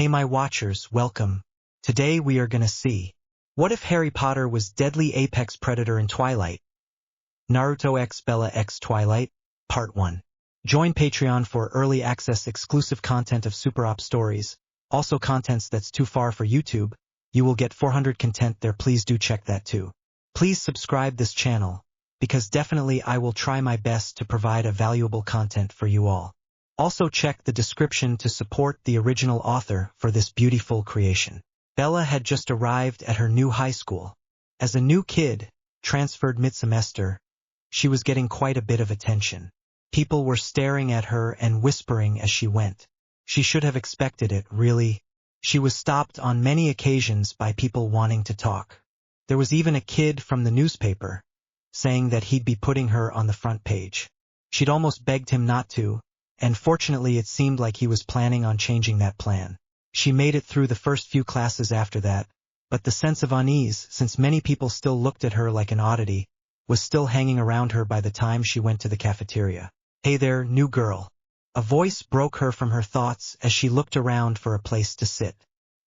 Hey my watchers, welcome. Today we are gonna see. What if Harry Potter was deadly apex predator in Twilight? Naruto x Bella x Twilight, Part 1. Join Patreon for early access exclusive content of Super Op stories, also contents that's too far for YouTube. You will get 400 content there, please do check that too. Please subscribe this channel, because definitely I will try my best to provide a valuable content for you all. Also check the description to support the original author for this beautiful creation. Bella had just arrived at her new high school. As a new kid, transferred mid-semester, she was getting quite a bit of attention. People were staring at her and whispering as she went. She should have expected it, really. She was stopped on many occasions by people wanting to talk. There was even a kid from the newspaper, saying that he'd be putting her on the front page. She'd almost begged him not to, and fortunately it seemed like he was planning on changing that plan. She made it through the first few classes after that, but the sense of unease, since many people still looked at her like an oddity, was still hanging around her by the time she went to the cafeteria. Hey there, new girl. A voice broke her from her thoughts as she looked around for a place to sit.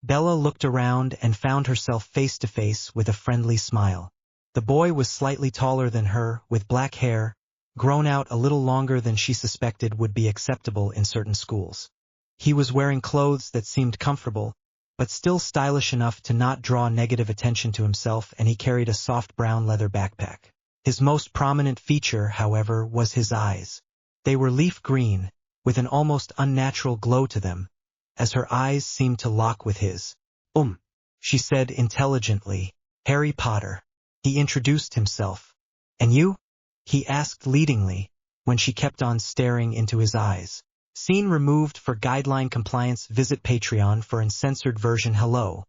Bella looked around and found herself face to face with a friendly smile. The boy was slightly taller than her, with black hair, grown out a little longer than she suspected would be acceptable in certain schools. He was wearing clothes that seemed comfortable, but still stylish enough to not draw negative attention to himself, and he carried a soft brown leather backpack. His most prominent feature, however, was his eyes. They were leaf green, with an almost unnatural glow to them, as her eyes seemed to lock with his. She said intelligently. Harry Potter. He introduced himself. And you? He asked leadingly, when she kept on staring into his eyes. Scene removed for guideline compliance. Visit Patreon for uncensored version. Hello,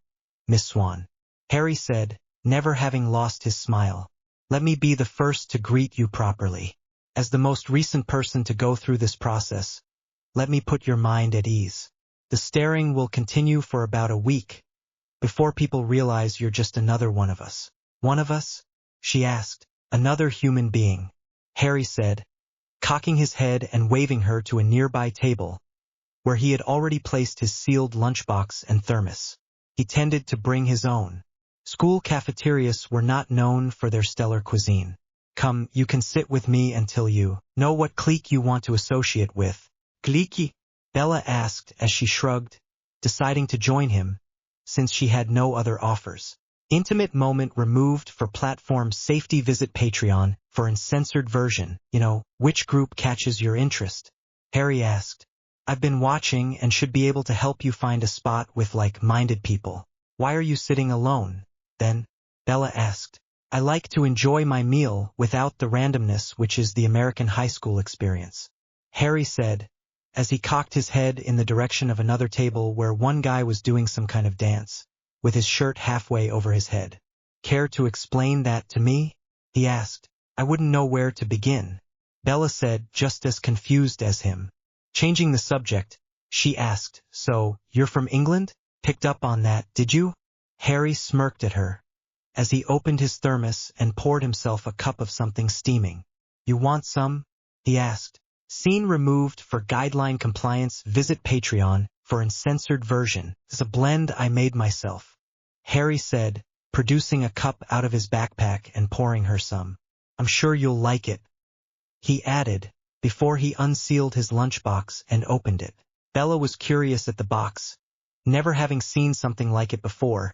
Miss Swan. Harry said, never having lost his smile. Let me be the first to greet you properly. As the most recent person to go through this process, let me put your mind at ease. The staring will continue for about a week, before people realize you're just another one of us. One of us? She asked. Another human being, Harry said, cocking his head and waving her to a nearby table, where he had already placed his sealed lunchbox and thermos. He tended to bring his own. School cafeterias were not known for their stellar cuisine. Come, you can sit with me until you know what clique you want to associate with. Clique? Bella asked as she shrugged, deciding to join him, since she had no other offers. Intimate moment removed for platform safety. Visit Patreon for uncensored version. Which group catches your interest? Harry asked. I've been watching and should be able to help you find a spot with like-minded people. Why are you sitting alone, then? Bella asked. I like to enjoy my meal without the randomness which is the American high school experience. Harry said, as he cocked his head in the direction of another table where one guy was doing some kind of dance, with his shirt halfway over his head. Care to explain that to me? He asked. I wouldn't know where to begin, Bella said, just as confused as him. Changing the subject, she asked, so, you're from England? Picked up on that, did you? Harry smirked at her, as he opened his thermos and poured himself a cup of something steaming. You want some? He asked. Scene removed for guideline compliance. Visit Patreon for uncensored version. It's a blend I made myself, Harry said, producing a cup out of his backpack and pouring her some. I'm sure you'll like it, he added, before he unsealed his lunchbox and opened it. Bella was curious at the box, never having seen something like it before,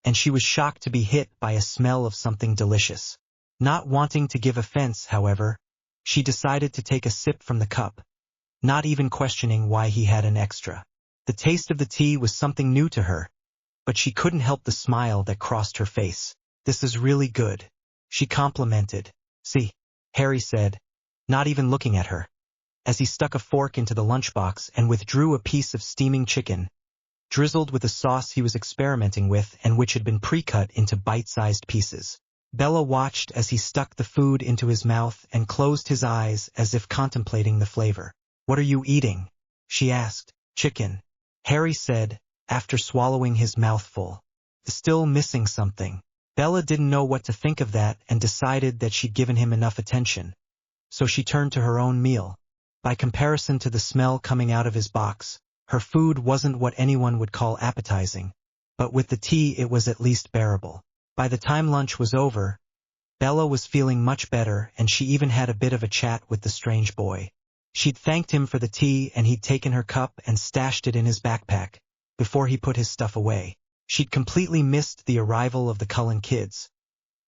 and she was shocked to be hit by a smell of something delicious. Not wanting to give offense, however, she decided to take a sip from the cup, not even questioning why he had an extra. The taste of the tea was something new to her, but she couldn't help the smile that crossed her face. This is really good, she complimented. See, Harry said, not even looking at her, as he stuck a fork into the lunchbox and withdrew a piece of steaming chicken, drizzled with a sauce he was experimenting with and which had been pre-cut into bite-sized pieces. Bella watched as he stuck the food into his mouth and closed his eyes as if contemplating the flavor. What are you eating? She asked. Chicken, Harry said, after swallowing his mouthful. Still missing something. Bella didn't know what to think of that and decided that she'd given him enough attention, so she turned to her own meal. By comparison to the smell coming out of his box, Her food wasn't what anyone would call appetizing, but with the tea it was at least bearable. By the time lunch was over, Bella was feeling much better, and she even had a bit of a chat with the strange boy. She'd thanked him for the tea, and he'd taken her cup and stashed it in his backpack before he put his stuff away. She'd completely missed the arrival of the Cullen kids.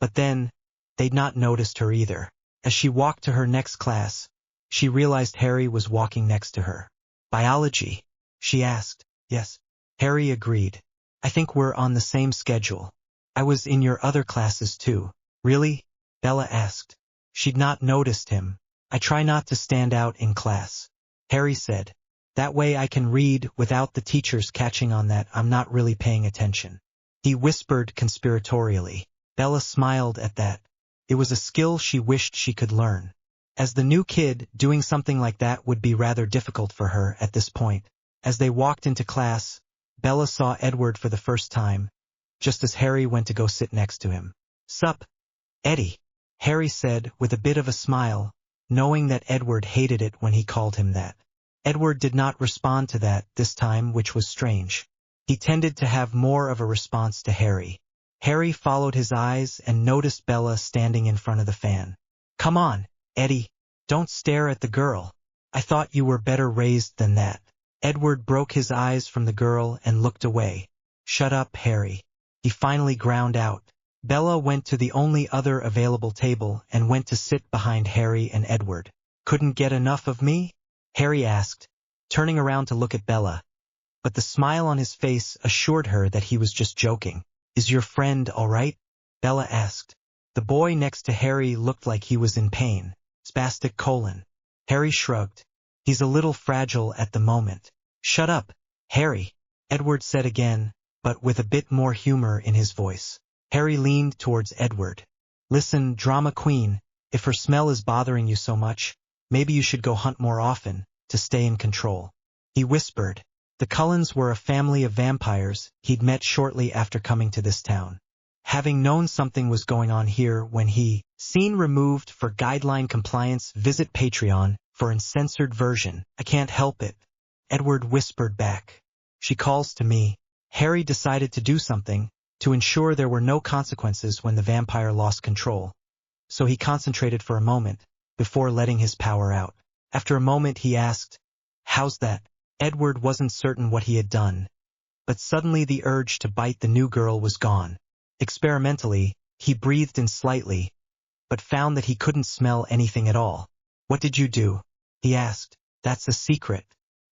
But then, they'd not noticed her either. As she walked to her next class, she realized Harry was walking next to her. "Biology?" she asked. "Yes." Harry agreed. "I think we're on the same schedule. I was in your other classes too." "Really?" Bella asked. She'd not noticed him. "I try not to stand out in class," Harry said. "That way I can read without the teachers catching on that I'm not really paying attention." He whispered conspiratorially. Bella smiled at that. It was a skill she wished she could learn. As the new kid, doing something like that would be rather difficult for her at this point. As they walked into class, Bella saw Edward for the first time, just as Harry went to go sit next to him. "Sup, Eddie," Harry said with a bit of a smile, knowing that Edward hated it when he called him that. Edward did not respond to that this time, which was strange. He tended to have more of a response to Harry. Harry followed his eyes and noticed Bella standing in front of the fan. "Come on, Eddie, don't stare at the girl. I thought you were better raised than that." Edward broke his eyes from the girl and looked away. "Shut up, Harry," he finally ground out. Bella went to the only other available table and went to sit behind Harry and Edward. "Couldn't get enough of me?" Harry asked, turning around to look at Bella. But the smile on his face assured her that he was just joking. "Is your friend all right?" Bella asked. The boy next to Harry looked like he was in pain. "Spastic colon." Harry shrugged. "He's a little fragile at the moment." "Shut up, Harry," Edward said again, but with a bit more humor in his voice. Harry leaned towards Edward. "Listen, drama queen, if her smell is bothering you so much, maybe you should go hunt more often, to stay in control." He whispered. The Cullens were a family of vampires he'd met shortly after coming to this town. Having known something was going on here when he, scene removed for guideline compliance, visit Patreon for uncensored version. "I can't help it," Edward whispered back. "She calls to me." Harry decided to do something to ensure there were no consequences when the vampire lost control. So he concentrated for a moment before letting his power out. After a moment he asked, "How's that?" Edward wasn't certain what he had done, but suddenly the urge to bite the new girl was gone. Experimentally, he breathed in slightly, but found that he couldn't smell anything at all. "What did you do?" he asked. "That's a secret,"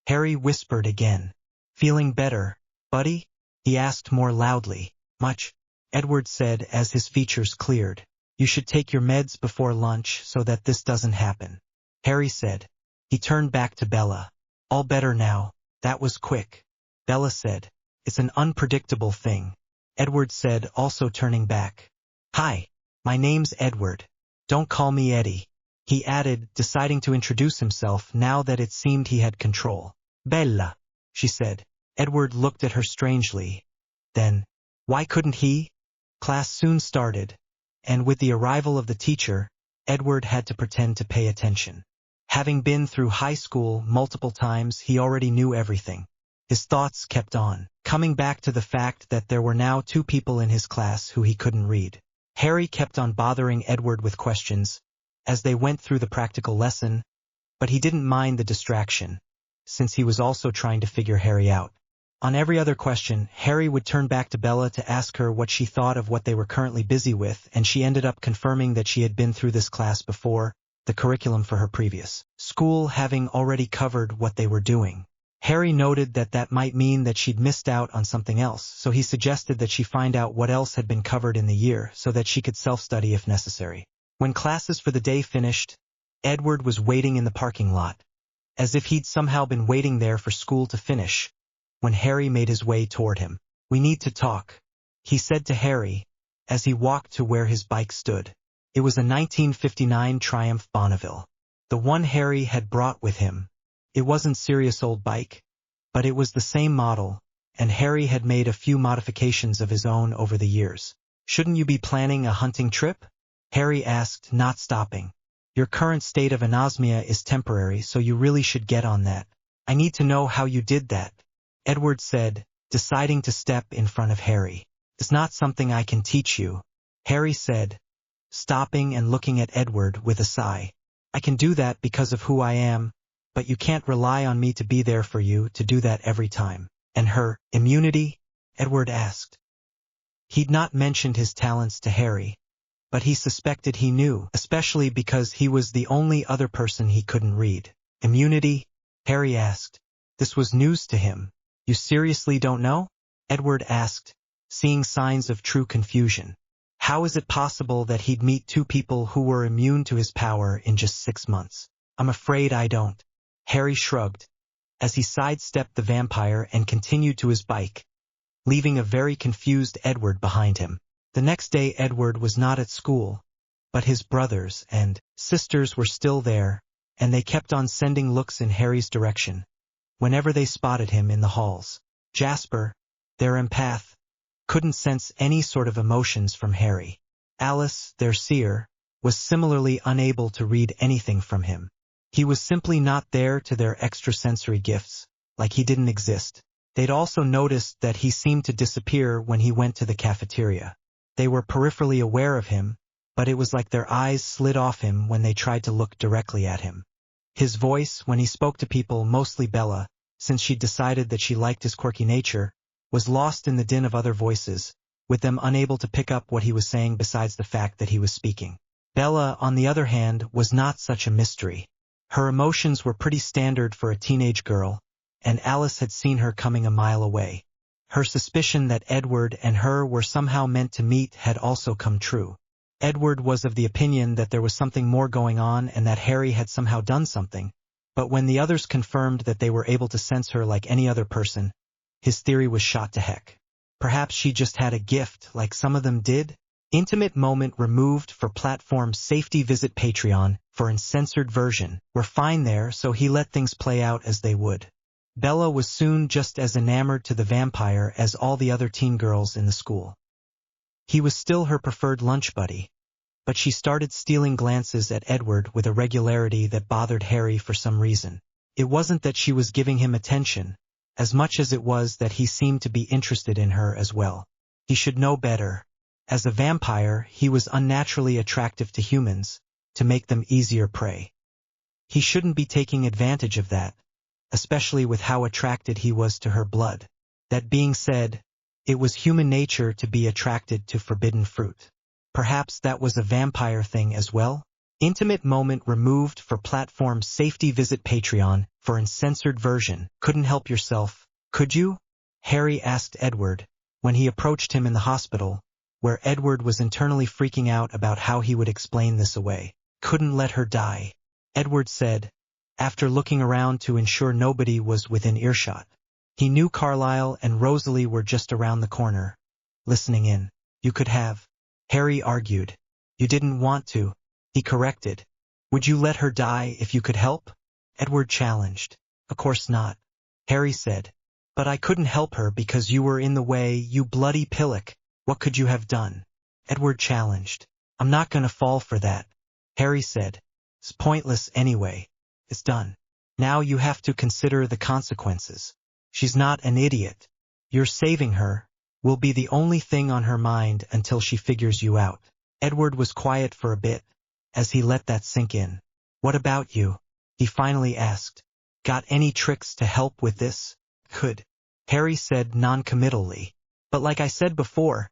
Harry whispered again. "Feeling better, buddy?" he asked more loudly. "Much," Edward said as his features cleared. "You should take your meds before lunch so that this doesn't happen," Harry said. He turned back to Bella. "All better now. That was quick," Bella said. "It's an unpredictable thing," Edward said, also turning back. "Hi, my name's Edward. Don't call me Eddie," he added, deciding to introduce himself now that it seemed he had control. "Bella," she said. Edward looked at her strangely. Then, why couldn't he? Class soon started, and with the arrival of the teacher, Edward had to pretend to pay attention. Having been through high school multiple times, he already knew everything. His thoughts kept on coming back to the fact that there were now 2 people in his class who he couldn't read. Harry kept on bothering Edward with questions as they went through the practical lesson, but he didn't mind the distraction, since he was also trying to figure Harry out. On every other question, Harry would turn back to Bella to ask her what she thought of what they were currently busy with, and she ended up confirming that she had been through this class before, the curriculum for her previous school having already covered what they were doing. Harry noted that that might mean that she'd missed out on something else, so he suggested that she find out what else had been covered in the year so that she could self-study if necessary. When classes for the day finished, Edward was waiting in the parking lot, as if he'd somehow been waiting there for school to finish, when Harry made his way toward him. "We need to talk," he said to Harry, as he walked to where his bike stood. It was a 1959 Triumph Bonneville, the one Harry had brought with him. It wasn't serious old bike, but it was the same model, and Harry had made a few modifications of his own over the years. "Shouldn't you be planning a hunting trip?" Harry asked, not stopping. "Your current state of anosmia is temporary, so you really should get on that." "I need to know how you did that," Edward said, deciding to step in front of Harry. It's not something I can teach you, Harry said, stopping and looking at Edward with a sigh. I can do that because of who I am, but you can't rely on me to be there for you to do that every time. And her immunity? Edward asked. He'd not mentioned his talents to Harry, but he suspected he knew, especially because he was the only other person he couldn't read. Immunity? Harry asked. This was news to him. You seriously don't know? Edward asked, seeing signs of true confusion. How is it possible that he'd meet two people who were immune to his power in just 6 months? I'm afraid I don't. Harry shrugged, as he sidestepped the vampire and continued to his bike, leaving a very confused Edward behind him. The next day Edward was not at school, but his brothers and sisters were still there, and they kept on sending looks in Harry's direction whenever they spotted him in the halls. Jasper, their empath, couldn't sense any sort of emotions from Harry. Alice, their seer, was similarly unable to read anything from him. He was simply not there to their extrasensory gifts, like he didn't exist. They'd also noticed that he seemed to disappear when he went to the cafeteria. They were peripherally aware of him, but it was like their eyes slid off him when they tried to look directly at him. His voice, when he spoke to people, mostly Bella, since she'd decided that she liked his quirky nature, was lost in the din of other voices, with them unable to pick up what he was saying besides the fact that he was speaking. Bella, on the other hand, was not such a mystery. Her emotions were pretty standard for a teenage girl, and Alice had seen her coming a mile away. Her suspicion that Edward and her were somehow meant to meet had also come true. Edward was of the opinion that there was something more going on and that Harry had somehow done something, but when the others confirmed that they were able to sense her like any other person, his theory was shot to heck. Perhaps she just had a gift like some of them did? Intimate moment removed for platform safety. Visit Patreon for uncensored version. We're fine there, so he let things play out as they would. Bella was soon just as enamored to the vampire as all the other teen girls in the school. He was still her preferred lunch buddy, but she started stealing glances at Edward with a regularity that bothered Harry for some reason. It wasn't that she was giving him attention, as much as it was that he seemed to be interested in her as well. He should know better. As a vampire, he was unnaturally attractive to humans, to make them easier prey. He shouldn't be taking advantage of that, especially with how attracted he was to her blood. That being said, it was human nature to be attracted to forbidden fruit. Perhaps that was a vampire thing as well? Intimate moment removed for platform safety. Visit Patreon for uncensored version. Couldn't help yourself, could you? Harry asked Edward, when he approached him in the hospital, where Edward was internally freaking out about how he would explain this away. Couldn't let her die, Edward said, after looking around to ensure nobody was within earshot. He knew Carlisle and Rosalie were just around the corner, listening in. You could have, Harry argued. You didn't want to, he corrected. Would you let her die if you could help? Edward challenged. Of course not, Harry said. But I couldn't help her because you were in the way, you bloody pillock. What could you have done? Edward challenged. I'm not gonna fall for that, Harry said. It's pointless anyway. It's done. Now you have to consider the consequences. She's not an idiot. You're saving her will be the only thing on her mind until she figures you out. Edward was quiet for a bit, as he let that sink in. What about you? He finally asked. Got any tricks to help with this? Could, Harry said non-committally. But like I said before,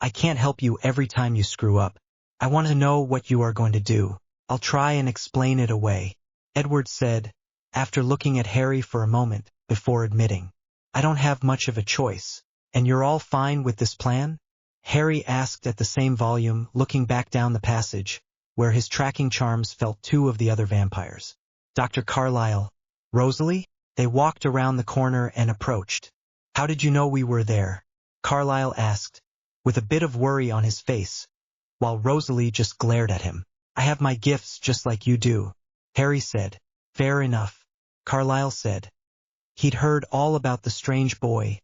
I can't help you every time you screw up. I want to know what you are going to do. I'll try and explain it away, Edward said, after looking at Harry for a moment, before admitting. I don't have much of a choice. And you're all fine with this plan? Harry asked at the same volume, looking back down the passage, where his tracking charms felt two of the other vampires. Dr. Carlisle, Rosalie? They walked around the corner and approached. How did you know we were there? Carlisle asked, with a bit of worry on his face, while Rosalie just glared at him. I have my gifts just like you do, Harry said. Fair enough, Carlisle said. He'd heard all about the strange boy,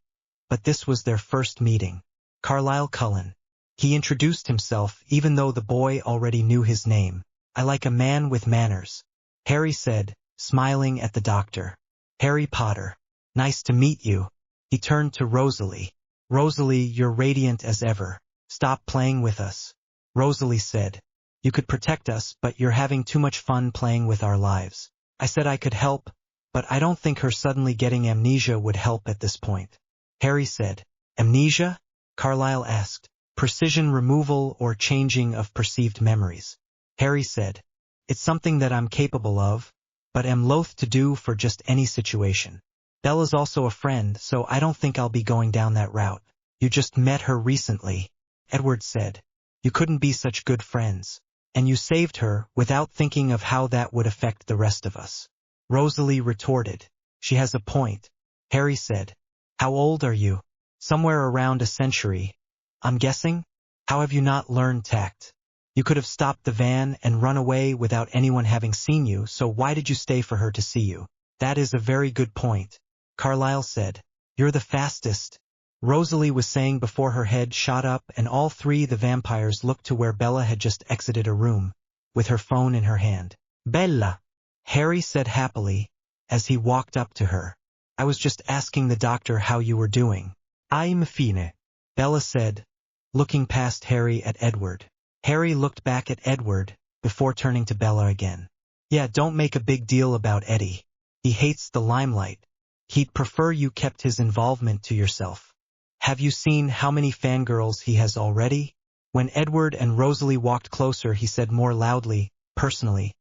but this was their first meeting. Carlisle Cullen. He introduced himself even though the boy already knew his name. I like a man with manners, Harry said, smiling at the doctor. Harry Potter. Nice to meet you, He turned to Rosalie. Rosalie, you're radiant as ever. Stop playing with us. Rosalie said, you could protect us, but you're having too much fun playing with our lives. I said I could help, but I don't think her suddenly getting amnesia would help at this point. Harry said, amnesia? Carlyle asked, precision removal or changing of perceived memories. Harry said, it's something that I'm capable of, but am loath to do for just any situation. Bella's also a friend, so I don't think I'll be going down that route. You just met her recently, Edward said. You couldn't be such good friends. And you saved her without thinking of how that would affect the rest of us. Rosalie retorted. She has a point. Harry said, how old are you? Somewhere around a century. I'm guessing? How have you not learned tact? You could have stopped the van and run away without anyone having seen you, so why did you stay for her to see you? That is a very good point, Carlyle said. You're the fastest. Rosalie was saying before her head shot up, and all three the vampires looked to where Bella had just exited a room, with her phone in her hand. Bella, Harry said happily, as he walked up to her. I was just asking the doctor how you were doing. I'm fine, Bella said, looking past Harry at Edward. Harry looked back at Edward, before turning to Bella again. Yeah, don't make a big deal about Eddie. He hates the limelight. He'd prefer you kept his involvement to yourself. Have you seen how many fangirls he has already? When Edward and Rosalie walked closer, he said more loudly, personally,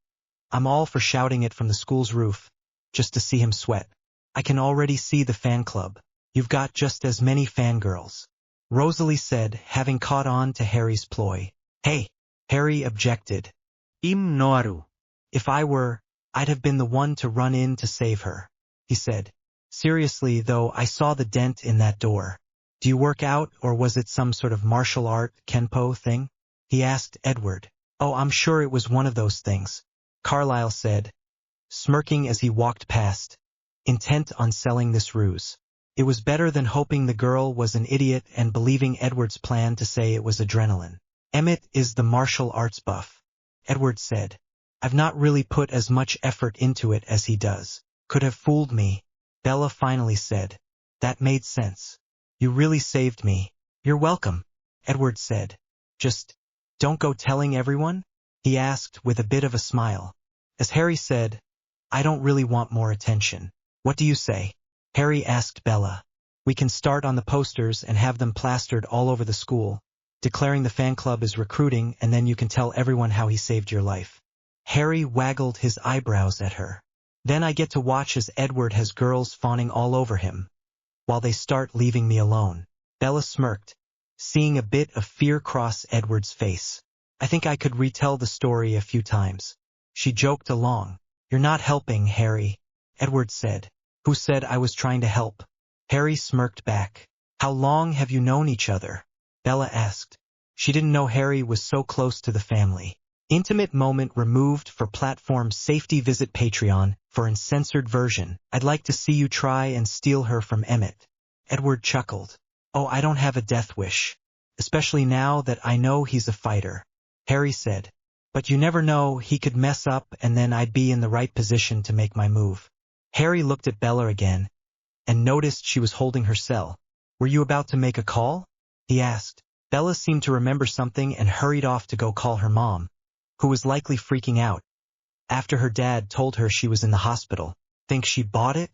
I'm all for shouting it from the school's roof, just to see him sweat. I can already see the fan club. You've got just as many fangirls. Rosalie said, having caught on to Harry's ploy. Hey, Harry objected. Im noaru. If I were, I'd have been the one to run in to save her, he said. Seriously, though, I saw the dent in that door. Do you work out, or was it some sort of martial art, Kenpo thing? He asked Edward. Oh, I'm sure it was one of those things, Carlyle said, smirking as he walked past, intent on selling this ruse. It was better than hoping the girl was an idiot and believing Edward's plan to say it was adrenaline. Emmett is the martial arts buff, Edward said. I've not really put as much effort into it as he does. Could have fooled me, Bella finally said. That made sense. You really saved me. You're welcome, Edward said. Just, don't go telling everyone? He asked with a bit of a smile. As Harry said, I don't really want more attention. What do you say? Harry asked Bella. We can start on the posters and have them plastered all over the school, declaring the fan club is recruiting, and then you can tell everyone how he saved your life. Harry waggled his eyebrows at her. Then I get to watch as Edward has girls fawning all over him, while they start leaving me alone. Bella smirked, seeing a bit of fear cross Edward's face. I think I could retell the story a few times. She joked along. You're not helping, Harry, Edward said. Who said I was trying to help? Harry smirked back. How long have you known each other? Bella asked. She didn't know Harry was so close to the family. Intimate moment removed for platform safety. Visit Patreon for uncensored version. I'd like to see you try and steal her from Emmett. Edward chuckled. Oh, I don't have a death wish. Especially now that I know he's a fighter. Harry said. But you never know, he could mess up and then I'd be in the right position to make my move. Harry looked at Bella again and noticed she was holding her cell. Were you about to make a call? He asked. Bella seemed to remember something and hurried off to go call her mom, who was likely freaking out after her dad told her she was in the hospital. Think she bought it?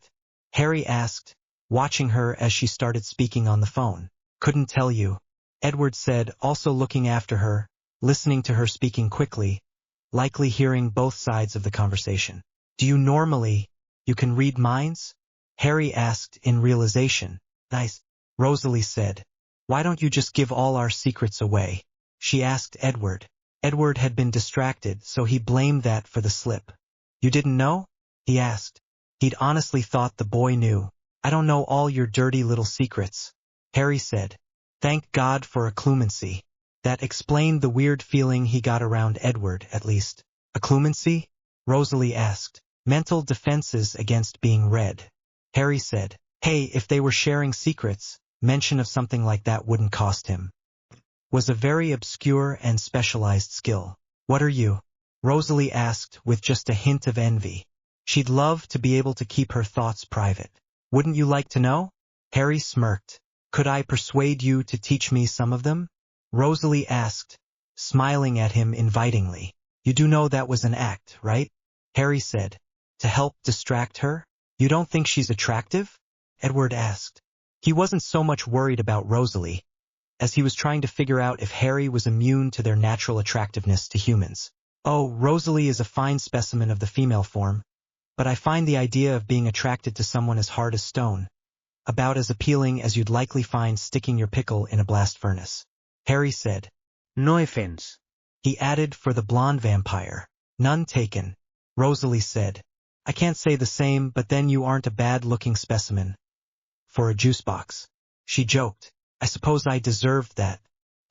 Harry asked, watching her as she started speaking on the phone. Couldn't tell you, Edward said, also looking after her, listening to her speaking quickly, likely hearing both sides of the conversation. Do you normally, you can read minds? Harry asked in realization. Nice, Rosalie said. Why don't you just give all our secrets away? She asked Edward. Edward had been distracted, so he blamed that for the slip. You didn't know? He asked. He'd honestly thought the boy knew. I don't know all your dirty little secrets, Harry said. Thank God for a clemency. That explained the weird feeling he got around Edward, at least. A clemency? Rosalie asked. Mental defenses against being read. Harry said. Hey, if they were sharing secrets, mention of something like that wouldn't cost him. Was a very obscure and specialized skill. What are you? Rosalie asked with just a hint of envy. She'd love to be able to keep her thoughts private. Wouldn't you like to know? Harry smirked. Could I persuade you to teach me some of them? Rosalie asked, smiling at him invitingly. You do know that was an act, right? Harry said. To help distract her? You don't think she's attractive? Edward asked. He wasn't so much worried about Rosalie, as he was trying to figure out if Harry was immune to their natural attractiveness to humans. Oh, Rosalie is a fine specimen of the female form, but I find the idea of being attracted to someone as hard as stone, about as appealing as you'd likely find sticking your pickle in a blast furnace. Harry said. No offense. He added for the blonde vampire. None taken. Rosalie said. I can't say the same, but then you aren't a bad-looking specimen. For a juice box. She joked. I suppose I deserved that.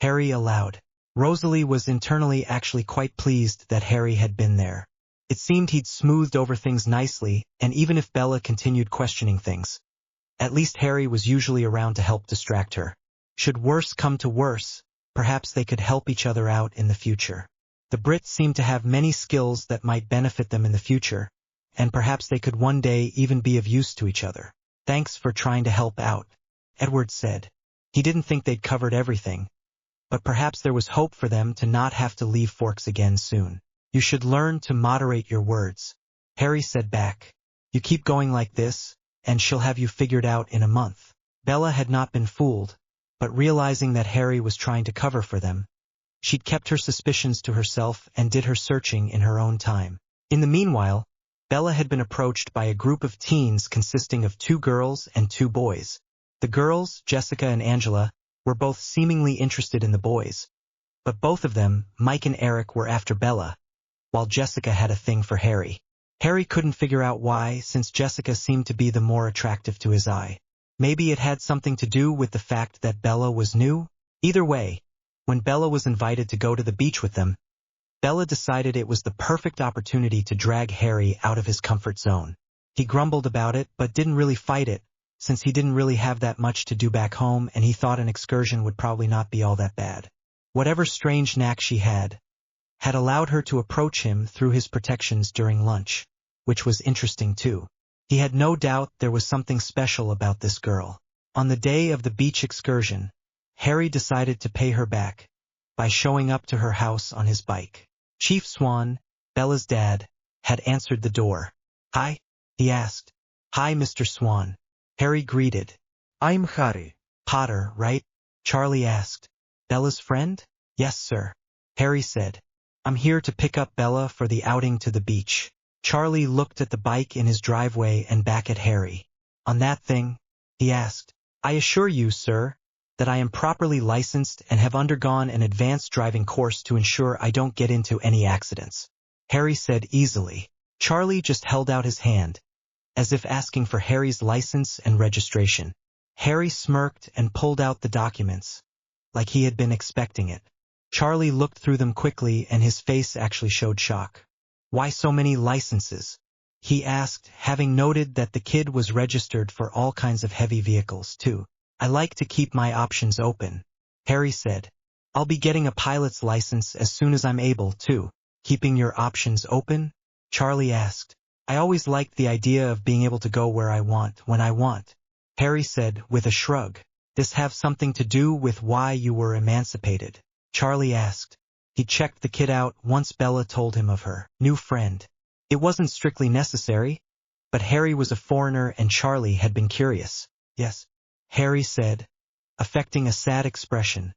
Harry allowed. Rosalie was internally actually quite pleased that Harry had been there. It seemed he'd smoothed over things nicely, and even if Bella continued questioning things, at least Harry was usually around to help distract her. Should worse come to worse, perhaps they could help each other out in the future. The Brits seemed to have many skills that might benefit them in the future, and perhaps they could one day even be of use to each other. Thanks for trying to help out, Edward said. He didn't think they'd covered everything, but perhaps there was hope for them to not have to leave Forks again soon. You should learn to moderate your words, Harry said back. You keep going like this, and she'll have you figured out in a month. Bella had not been fooled, but realizing that Harry was trying to cover for them, she'd kept her suspicions to herself and did her searching in her own time. In the meanwhile, Bella had been approached by a group of teens consisting of 2 girls and 2 boys. The girls, Jessica and Angela, were both seemingly interested in the boys, but both of them, Mike and Eric, were after Bella, while Jessica had a thing for Harry. Harry couldn't figure out why, since Jessica seemed to be the more attractive to his eye. Maybe it had something to do with the fact that Bella was new? Either way, when Bella was invited to go to the beach with them, Bella decided it was the perfect opportunity to drag Harry out of his comfort zone. He grumbled about it but didn't really fight it, since he didn't really have that much to do back home and he thought an excursion would probably not be all that bad. Whatever strange knack she had allowed her to approach him through his protections during lunch, which was interesting too. He had no doubt there was something special about this girl. On the day of the beach excursion, Harry decided to pay her back by showing up to her house on his bike. Chief Swan, Bella's dad, had answered the door. Hi? He asked. Hi, Mr. Swan. Harry greeted. I'm Harry Potter, right? Charlie asked. Bella's friend? Yes, sir. Harry said. I'm here to pick up Bella for the outing to the beach. Charlie looked at the bike in his driveway and back at Harry. On that thing? He asked. I assure you, sir, that I am properly licensed and have undergone an advanced driving course to ensure I don't get into any accidents. Harry said easily. Charlie just held out his hand, as if asking for Harry's license and registration. Harry smirked and pulled out the documents, like he had been expecting it. Charlie looked through them quickly and his face actually showed shock. Why so many licenses? He asked, having noted that the kid was registered for all kinds of heavy vehicles too. I like to keep my options open, Harry said. I'll be getting a pilot's license as soon as I'm able to. Keeping your options open? Charlie asked. I always liked the idea of being able to go where I want, when I want, Harry said with a shrug. This have something to do with why you were emancipated? Charlie asked. He checked the kid out once Bella told him of her new friend. It wasn't strictly necessary, but Harry was a foreigner and Charlie had been curious. Yes, Harry said, affecting a sad expression,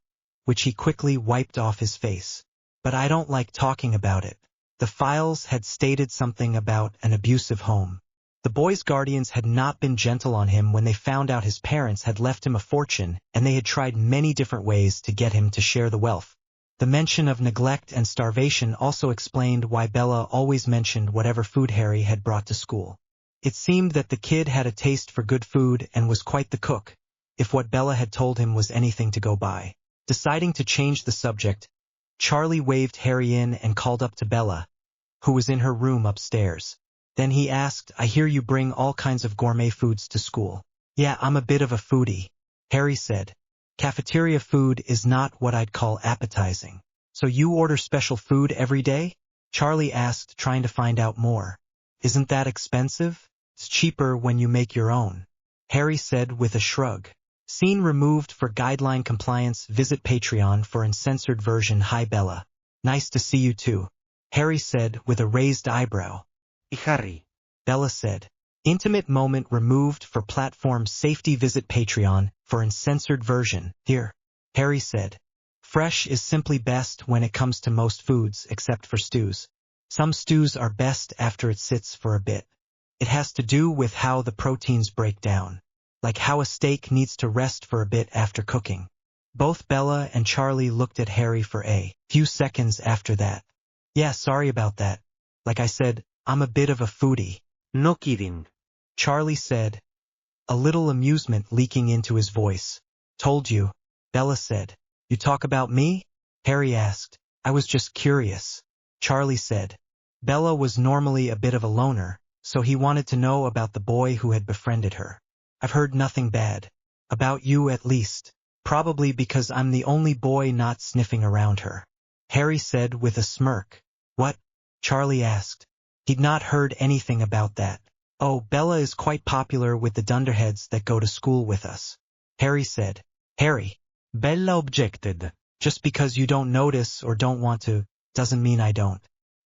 which he quickly wiped off his face. But I don't like talking about it. The files had stated something about an abusive home. The boy's guardians had not been gentle on him when they found out his parents had left him a fortune, and they had tried many different ways to get him to share the wealth. The mention of neglect and starvation also explained why Bella always mentioned whatever food Harry had brought to school. It seemed that the kid had a taste for good food and was quite the cook, if what Bella had told him was anything to go by. Deciding to change the subject, Charlie waved Harry in and called up to Bella, who was in her room upstairs. Then he asked, I hear you bring all kinds of gourmet foods to school. Yeah, I'm a bit of a foodie, Harry said. Cafeteria food is not what I'd call appetizing. So you order special food every day? Charlie asked, trying to find out more. Isn't that expensive? It's cheaper when you make your own, Harry said with a shrug. Scene removed for guideline compliance. Visit Patreon for uncensored version. Hi Bella. Nice to see you too. Harry said with a raised eyebrow. Harry. Bella said. Intimate moment removed for platform safety. Visit Patreon for uncensored version. Here. Harry said. Fresh is simply best when it comes to most foods except for stews. Some stews are best after it sits for a bit. It has to do with how the proteins break down. Like how a steak needs to rest for a bit after cooking. Both Bella and Charlie looked at Harry for a few seconds after that. Yeah, sorry about that. Like I said, I'm a bit of a foodie. No kidding. Charlie said, a little amusement leaking into his voice. Told you, Bella said. You talk about me? Harry asked. I was just curious. Charlie said. Bella was normally a bit of a loner, so he wanted to know about the boy who had befriended her. I've heard nothing bad. About you at least. Probably because I'm the only boy not sniffing around her. Harry said with a smirk. What? Charlie asked. He'd not heard anything about that. Oh, Bella is quite popular with the dunderheads that go to school with us. Harry said. Harry. Bella objected. Just because you don't notice or don't want to, doesn't mean I don't.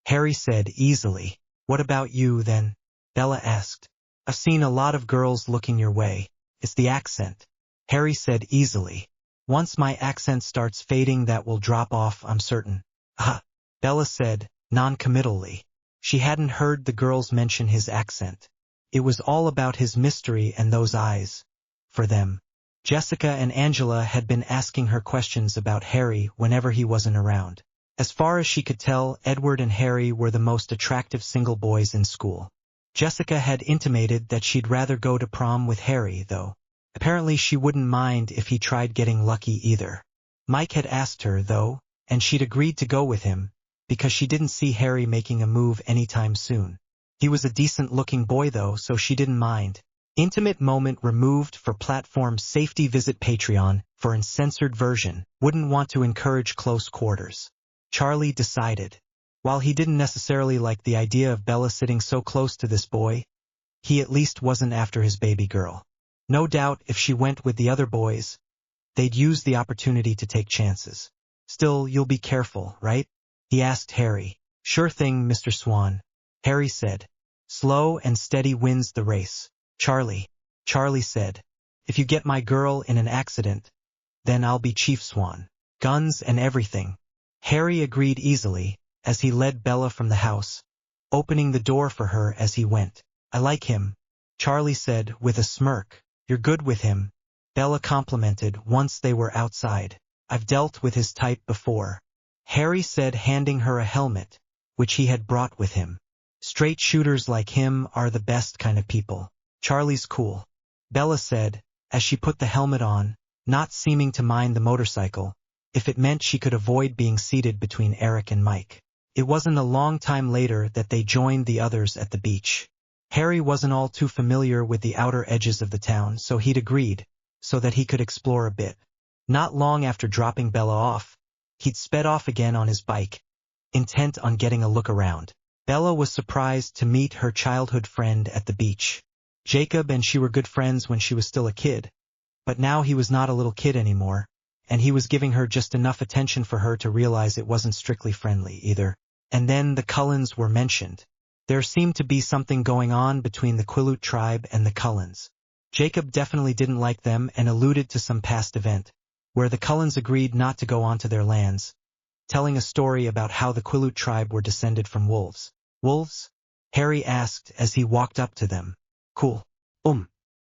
Harry said easily. What about you then? Bella asked. I've seen a lot of girls looking your way. It's the accent. Harry said easily. Once my accent starts fading that will drop off, I'm certain. Ah, Bella said, non-committally. She hadn't heard the girls mention his accent. It was all about his mystery and those eyes. For them. Jessica and Angela had been asking her questions about Harry whenever he wasn't around. As far as she could tell, Edward and Harry were the most attractive single boys in school. Jessica had intimated that she'd rather go to prom with Harry, though. Apparently she wouldn't mind if he tried getting lucky either. Mike had asked her, though, and she'd agreed to go with him, because she didn't see Harry making a move anytime soon. He was a decent-looking boy, though, so she didn't mind. Intimate moment removed for platform safety. Visit Patreon for uncensored version. Wouldn't want to encourage close quarters. Charlie decided. While he didn't necessarily like the idea of Bella sitting so close to this boy, he at least wasn't after his baby girl. No doubt if she went with the other boys, they'd use the opportunity to take chances. Still, you'll be careful, right? He asked Harry. Sure thing, Mr. Swan. Harry said. Slow and steady wins the race. Charlie said. If you get my girl in an accident, then I'll be Chief Swan. Guns and everything. Harry agreed easily, as he led Bella from the house, opening the door for her as he went. I like him, Charlie said with a smirk. You're good with him, Bella complimented once they were outside. I've dealt with his type before. Harry said, handing her a helmet, which he had brought with him. Straight shooters like him are the best kind of people. Charlie's cool, Bella said, as she put the helmet on, not seeming to mind the motorcycle, if it meant she could avoid being seated between Eric and Mike. It wasn't a long time later that they joined the others at the beach. Harry wasn't all too familiar with the outer edges of the town, so he'd agreed, so that he could explore a bit. Not long after dropping Bella off, he'd sped off again on his bike, intent on getting a look around. Bella was surprised to meet her childhood friend at the beach. Jacob and she were good friends when she was still a kid, but now he was not a little kid anymore, and he was giving her just enough attention for her to realize it wasn't strictly friendly either. And then the Cullens were mentioned. There seemed to be something going on between the TWILIGHT tribe and the Cullens. Jacob definitely didn't like them and alluded to some past event, where the Cullens agreed not to go onto their lands, telling a story about how the TWILIGHT tribe were descended from wolves. Wolves? Harry asked as he walked up to them. Cool.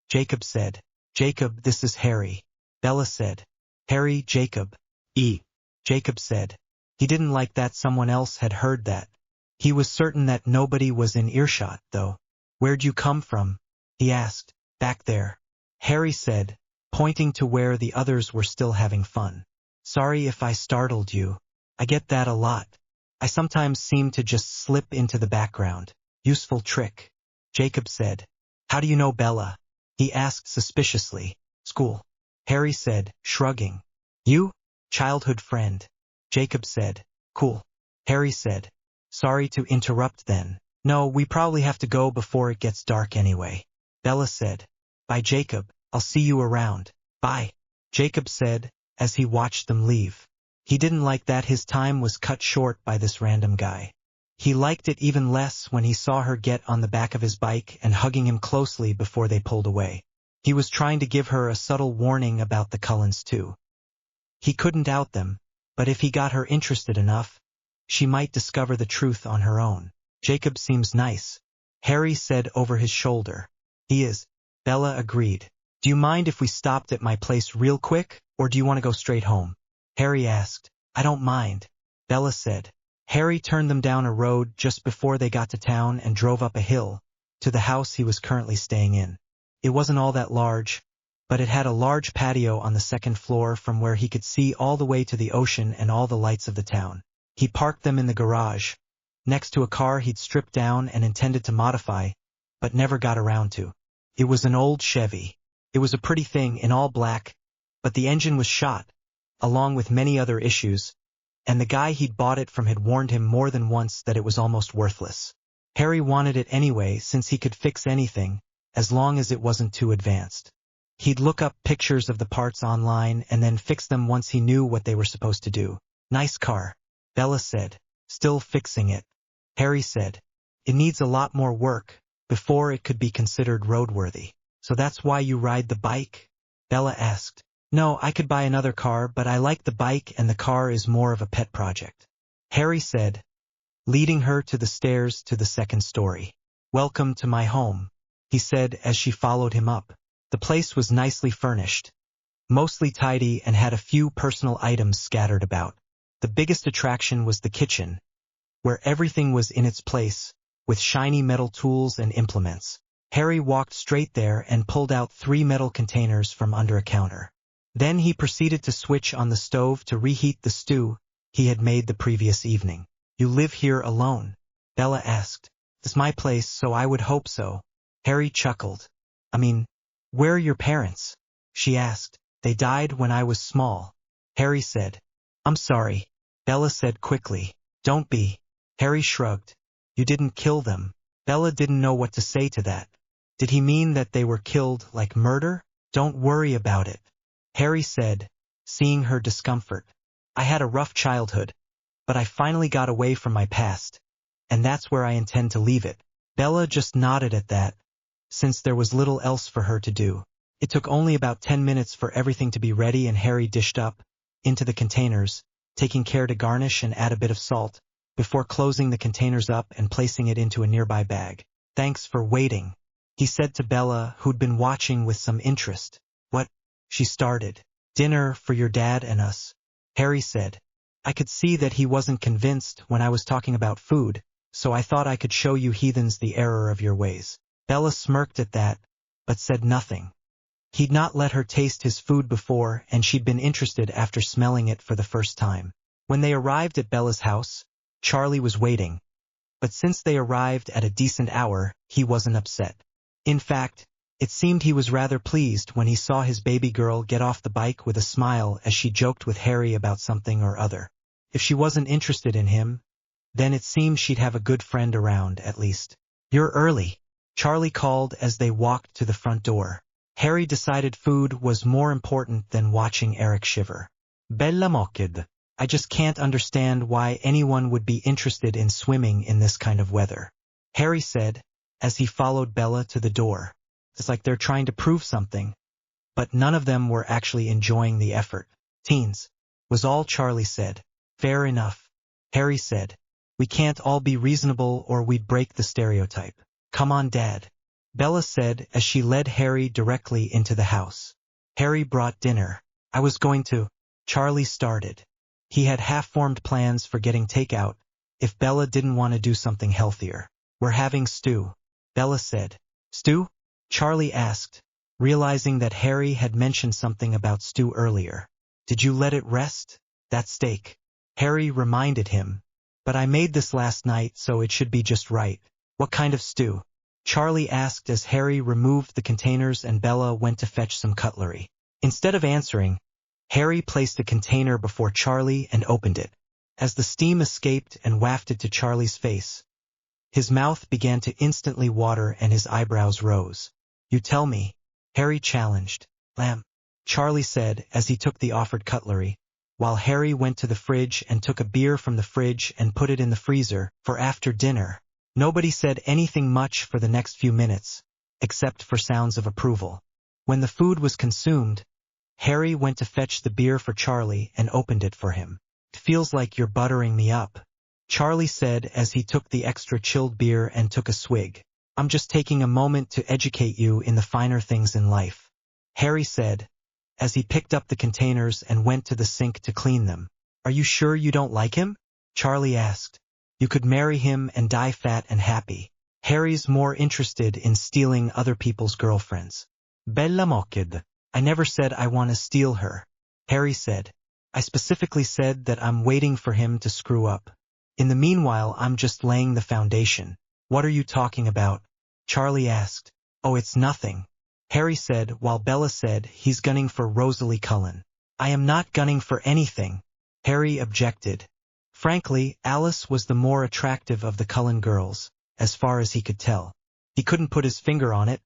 Jacob said. Jacob, this is Harry. Bella said. Harry, Jacob. Jacob said. He didn't like that someone else had heard that. He was certain that nobody was in earshot, though. Where'd you come from? He asked. Back there. Harry said, pointing to where the others were still having fun. Sorry if I startled you. I get that a lot. I sometimes seem to just slip into the background. Useful trick. Jacob said. How do you know Bella? He asked suspiciously. School. Harry said, shrugging. You? Childhood friend. Jacob said. Cool. Harry said. Sorry to interrupt then. No, we probably have to go before it gets dark anyway. Bella said. Bye, Jacob. I'll see you around. Bye, Jacob said, as he watched them leave. He didn't like that his time was cut short by this random guy. He liked it even less when he saw her get on the back of his bike and hugging him closely before they pulled away. He was trying to give her a subtle warning about the Cullens too. He couldn't out them, but if he got her interested enough, she might discover the truth on her own. Jacob seems nice, Harry said over his shoulder. He is, Bella agreed. Do you mind if we stopped at my place real quick, or do you want to go straight home? Harry asked. I don't mind, Bella said. Harry turned them down a road just before they got to town and drove up a hill, to the house he was currently staying in. It wasn't all that large, but it had a large patio on the second floor from where he could see all the way to the ocean and all the lights of the town. He parked them in the garage, next to a car he'd stripped down and intended to modify, but never got around to. It was an old Chevy. It was a pretty thing in all black, but the engine was shot, along with many other issues, and the guy he'd bought it from had warned him more than once that it was almost worthless. Harry wanted it anyway since he could fix anything, as long as it wasn't too advanced. He'd look up pictures of the parts online and then fix them once he knew what they were supposed to do. Nice car, Bella said. Still fixing it. Harry said. It needs a lot more work before it could be considered roadworthy. So that's why you ride the bike? Bella asked. No, I could buy another car, but I like the bike and the car is more of a pet project. Harry said, leading her to the stairs to the second story. Welcome to my home, he said as she followed him up. The place was nicely furnished, mostly tidy, and had a few personal items scattered about. The biggest attraction was the kitchen, where everything was in its place, with shiny metal tools and implements. Harry walked straight there and pulled out 3 metal containers from under a counter. Then he proceeded to switch on the stove to reheat the stew he had made the previous evening. You live here alone? Bella asked. It's my place, so I would hope so. Harry chuckled. I mean, where are your parents? She asked. They died when I was small, Harry said. I'm sorry, Bella said quickly. Don't be. Harry shrugged. You didn't kill them. Bella didn't know what to say to that. Did he mean that they were killed like murder? Don't worry about it, Harry said, seeing her discomfort. I had a rough childhood, but I finally got away from my past, and that's where I intend to leave it. Bella just nodded at that, since there was little else for her to do. It took only about 10 minutes for everything to be ready, and Harry dished up into the containers, taking care to garnish and add a bit of salt, before closing the containers up and placing it into a nearby bag. Thanks for waiting, he said to Bella, who'd been watching with some interest. What? She started. Dinner for your dad and us, Harry said. I could see that he wasn't convinced when I was talking about food, so I thought I could show you heathens the error of your ways. Bella smirked at that, but said nothing. He'd not let her taste his food before, and she'd been interested after smelling it for the first time. When they arrived at Bella's house, Charlie was waiting, but since they arrived at a decent hour, he wasn't upset. In fact, it seemed he was rather pleased when he saw his baby girl get off the bike with a smile as she joked with Harry about something or other. If she wasn't interested in him, then it seemed she'd have a good friend around at least. You're early, Charlie called as they walked to the front door. Harry decided food was more important than watching Eric shiver. Bella mocked. I just can't understand why anyone would be interested in swimming in this kind of weather, Harry said, as he followed Bella to the door. It's like they're trying to prove something, but none of them were actually enjoying the effort. Teens, was all Charlie said. Fair enough, Harry said. We can't all be reasonable or we'd break the stereotype. Come on, Dad, Bella said as she led Harry directly into the house. Harry brought dinner. I was going to, Charlie started. He had half-formed plans for getting takeout if Bella didn't want to do something healthier. We're having stew, Bella said. Stew? Charlie asked, realizing that Harry had mentioned something about stew earlier. Did you let it rest? That steak. Harry reminded him. But I made this last night, so it should be just right. What kind of stew? Charlie asked as Harry removed the containers and Bella went to fetch some cutlery. Instead of answering, Harry placed a container before Charlie and opened it. As the steam escaped and wafted to Charlie's face, his mouth began to instantly water and his eyebrows rose. You tell me, Harry challenged. Lamb. Charlie said as he took the offered cutlery, while Harry went to the fridge and took a beer from the fridge and put it in the freezer for after dinner. Nobody said anything much for the next few minutes, except for sounds of approval. When the food was consumed, Harry went to fetch the beer for Charlie and opened it for him. It feels like you're buttering me up, Charlie said as he took the extra chilled beer and took a swig. I'm just taking a moment to educate you in the finer things in life, Harry said, as he picked up the containers and went to the sink to clean them. Are you sure you don't like him? Charlie asked. You could marry him and die fat and happy. Harry's more interested in stealing other people's girlfriends. Bella mocked. I never said I want to steal her, Harry said. I specifically said that I'm waiting for him to screw up. In the meanwhile, I'm just laying the foundation. What are you talking about? Charlie asked. Oh, it's nothing, Harry said, while Bella said he's gunning for Rosalie Cullen. I am not gunning for anything, Harry objected. Frankly, Alice was the more attractive of the Cullen girls, as far as he could tell. He couldn't put his finger on it,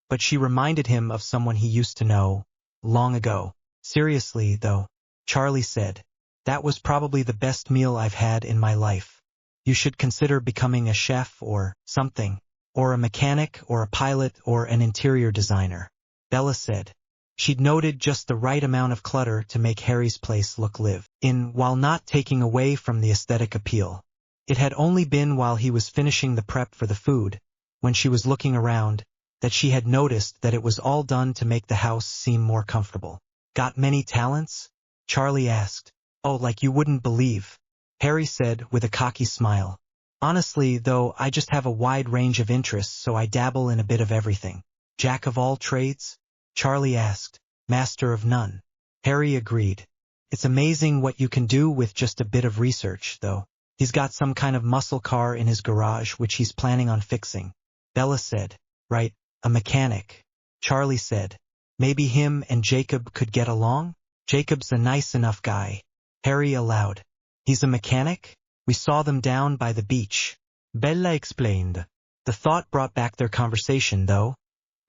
but she reminded him of someone he used to know, long ago. Seriously, though, Charlie said, that was probably the best meal I've had in my life. You should consider becoming a chef or something, or a mechanic or a pilot or an interior designer, Bella said. She'd noted just the right amount of clutter to make Harry's place look live-in while not taking away from the aesthetic appeal. It had only been while he was finishing the prep for the food, when she was looking around, that she had noticed that it was all done to make the house seem more comfortable. Got many talents? Charlie asked. Oh, like you wouldn't believe, Harry said with a cocky smile. Honestly, though, I just have a wide range of interests, so I dabble in a bit of everything. Jack of all trades? Charlie asked. Master of none, Harry agreed. It's amazing what you can do with just a bit of research, though. He's got some kind of muscle car in his garage which he's planning on fixing, Bella said. Right, a mechanic, Charlie said. Maybe him and Jacob could get along? Jacob's a nice enough guy, Harry allowed. He's a mechanic? We saw them down by the beach, Bella explained. The thought brought back their conversation, though,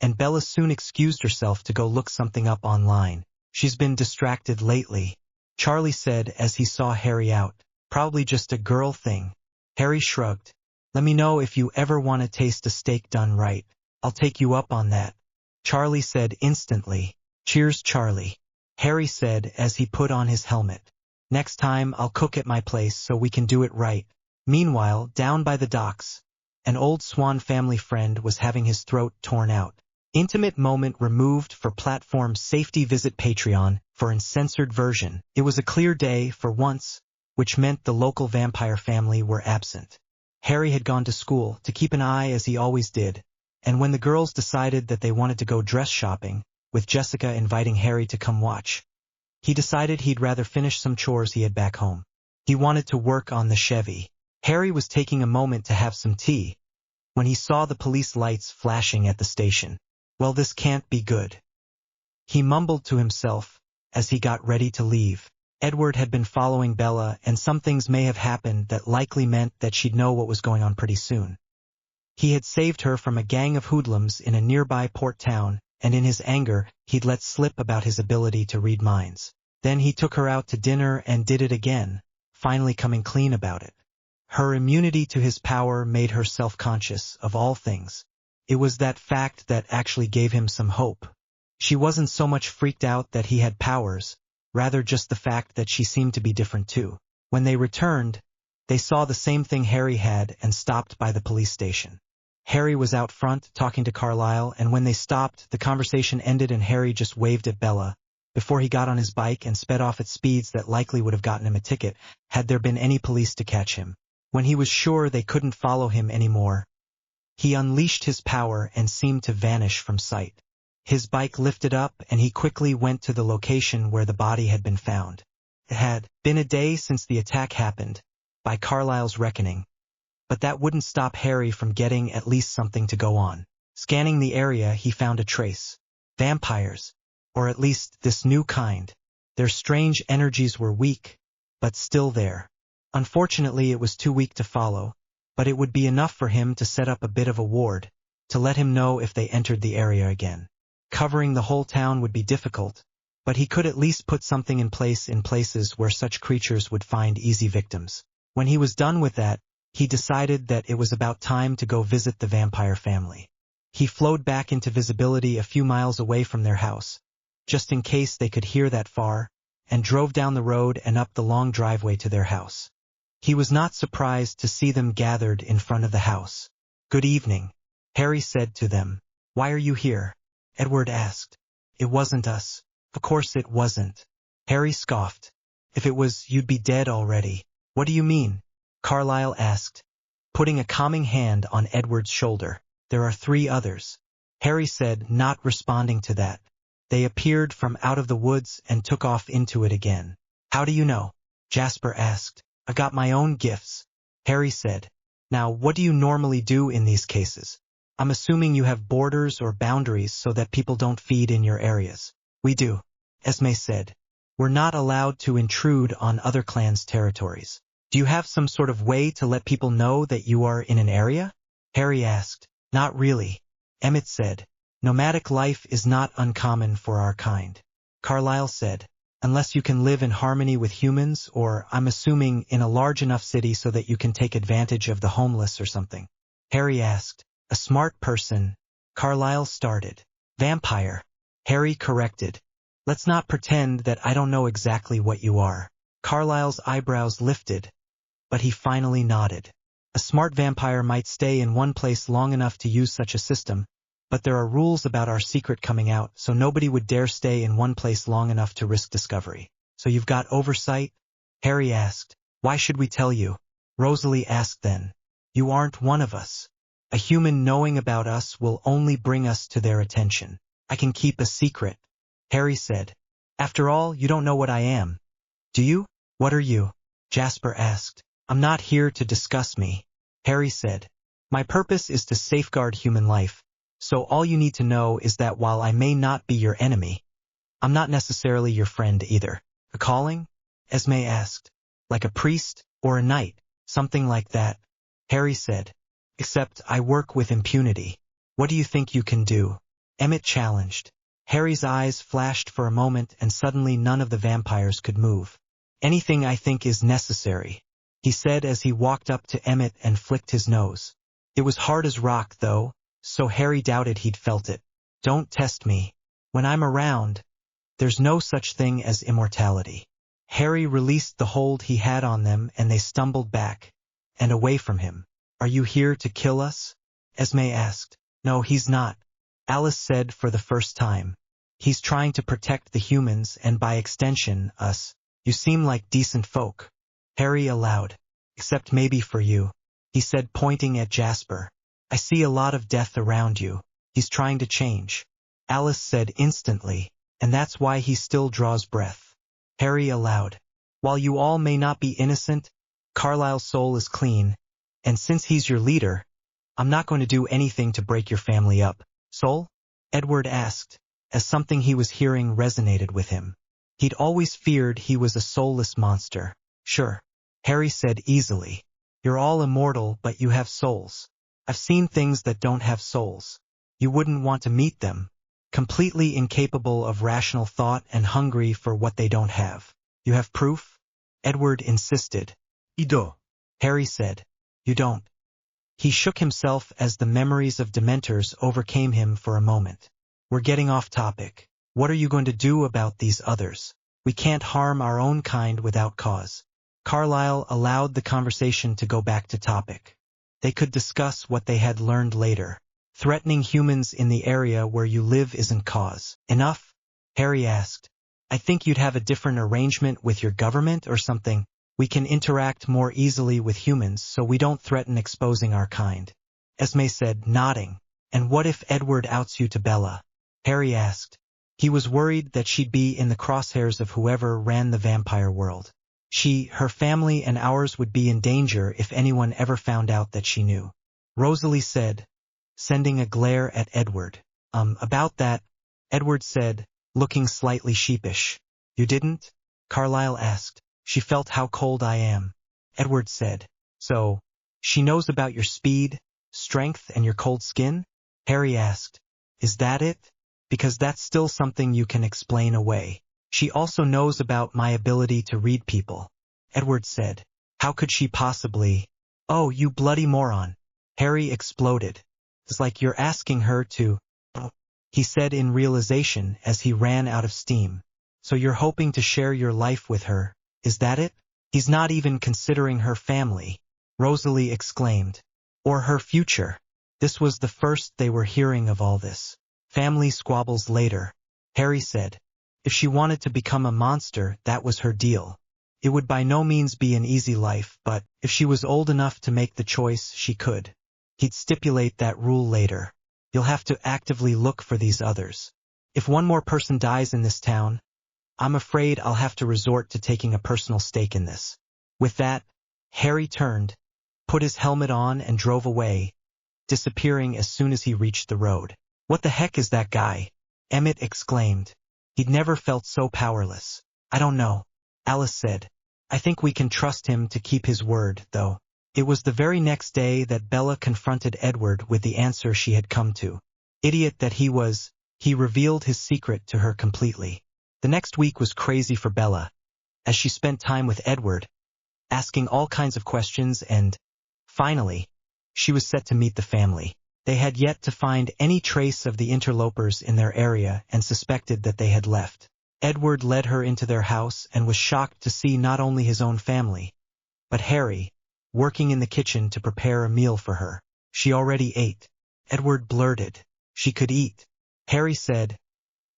and Bella soon excused herself to go look something up online. She's been distracted lately, Charlie said as he saw Harry out. Probably just a girl thing. Harry shrugged. Let me know if you ever want to taste a steak done right. I'll take you up on that, Charlie said instantly. Cheers, Charlie, Harry said as he put on his helmet. Next time I'll cook at my place so we can do it right. Meanwhile, down by the docks, an old Swan family friend was having his throat torn out. Intimate moment removed for platform safety. Visit Patreon for uncensored version. It was a clear day for once, which meant the local vampire family were absent. Harry had gone to school to keep an eye as he always did, and when the girls decided that they wanted to go dress shopping, with Jessica inviting Harry to come watch, he decided he'd rather finish some chores he had back home. He wanted to work on the Chevy. Harry was taking a moment to have some tea, when he saw the police lights flashing at the station. Well, this can't be good, he mumbled to himself as he got ready to leave. Edward had been following Bella, and some things may have happened that likely meant that she'd know what was going on pretty soon. He had saved her from a gang of hoodlums in a nearby port town, and in his anger, he'd let slip about his ability to read minds. Then he took her out to dinner and did it again, finally coming clean about it. Her immunity to his power made her self-conscious of all things. It was that fact that actually gave him some hope. She wasn't so much freaked out that he had powers, rather just the fact that she seemed to be different too. When they returned, they saw the same thing Harry had and stopped by the police station. Harry was out front talking to Carlisle, and when they stopped, the conversation ended and Harry just waved at Bella, before he got on his bike and sped off at speeds that likely would have gotten him a ticket, had there been any police to catch him. When he was sure they couldn't follow him anymore, he unleashed his power and seemed to vanish from sight. His bike lifted up and he quickly went to the location where the body had been found. It had been a day since the attack happened, by Carlisle's reckoning. But that wouldn't stop Harry from getting at least something to go on. Scanning the area, he found a trace. Vampires. Or at least this new kind. Their strange energies were weak, but still there. Unfortunately, it was too weak to follow, but it would be enough for him to set up a bit of a ward, to let him know if they entered the area again. Covering the whole town would be difficult, but he could at least put something in places where such creatures would find easy victims. When he was done with that, he decided that it was about time to go visit the vampire family. He flowed back into visibility a few miles away from their house, just in case they could hear that far, and drove down the road and up the long driveway to their house. He was not surprised to see them gathered in front of the house. "Good evening," Harry said to them. "Why are you here?" Edward asked. "It wasn't us." "Of course it wasn't," Harry scoffed. "If it was, you'd be dead already." "What do you mean?" Carlyle asked, putting a calming hand on Edward's shoulder. "There are 3 others," Harry said, not responding to that. "They appeared from out of the woods and took off into it again." "How do you know?" Jasper asked. "I got my own gifts," Harry said. "Now, what do you normally do in these cases? I'm assuming you have borders or boundaries so that people don't feed in your areas." "We do," Esme said. "We're not allowed to intrude on other clans' territories." "Do you have some sort of way to let people know that you are in an area?" Harry asked. "Not really," Emmett said. "Nomadic life is not uncommon for our kind." Carlyle said. "Unless you can live in harmony with humans, or, I'm assuming, in a large enough city so that you can take advantage of the homeless or something." Harry asked. "A smart person," Carlyle started. "Vampire," Harry corrected. "Let's not pretend that I don't know exactly what you are." Carlyle's eyebrows lifted, but he finally nodded. "A smart vampire might stay in one place long enough to use such a system, but there are rules about our secret coming out, so nobody would dare stay in one place long enough to risk discovery." "So you've got oversight?" Harry asked. "Why should we tell you?" Rosalie asked then. "You aren't one of us. A human knowing about us will only bring us to their attention." "I can keep a secret," Harry said. "After all, you don't know what I am. Do you?" "What are you?" Jasper asked. "I'm not here to discuss me," Harry said. "My purpose is to safeguard human life, so all you need to know is that while I may not be your enemy, I'm not necessarily your friend either." "A calling?" Esme asked. "Like a priest or a knight, something like that," Harry said. "Except I work with impunity." "What do you think you can do?" Emmett challenged. Harry's eyes flashed for a moment and suddenly none of the vampires could move. "Anything I think is necessary," he said as he walked up to Emmett and flicked his nose. It was hard as rock, though, so Harry doubted he'd felt it. "Don't test me. When I'm around, there's no such thing as immortality." Harry released the hold he had on them and they stumbled back and away from him. "Are you here to kill us?" Esme asked. "No, he's not," Alice said for the first time. "He's trying to protect the humans and by extension, us. You seem like decent folk." Harry allowed. "Except maybe for you," he said, pointing at Jasper. "I see a lot of death around you. He's trying to change." Alice said instantly, "And that's why he still draws breath." Harry allowed. "While you all may not be innocent, Carlyle's soul is clean, and since he's your leader, I'm not going to do anything to break your family up." "Soul?" Edward asked, as something he was hearing resonated with him. He'd always feared he was a soulless monster. "Sure," Harry said easily. "You're all immortal, but you have souls. I've seen things that don't have souls. You wouldn't want to meet them. Completely incapable of rational thought and hungry for what they don't have." "You have proof?" Edward insisted. I do. Harry said. "You don't." He shook himself as the memories of Dementors overcame him for a moment. "We're getting off topic. What are you going to do about these others? We can't harm our own kind without cause." Carlyle allowed the conversation to go back to topic. They could discuss what they had learned later. "Threatening humans in the area where you live isn't cause enough?" Harry asked. "I think you'd have a different arrangement with your government or something. We can interact more easily with humans so we don't threaten exposing our kind," Esme said, nodding. "And what if Edward outs you to Bella?" Harry asked. He was worried that she'd be in the crosshairs of whoever ran the vampire world. Her family and ours would be in danger if anyone ever found out that she knew. Rosalie said, sending a glare at Edward. About that," Edward said, looking slightly sheepish. "You didn't?" Carlyle asked. "She felt how cold I am," Edward said. "So, she knows about your speed, strength, and your cold skin?" Harry asked. "Is that it?" because that's still something you can explain away. She also knows about my ability to read people. Edward said. How could she possibly? Oh, you bloody moron. Harry exploded. It's like you're asking her to, he said in realization as he ran out of steam. So you're hoping to share your life with her, is that it? He's not even considering her family, Rosalie exclaimed. Or her future. This was the first they were hearing of all this. Family squabbles later, Harry said. If she wanted to become a monster, that was her deal. It would by no means be an easy life, but if she was old enough to make the choice, she could. He'd stipulate that rule later. You'll have to actively look for these others. If one more person dies in this town, I'm afraid I'll have to resort to taking a personal stake in this. With that, Harry turned, put his helmet on and drove away, disappearing as soon as he reached the road. What the heck is that guy? Emmett exclaimed. He'd never felt so powerless. I don't know, Alice said. I think we can trust him to keep his word, though. It was the very next day that Bella confronted Edward with the answer she had come to. Idiot that he was, he revealed his secret to her completely. The next week was crazy for Bella, as she spent time with Edward, asking all kinds of questions and, finally, she was set to meet the family. They had yet to find any trace of the interlopers in their area and suspected that they had left. Edward led her into their house and was shocked to see not only his own family, but Harry, working in the kitchen to prepare a meal for her. She already ate. Edward blurted. She could eat. Harry said,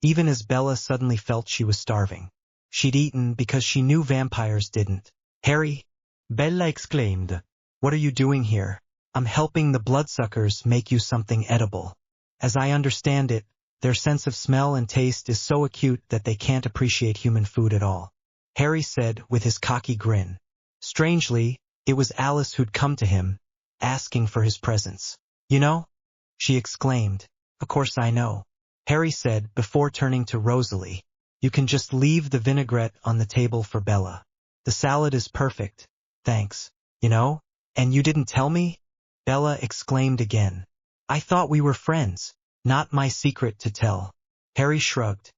even as Bella suddenly felt she was starving. She'd eaten because she knew vampires didn't. Harry, Bella exclaimed. What are you doing here? I'm helping the bloodsuckers make you something edible. As I understand it, their sense of smell and taste is so acute that they can't appreciate human food at all. Harry said with his cocky grin. Strangely, it was Alice who'd come to him, asking for his presence. You know? She exclaimed. Of course I know. Harry said before turning to Rosalie. You can just leave the vinaigrette on the table for Bella. The salad is perfect, thanks. You know? And you didn't tell me? Bella exclaimed again. I thought we were friends. Not my secret to tell. Harry shrugged.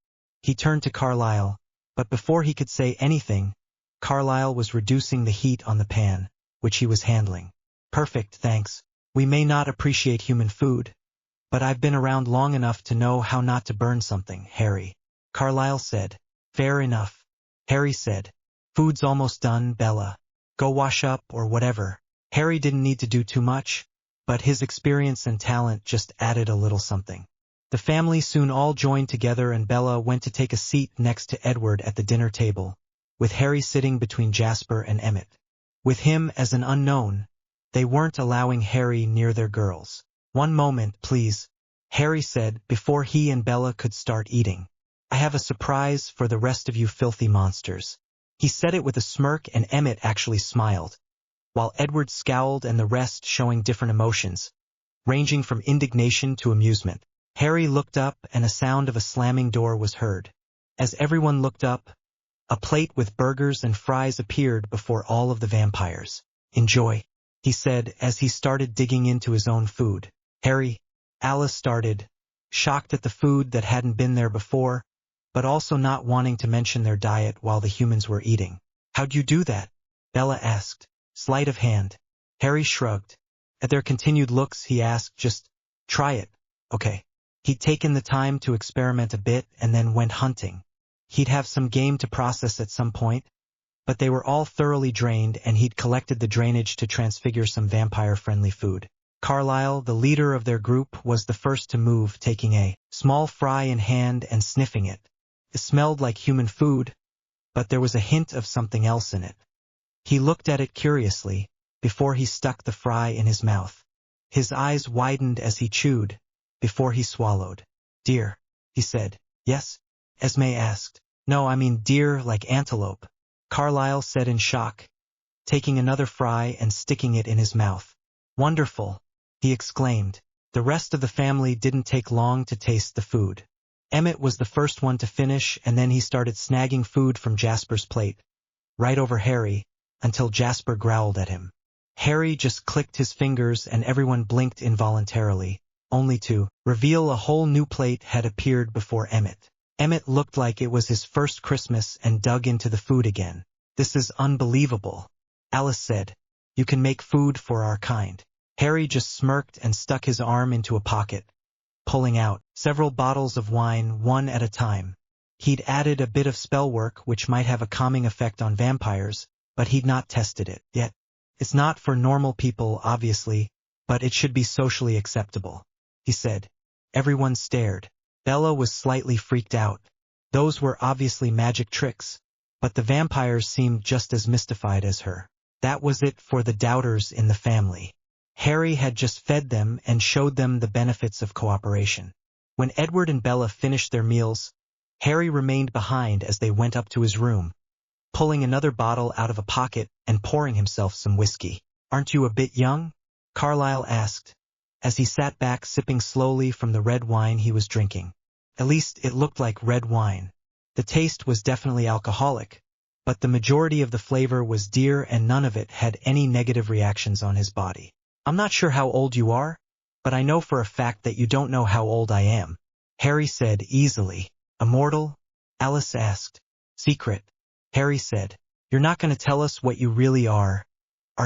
He turned to Carlyle, but before he could say anything, Carlyle was reducing the heat on the pan, which he was handling. Perfect, thanks. We may not appreciate human food, but I've been around long enough to know how not to burn something, Harry. Carlyle said. Fair enough. Harry said. Food's almost done, Bella. Go wash up or whatever. Harry didn't need to do too much, but his experience and talent just added a little something. The family soon all joined together and Bella went to take a seat next to Edward at the dinner table, with Harry sitting between Jasper and Emmett. With him as an unknown, they weren't allowing Harry near their girls. One moment, please, Harry said before he and Bella could start eating. I have a surprise for the rest of you filthy monsters. He said it with a smirk and Emmett actually smiled, while Edward scowled and the rest showing different emotions, ranging from indignation to amusement. Harry looked up and a sound of a slamming door was heard. As everyone looked up, a plate with burgers and fries appeared before all of the vampires. Enjoy, he said as he started digging into his own food. Harry, Alice started, shocked at the food that hadn't been there before, but also not wanting to mention their diet while the humans were eating. How'd you do that? Bella asked. Sleight of hand. Harry shrugged. At their continued looks, he asked, just try it, okay. He'd taken the time to experiment a bit and then went hunting. He'd have some game to process at some point, but they were all thoroughly drained and he'd collected the drainage to transfigure some vampire-friendly food. Carlyle, the leader of their group, was the first to move, taking a small fry in hand and sniffing it. It smelled like human food, but there was a hint of something else in it. He looked at it curiously, before he stuck the fry in his mouth. His eyes widened as he chewed, before he swallowed. Deer, he said. Yes? Esme asked. No, I mean deer like antelope, Carlyle said in shock, taking another fry and sticking it in his mouth. Wonderful, he exclaimed. The rest of the family didn't take long to taste the food. Emmett was the first one to finish and then he started snagging food from Jasper's plate, right over Harry, until Jasper growled at him. Harry just clicked his fingers and everyone blinked involuntarily, only to reveal a whole new plate had appeared before Emmett. Emmett looked like it was his first Christmas and dug into the food again. "This is unbelievable," Alice said. "You can make food for our kind." Harry just smirked and stuck his arm into a pocket, pulling out several bottles of wine one at a time. He'd added a bit of spell work which might have a calming effect on vampires, but he'd not tested it yet. "It's not for normal people, obviously, but it should be socially acceptable," he said. Everyone stared. Bella was slightly freaked out. Those were obviously magic tricks, but the vampires seemed just as mystified as her. That was it for the doubters in the family. Harry had just fed them and showed them the benefits of cooperation. When Edward and Bella finished their meals, Harry remained behind as they went up to his room, pulling another bottle out of a pocket and pouring himself some whiskey. "Aren't you a bit young?" Carlyle asked, as he sat back sipping slowly from the red wine he was drinking. At least it looked like red wine. The taste was definitely alcoholic, but the majority of the flavor was dear and none of it had any negative reactions on his body. "I'm not sure how old you are, but I know for a fact that you don't know how old I am," Harry said easily. "Immortal?" Alice asked. "Secret," Harry said. "You're not going to tell us what you really are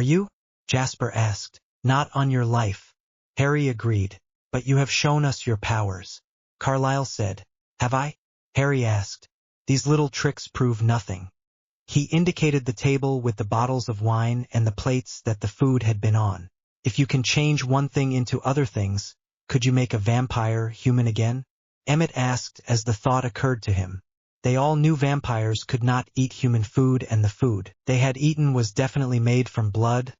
you?" Jasper asked. "Not on your life," Harry agreed. "But you have shown us your powers," Carlyle said. "Have I?" Harry asked. "These little tricks prove nothing." He indicated the table with the bottles of wine and the plates that the food had been on. "If you can change one thing into other things, could you make a vampire human again?" Emmett asked as the thought occurred to him. They all knew vampires could not eat human food, and the food they had eaten was definitely made from blood,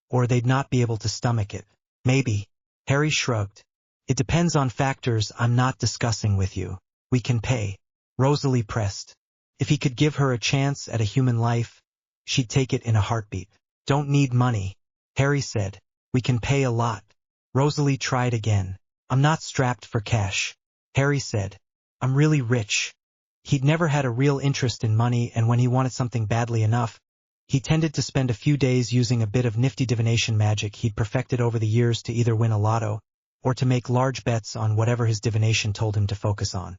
or they'd not be able to stomach it. "Maybe," Harry shrugged. "It depends on factors I'm not discussing with you. We can pay." Rosalie pressed. If he could give her a chance at a human life, she'd take it in a heartbeat. "Don't need money," Harry said. "We can pay a lot." Rosalie tried again. "I'm not strapped for cash," Harry said. "I'm really rich." He'd never had a real interest in money, and when he wanted something badly enough, he tended to spend a few days using a bit of nifty divination magic he'd perfected over the years to either win a lotto or to make large bets on whatever his divination told him to focus on.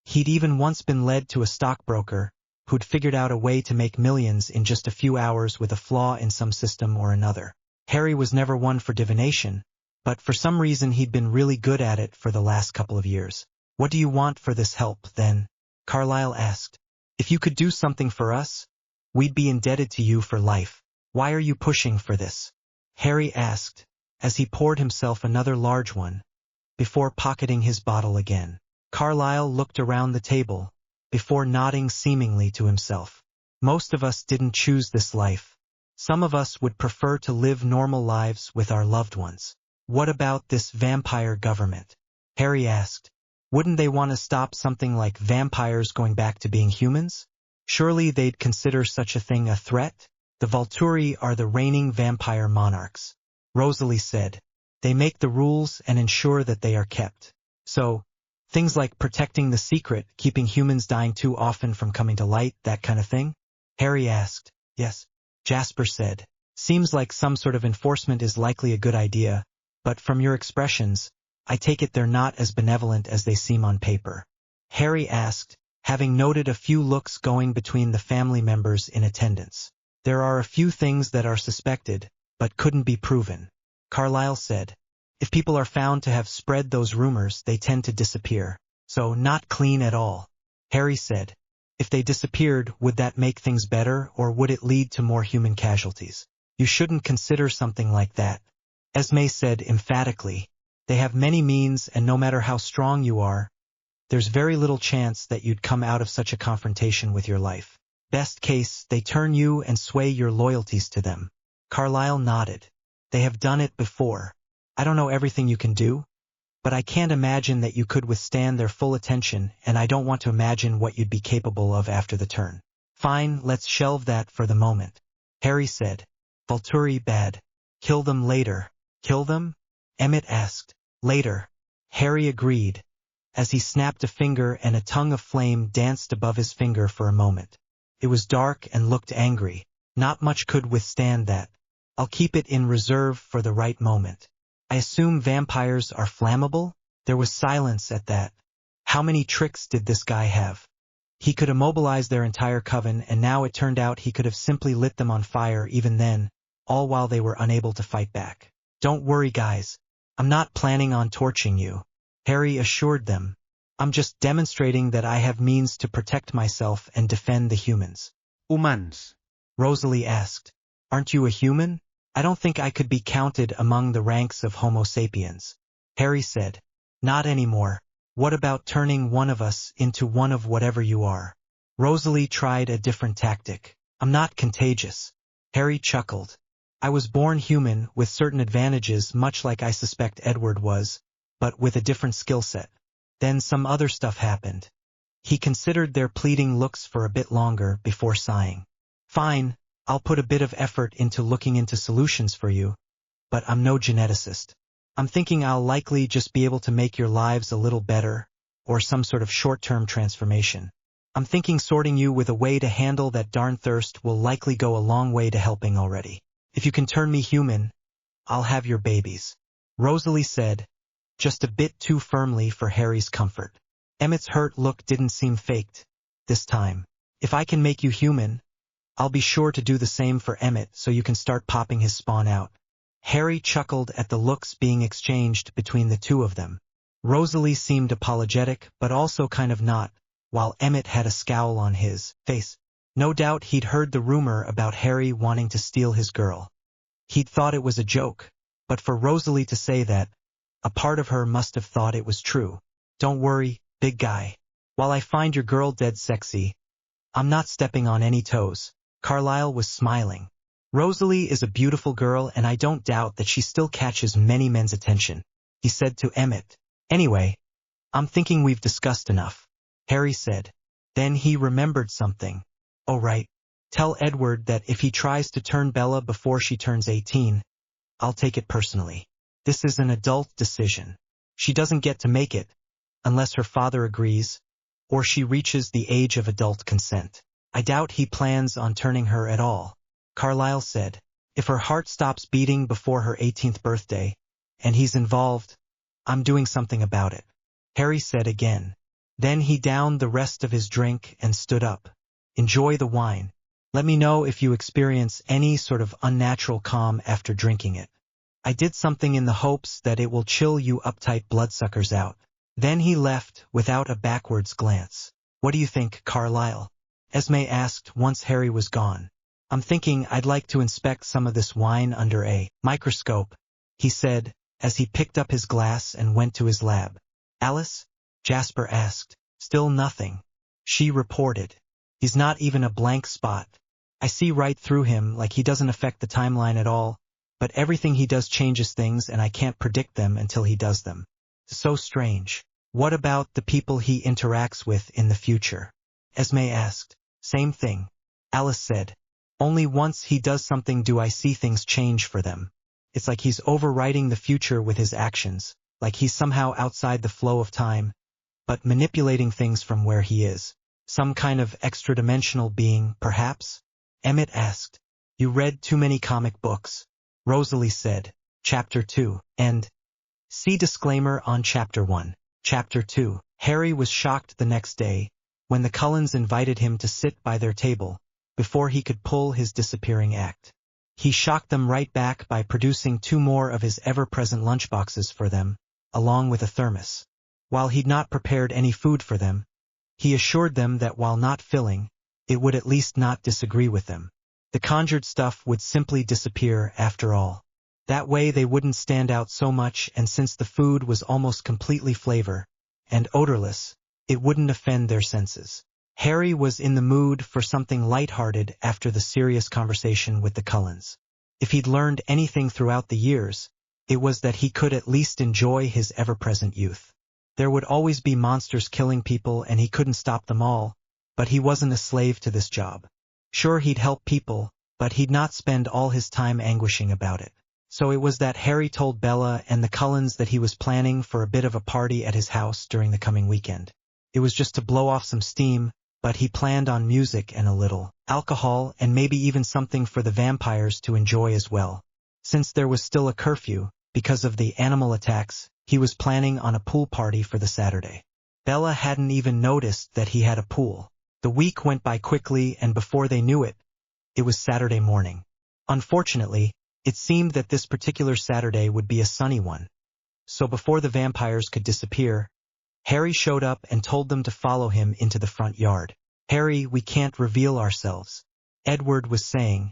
He'd even once been led to a stockbroker who'd figured out a way to make millions in just a few hours with a flaw in some system or another. Harry was never one for divination, but for some reason he'd been really good at it for the last couple of years. "What do you want for this help, then?" Carlyle asked. "If you could do something for us, we'd be indebted to you for life." "Why are you pushing for this?" Harry asked, as he poured himself another large one, before pocketing his bottle again. Carlyle looked around the table, before nodding seemingly to himself. "Most of us didn't choose this life. Some of us would prefer to live normal lives with our loved ones." "What about this vampire government?" Harry asked. "Wouldn't they want to stop something like vampires going back to being humans? Surely they'd consider such a thing a threat?" "The Volturi are the reigning vampire monarchs," Rosalie said. "They make the rules and ensure that they are kept. So, things like protecting the secret, keeping humans dying too often from coming to light, that kind of thing?" Harry asked. "Yes," Jasper said. "Seems like some sort of enforcement is likely a good idea, but from your expressions, I take it they're not as benevolent as they seem on paper." Harry asked, having noted a few looks going between the family members in attendance. "There are a few things that are suspected, but couldn't be proven," Carlyle said. "If people are found to have spread those rumors, they tend to disappear. So not clean at all," Harry said. "If they disappeared, would that make things better, or would it lead to more human casualties?" "You shouldn't consider something like that," Esme said emphatically. "They have many means, and no matter how strong you are, there's very little chance that you'd come out of such a confrontation with your life. Best case, they turn you and sway your loyalties to them." Carlyle nodded. "They have done it before. I don't know everything you can do, but I can't imagine that you could withstand their full attention, and I don't want to imagine what you'd be capable of after the turn." "Fine, let's shelve that for the moment," Harry said. "Volturi bad. Kill them later." "Kill them?" Emmett asked. "Later," Harry agreed, as he snapped a finger and a tongue of flame danced above his finger for a moment. It was dark and looked angry. "Not much could withstand that. I'll keep it in reserve for the right moment." I assume vampires are flammable? There was silence at that. How many tricks did this guy have? He could immobilize their entire coven, and now it turned out he could have simply lit them on fire even then, all while they were unable to fight back. Don't worry, guys. I'm not planning on torching you, Harry assured them. I'm just demonstrating that I have means to protect myself and defend the humans. Humans. Rosalie asked. Aren't you a human? I don't think I could be counted among the ranks of Homo sapiens. Harry said. Not anymore. What about turning one of us into one of whatever you are? Rosalie tried a different tactic. I'm not contagious. Harry chuckled. I was born human with certain advantages, much like I suspect Edward was, but with a different skill set. Then some other stuff happened. He considered their pleading looks for a bit longer before sighing. Fine, I'll put a bit of effort into looking into solutions for you, but I'm no geneticist. I'm thinking I'll likely just be able to make your lives a little better, or some sort of short-term transformation. I'm thinking sorting you with a way to handle that darn thirst will likely go a long way to helping already. If you can turn me human, I'll have your babies. Rosalie said, just a bit too firmly for Harry's comfort. Emmett's hurt look didn't seem faked this time. If I can make you human, I'll be sure to do the same for Emmett so you can start popping his spawn out. Harry chuckled at the looks being exchanged between the two of them. Rosalie seemed apologetic but also kind of not, while Emmett had a scowl on his face. No doubt he'd heard the rumor about Harry wanting to steal his girl. He'd thought it was a joke, but for Rosalie to say that, a part of her must have thought it was true. Don't worry, big guy. While I find your girl dead sexy, I'm not stepping on any toes. Carlisle was smiling. Rosalie is a beautiful girl, and I don't doubt that she still catches many men's attention, he said to Emmett. Anyway, I'm thinking we've discussed enough, Harry said. Then he remembered something. Oh right. Tell Edward that if he tries to turn Bella before she turns 18, I'll take it personally. This is an adult decision. She doesn't get to make it, unless her father agrees, or she reaches the age of adult consent. I doubt he plans on turning her at all, Carlisle said. If her heart stops beating before her 18th birthday, and he's involved, I'm doing something about it, Harry said again. Then he downed the rest of his drink and stood up. Enjoy the wine. Let me know if you experience any sort of unnatural calm after drinking it. I did something in the hopes that it will chill you uptight bloodsuckers out. Then he left without a backwards glance. What do you think, Carlisle? Esme asked once Harry was gone. I'm thinking I'd like to inspect some of this wine under a microscope, he said, as he picked up his glass and went to his lab. Alice? Jasper asked. Still nothing, she reported. He's not even a blank spot. I see right through him, like he doesn't affect the timeline at all, but everything he does changes things and I can't predict them until he does them. So strange. What about the people he interacts with in the future? Esme asked. Same thing, Alice said. Only once he does something do I see things change for them. It's like he's overwriting the future with his actions, like he's somehow outside the flow of time, but manipulating things from where he is. Some kind of extra-dimensional being, perhaps? Emmett asked. You read too many comic books, Rosalie said. Chapter 2, and see disclaimer on Chapter 1. Chapter 2. Harry was shocked the next day, when the Cullens invited him to sit by their table, before he could pull his disappearing act. He shocked them right back by producing 2 more of his ever-present lunchboxes for them, along with a thermos. While he'd not prepared any food for them, he assured them that while not filling, it would at least not disagree with them. The conjured stuff would simply disappear after all. That way they wouldn't stand out so much, and since the food was almost completely flavor and odorless, it wouldn't offend their senses. Harry was in the mood for something lighthearted after the serious conversation with the Cullens. If he'd learned anything throughout the years, it was that he could at least enjoy his ever-present youth. There would always be monsters killing people and he couldn't stop them all, but he wasn't a slave to this job. Sure, he'd help people, but he'd not spend all his time anguishing about it. So it was that Harry told Bella and the Cullens that he was planning for a bit of a party at his house during the coming weekend. It was just to blow off some steam, but he planned on music and a little alcohol and maybe even something for the vampires to enjoy as well. Since there was still a curfew, because of the animal attacks, he was planning on a pool party for the Saturday. Bella hadn't even noticed that he had a pool. The week went by quickly, and before they knew it, it was Saturday morning. Unfortunately, it seemed that this particular Saturday would be a sunny one. So before the vampires could disappear, Harry showed up and told them to follow him into the front yard. "Harry, we can't reveal ourselves," Edward was saying,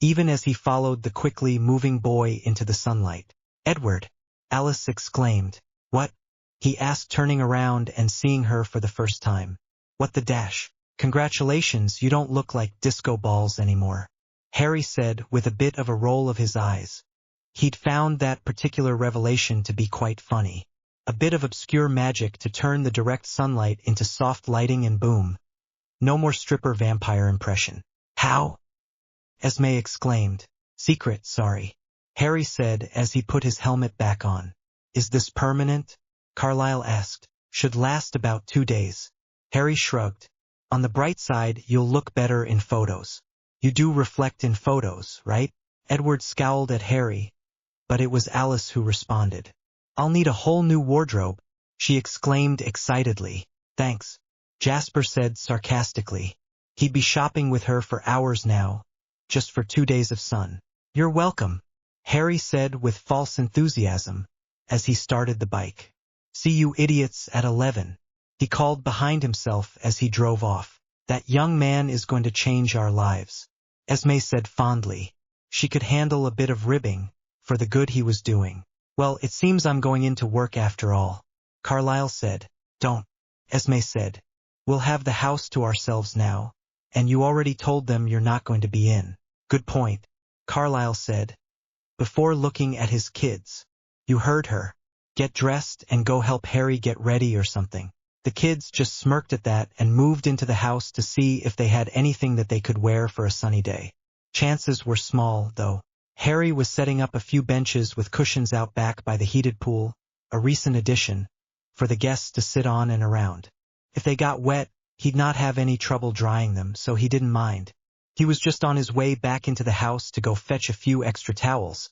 even as he followed the quickly moving boy into the sunlight. "Edward!" Alice exclaimed. "What?" he asked, turning around and seeing her for the first time. "What the dash? Congratulations, you don't look like disco balls anymore," Harry said with a bit of a roll of his eyes. He'd found that particular revelation to be quite funny. A bit of obscure magic to turn the direct sunlight into soft lighting, and boom. No more stripper vampire impression. "How?" Esme exclaimed. "Secret, sorry," Harry said as he put his helmet back on. "Is this permanent?" Carlyle asked. "Should last about 2 days." Harry shrugged. "On the bright side, you'll look better in photos." "You do reflect in photos, right?" Edward scowled at Harry, but it was Alice who responded. "I'll need a whole new wardrobe," she exclaimed excitedly. "Thanks," Jasper said sarcastically. He'd be shopping with her for hours now, just for 2 days of sun. "You're welcome," Harry said with false enthusiasm, as he started the bike. "See you idiots at 11, he called behind himself as he drove off. "That young man is going to change our lives," Esme said fondly. She could handle a bit of ribbing for the good he was doing. "Well, it seems I'm going into work after all," Carlyle said. "Don't," Esme said. "We'll have the house to ourselves now, and you already told them you're not going to be in." "Good point," Carlyle said, before looking at his kids. "You heard her. Get dressed and go help Harry get ready or something." The kids just smirked at that and moved into the house to see if they had anything that they could wear for a sunny day. Chances were small, though. Harry was setting up a few benches with cushions out back by the heated pool, a recent addition, for the guests to sit on and around. If they got wet, he'd not have any trouble drying them, so he didn't mind. He was just on his way back into the house to go fetch a few extra towels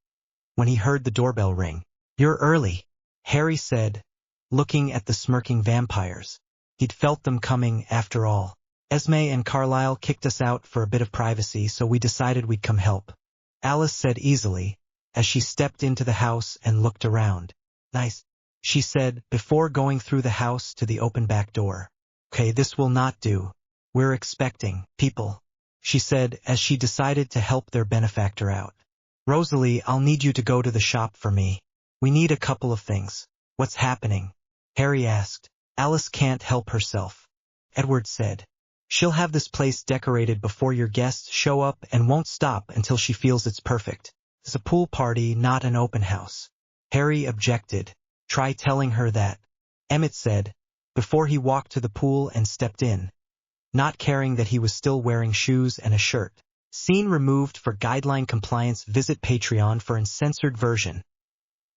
when he heard the doorbell ring. "You're early," Harry said, looking at the smirking vampires. He'd felt them coming after all. "Esme and Carlyle kicked us out for a bit of privacy, so we decided we'd come help," Alice said easily, as she stepped into the house and looked around. "Nice," she said, before going through the house to the open back door. "Okay, this will not do. We're expecting people," she said as she decided to help their benefactor out. "Rosalie, I'll need you to go to the shop for me. We need a couple of things." "What's happening?" Harry asked. "Alice can't help herself," Edward said. "She'll have this place decorated before your guests show up and won't stop until she feels it's perfect. It's a pool party, not an open house." Harry objected. "Try telling her that," Emmett said, before he walked to the pool and stepped in, not caring that he was still wearing shoes and a shirt. Scene removed for guideline compliance. Visit Patreon for uncensored version.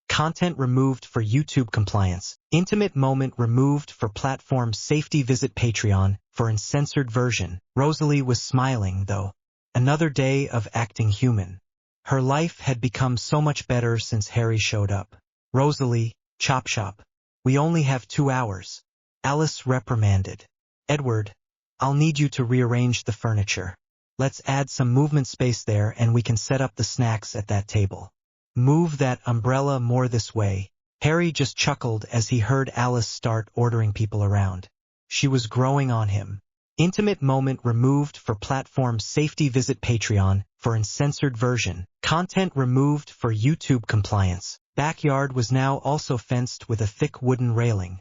Content removed for YouTube compliance. Intimate moment removed for platform safety. Visit Patreon for uncensored version. Rosalie was smiling, though. Another day of acting human. Her life had become so much better since Harry showed up. "Rosalie, chop chop. We only have 2 hours," Alice reprimanded. "Edward, I'll need you to rearrange the furniture. Let's add some movement space there and we can set up the snacks at that table. Move that umbrella more this way." Harry just chuckled as he heard Alice start ordering people around. She was growing on him. Intimate moment removed for platform safety. Visit Patreon for uncensored version. Content removed for YouTube compliance. Backyard was now also fenced with a thick wooden railing,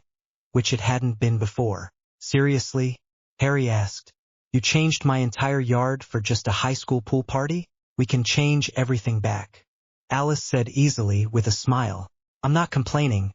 which it hadn't been before. "Seriously?" Harry asked. "You changed my entire yard for just a high school pool party? We can change everything back," Alice said easily with a smile. "I'm not complaining,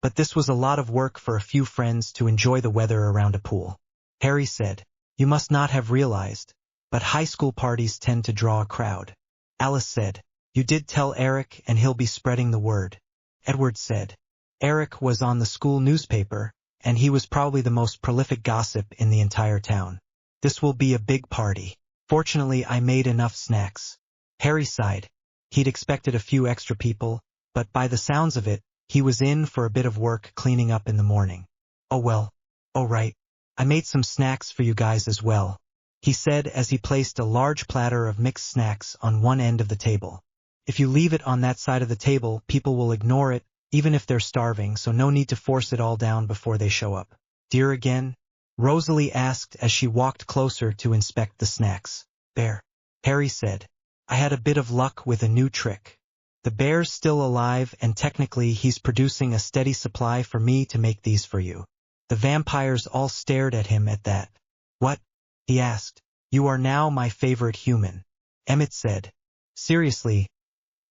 but this was a lot of work for a few friends to enjoy the weather around a pool." Harry said. "You must not have realized, but high school parties tend to draw a crowd." Alice said. "You did tell Eric and he'll be spreading the word," Edward said. Eric was on the school newspaper, and he was probably the most prolific gossip in the entire town. "This will be a big party. Fortunately, I made enough snacks." Harry sighed. He'd expected a few extra people, but by the sounds of it, he was in for a bit of work cleaning up in the morning. Oh well. Oh right. I made some snacks for you guys as well, he said as he placed a large platter of mixed snacks on one end of the table. If you leave it on that side of the table, people will ignore it, even if they're starving, so no need to force it all down before they show up. Dear again? Rosalie asked as she walked closer to inspect the snacks. Bear. Harry said. I had a bit of luck with a new trick. The bear's still alive and technically he's producing a steady supply for me to make these for you. The vampires all stared at him at that. What? He asked. You are now my favorite human. Emmett said. Seriously?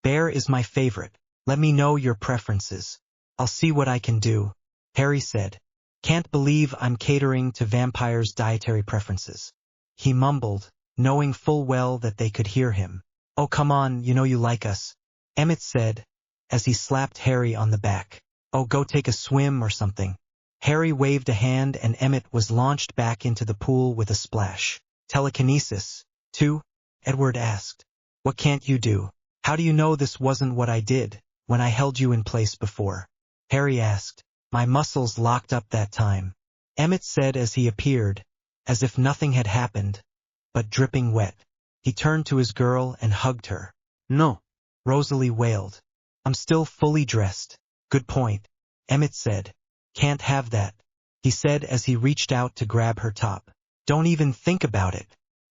Bear is my favorite. Let me know your preferences. I'll see what I can do, Harry said. Can't believe I'm catering to vampires' dietary preferences. He mumbled, knowing full well that they could hear him. Oh come on, you know you like us, Emmett said, as he slapped Harry on the back. Oh go take a swim or something. Harry waved a hand and Emmett was launched back into the pool with a splash. Telekinesis, too? Edward asked. What can't you do? How do you know this wasn't what I did when I held you in place before? Harry asked. My muscles locked up that time, Emmett said as he appeared, as if nothing had happened, but dripping wet. He turned to his girl and hugged her. No, Rosalie wailed. I'm still fully dressed. Good point, Emmett said. Can't have that, he said as he reached out to grab her top. Don't even think about it,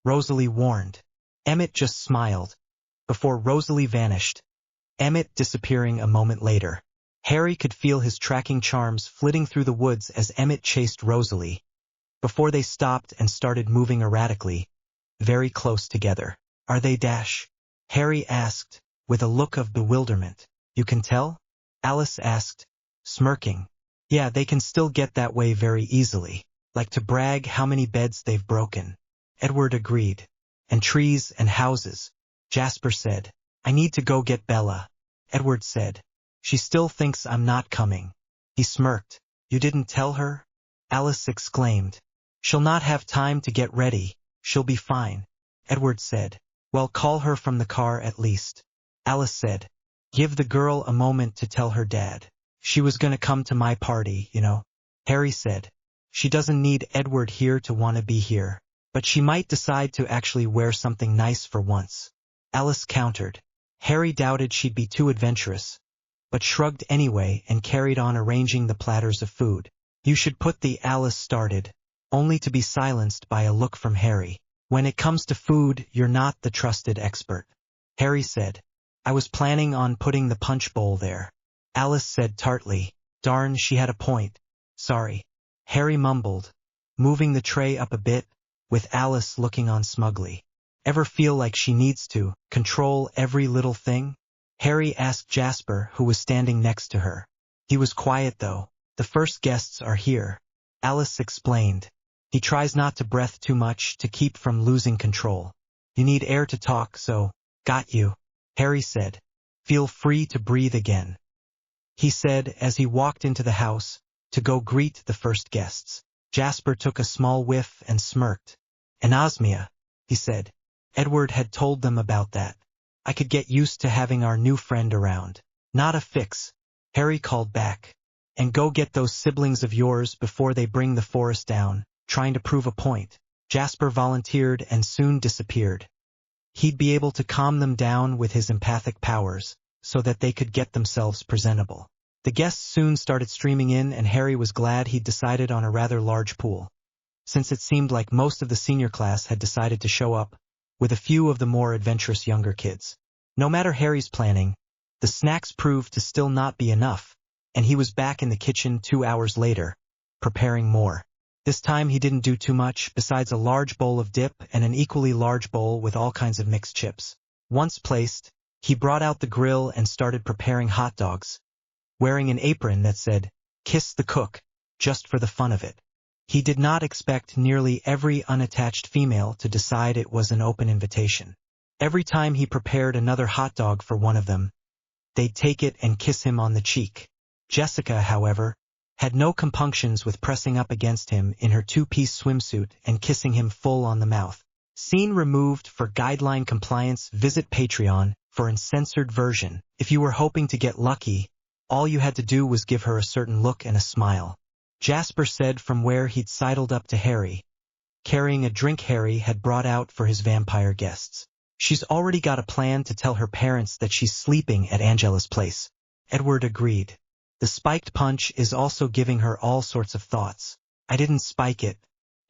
Rosalie warned. Emmett just smiled, before Rosalie vanished, Emmett disappearing a moment later. Harry could feel his tracking charms flitting through the woods as Emmett chased Rosalie, before they stopped and started moving erratically, very close together. Are they Dash? Harry asked, with a look of bewilderment. You can tell? Alice asked, smirking. Yeah, they can still get that way very easily, like to brag how many beds they've broken. Edward agreed. And trees and houses, Jasper said. I need to go get Bella, Edward said. She still thinks I'm not coming. He smirked. You didn't tell her? Alice exclaimed. She'll not have time to get ready. She'll be fine, Edward said. Well, call her from the car at least, Alice said. Give the girl a moment to tell her dad. She was gonna come to my party, you know, Harry said. She doesn't need Edward here to want to be here, but she might decide to actually wear something nice for once, Alice countered. Harry doubted she'd be too adventurous, but shrugged anyway and carried on arranging the platters of food. You should put the Alice started, only to be silenced by a look from Harry. When it comes to food, you're not the trusted expert, Harry said. I was planning on putting the punch bowl there, Alice said tartly. Darn, she had a point. Sorry, Harry mumbled, moving the tray up a bit, with Alice looking on smugly. Ever feel like she needs to control every little thing? Harry asked Jasper, who was standing next to her. He was quiet though. The first guests are here, Alice explained. He tries not to breath too much to keep from losing control. You need air to talk, so, got you, Harry said. Feel free to breathe again, he said as he walked into the house to go greet the first guests. Jasper took a small whiff and smirked. Anosmia, he said. Edward had told them about that. I could get used to having our new friend around. Not a fix, Harry called back. And go get those siblings of yours before they bring the forest down, trying to prove a point. Jasper volunteered and soon disappeared. He'd be able to calm them down with his empathic powers, so that they could get themselves presentable. The guests soon started streaming in and Harry was glad he'd decided on a rather large pool, since it seemed like most of the senior class had decided to show up, with a few of the more adventurous younger kids. No matter Harry's planning, the snacks proved to still not be enough, and he was back in the kitchen 2 hours later, preparing more. This time he didn't do too much besides a large bowl of dip and an equally large bowl with all kinds of mixed chips. Once placed, he brought out the grill and started preparing hot dogs, wearing an apron that said, "Kiss the cook," just for the fun of it. He did not expect nearly every unattached female to decide it was an open invitation. Every time he prepared another hot dog for one of them, they'd take it and kiss him on the cheek. Jessica, however, had no compunctions with pressing up against him in her two-piece swimsuit and kissing him full on the mouth. Scene removed for guideline compliance. Visit Patreon for uncensored version. If you were hoping to get lucky, all you had to do was give her a certain look and a smile. Jasper said from where he'd sidled up to Harry, carrying a drink Harry had brought out for his vampire guests. She's already got a plan to tell her parents that she's sleeping at Angela's place. Edward agreed. The spiked punch is also giving her all sorts of thoughts. I didn't spike it,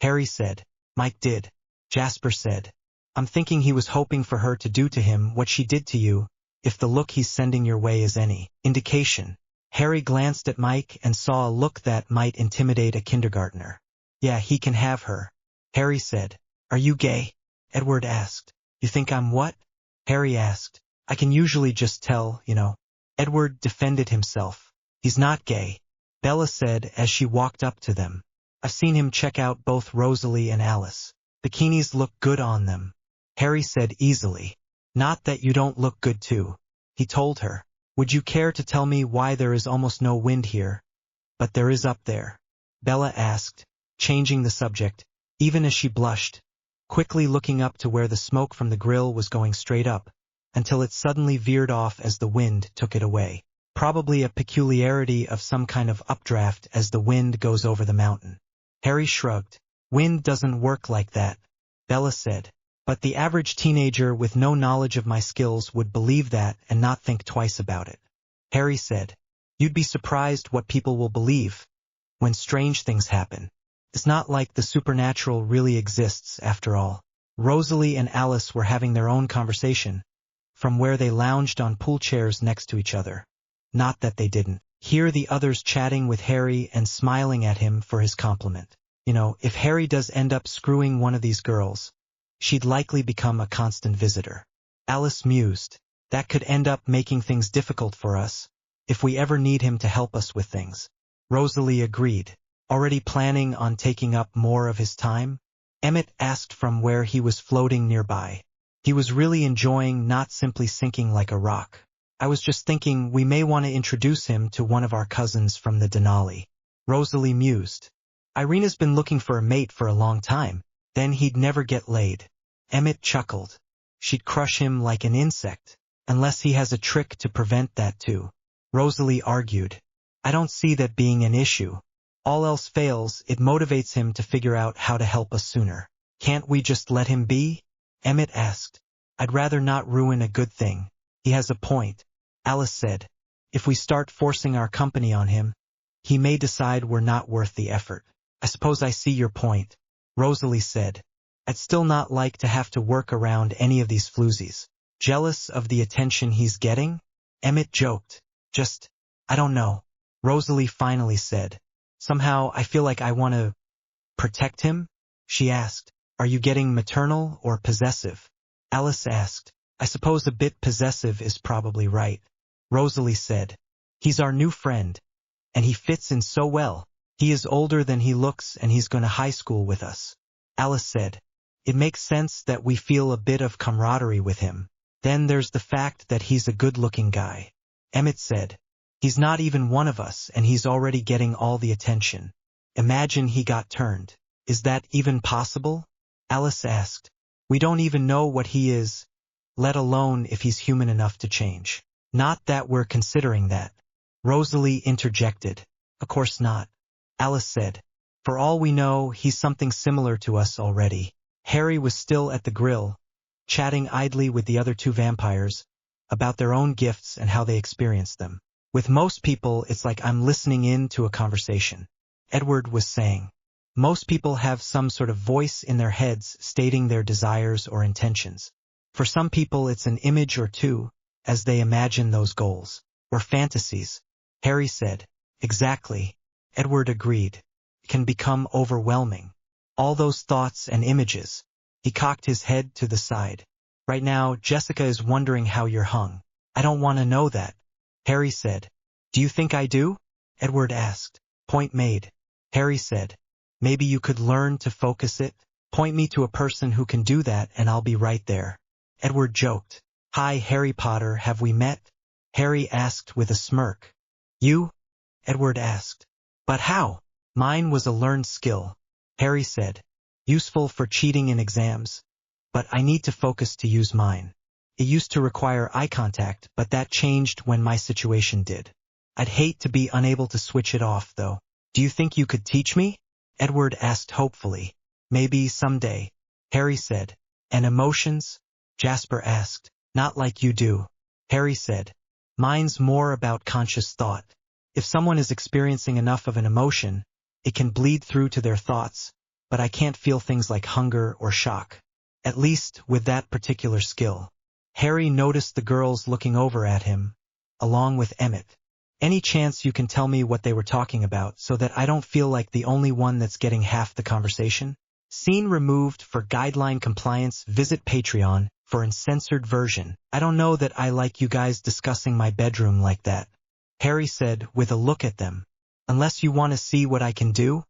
Harry said. Mike did. Jasper said. I'm thinking he was hoping for her to do to him what she did to you, if the look he's sending your way is any indication. Harry glanced at Mike and saw a look that might intimidate a kindergartner. Yeah, he can have her, Harry said. Are you gay? Edward asked. You think I'm what? Harry asked. I can usually just tell, you know. Edward defended himself. He's not gay, Bella said as she walked up to them. I've seen him check out both Rosalie and Alice. Bikinis look good on them, Harry said easily. Not that you don't look good too, he told her. Would you care to tell me why there is almost no wind here? But there is up there, Bella asked, changing the subject, even as she blushed, quickly looking up to where the smoke from the grill was going straight up, until it suddenly veered off as the wind took it away. Probably a peculiarity of some kind of updraft as the wind goes over the mountain. Harry shrugged. Wind doesn't work like that, Bella said. But the average teenager with no knowledge of my skills would believe that and not think twice about it. Harry said. You'd be surprised what people will believe when strange things happen. It's not like the supernatural really exists after all. Rosalie and Alice were having their own conversation, from where they lounged on pool chairs next to each other. Not that they didn't hear the others chatting with Harry and smiling at him for his compliment. You know, if Harry does end up screwing one of these girls, she'd likely become a constant visitor. Alice mused. That could end up making things difficult for us, if we ever need him to help us with things. Rosalie agreed. Already planning on taking up more of his time? Emmett asked from where he was floating nearby. He was really enjoying not simply sinking like a rock. I was just thinking we may want to introduce him to one of our cousins from the Denali. Rosalie mused. Irina's been looking for a mate for a long time. Then he'd never get laid. Emmett chuckled. She'd crush him like an insect, unless he has a trick to prevent that too. Rosalie argued. I don't see that being an issue. All else fails, it motivates him to figure out how to help us sooner. Can't we just let him be? Emmett asked. I'd rather not ruin a good thing. He has a point, Alice said. If we start forcing our company on him, he may decide we're not worth the effort. I suppose I see your point, Rosalie said. I'd still not like to have to work around any of these floozies. Jealous of the attention he's getting? Emmett joked. Just, I don't know, Rosalie finally said. Somehow I feel like I want to protect him? She asked. Are you getting maternal or possessive? Alice asked. I suppose a bit possessive is probably right, Rosalie said. He's our new friend, and he fits in so well. He is older than he looks and he's going to high school with us. Alice said. It makes sense that we feel a bit of camaraderie with him. Then there's the fact that he's a good-looking guy. Emmett said. He's not even one of us and he's already getting all the attention. Imagine he got turned. Is that even possible? Alice asked. We don't even know what he is, let alone if he's human enough to change. Not that we're considering that. Rosalie interjected. Of course not. Alice said. For all we know, he's something similar to us already. Harry was still at the grill, chatting idly with the other two vampires about their own gifts and how they experienced them. With most people, it's like I'm listening in to a conversation. Edward was saying. Most people have some sort of voice in their heads stating their desires or intentions. For some people it's an image or two, as they imagine those goals. Or fantasies. Harry said. Exactly. Edward agreed. It can become overwhelming. All those thoughts and images. He cocked his head to the side. Right now, Jessica is wondering how you're hung. I don't want to know that. Harry said. Do you think I do? Edward asked. Point made. Harry said. Maybe you could learn to focus it. Point me to a person who can do that and I'll be right there. Edward joked. Hi, Harry Potter, have we met? Harry asked with a smirk. You? Edward asked. But how? Mine was a learned skill. Harry said. Useful for cheating in exams. But I need to focus to use mine. It used to require eye contact, but that changed when my situation did. I'd hate to be unable to switch it off, though. Do you think you could teach me? Edward asked hopefully. Maybe someday, Harry said. And emotions? Jasper asked. Not like you do, Harry said. Mine's more about conscious thought. If someone is experiencing enough of an emotion, it can bleed through to their thoughts, but I can't feel things like hunger or shock. At least with that particular skill. Harry noticed the girls looking over at him, along with Emmett. Any chance you can tell me what they were talking about so that I don't feel like the only one that's getting half the conversation? Scene removed for guideline compliance. Visit Patreon for uncensored version. I don't know that I like you guys discussing my bedroom like that, Harry said with a look at them. Unless you want to see what I can do?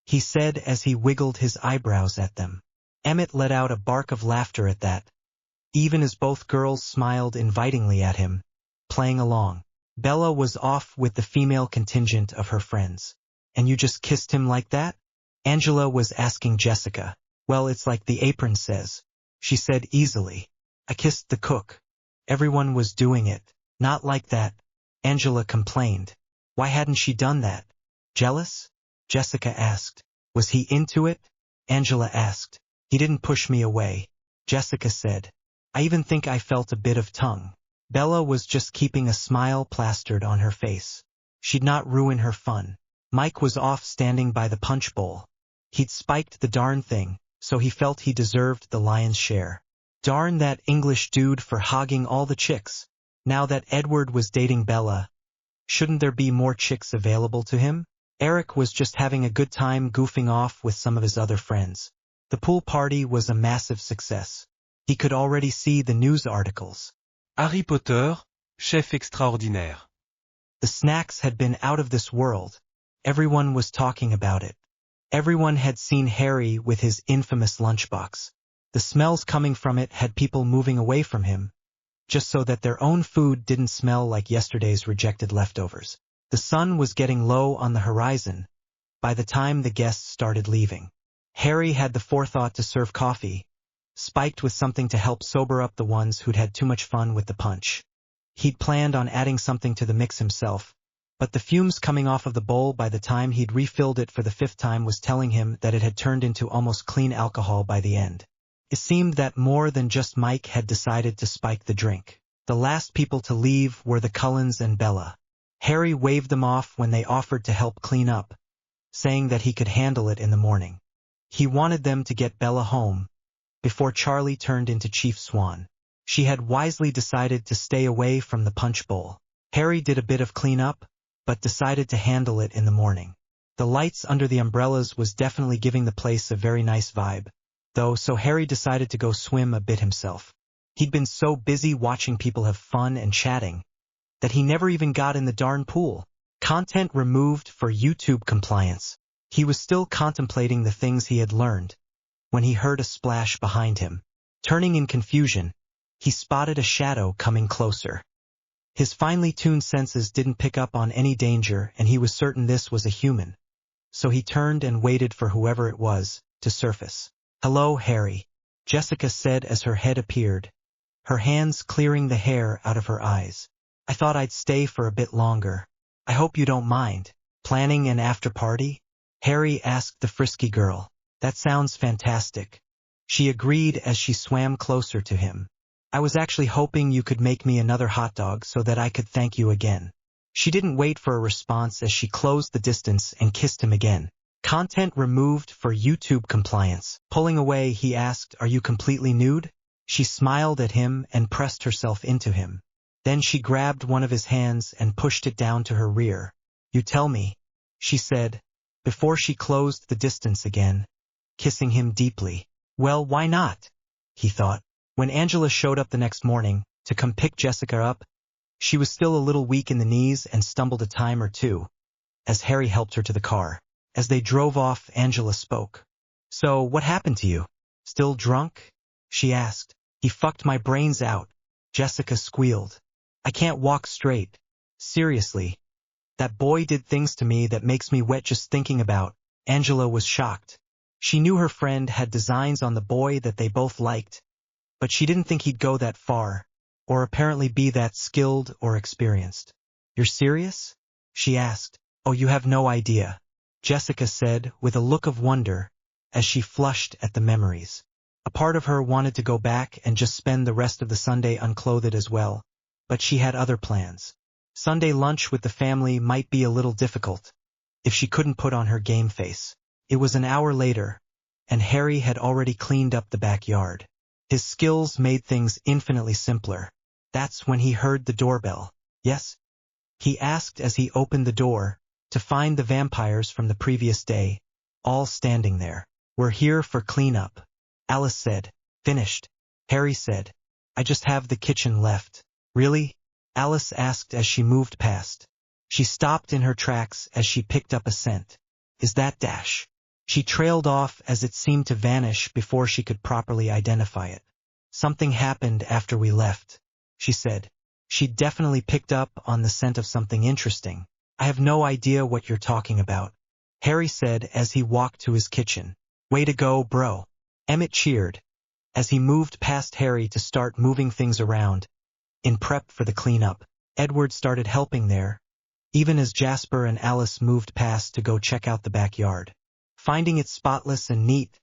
He said as he wiggled his eyebrows at them. Emmett let out a bark of laughter at that, even as both girls smiled invitingly at him, playing along. Bella was off with the female contingent of her friends. And you just kissed him like that? Angela was asking Jessica. Well, it's like the apron says, she said easily. I kissed the cook. Everyone was doing it. Not like that, Angela complained. Why hadn't she done that? Jealous? Jessica asked. Was he into it? Angela asked. He didn't push me away, Jessica said. I even think I felt a bit of tongue. Bella was just keeping a smile plastered on her face. She'd not ruin her fun. Mike was off standing by the punch bowl. He'd spiked the darn thing, so he felt he deserved the lion's share. Darn that English dude for hogging all the chicks. Now that Edward was dating Bella, shouldn't there be more chicks available to him? Eric was just having a good time goofing off with some of his other friends. The pool party was a massive success. He could already see the news articles. Harry Potter, chef extraordinaire. The snacks had been out of this world. Everyone was talking about it. Everyone had seen Harry with his infamous lunchbox. The smells coming from it had people moving away from him, just so that their own food didn't smell like yesterday's rejected leftovers. The sun was getting low on the horizon by the time the guests started leaving. Harry had the forethought to serve coffee, spiked with something to help sober up the ones who'd had too much fun with the punch. He'd planned on adding something to the mix himself, but the fumes coming off of the bowl by the time he'd refilled it for the 5th time was telling him that it had turned into almost clean alcohol by the end. It seemed that more than just Mike had decided to spike the drink. The last people to leave were the Cullens and Bella. Harry waved them off when they offered to help clean up, saying that he could handle it in the morning. He wanted them to get Bella home before Charlie turned into Chief Swan. She had wisely decided to stay away from the punch bowl. Harry did a bit of cleanup, but decided to handle it in the morning. The lights under the umbrellas was definitely giving the place a very nice vibe, though, so Harry decided to go swim a bit himself. He'd been so busy watching people have fun and chatting that he never even got in the darn pool. Content removed for YouTube compliance. He was still contemplating the things he had learned when he heard a splash behind him. Turning in confusion, he spotted a shadow coming closer. His finely tuned senses didn't pick up on any danger, and he was certain this was a human. So he turned and waited for whoever it was to surface. "Hello, Harry," Jessica said as her head appeared, her hands clearing the hair out of her eyes. "I thought I'd stay for a bit longer. I hope you don't mind. Planning an after-party?" Harry asked the frisky girl. "That sounds fantastic," she agreed as she swam closer to him. "I was actually hoping you could make me another hot dog so that I could thank you again." She didn't wait for a response as she closed the distance and kissed him again. Content removed for YouTube compliance. Pulling away, he asked, "Are you completely nude?" She smiled at him and pressed herself into him. Then she grabbed one of his hands and pushed it down to her rear. "You tell me," she said, before she closed the distance again, kissing him deeply. Well, why not? He thought. When Angela showed up the next morning to come pick Jessica up, she was still a little weak in the knees and stumbled a time or two as Harry helped her to the car. As they drove off, Angela spoke. "So, what happened to you? Still drunk?" she asked. "He fucked my brains out," Jessica squealed. "I can't walk straight. Seriously. That boy did things to me that makes me wet just thinking about." Angela was shocked. She knew her friend had designs on the boy that they both liked, but she didn't think he'd go that far, or apparently be that skilled or experienced. "You're serious?" she asked. "Oh, you have no idea," Jessica said with a look of wonder as she flushed at the memories. A part of her wanted to go back and just spend the rest of the Sunday unclothed as well, but she had other plans. Sunday lunch with the family might be a little difficult if she couldn't put on her game face. It was an hour later, and Harry had already cleaned up the backyard. His skills made things infinitely simpler. That's when he heard the doorbell. "Yes?" he asked as he opened the door to find the vampires from the previous day, all standing there. "We're here for cleanup," Alice said. "Finished," Harry said. "I just have the kitchen left." "Really?" Alice asked as she moved past. She stopped in her tracks as she picked up a scent. "Is that Dash?" She trailed off as it seemed to vanish before she could properly identify it. "Something happened after we left," she said. She'd definitely picked up on the scent of something interesting. "I have no idea what you're talking about," Harry said as he walked to his kitchen. "Way to go, bro," Emmett cheered as he moved past Harry to start moving things around in prep for the cleanup. Edward started helping there, even as Jasper and Alice moved past to go check out the backyard. Finding it spotless and neat,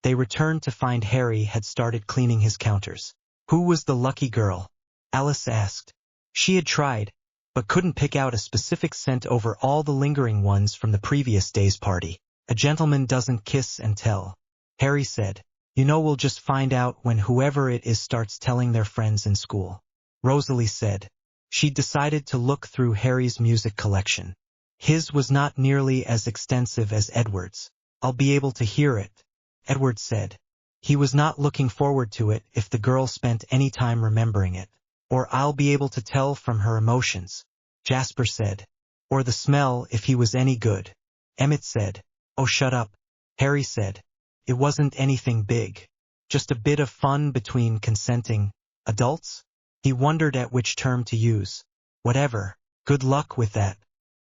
they returned to find Harry had started cleaning his counters. "Who was the lucky girl?" Alice asked. She had tried, but couldn't pick out a specific scent over all the lingering ones from the previous day's party. "A gentleman doesn't kiss and tell," Harry said. "You know, we'll just find out when whoever it is starts telling their friends in school," Rosalie said. She decided to look through Harry's music collection. His was not nearly as extensive as Edward's. "I'll be able to hear it," Edward said. He was not looking forward to it if the girl spent any time remembering it. "Or I'll be able to tell from her emotions," Jasper said. "Or the smell if he was any good," Emmett said. "Oh, shut up," Harry said. "It wasn't anything big. Just a bit of fun between consenting adults?" He wondered at which term to use. "Whatever. Good luck with that,"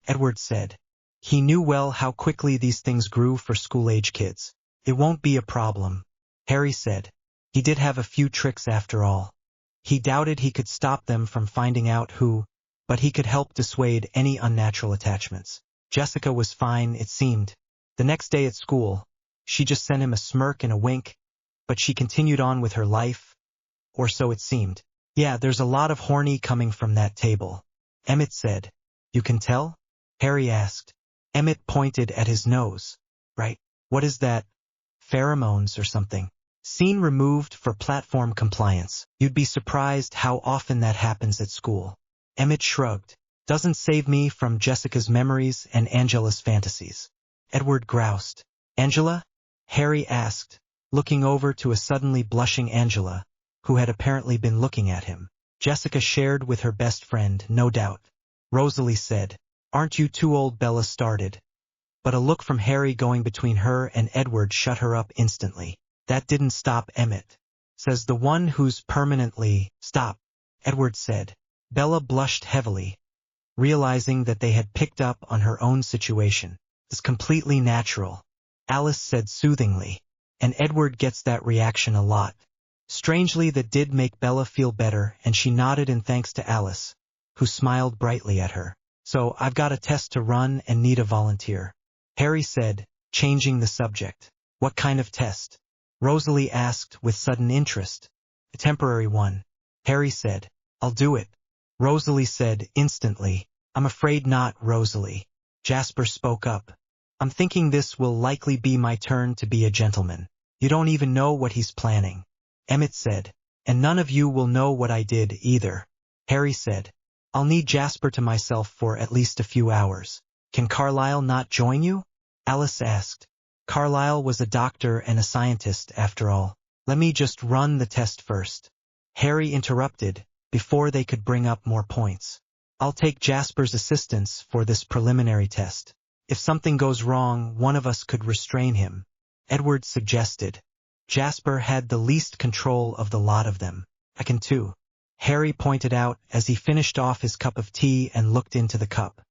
Edward said. He knew well how quickly these things grew for school-age kids. "It won't be a problem," Harry said. He did have a few tricks after all. He doubted he could stop them from finding out who, but he could help dissuade any unnatural attachments. Jessica was fine, it seemed. The next day at school, she just sent him a smirk and a wink, but she continued on with her life, or so it seemed. "Yeah, there's a lot of horny coming from that table," Emmett said. "You can tell?" Harry asked. Emmett pointed at his nose. "Right. What is that? Pheromones or something?" "Scene removed for platform compliance. You'd be surprised how often that happens at school." Emmett shrugged. "Doesn't save me from Jessica's memories and Angela's fantasies." Edward groused. "Angela?" Harry asked, looking over to a suddenly blushing Angela, who had apparently been looking at him. "Jessica shared with her best friend, no doubt," Rosalie said. "Aren't you too old?" Bella started, but a look from Harry going between her and Edward shut her up instantly. "That didn't stop Emmett. Says the one who's permanently—" "Stop," Edward said. Bella blushed heavily, realizing that they had picked up on her own situation. "It's completely natural," Alice said soothingly, "and Edward gets that reaction a lot." Strangely, that did make Bella feel better, and she nodded in thanks to Alice, who smiled brightly at her. "So, I've got a test to run and need a volunteer," Harry said, changing the subject. "What kind of test?" Rosalie asked with sudden interest. "A temporary one," Harry said. "I'll do it," Rosalie said instantly. "I'm afraid not, Rosalie," Jasper spoke up. "I'm thinking this will likely be my turn to be a gentleman." "You don't even know what he's planning," Emmett said. "And none of you will know what I did either," Harry said. "I'll need Jasper to myself for at least a few hours." "Can Carlisle not join you?" Alice asked. Carlisle was a doctor and a scientist, after all. "Let me just run the test first," Harry interrupted, before they could bring up more points. "I'll take Jasper's assistance for this preliminary test. If something goes wrong, one of us could restrain him," Edward suggested. Jasper had the least control of the lot of them. "I can too," Harry pointed out as he finished off his cup of tea and looked into the cup.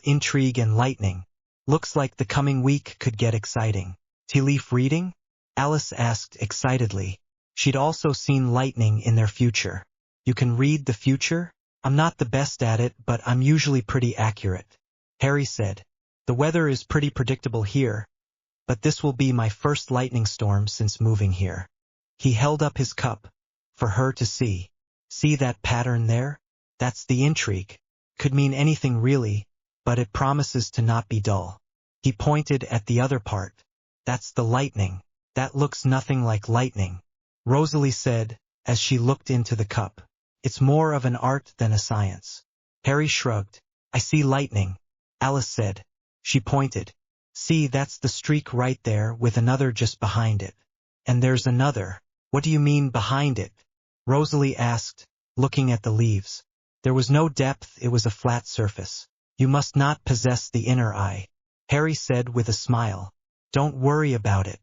Intrigue and lightning. Looks like the coming week could get exciting." "Tea leaf reading?" Alice asked excitedly. She'd also seen lightning in their future. You can read the future? I'm not the best at it, but I'm usually pretty accurate. Harry said. The weather is pretty predictable here, but this will be my first lightning storm since moving here. He held up his cup for her to see. See that pattern there? That's the intrigue. Could mean anything really, but it promises to not be dull. He pointed at the other part. That's the lightning. That looks nothing like lightning, Rosalie said, as she looked into the cup. It's more of an art than a science. Harry shrugged. I see lightning, Alice said. She pointed. See, that's the streak right there with another just behind it. And there's another. What do you mean behind it? Rosalie asked, looking at the leaves. There was no depth, it was a flat surface. You must not possess the inner eye, Harry said with a smile. Don't worry about it.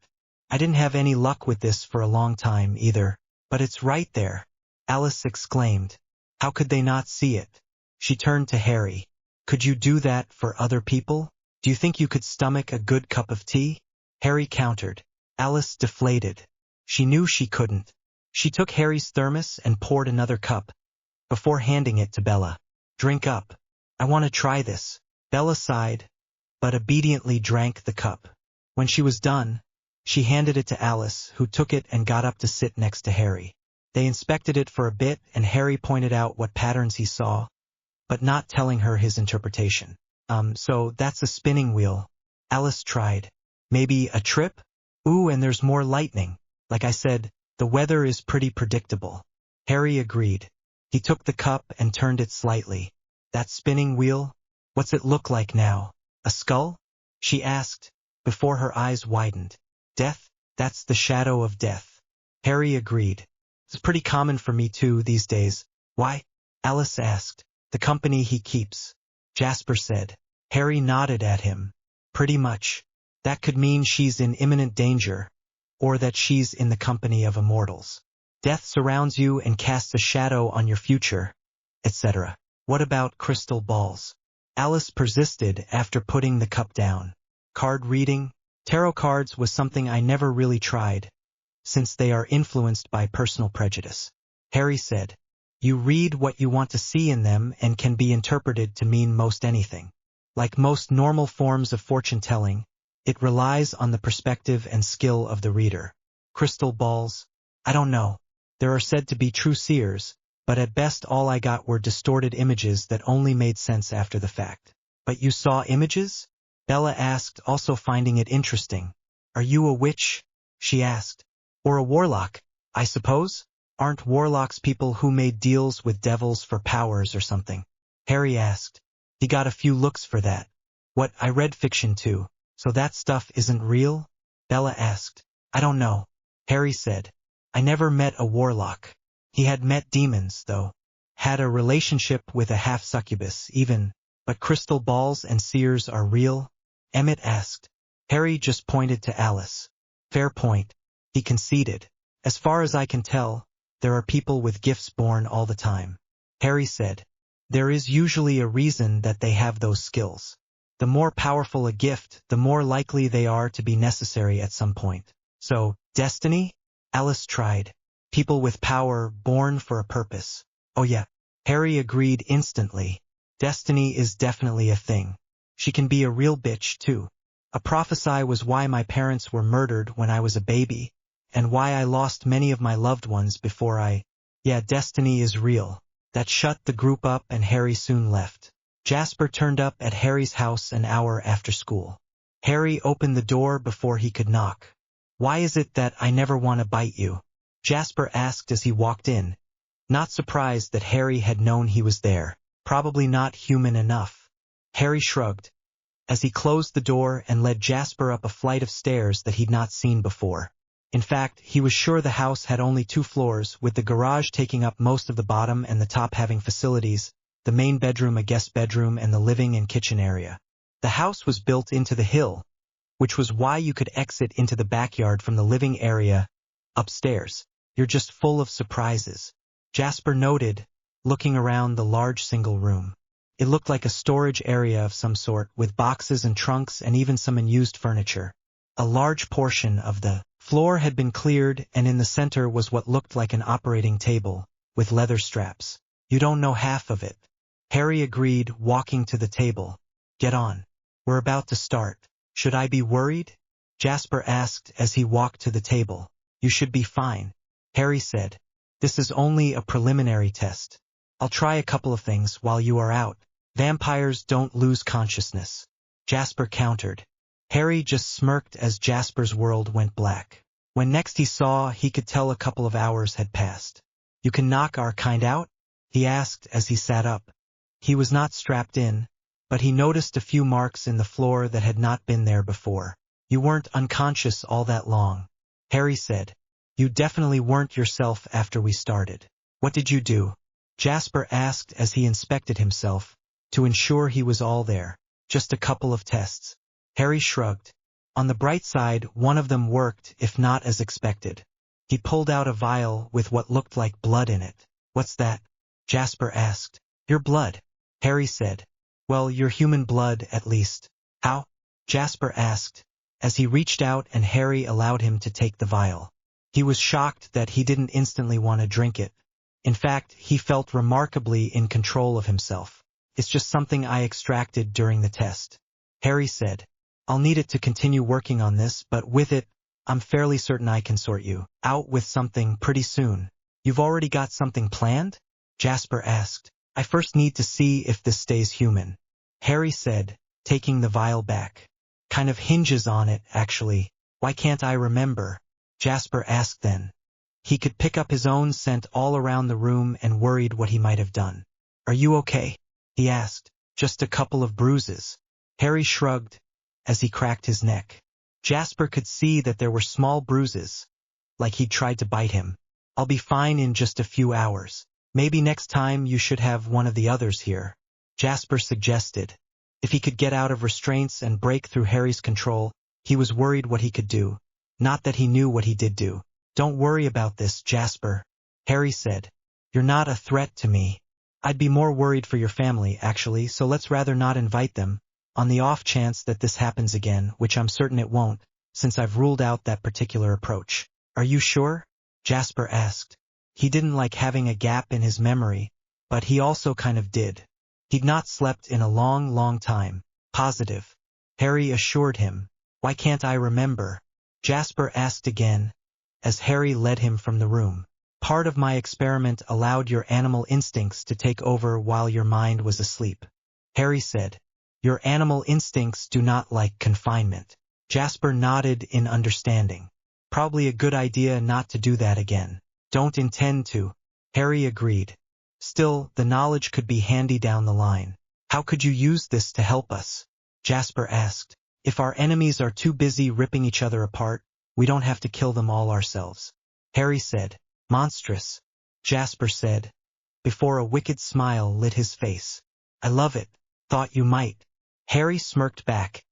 I didn't have any luck with this for a long time either, but it's right there, Alice exclaimed. How could they not see it? She turned to Harry. Could you do that for other people? Do you think you could stomach a good cup of tea? Harry countered. Alice deflated. She knew she couldn't. She took Harry's thermos and poured another cup, before handing it to Bella. Drink up. I want to try this. Bella sighed, but obediently drank the cup. When she was done, she handed it to Alice, who took it and got up to sit next to Harry. They inspected it for a bit, and Harry pointed out what patterns he saw, but not telling her his interpretation. So that's a spinning wheel. Alice tried. Maybe a trip? Ooh, and there's more lightning. Like I said, the weather is pretty predictable. Harry agreed. He took the cup and turned it slightly. That spinning wheel? What's it look like now? A skull? She asked, before her eyes widened. Death? That's the shadow of death. Harry agreed. It's pretty common for me too these days. Why? Alice asked. The company he keeps, Jasper said. Harry nodded at him. Pretty much. That could mean she's in imminent danger, or that she's in the company of immortals. Death surrounds you and casts a shadow on your future, etc. What about crystal balls? Alice persisted after putting the cup down. Card reading? Tarot cards was something I never really tried, since they are influenced by personal prejudice. Harry said. You read what you want to see in them and can be interpreted to mean most anything. Like most normal forms of fortune-telling, it relies on the perspective and skill of the reader. Crystal balls? I don't know. There are said to be true seers, but at best all I got were distorted images that only made sense after the fact. But you saw images? Bella asked, also finding it interesting. Are you a witch? She asked. Or a warlock, I suppose? Aren't warlocks people who made deals with devils for powers or something? Harry asked. He got a few looks for that. What, I read fiction too, so that stuff isn't real? Bella asked. I don't know, Harry said. I never met a warlock. He had met demons, though. Had a relationship with a half-succubus, even. But crystal balls and seers are real? Emmett asked. Harry just pointed to Alice. Fair point. He conceded. As far as I can tell, there are people with gifts born all the time. Harry said. There is usually a reason that they have those skills. The more powerful a gift, the more likely they are to be necessary at some point. So, destiny? Alice tried. People with power, born for a purpose. Oh yeah. Harry agreed instantly. Destiny is definitely a thing. She can be a real bitch too. A prophecy was why my parents were murdered when I was a baby, and why I lost many of my loved ones before Yeah, destiny is real. That shut the group up and Harry soon left. Jasper turned up at Harry's house an hour after school. Harry opened the door before he could knock. Why is it that I never want to bite you? Jasper asked as he walked in, not surprised that Harry had known he was there. Probably not human enough. Harry shrugged, as he closed the door and led Jasper up a flight of stairs that he'd not seen before. In fact, he was sure the house had only 2 floors, with the garage taking up most of the bottom and the top having facilities, the main bedroom a guest bedroom and the living and kitchen area. The house was built into the hill, which was why you could exit into the backyard from the living area upstairs. You're just full of surprises, Jasper noted, looking around the large single room. It looked like a storage area of some sort, with boxes and trunks and even some unused furniture. A large portion of the floor had been cleared and in the center was what looked like an operating table, with leather straps. You don't know half of it. Harry agreed, walking to the table. Get on. We're about to start. Should I be worried? Jasper asked as he walked to the table. You should be fine, Harry said. This is only a preliminary test. I'll try a couple of things while you are out. Vampires don't lose consciousness, Jasper countered. Harry just smirked as Jasper's world went black. When next he saw, he could tell a couple of hours had passed. You can knock our kind out? He asked as he sat up. He was not strapped in, but he noticed a few marks in the floor that had not been there before. You weren't unconscious all that long, Harry said. You definitely weren't yourself after we started. What did you do? Jasper asked as he inspected himself, to ensure he was all there. Just a couple of tests. Harry shrugged. On the bright side, one of them worked, if not as expected. He pulled out a vial with what looked like blood in it. What's that? Jasper asked. Your blood, Harry said. Well, your human blood, at least. How? Jasper asked, as he reached out and Harry allowed him to take the vial. He was shocked that he didn't instantly want to drink it. In fact, he felt remarkably in control of himself. It's just something I extracted during the test, Harry said. I'll need it to continue working on this, but with it, I'm fairly certain I can sort you out with something pretty soon. You've already got something planned? Jasper asked. I first need to see if this stays human, Harry said, taking the vial back. Kind of hinges on it, actually. Why can't I remember? Jasper asked then. He could pick up his own scent all around the room and worried what he might have done. Are you okay? He asked. Just a couple of bruises. Harry shrugged as he cracked his neck. Jasper could see that there were small bruises, like he'd tried to bite him. I'll be fine in just a few hours. Maybe next time you should have one of the others here, Jasper suggested. If he could get out of restraints and break through Harry's control, he was worried what he could do. Not that he knew what he did do. Don't worry about this, Jasper, Harry said. You're not a threat to me. I'd be more worried for your family, actually, so let's rather not invite them, on the off chance that this happens again, which I'm certain it won't, since I've ruled out that particular approach. Are you sure? Jasper asked. He didn't like having a gap in his memory, but he also kind of did. He'd not slept in a long, long time. Positive, Harry assured him. Why can't I remember? Jasper asked again, as Harry led him from the room. Part of my experiment allowed your animal instincts to take over while your mind was asleep, Harry said. Your animal instincts do not like confinement. Jasper nodded in understanding. Probably a good idea not to do that again. Don't intend to, Harry agreed. Still, the knowledge could be handy down the line. How could you use this to help us? Jasper asked. If our enemies are too busy ripping each other apart, we don't have to kill them all ourselves, Harry said. Monstrous, Jasper said, before a wicked smile lit his face. I love it. Thought you might. Harry smirked back,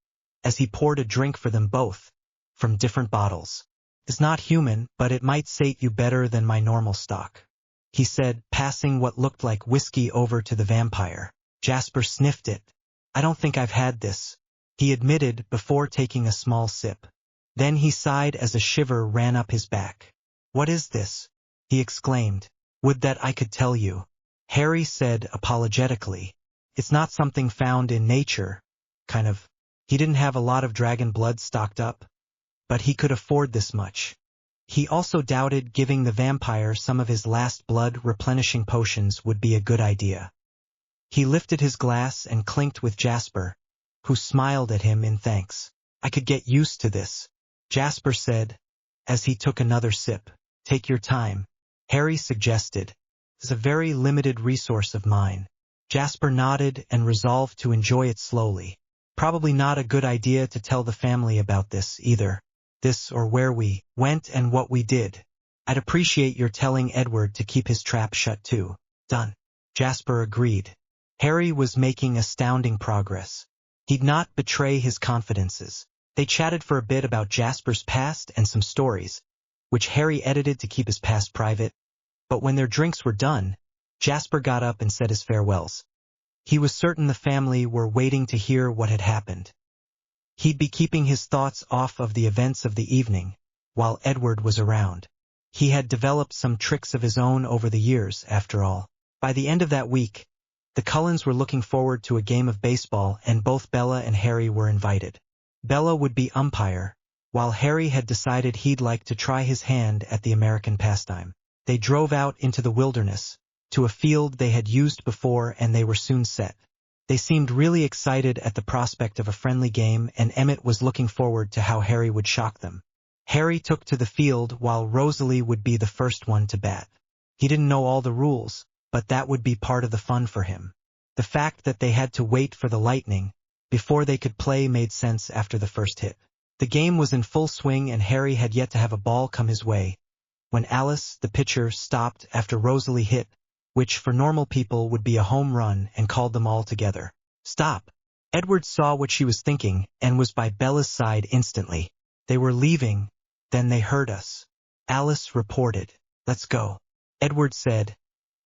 as he poured a drink for them both, from different bottles. It's not human, but it might sate you better than my normal stock, he said, passing what looked like whiskey over to the vampire. Jasper sniffed it. I don't think I've had this, he admitted before taking a small sip. Then he sighed as a shiver ran up his back. What is this? He exclaimed. Would that I could tell you, Harry said apologetically. It's not something found in nature, kind of. He didn't have a lot of dragon blood stocked up, but he could afford this much. He also doubted giving the vampire some of his last blood replenishing potions would be a good idea. He lifted his glass and clinked with Jasper, who smiled at him in thanks. I could get used to this, Jasper said, as he took another sip. Take your time, Harry suggested. It's a very limited resource of mine. Jasper nodded and resolved to enjoy it slowly. Probably not a good idea to tell the family about this either. This or where we went and what we did. I'd appreciate your telling Edward to keep his trap shut too. Done. Jasper agreed. Harry was making astounding progress. He'd not betray his confidences. They chatted for a bit about Jasper's past and some stories, which Harry edited to keep his past private. But when their drinks were done, Jasper got up and said his farewells. He was certain the family were waiting to hear what had happened. He'd be keeping his thoughts off of the events of the evening, while Edward was around. He had developed some tricks of his own over the years, after all. By the end of that week, the Cullens were looking forward to a game of baseball, and both Bella and Harry were invited. Bella would be umpire, while Harry had decided he'd like to try his hand at the American pastime. They drove out into the wilderness, to a field they had used before, and they were soon set. They seemed really excited at the prospect of a friendly game, and Emmett was looking forward to how Harry would shock them. Harry took to the field while Rosalie would be the first one to bat. He didn't know all the rules, but that would be part of the fun for him. The fact that they had to wait for the lightning before they could play made sense after the first hit. The game was in full swing, and Harry had yet to have a ball come his way when Alice, the pitcher, stopped after Rosalie hit, which for normal people would be a home run, and called them all together. "Stop!" Edward saw what she was thinking and was by Bella's side instantly. They were leaving, then they heard us. Alice reported. "Let's go," Edward said,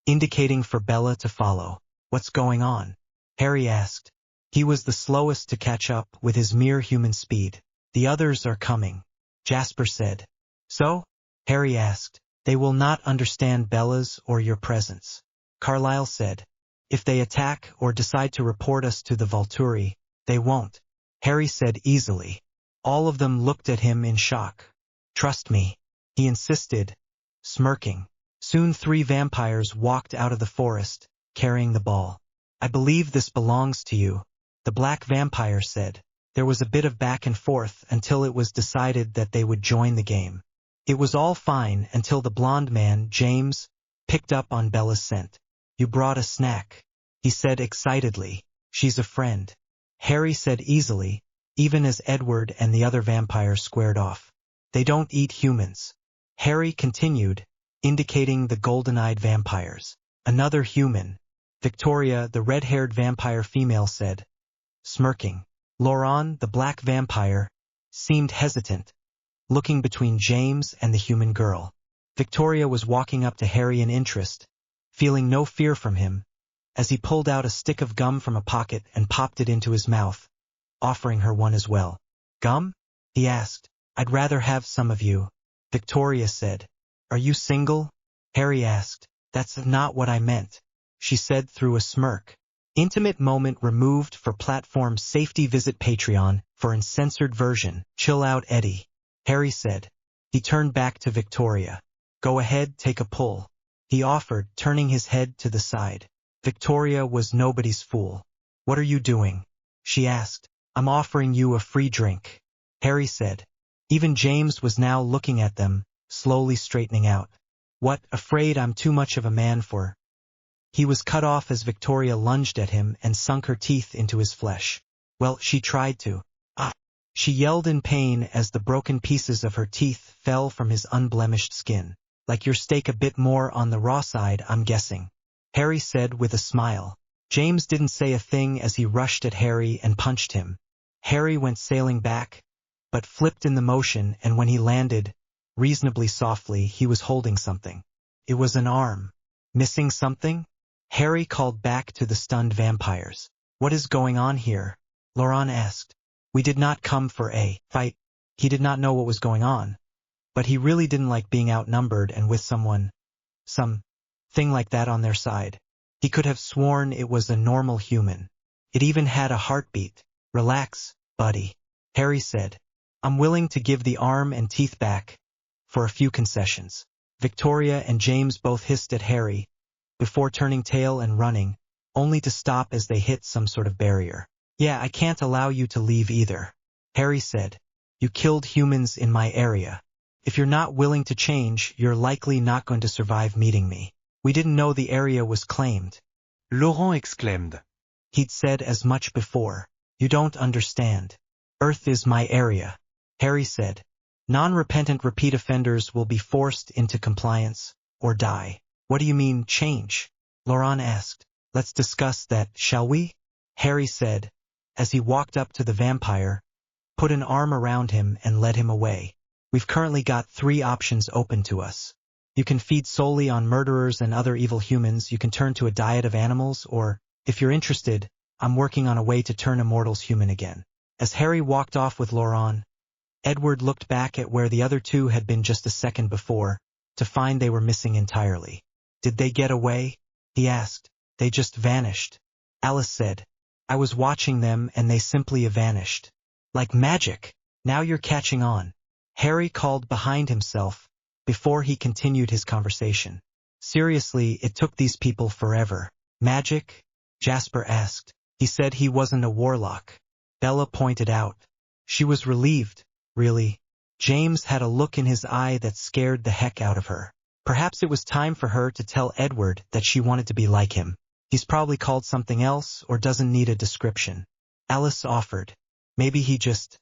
indicating for Bella to follow. "What's going on?" Harry asked. He was the slowest to catch up with his mere human speed. "The others are coming," Jasper said. "So?" Harry asked. "They will not understand Bella's or your presence," Carlyle said. "If they attack or decide to report us to the Volturi, they won't," Harry said easily. All of them looked at him in shock. "Trust me," he insisted, smirking. Soon 3 vampires walked out of the forest, carrying the ball. "I believe this belongs to you," the black vampire said. There was a bit of back and forth until it was decided that they would join the game. It was all fine until the blonde man, James, picked up on Bella's scent. "You brought a snack," he said excitedly. "She's a friend," Harry said easily, even as Edward and the other vampires squared off. "They don't eat humans," Harry continued, indicating the golden-eyed vampires. "Another human," Victoria, the red-haired vampire female, said, smirking. Laurent, the black vampire, seemed hesitant, looking between James and the human girl. Victoria was walking up to Harry in interest, feeling no fear from him, as he pulled out a stick of gum from a pocket and popped it into his mouth, offering her one as well. "Gum?" he asked. "I'd rather have some of you," Victoria said. "Are you single?" Harry asked. "That's not what I meant," she said through a smirk. Intimate moment removed for platform safety. Visit Patreon for uncensored version. Chill out, Eddie, Harry said. He turned back to Victoria. "Go ahead, take a pull," he offered, turning his head to the side. Victoria was nobody's fool. "What are you doing?" she asked. "I'm offering you a free drink," Harry said. Even James was now looking at them, slowly straightening out. "What, afraid I'm too much of a man for?" He was cut off as Victoria lunged at him and sunk her teeth into his flesh. "Well, she tried to." "Ah!" She yelled in pain as the broken pieces of her teeth fell from his unblemished skin. "Like your steak a bit more on the raw side, I'm guessing," Harry said with a smile. James didn't say a thing as he rushed at Harry and punched him. Harry went sailing back, but flipped in the motion, and when he landed, reasonably softly, he was holding something. It was an arm. "Missing something?" Harry called back to the stunned vampires. "What is going on here?" Laurent asked. "We did not come for a fight." He did not know what was going on, but he really didn't like being outnumbered and with some thing like that on their side. He could have sworn it was a normal human. It even had a heartbeat. "Relax, buddy," Harry said. "I'm willing to give the arm and teeth back for a few concessions." Victoria and James both hissed at Harry before turning tail and running, only to stop as they hit some sort of barrier. "Yeah, I can't allow you to leave either," Harry said. "You killed humans in my area. If you're not willing to change, you're likely not going to survive meeting me. We didn't know the area was claimed," Laurent exclaimed. He'd said as much before. "You don't understand. Earth is my area," Harry said. "Non-repentant repeat offenders will be forced into compliance or die." "What do you mean, change?" Laurent asked. "Let's discuss that, shall we?" Harry said, as he walked up to the vampire, put an arm around him and led him away. "We've currently got 3 options open to us. You can feed solely on murderers and other evil humans, you can turn to a diet of animals, or, if you're interested, I'm working on a way to turn immortals human again." As Harry walked off with Laurent, Edward looked back at where the other two had been just a second before, to find they were missing entirely. Did they get away? He asked. They just vanished. Alice said. I was watching them and they simply vanished. Like magic. Now you're catching on. Harry called behind himself, before he continued his conversation. Seriously, it took these people forever. Magic? Jasper asked. He said he wasn't a warlock. Bella pointed out. She was relieved. Really? James had a look in his eye that scared the heck out of her. Perhaps it was time for her to tell Edward that she wanted to be like him. He's probably called something else or doesn't need a description. Alice offered. Maybe he just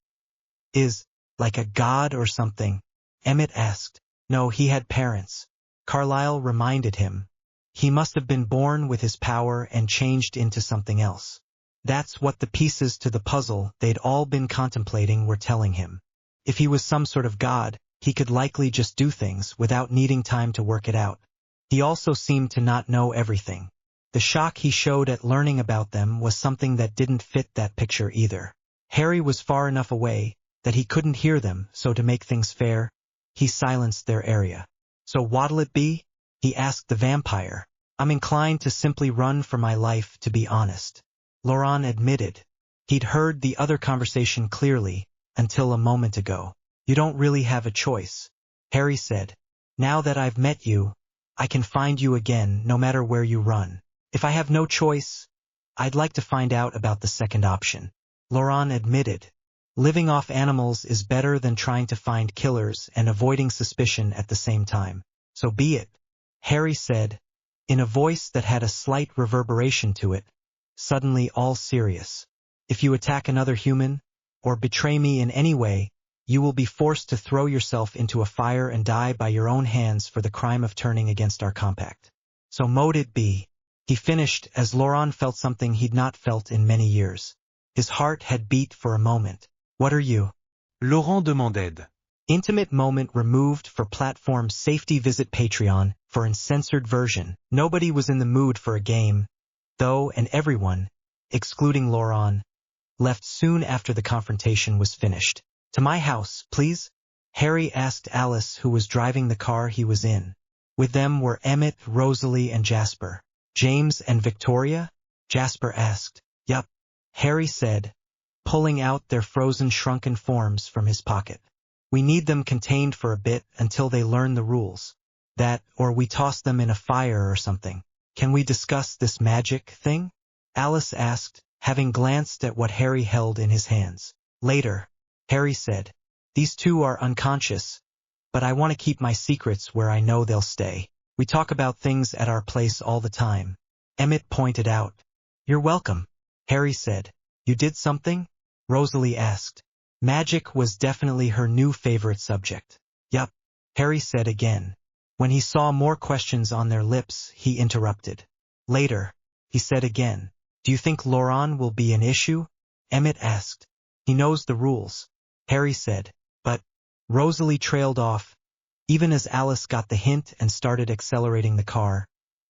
is, like a god or something. Emmett asked. No, he had parents. Carlyle reminded him. He must have been born with his power and changed into something else. That's what the pieces to the puzzle they'd all been contemplating were telling him. If he was some sort of god, he could likely just do things without needing time to work it out. He also seemed to not know everything. The shock he showed at learning about them was something that didn't fit that picture either. Harry was far enough away that he couldn't hear them, so to make things fair, he silenced their area. So what'll it be? He asked the vampire. I'm inclined to simply run for my life, to be honest. Laurent admitted. He'd heard the other conversation clearly, until a moment ago. You don't really have a choice, Harry said. Now that I've met you, I can find you again no matter where you run. If I have no choice, I'd like to find out about the second option. Laurent admitted. Living off animals is better than trying to find killers and avoiding suspicion at the same time. So be it, Harry said, in a voice that had a slight reverberation to it, suddenly all serious. If you attack another human, or betray me in any way, you will be forced to throw yourself into a fire and die by your own hands for the crime of turning against our compact. So mote it be. He finished as Laurent felt something he'd not felt in many years. His heart had beat for a moment. What are you? Laurent demanded. Intimate moment removed for platform safety. Visit Patreon for uncensored version. Nobody was in the mood for a game, though, and everyone, excluding Laurent, left soon after the confrontation was finished. To my house, please? Harry asked Alice, who was driving the car he was in. With them were Emmett, Rosalie, and Jasper. James and Victoria? Jasper asked. Yup, Harry said, pulling out their frozen shrunken forms from his pocket. We need them contained for a bit until they learn the rules. That, or we toss them in a fire or something. Can we discuss this magic thing? Alice asked, having glanced at what Harry held in his hands. Later, Harry said. These two are unconscious, but I want to keep my secrets where I know they'll stay. We talk about things at our place all the time. Emmett pointed out. You're welcome, Harry said. You did something? Rosalie asked. Magic was definitely her new favorite subject. Yup, Harry said again. When he saw more questions on their lips, he interrupted. Later, he said again. Do you think Laurent will be an issue? Emmett asked. He knows the rules, Harry said. But Rosalie trailed off, even as Alice got the hint and started accelerating the car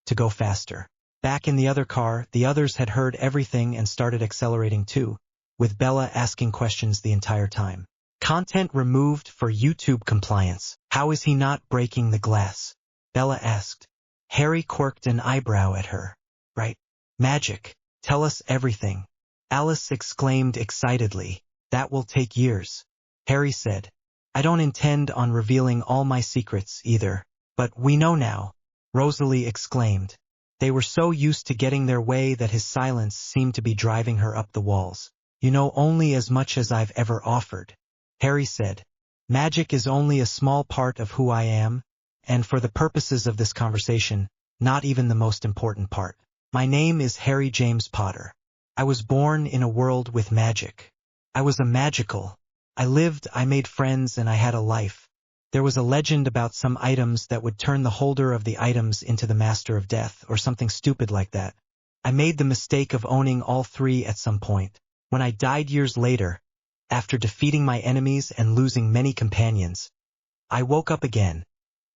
to go faster. Back in the other car, the others had heard everything and started accelerating too, with Bella asking questions the entire time. Content removed for YouTube compliance. How is he not breaking the glass? Bella asked. Harry quirked an eyebrow at her. Right. Magic. Tell us everything. Alice exclaimed excitedly. That will take years. Harry said. I don't intend on revealing all my secrets either. But we know now. Rosalie exclaimed. They were so used to getting their way that his silence seemed to be driving her up the walls. You know only as much as I've ever offered. Harry said. Magic is only a small part of who I am, and for the purposes of this conversation, not even the most important part. My name is Harry James Potter. I was born in a world with magic. I was a magical. I lived, I made friends, and I had a life. There was a legend about some items that would turn the holder of the items into the master of death, or something stupid like that. I made the mistake of owning all three at some point. When I died years later, after defeating my enemies and losing many companions, I woke up again,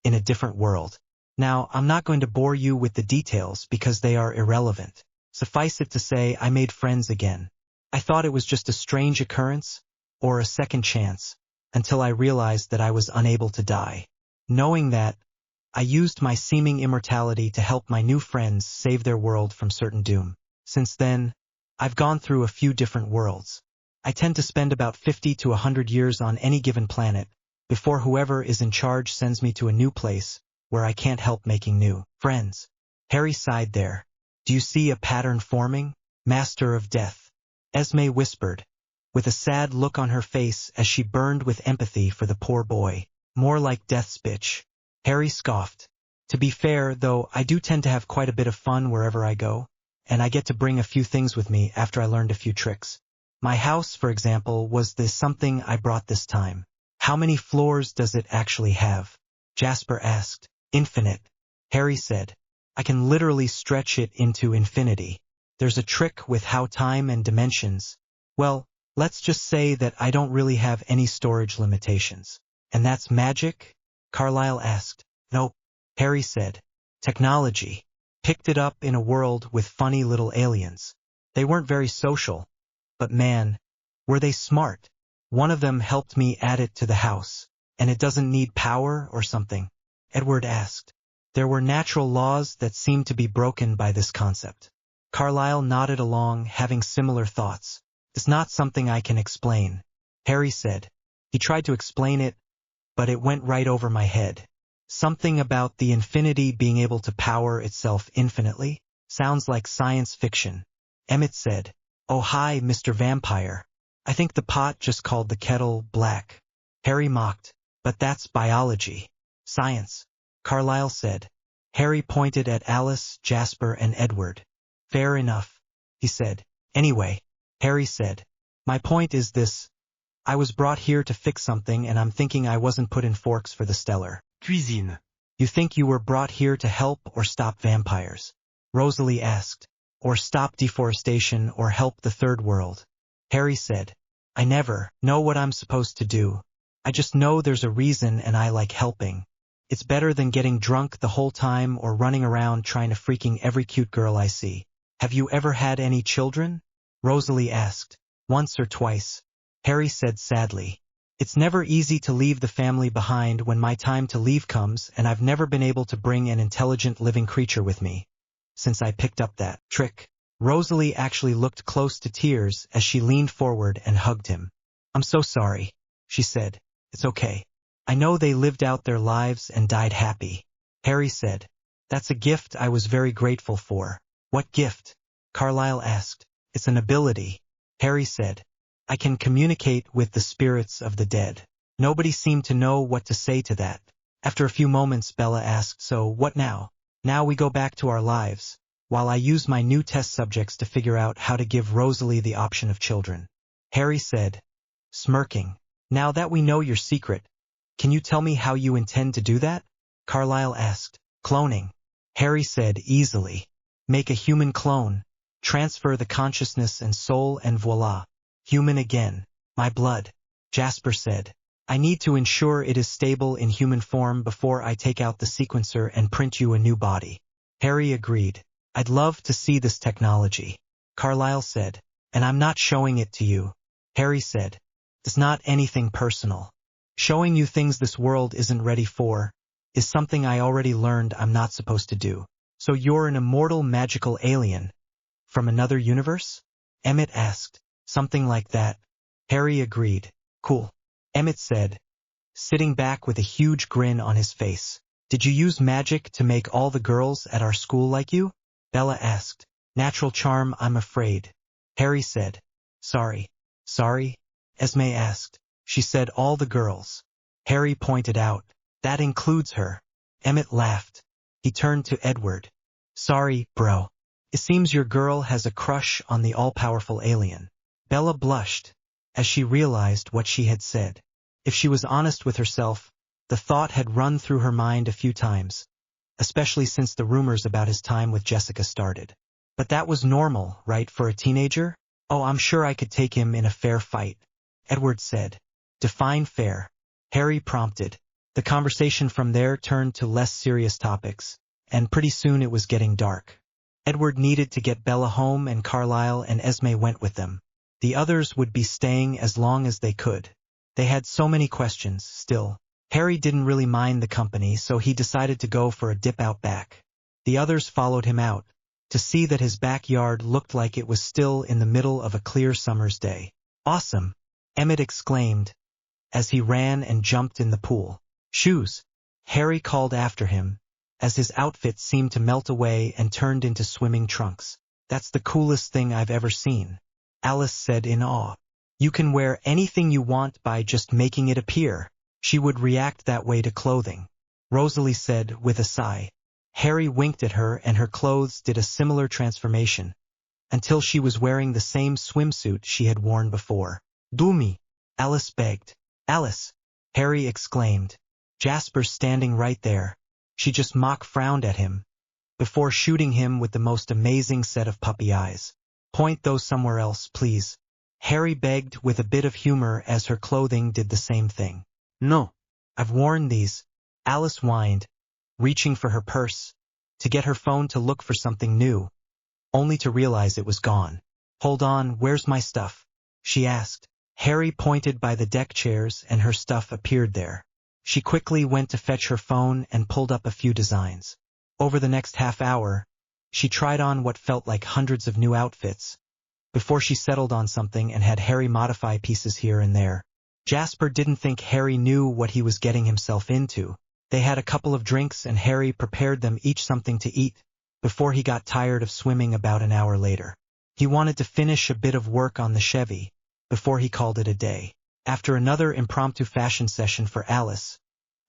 in a different world. Now, I'm not going to bore you with the details because they are irrelevant. Suffice it to say, I made friends again. I thought it was just a strange occurrence, or a second chance. until I realized that I was unable to die. Knowing that, I used my seeming immortality to help my new friends save their world from certain doom. Since then, I've gone through a few different worlds. I tend to spend about 50 to 100 years on any given planet, before whoever is in charge sends me to a new place, where I can't help making new friends. Harry sighed there. Do you see a pattern forming, Master of Death? Esme whispered, with a sad look on her face as she burned with empathy for the poor boy. More like Death's bitch. Harry scoffed. To be fair, though, I do tend to have quite a bit of fun wherever I go, and I get to bring a few things with me after I learned a few tricks. My house, for example, was the something I brought this time. How many floors does it actually have? Jasper asked. Infinite. Harry said. I can literally stretch it into infinity. There's a trick with how time and dimensions. Well, let's just say that I don't really have any storage limitations. And that's magic? Carlyle asked. Nope. Harry said. Technology. Picked it up in a world with funny little aliens. They weren't very social. But man, were they smart. One of them helped me add it to the house. And it doesn't need power or something? Edward asked. There were natural laws that seemed to be broken by this concept. Carlyle nodded along, having similar thoughts. It's not something I can explain, Harry said. He tried to explain it, but it went right over my head. Something about the infinity being able to power itself infinitely? Sounds like science fiction. Emmett said. Oh hi, Mr. Vampire. I think the pot just called the kettle black. Harry mocked. But that's biology. Science. Carlyle said. Harry pointed at Alice, Jasper, and Edward. Fair enough, he said. Anyway, Harry said. My point is this. I was brought here to fix something and I'm thinking I wasn't put in forks for the stellar. Cuisine. You think you were brought here to help or stop vampires? Rosalie asked. Or stop deforestation or help the third world? Harry said. I never know what I'm supposed to do. I just know there's a reason and I like helping. It's better than getting drunk the whole time or running around trying to freaking every cute girl I see. Have you ever had any children? Rosalie asked. Once or twice. Harry said sadly. It's never easy to leave the family behind when my time to leave comes, and I've never been able to bring an intelligent living creature with me. Since I picked up that trick. Rosalie actually looked close to tears as she leaned forward and hugged him. I'm so sorry, she said. It's okay. I know they lived out their lives and died happy. Harry said. That's a gift I was very grateful for. What gift? Carlyle asked. It's an ability. Harry said. I can communicate with the spirits of the dead. Nobody seemed to know what to say to that. After a few moments, Bella asked, so what now? Now we go back to our lives, while I use my new test subjects to figure out how to give Rosalie the option of children. Harry said, smirking. Now that we know your secret, can you tell me how you intend to do that? Carlyle asked. Cloning. Harry said easily. Make a human clone, transfer the consciousness and soul and voila. Human again. My blood. Jasper said. I need to ensure it is stable in human form before I take out the sequencer and print you a new body. Harry agreed. I'd love to see this technology. Carlyle said. And I'm not showing it to you. Harry said. It's not anything personal. Showing you things this world isn't ready for is something I already learned I'm not supposed to do. So you're an immortal magical alien from another universe? Emmett asked. Something like that. Harry agreed. Cool. Emmett said, sitting back with a huge grin on his face. Did you use magic to make all the girls at our school like you? Bella asked. Natural charm, I'm afraid. Harry said. Sorry. Sorry? Esme asked. She said all the girls. Harry pointed out. That includes her. Emmett laughed. He turned to Edward. Sorry, bro. It seems your girl has a crush on the all-powerful alien. Bella blushed as she realized what she had said. If she was honest with herself, the thought had run through her mind a few times, especially since the rumors about his time with Jessica started. But that was normal, right, for a teenager? Oh, I'm sure I could take him in a fair fight, Edward said. Define fair. Harry prompted. The conversation from there turned to less serious topics, and pretty soon it was getting dark. Edward needed to get Bella home and Carlyle and Esme went with them. The others would be staying as long as they could. They had so many questions, still. Harry didn't really mind the company, so he decided to go for a dip out back. The others followed him out, to see that his backyard looked like it was still in the middle of a clear summer's day. Awesome! Emmett exclaimed, as he ran and jumped in the pool. Shoes! Harry called after him, as his outfit seemed to melt away and turned into swimming trunks. That's the coolest thing I've ever seen, Alice said in awe. You can wear anything you want by just making it appear. She would react that way to clothing, Rosalie said with a sigh. Harry winked at her and her clothes did a similar transformation, until she was wearing the same swimsuit she had worn before. Do me, Alice begged. Alice! Harry exclaimed. Jasper standing right there. She just mock frowned at him, before shooting him with the most amazing set of puppy eyes. Point those somewhere else, please. Harry begged with a bit of humor as her clothing did the same thing. No. I've worn these, Alice whined, reaching for her purse, to get her phone to look for something new, only to realize it was gone. Hold on, where's my stuff? She asked. Harry pointed by the deck chairs and her stuff appeared there. She quickly went to fetch her phone and pulled up a few designs. Over the next half hour, she tried on what felt like hundreds of new outfits, before she settled on something and had Harry modify pieces here and there. Jasper didn't think Harry knew what he was getting himself into. They had a couple of drinks and Harry prepared them each something to eat, before he got tired of swimming about an hour later. He wanted to finish a bit of work on the Chevy, before he called it a day. After another impromptu fashion session for Alice,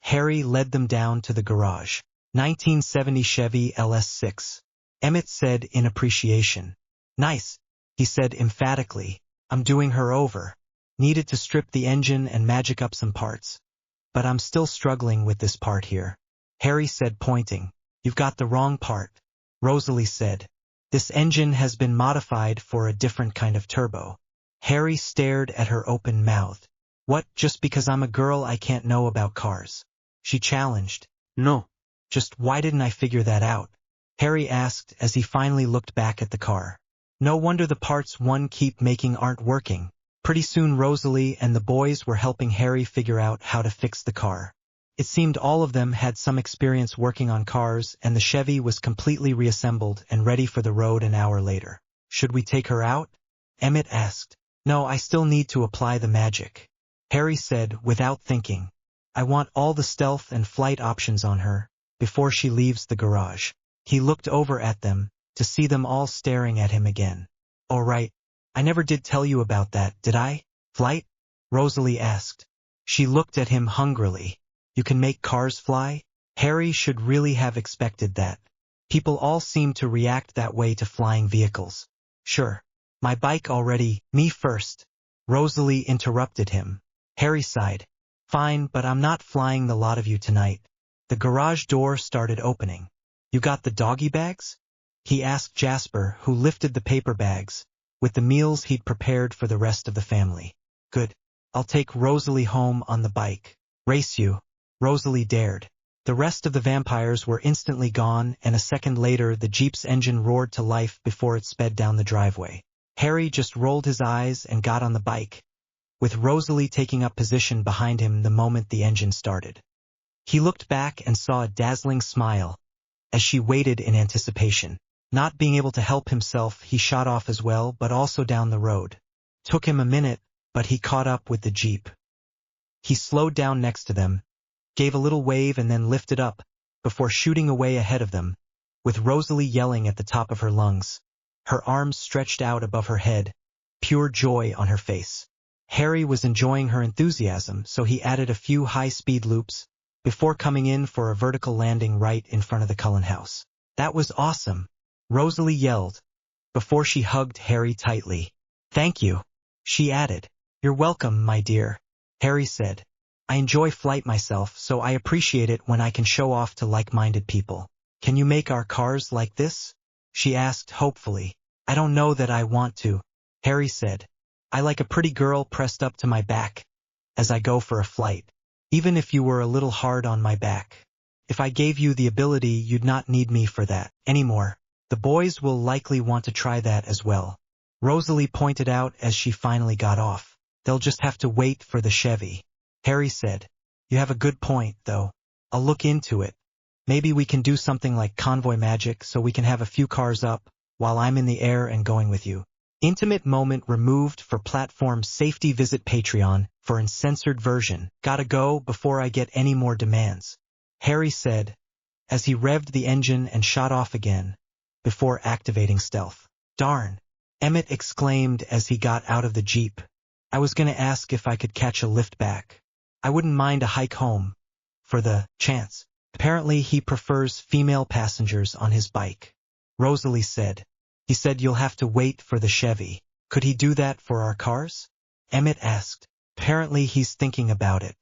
Harry led them down to the garage. 1970 Chevy LS6. Emmett said in appreciation. Nice, he said emphatically. I'm doing her over. Needed to strip the engine and magic up some parts. But I'm still struggling with this part here. Harry said pointing. You've got the wrong part, Rosalie said. This engine has been modified for a different kind of turbo. Harry stared at her open-mouthed. What, just because I'm a girl I can't know about cars? She challenged. No. Just why didn't I figure that out? Harry asked as he finally looked back at the car. No wonder the parts one keep making aren't working. Pretty soon Rosalie and the boys were helping Harry figure out how to fix the car. It seemed all of them had some experience working on cars and the Chevy was completely reassembled and ready for the road an hour later. Should we take her out? Emmett asked. No, I still need to apply the magic. Harry said without thinking. I want all the stealth and flight options on her, before she leaves the garage. He looked over at them, to see them all staring at him again. Oh right, I never did tell you about that, did I? Flight? Rosalie asked. She looked at him hungrily. You can make cars fly? Harry should really have expected that. People all seem to react that way to flying vehicles. Sure. My bike already, me first. Rosalie interrupted him. Harry sighed. Fine, but I'm not flying the lot of you tonight. The garage door started opening. You got the doggy bags? He asked Jasper, who lifted the paper bags, with the meals he'd prepared for the rest of the family. Good. I'll take Rosalie home on the bike. Race you. Rosalie dared. The rest of the vampires were instantly gone, and a second later the Jeep's engine roared to life before it sped down the driveway. Harry just rolled his eyes and got on the bike, with Rosalie taking up position behind him the moment the engine started. He looked back and saw a dazzling smile, as she waited in anticipation. Not being able to help himself, he shot off as well, but also down the road. Took him a minute, but he caught up with the Jeep. He slowed down next to them, gave a little wave and then lifted up, before shooting away ahead of them, with Rosalie yelling at the top of her lungs. Her arms stretched out above her head, pure joy on her face. Harry was enjoying her enthusiasm, so he added a few high-speed loops, before coming in for a vertical landing right in front of the Cullen house. That was awesome, Rosalie yelled, before she hugged Harry tightly. Thank you, she added. You're welcome, my dear, Harry said. I enjoy flight myself, so I appreciate it when I can show off to like-minded people. Can you make our cars like this? She asked hopefully. I don't know that I want to, Harry said. I like a pretty girl pressed up to my back, as I go for a flight. Even if you were a little hard on my back. If I gave you the ability, you'd not need me for that anymore. The boys will likely want to try that as well, Rosalie pointed out as she finally got off. They'll just have to wait for the Chevy. Harry said, You have a good point, though. I'll look into it. Maybe we can do something like convoy magic so we can have a few cars up while I'm in the air and going with you. Intimate moment removed for platform safety. Visit Patreon for uncensored version. Gotta go before I get any more demands. Harry said, as he revved the engine and shot off again, before activating stealth. Darn! Emmett exclaimed as he got out of the Jeep. I was gonna ask if I could catch a lift back. I wouldn't mind a hike home. For the chance. Apparently he prefers female passengers on his bike. Rosalie said. He said you'll have to wait for the Chevy. Could he do that for our cars? Emmett asked. Apparently he's thinking about it.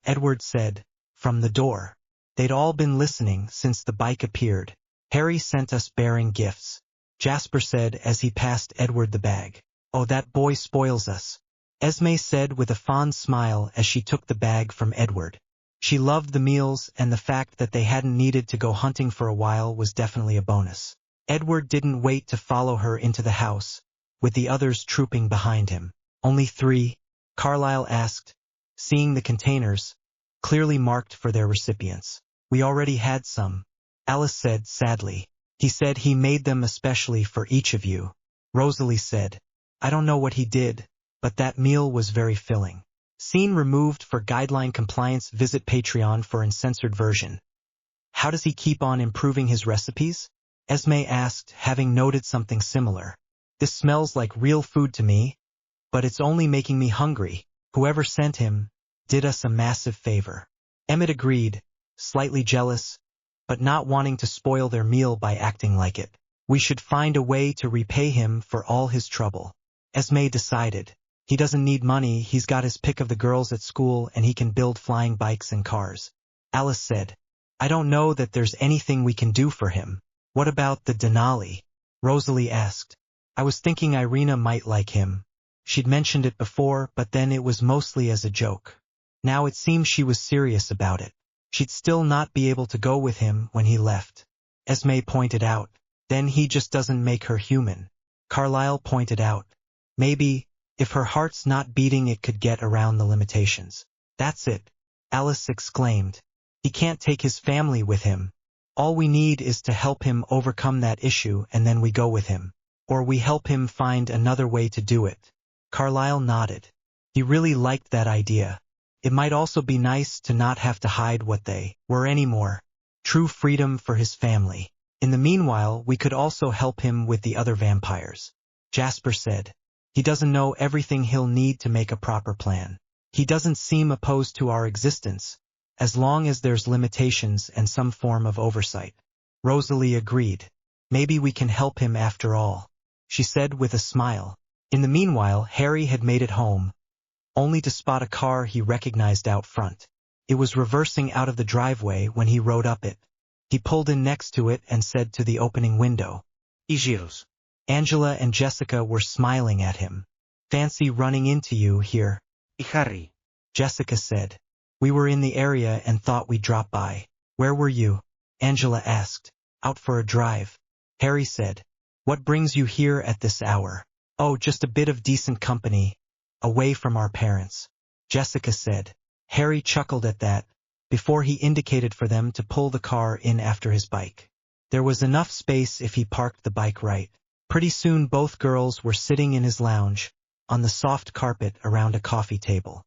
Edward said. From the door. They'd all been listening since the bike appeared. Harry sent us bearing gifts. Jasper said as he passed Edward the bag. Oh, that boy spoils us. Esme said with a fond smile as she took the bag from Edward. She loved the meals, and the fact that they hadn't needed to go hunting for a while was definitely a bonus. Edward didn't wait to follow her into the house, with the others trooping behind him. Only 3? Carlyle asked, seeing the containers, clearly marked for their recipients. We already had some, Alice said sadly. He said he made them especially for each of you. Rosalie said, I don't know what he did, but that meal was very filling. Scene removed for guideline compliance. Visit Patreon for uncensored version. How does he keep on improving his recipes? Esme asked, having noted something similar. This smells like real food to me, but it's only making me hungry. Whoever sent him did us a massive favor. Emmett agreed, slightly jealous, but not wanting to spoil their meal by acting like it. We should find a way to repay him for all his trouble. Esme decided. He doesn't need money, he's got his pick of the girls at school and he can build flying bikes and cars. Alice said, I don't know that there's anything we can do for him. What about the Denali? Rosalie asked. I was thinking Irina might like him. She'd mentioned it before, but then it was mostly as a joke. Now it seemed she was serious about it. She'd still not be able to go with him when he left. Esme pointed out. Then he just doesn't make her human. Carlyle pointed out. Maybe, if her heart's not beating, it could get around the limitations. That's it, Alice exclaimed. He can't take his family with him. All we need is to help him overcome that issue and then we go with him. Or we help him find another way to do it. Carlyle nodded. He really liked that idea. It might also be nice to not have to hide what they were anymore. True freedom for his family. In the meanwhile, we could also help him with the other vampires. Jasper said. He doesn't know everything he'll need to make a proper plan. He doesn't seem opposed to our existence, as long as there's limitations and some form of oversight. Rosalie agreed. Maybe we can help him after all, she said with a smile. In the meanwhile, Harry had made it home, only to spot a car he recognized out front. It was reversing out of the driveway when he rode up it. He pulled in next to it and said to the opening window, Igiros. Angela and Jessica were smiling at him. Fancy running into you here. Harry. Jessica said. We were in the area and thought we'd drop by. Where were you? Angela asked. Out for a drive. Harry said. What brings you here at this hour? Oh, just a bit of decent company, away from our parents. Jessica said. Harry chuckled at that, before he indicated for them to pull the car in after his bike. There was enough space if he parked the bike right. Pretty soon both girls were sitting in his lounge, on the soft carpet around a coffee table.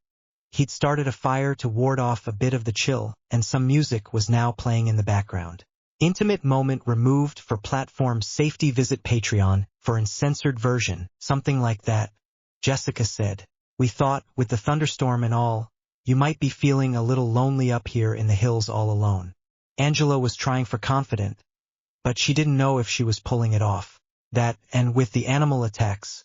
He'd started a fire to ward off a bit of the chill, and some music was now playing in the background. Intimate moment removed for platform safety. Visit Patreon for uncensored version, something like that. Jessica said. We thought, with the thunderstorm and all, you might be feeling a little lonely up here in the hills all alone. Angela was trying for confident, but she didn't know if she was pulling it off. That, and with the animal attacks,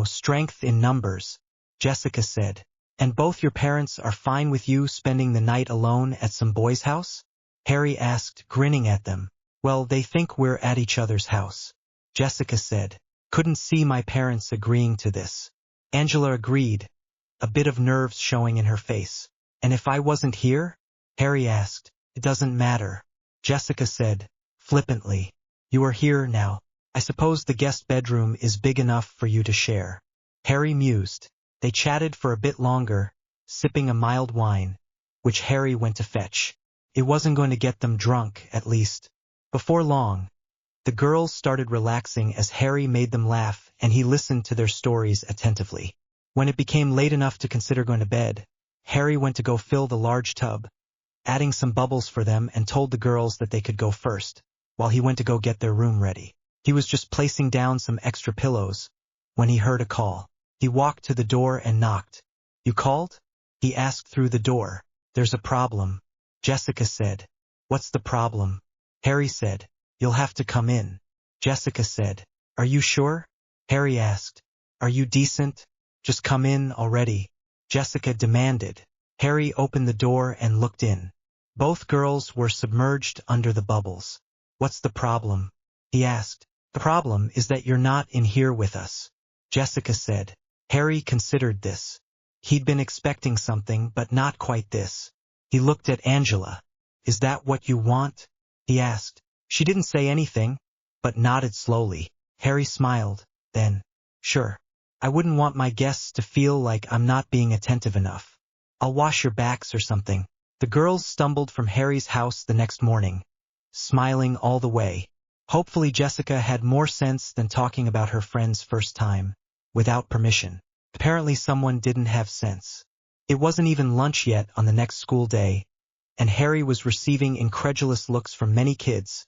strength in numbers, Jessica said. And both your parents are fine with you spending the night alone at some boy's house? Harry asked, grinning at them. Well, they think we're at each other's house. Jessica said. Couldn't see my parents agreeing to this. Angela agreed, a bit of nerves showing in her face. And if I wasn't here? Harry asked. It doesn't matter. Jessica said, flippantly. You are here now. I suppose the guest bedroom is big enough for you to share. Harry mused. They chatted for a bit longer, sipping a mild wine, which Harry went to fetch. It wasn't going to get them drunk, at least. Before long, the girls started relaxing as Harry made them laugh and he listened to their stories attentively. When it became late enough to consider going to bed, Harry went to go fill the large tub, adding some bubbles for them and told the girls that they could go first, while he went to go get their room ready. He was just placing down some extra pillows when he heard a call. He walked to the door and knocked. "You called?" he asked through the door. "There's a problem," Jessica said. "What's the problem?" Harry said. "You'll have to come in." Jessica said. "Are you sure?" Harry asked. "Are you decent? Just come in already," Jessica demanded. Harry opened the door and looked in. Both girls were submerged under the bubbles. "What's the problem?" he asked. "The problem is that you're not in here with us," Jessica said. Harry considered this. He'd been expecting something, but not quite this. He looked at Angela. "Is that what you want?" he asked. She didn't say anything, but nodded slowly. Harry smiled. Then, "Sure. I wouldn't want my guests to feel like I'm not being attentive enough. I'll wash your backs or something." The girls stumbled from Harry's house the next morning, smiling all the way. Hopefully Jessica had more sense than talking about her friend's first time, without permission. Apparently someone didn't have sense. It wasn't even lunch yet on the next school day, and Harry was receiving incredulous looks from many kids,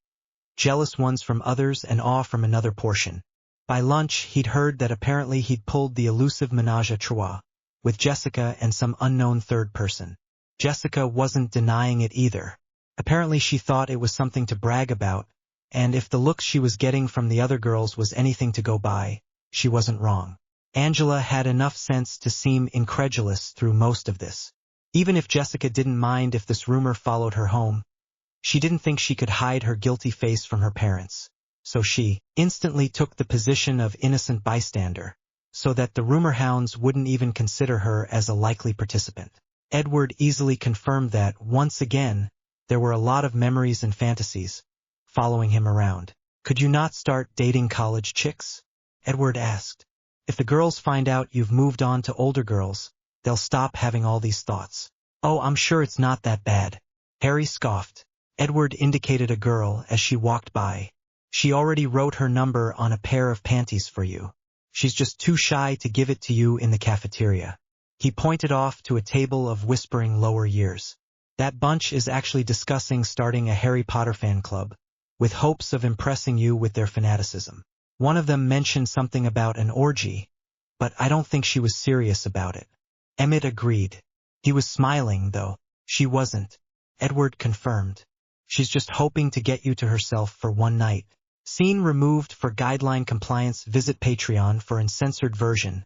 jealous ones from others and awe from another portion. By lunch he'd heard that apparently he'd pulled the elusive ménage à trois, with Jessica and some unknown third person. Jessica wasn't denying it either. Apparently she thought it was something to brag about, and if the looks she was getting from the other girls was anything to go by, she wasn't wrong. Angela had enough sense to seem incredulous through most of this. Even if Jessica didn't mind if this rumor followed her home, she didn't think she could hide her guilty face from her parents. So she instantly took the position of innocent bystander, so that the rumor hounds wouldn't even consider her as a likely participant. Edward easily confirmed that, once again, there were a lot of memories and fantasies following him around. "Could you not start dating college chicks?" Edward asked. "If the girls find out you've moved on to older girls, they'll stop having all these thoughts." "Oh, I'm sure it's not that bad," Harry scoffed. Edward indicated a girl as she walked by. "She already wrote her number on a pair of panties for you. She's just too shy to give it to you in the cafeteria." He pointed off to a table of whispering lower years. "That bunch is actually discussing starting a Harry Potter fan club, with hopes of impressing you with their fanaticism. One of them mentioned something about an orgy, but I don't think she was serious about it." Emmett agreed. He was smiling, though. "She wasn't," Edward confirmed. "She's just hoping to get you to herself for one night." Scene removed for guideline compliance. Visit Patreon for uncensored version.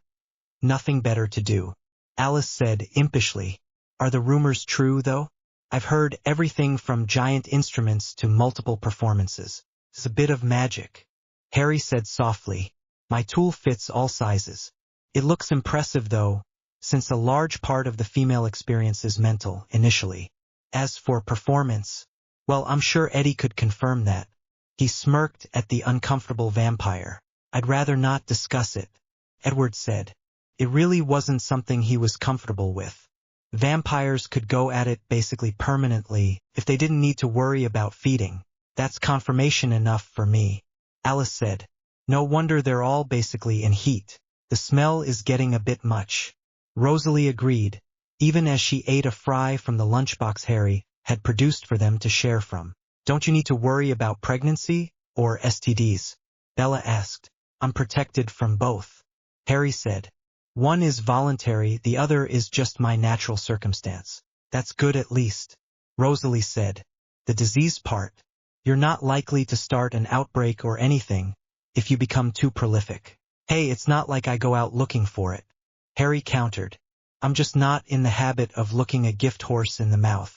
Nothing better to do. Alice said impishly. "Are the rumors true, though? I've heard everything from giant instruments to multiple performances. It's a bit of magic." Harry said softly. "My tool fits all sizes. It looks impressive, though, since a large part of the female experience is mental, initially. As for performance, well, I'm sure Eddie could confirm that." He smirked at the uncomfortable vampire. "I'd rather not discuss it," Edward said. It really wasn't something he was comfortable with. Vampires could go at it basically permanently if they didn't need to worry about feeding. "That's confirmation enough for me," Alice said. "No wonder they're all basically in heat. The smell is getting a bit much." Rosalie agreed, even as she ate a fry from the lunchbox Harry had produced for them to share from. "Don't you need to worry about pregnancy or STDs?" Bella asked. "I'm protected from both," Harry said. "One is voluntary, the other is just my natural circumstance." "That's good at least," Rosalie said. "The disease part, you're not likely to start an outbreak or anything if you become too prolific." "Hey, it's not like I go out looking for it," Harry countered. "I'm just not in the habit of looking a gift horse in the mouth.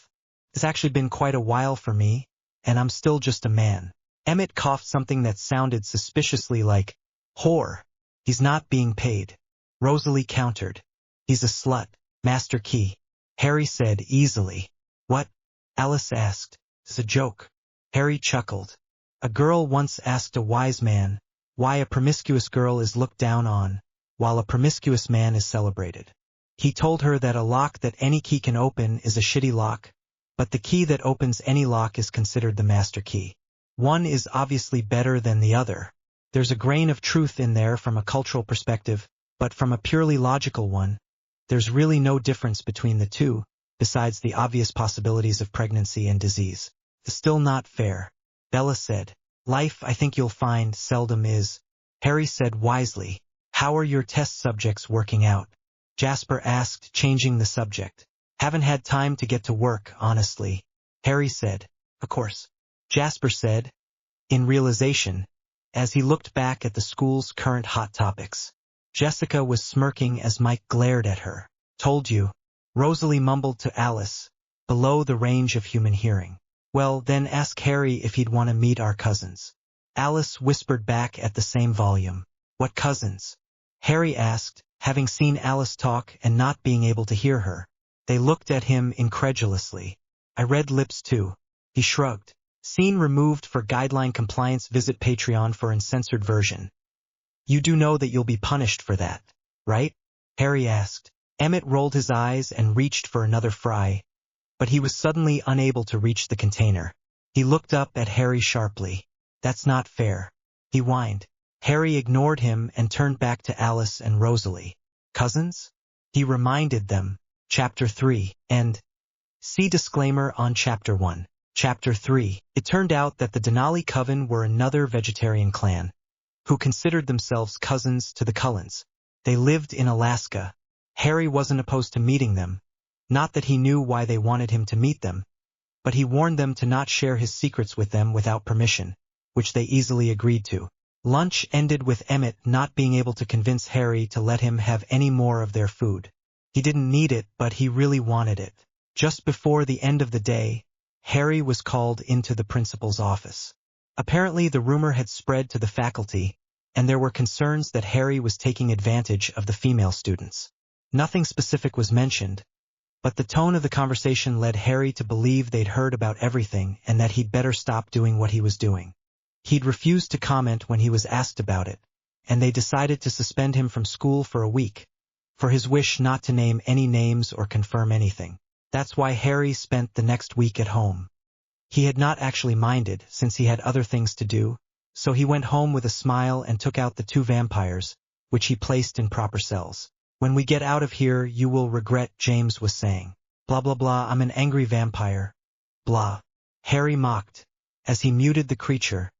It's actually been quite a while for me, and I'm still just a man." Emmett coughed something that sounded suspiciously like, "Whore. He's not being paid." Rosalie countered. "He's a slut, Master Key," Harry said easily. "What?" Alice asked. "It's a joke." Harry chuckled. "A girl once asked a wise man why a promiscuous girl is looked down on, while a promiscuous man is celebrated. He told her that a lock that any key can open is a shitty lock, but the key that opens any lock is considered the master key. One is obviously better than the other. There's a grain of truth in there from a cultural perspective, but from a purely logical one, there's really no difference between the two, besides the obvious possibilities of pregnancy and disease. It's still not fair. Bella said. Life, I think you'll find, seldom is. Harry said wisely. How are your test subjects working out? Jasper asked, changing the subject. Haven't had time to get to work, honestly. Harry said. Of course. Jasper said, in realization, as he looked back at the school's current hot topics. Jessica was smirking as Mike glared at her. Told you. Rosalie mumbled to Alice, below the range of human hearing. Well, then ask Harry if he'd want to meet our cousins. Alice whispered back at the same volume. What cousins? Harry asked, having seen Alice talk and not being able to hear her. They looked at him incredulously. I read lips too. He shrugged. Scene removed for guideline compliance. Visit Patreon for uncensored version. You do know that you'll be punished for that, right? Harry asked. Emmett rolled his eyes and reached for another fry, but he was suddenly unable to reach the container. He looked up at Harry sharply. That's not fair. He whined. Harry ignored him and turned back to Alice and Rosalie. Cousins? He reminded them. Chapter 3, and see disclaimer on Chapter 1. Chapter 3. It turned out that the Denali coven were another vegetarian clan, who considered themselves cousins to the Cullens. They lived in Alaska. Harry wasn't opposed to meeting them. Not that he knew why they wanted him to meet them, but he warned them to not share his secrets with them without permission, which they easily agreed to. Lunch ended with Emmett not being able to convince Harry to let him have any more of their food. He didn't need it, but he really wanted it. Just before the end of the day, Harry was called into the principal's office. Apparently the rumor had spread to the faculty, and there were concerns that Harry was taking advantage of the female students. Nothing specific was mentioned, but the tone of the conversation led Harry to believe they'd heard about everything and that he'd better stop doing what he was doing. He'd refused to comment when he was asked about it, and they decided to suspend him from school for a week, for his wish not to name any names or confirm anything. That's why Harry spent the next week at home. He had not actually minded, since he had other things to do, so he went home with a smile and took out the 2 vampires, which he placed in proper cells. When we get out of here, you will regret, James was saying. Blah blah blah, I'm an angry vampire. Blah. Harry mocked, as he muted the creature,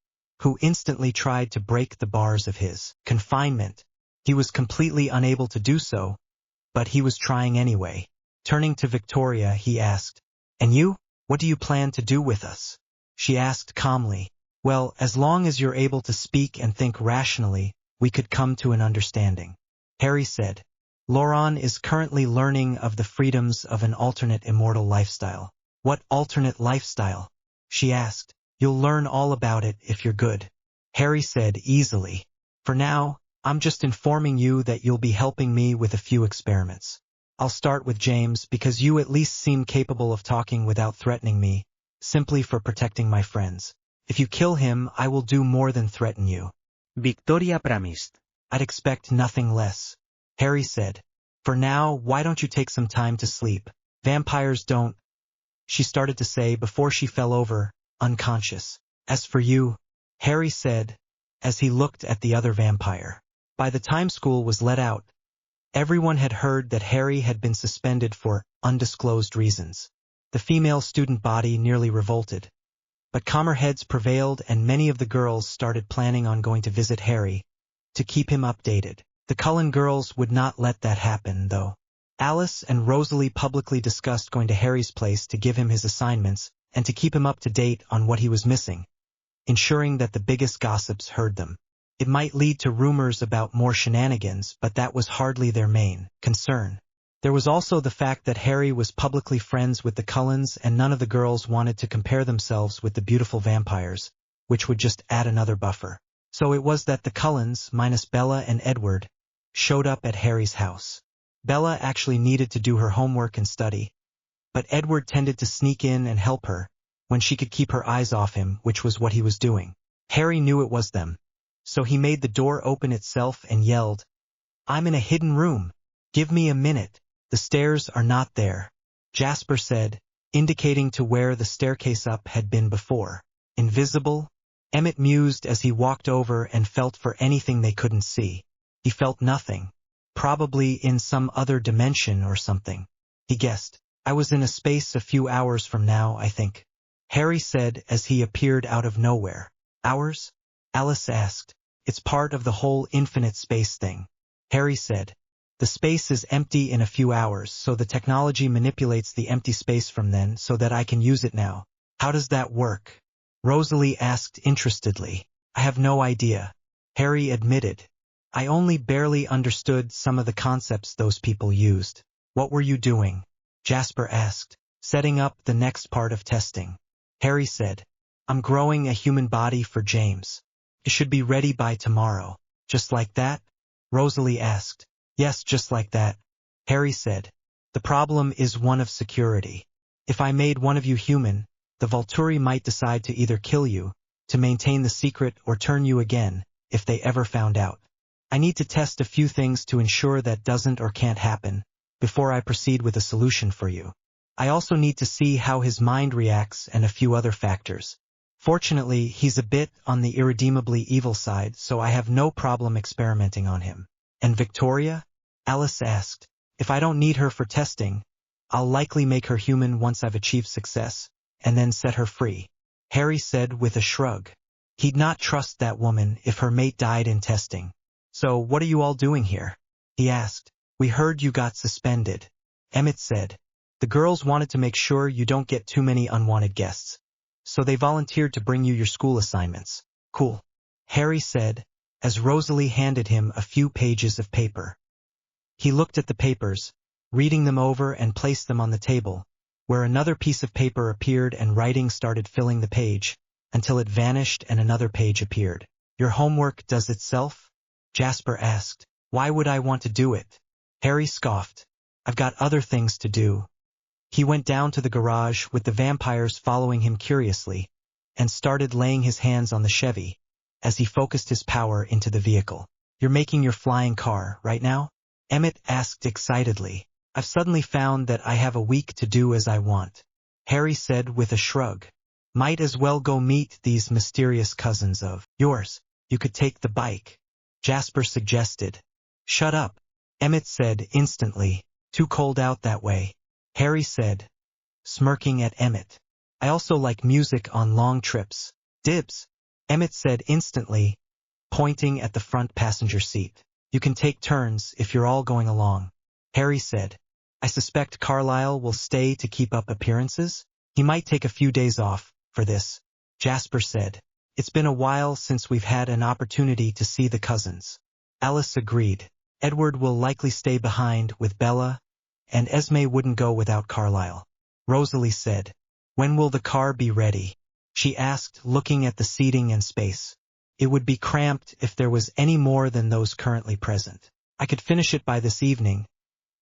who instantly tried to break the bars of his confinement. He was completely unable to do so, but he was trying anyway. Turning to Victoria, he asked, And you? What do you plan to do with us? She asked calmly. Well, as long as you're able to speak and think rationally, we could come to an understanding. Harry said. Lauren is currently learning of the freedoms of an alternate immortal lifestyle. What alternate lifestyle? She asked. You'll learn all about it if you're good. Harry said easily. For now, I'm just informing you that you'll be helping me with a few experiments. I'll start with James because you at least seem capable of talking without threatening me, simply for protecting my friends. If you kill him, I will do more than threaten you. Victoria promised. I'd expect nothing less. Harry said. For now, why don't you take some time to sleep? Vampires don't. She started to say before she fell over, unconscious. As for you, Harry said, as he looked at the other vampire. By the time school was let out, everyone had heard that Harry had been suspended for undisclosed reasons. The female student body nearly revolted. But calmer heads prevailed and many of the girls started planning on going to visit Harry, to keep him updated. The Cullen girls would not let that happen, though. Alice and Rosalie publicly discussed going to Harry's place to give him his assignments and to keep him up to date on what he was missing, ensuring that the biggest gossips heard them. It might lead to rumors about more shenanigans, but that was hardly their main concern. There was also the fact that Harry was publicly friends with the Cullens and none of the girls wanted to compare themselves with the beautiful vampires, which would just add another buffer. So it was that the Cullens, minus Bella and Edward, showed up at Harry's house. Bella actually needed to do her homework and study, but Edward tended to sneak in and help her when she could keep her eyes off him, which was what he was doing. Harry knew it was them, so he made the door open itself and yelled, I'm in a hidden room. Give me a minute. The stairs are not there, Jasper said, indicating to where the staircase up had been before. Invisible? Emmett mused as he walked over and felt for anything they couldn't see. He felt nothing. Probably in some other dimension or something. He guessed. I was in a space a few hours from now, I think. Harry said as he appeared out of nowhere. Hours? Alice asked. It's part of the whole infinite space thing. Harry said. The space is empty in a few hours, so the technology manipulates the empty space from then so that I can use it now. How does that work? Rosalie asked interestedly. I have no idea. Harry admitted. I only barely understood some of the concepts those people used. What were you doing? Jasper asked. Setting up the next part of testing. Harry said. I'm growing a human body for James. It should be ready by tomorrow. Just like that? Rosalie asked. Yes, just like that. Harry said. The problem is one of security. If I made one of you human, the Volturi might decide to either kill you, to maintain the secret, or turn you again, if they ever found out. I need to test a few things to ensure that doesn't or can't happen, before I proceed with a solution for you. I also need to see how his mind reacts and a few other factors. Fortunately, he's a bit on the irredeemably evil side, so I have no problem experimenting on him. And Victoria? Alice asked. If I don't need her for testing, I'll likely make her human once I've achieved success, and then set her free. Harry said with a shrug. He'd not trust that woman if her mate died in testing. So what are you all doing here? He asked. We heard you got suspended. Emmett said. The girls wanted to make sure you don't get too many unwanted guests. So they volunteered to bring you your school assignments. Cool. Harry said, as Rosalie handed him a few pages of paper. He looked at the papers, reading them over and placed them on the table, where another piece of paper appeared and writing started filling the page, until it vanished and another page appeared. Your homework does itself? Jasper asked. Why would I want to do it? Harry scoffed. I've got other things to do. He went down to the garage with the vampires following him curiously, and started laying his hands on the Chevy, as he focused his power into the vehicle. You're making your flying car, right now? Emmett asked excitedly. I've suddenly found that I have a week to do as I want. Harry said with a shrug. Might as well go meet these mysterious cousins of yours. You could take the bike. Jasper suggested. Shut up. Emmett said instantly. Too cold out that way. Harry said, smirking at Emmett. I also like music on long trips. Dibs. Emmett said instantly, pointing at the front passenger seat. You can take turns if you're all going along. Harry said. I suspect Carlisle will stay to keep up appearances. He might take a few days off for this. Jasper said. It's been a while since we've had an opportunity to see the cousins. Alice agreed. Edward will likely stay behind with Bella, and Esme wouldn't go without Carlisle. Rosalie said. When will the car be ready? She asked, looking at the seating and space. It would be cramped if there was any more than those currently present. I could finish it by this evening,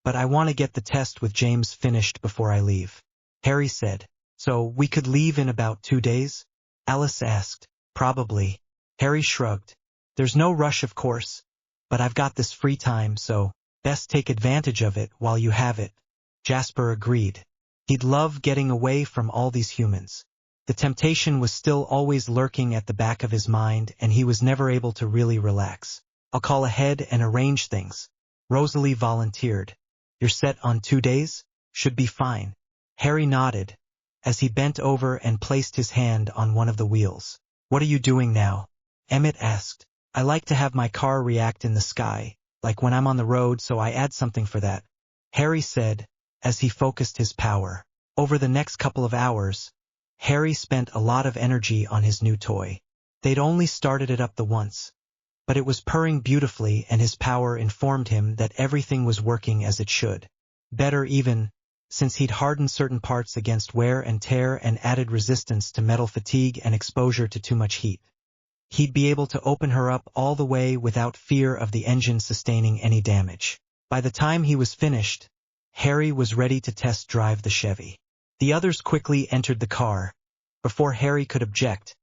but I want to get the test with James finished before I leave. Harry said. So we could leave in about 2 days? Alice asked. Probably. Harry shrugged. There's no rush, of course, but I've got this free time, so best take advantage of it while you have it. Jasper agreed. He'd love getting away from all these humans. The temptation was still always lurking at the back of his mind, and he was never able to really relax. I'll call ahead and arrange things. Rosalie volunteered. You're set on 2 days? Should be fine. Harry nodded, as he bent over and placed his hand on one of the wheels. What are you doing now? Emmett asked. I like to have my car react in the sky, like when I'm on the road, so I add something for that. Harry said, as he focused his power. Over the next couple of hours, Harry spent a lot of energy on his new toy. They'd only started it up the once, but it was purring beautifully, and his power informed him that everything was working as it should. Better even, since he'd hardened certain parts against wear and tear and added resistance to metal fatigue and exposure to too much heat. He'd be able to open her up all the way without fear of the engine sustaining any damage. By the time he was finished, Harry was ready to test drive the Chevy. The others quickly entered the car, before Harry could object,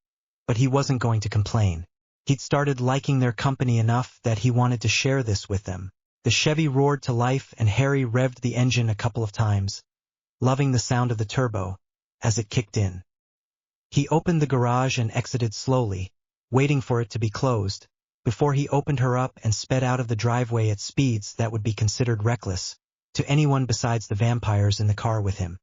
but he wasn't going to complain. He'd started liking their company enough that he wanted to share this with them. The Chevy roared to life and Harry revved the engine a couple of times, loving the sound of the turbo as it kicked in. He opened the garage and exited slowly, waiting for it to be closed, before he opened her up and sped out of the driveway at speeds that would be considered reckless to anyone besides the vampires in the car with him.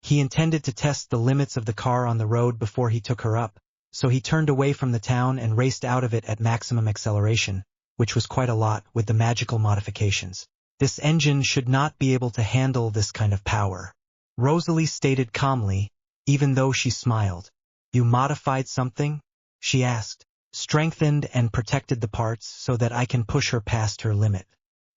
He intended to test the limits of the car on the road before he took her up, so he turned away from the town and raced out of it at maximum acceleration, which was quite a lot with the magical modifications. This engine should not be able to handle this kind of power, Rosalie stated calmly, even though she smiled. You modified something? She asked. Strengthened and protected the parts so that I can push her past her limit.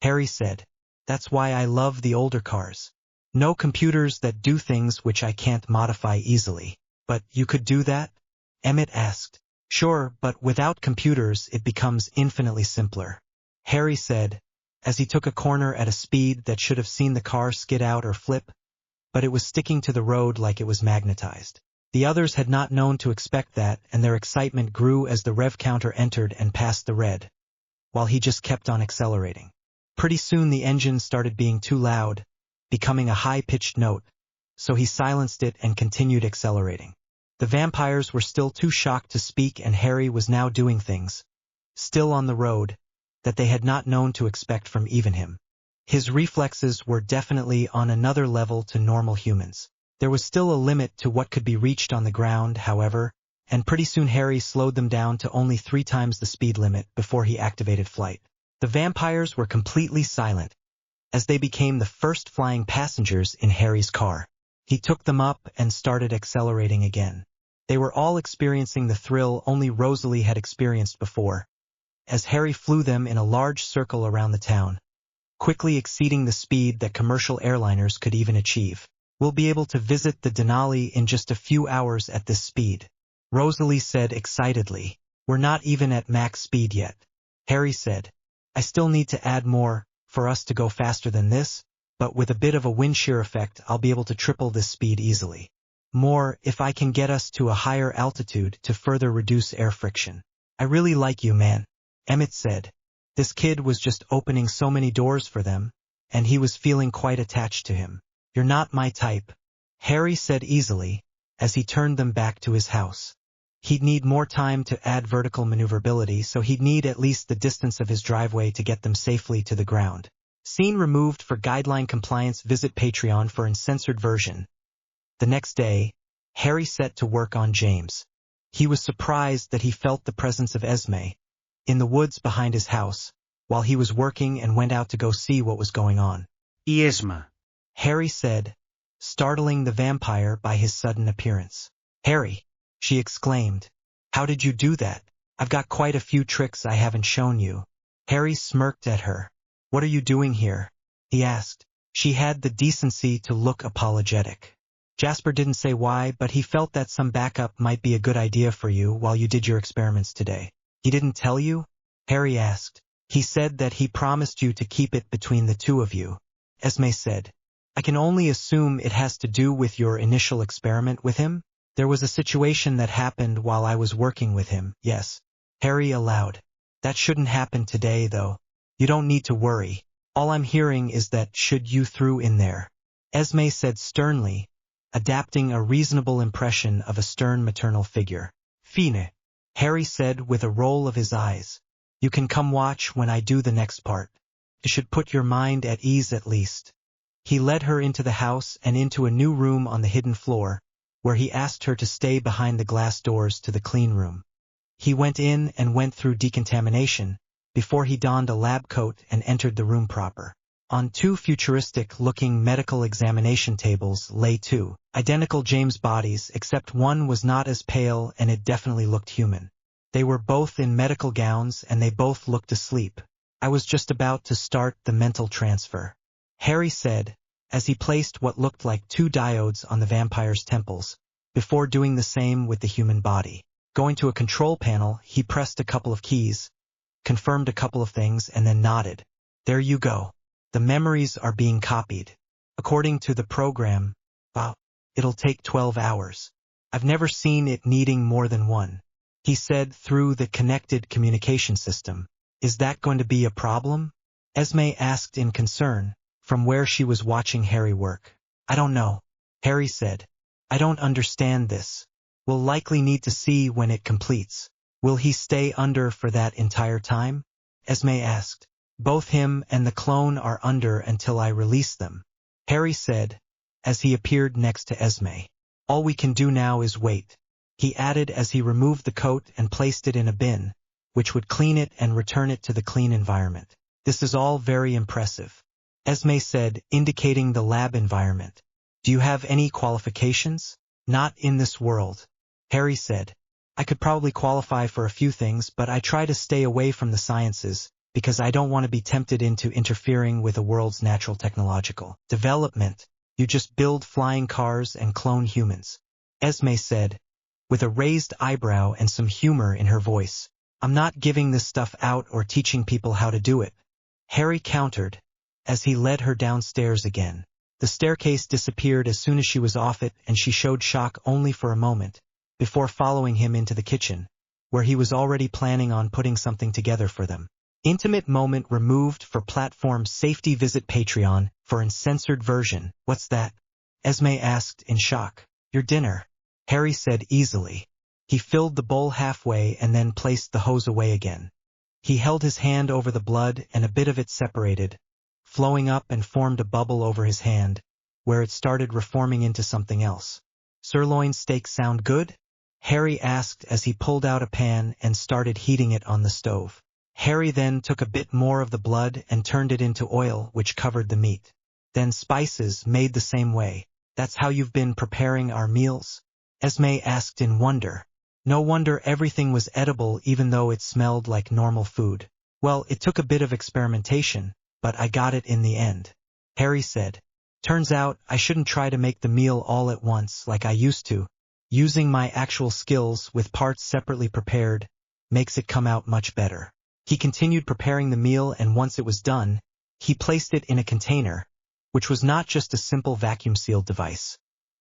Harry said. That's why I love the older cars. No computers that do things which I can't modify easily. But you could do that? Emmett asked. Sure, but without computers it becomes infinitely simpler. Harry said, as he took a corner at a speed that should have seen the car skid out or flip, but it was sticking to the road like it was magnetized. The others had not known to expect that, and their excitement grew as the rev counter entered and passed the red, while he just kept on accelerating. Pretty soon the engine started being too loud, becoming a high-pitched note, so he silenced it and continued accelerating. The vampires were still too shocked to speak, and Harry was now doing things, still on the road, that they had not known to expect from even him. His reflexes were definitely on another level to normal humans. There was still a limit to what could be reached on the ground, however, and pretty soon Harry slowed them down to only 3 times the speed limit before he activated flight. The vampires were completely silent, as they became the first flying passengers in Harry's car. He took them up and started accelerating again. They were all experiencing the thrill only Rosalie had experienced before, as Harry flew them in a large circle around the town, quickly exceeding the speed that commercial airliners could even achieve. We'll be able to visit the Denali in just a few hours at this speed, Rosalie said excitedly. We're not even at max speed yet. Harry said, I still need to add more for us to go faster than this, but with a bit of a wind shear effect I'll be able to triple this speed easily. More if I can get us to a higher altitude to further reduce air friction. I really like you, man, Emmett said. This kid was just opening so many doors for them, and he was feeling quite attached to him. You're not my type, Harry said easily, as he turned them back to his house. He'd need more time to add vertical maneuverability, so he'd need at least the distance of his driveway to get them safely to the ground. Scene removed for guideline compliance. Visit Patreon for uncensored version. The next day, Harry set to work on James. He was surprised that he felt the presence of Esme in the woods behind his house while he was working, and went out to go see what was going on. Esma, Harry said, startling the vampire by his sudden appearance. Harry, she exclaimed. How did you do that? I've got quite a few tricks I haven't shown you. Harry smirked at her. What are you doing here? He asked. She had the decency to look apologetic. Jasper didn't say why, but he felt that some backup might be a good idea for you while you did your experiments today. He didn't tell you? Harry asked. He said that he promised you to keep it between the two of you. Esme said. I can only assume it has to do with your initial experiment with him? There was a situation that happened while I was working with him, yes. Harry allowed. That shouldn't happen today, though. You don't need to worry. All I'm hearing is that should you threw in there. Esme said sternly, adapting a reasonable impression of a stern maternal figure. Fine. Harry said with a roll of his eyes. You can come watch when I do the next part. It should put your mind at ease at least. He led her into the house and into a new room on the hidden floor, where he asked her to stay behind the glass doors to the clean room. He went in and went through decontamination, before he donned a lab coat and entered the room proper. On 2 futuristic-looking medical examination tables lay 2 identical James bodies, except one was not as pale and it definitely looked human. They were both in medical gowns and they both looked asleep. I was just about to start the mental transfer, Harry said, as he placed what looked like 2 diodes on the vampire's temples, before doing the same with the human body. Going to a control panel, he pressed a couple of keys, confirmed a couple of things, and then nodded. There you go. The memories are being copied. According to the program, wow, it'll take 12 hours. I've never seen it needing more than 1. He said through the connected communication system. Is that going to be a problem? Esme asked in concern, from where she was watching Harry work. I don't know. Harry said. I don't understand this. We'll likely need to see when it completes. Will he stay under for that entire time? Esme asked. Both him and the clone are under until I release them, Harry said, as he appeared next to Esme. All we can do now is wait, he added as he removed the coat and placed it in a bin, which would clean it and return it to the clean environment. This is all very impressive, Esme said, indicating the lab environment. Do you have any qualifications? Not in this world, Harry said. I could probably qualify for a few things, but I try to stay away from the sciences, because I don't want to be tempted into interfering with a world's natural technological development. You just build flying cars and clone humans, Esme said, with a raised eyebrow and some humor in her voice. I'm not giving this stuff out or teaching people how to do it, Harry countered, as he led her downstairs again. The staircase disappeared as soon as she was off it, and she showed shock only for a moment, before following him into the kitchen, where he was already planning on putting something together for them. Intimate moment removed for platform safety. Visit Patreon for uncensored version. What's that? Esme asked in shock. Your dinner, Harry said easily. He filled the bowl halfway and then placed the hose away again. He held his hand over the blood and a bit of it separated, flowing up and formed a bubble over his hand, where it started reforming into something else. Sirloin steak sound good? Harry asked as he pulled out a pan and started heating it on the stove. Harry then took a bit more of the blood and turned it into oil, which covered the meat. Then spices made the same way. That's how you've been preparing our meals? Esme asked in wonder. No wonder everything was edible even though it smelled like normal food. Well, it took a bit of experimentation, but I got it in the end, Harry said. Turns out I shouldn't try to make the meal all at once like I used to. Using my actual skills with parts separately prepared makes it come out much better. He continued preparing the meal, and once it was done, he placed it in a container, which was not just a simple vacuum-sealed device,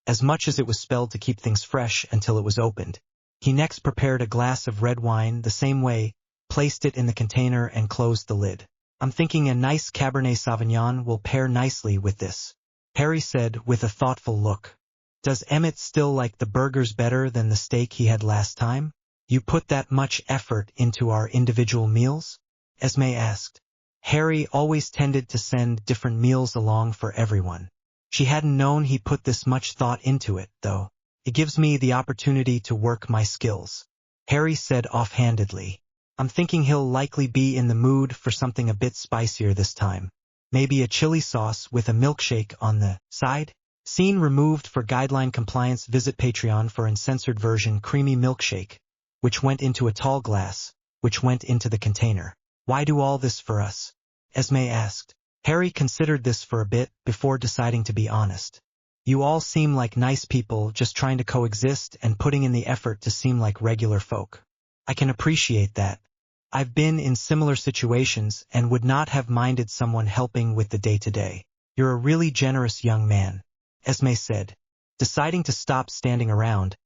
as much as it was spelled to keep things fresh until it was opened. He next prepared a glass of red wine the same way, placed it in the container and closed the lid. I'm thinking a nice Cabernet Sauvignon will pair nicely with this, Harry said with a thoughtful look. Does Emmett still like the burgers better than the steak he had last time? You put that much effort into our individual meals? Esme asked. Harry always tended to send different meals along for everyone. She hadn't known he put this much thought into it, though. It gives me the opportunity to work my skills, Harry said offhandedly. I'm thinking he'll likely be in the mood for something a bit spicier this time. Maybe a chili sauce with a milkshake on the side? Scene removed for guideline compliance. Visit Patreon for uncensored version. Creamy milkshake, which went into a tall glass, which went into the container. Why do all this for us? Esme asked. Harry considered this for a bit before deciding to be honest. You all seem like nice people just trying to coexist and putting in the effort to seem like regular folk. I can appreciate that. I've been in similar situations and would not have minded someone helping with the day-to-day. You're a really generous young man, Esme said. Deciding to stop standing around,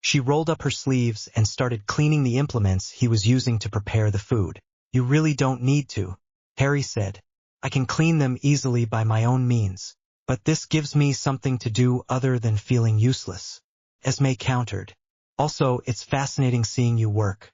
she rolled up her sleeves and started cleaning the implements he was using to prepare the food. You really don't need to, Harry said. I can clean them easily by my own means, but this gives me something to do other than feeling useless, Esme countered. Also, it's fascinating seeing you work.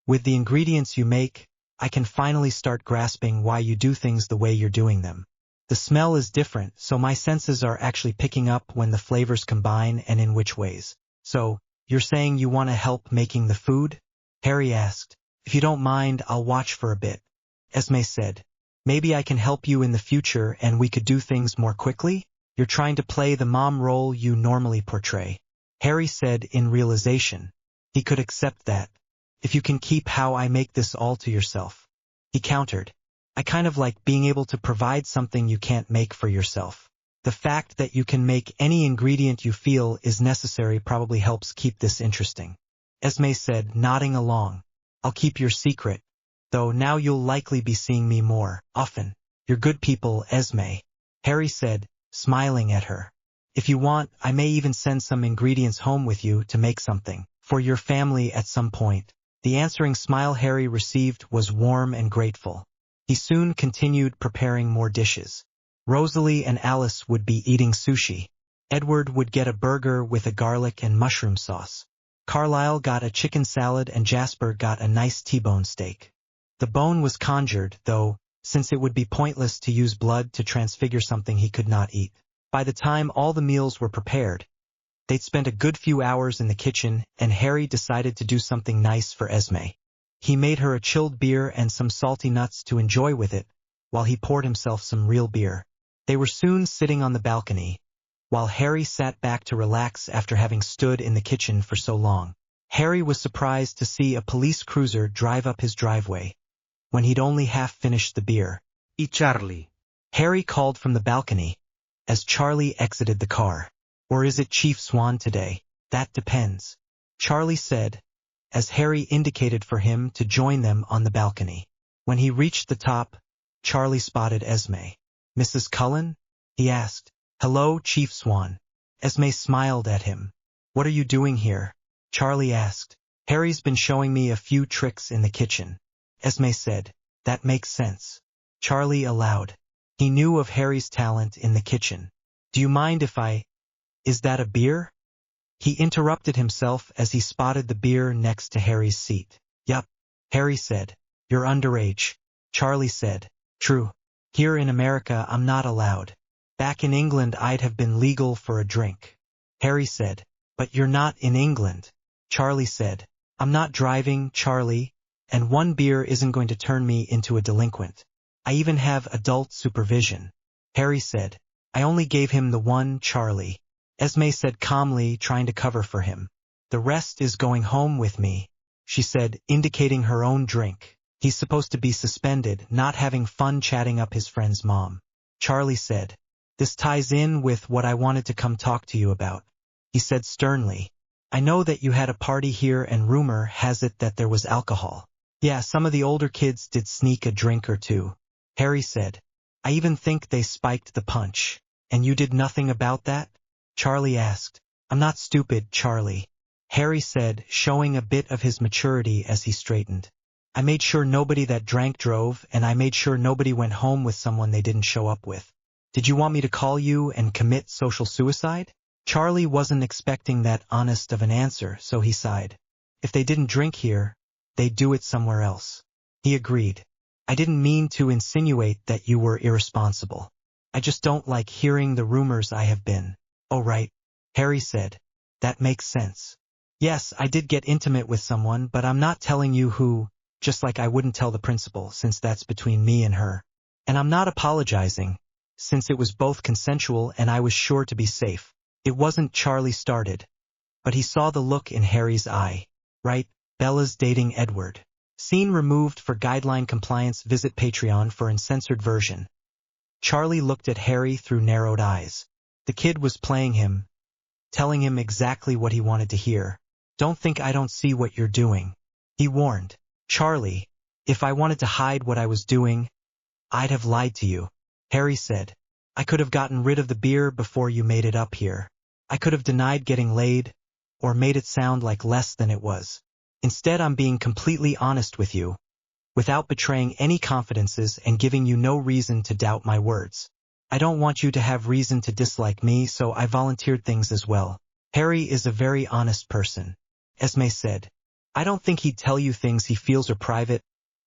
With the ingredients you make, I can finally start grasping why you do things the way you're doing them. The smell is different, so my senses are actually picking up when the flavors combine and in which ways. So, you're saying you want to help making the food? Harry asked. If you don't mind, I'll watch for a bit, Esme said. Maybe I can help you in the future and we could do things more quickly? You're trying to play the mom role you normally portray, Harry said in realization. He could accept that. If you can keep how I make this all to yourself, he countered. I kind of like being able to provide something you can't make for yourself. The fact that you can make any ingredient you feel is necessary probably helps keep this interesting, Esme said, nodding along. I'll keep your secret, though now you'll likely be seeing me more often. You're good people, Esme, Harry said, smiling at her. If you want, I may even send some ingredients home with you to make something for your family at some point. The answering smile Harry received was warm and grateful. He soon continued preparing more dishes. Rosalie and Alice would be eating sushi. Edward would get a burger with a garlic and mushroom sauce. Carlisle got a chicken salad and Jasper got a nice T-bone steak. The bone was conjured, though, since it would be pointless to use blood to transfigure something he could not eat. By the time all the meals were prepared, they'd spent a good few hours in the kitchen, and Harry decided to do something nice for Esme. He made her a chilled beer and some salty nuts to enjoy with it, while he poured himself some real beer. They were soon sitting on the balcony, while Harry sat back to relax after having stood in the kitchen for so long. Harry was surprised to see a police cruiser drive up his driveway, when he'd only half finished the beer. Y Charlie. Harry called from the balcony, as Charlie exited the car. Or is it Chief Swan today? That depends, Charlie said, as Harry indicated for him to join them on the balcony. When he reached the top, Charlie spotted Esme. Mrs. Cullen? He asked. Hello, Chief Swan. Esme smiled at him. What are you doing here? Charlie asked. Harry's been showing me a few tricks in the kitchen. Esme said. That makes sense. Charlie allowed. He knew of Harry's talent in the kitchen. Do you mind if Is that a beer? He interrupted himself as he spotted the beer next to Harry's seat. Yup, Harry said. You're underage. Charlie said. True. Here in America I'm not allowed. Back in England I'd have been legal for a drink. Harry said. But you're not in England. Charlie said. I'm not driving, Charlie, and one beer isn't going to turn me into a delinquent. I even have adult supervision. Harry said. I only gave him the one, Charlie. Esme said calmly, trying to cover for him. The rest is going home with me, she said, indicating her own drink. He's supposed to be suspended, not having fun chatting up his friend's mom. Charlie said. This ties in with what I wanted to come talk to you about. He said sternly. I know that you had a party here and rumor has it that there was alcohol. Yeah, some of the older kids did sneak a drink or two. Harry said. I even think they spiked the punch. And you did nothing about that? Charlie asked. I'm not stupid, Charlie. Harry said, showing a bit of his maturity as he straightened. I made sure nobody that drank drove, and I made sure nobody went home with someone they didn't show up with. Did you want me to call you and commit social suicide? Charlie wasn't expecting that honest of an answer, so he sighed. If they didn't drink here, they'd do it somewhere else. He agreed. I didn't mean to insinuate that you were irresponsible. I just don't like hearing the rumors I have been. Oh right, Harry said. That makes sense. Yes, I did get intimate with someone, but I'm not telling you who, just like I wouldn't tell the principal, since that's between me and her. And I'm not apologizing, since it was both consensual and I was sure to be safe. It wasn't Charlie started, but he saw the look in Harry's eye. Right, Bella's dating Edward. Scene removed for guideline compliance. Visit Patreon for uncensored version. Charlie looked at Harry through narrowed eyes. The kid was playing him, telling him exactly what he wanted to hear. Don't think I don't see what you're doing, he warned. Charlie, if I wanted to hide what I was doing, I'd have lied to you, Harry said. I could have gotten rid of the beer before you made it up here. I could have denied getting laid, or made it sound like less than it was. Instead, I'm being completely honest with you, without betraying any confidences and giving you no reason to doubt my words. I don't want you to have reason to dislike me, so I volunteered things as well. Harry is a very honest person, Esme said. I don't think he'd tell you things he feels are private,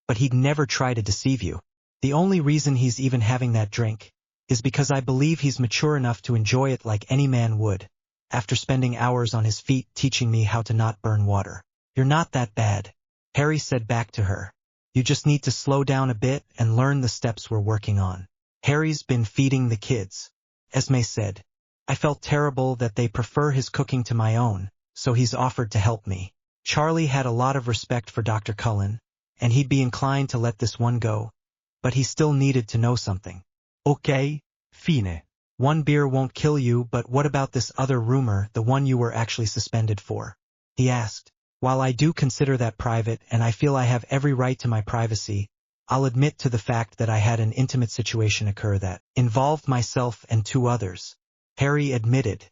but he'd never try to deceive you. The only reason he's even having that drink is because I believe he's mature enough to enjoy it like any man would, after spending hours on his feet teaching me how to not burn water. You're not that bad, Harry said back to her. You just need to slow down a bit and learn the steps we're working on. Harry's been feeding the kids, Esme said. I felt terrible that they prefer his cooking to my own, so he's offered to help me. Charlie had a lot of respect for Dr. Cullen, and he'd be inclined to let this one go, but he still needed to know something. Okay, fine. One beer won't kill you, but what about this other rumor, the one you were actually suspended for? He asked. While I do consider that private and I feel I have every right to my privacy, I'll admit to the fact that I had an intimate situation occur that involved myself and two others. Harry admitted.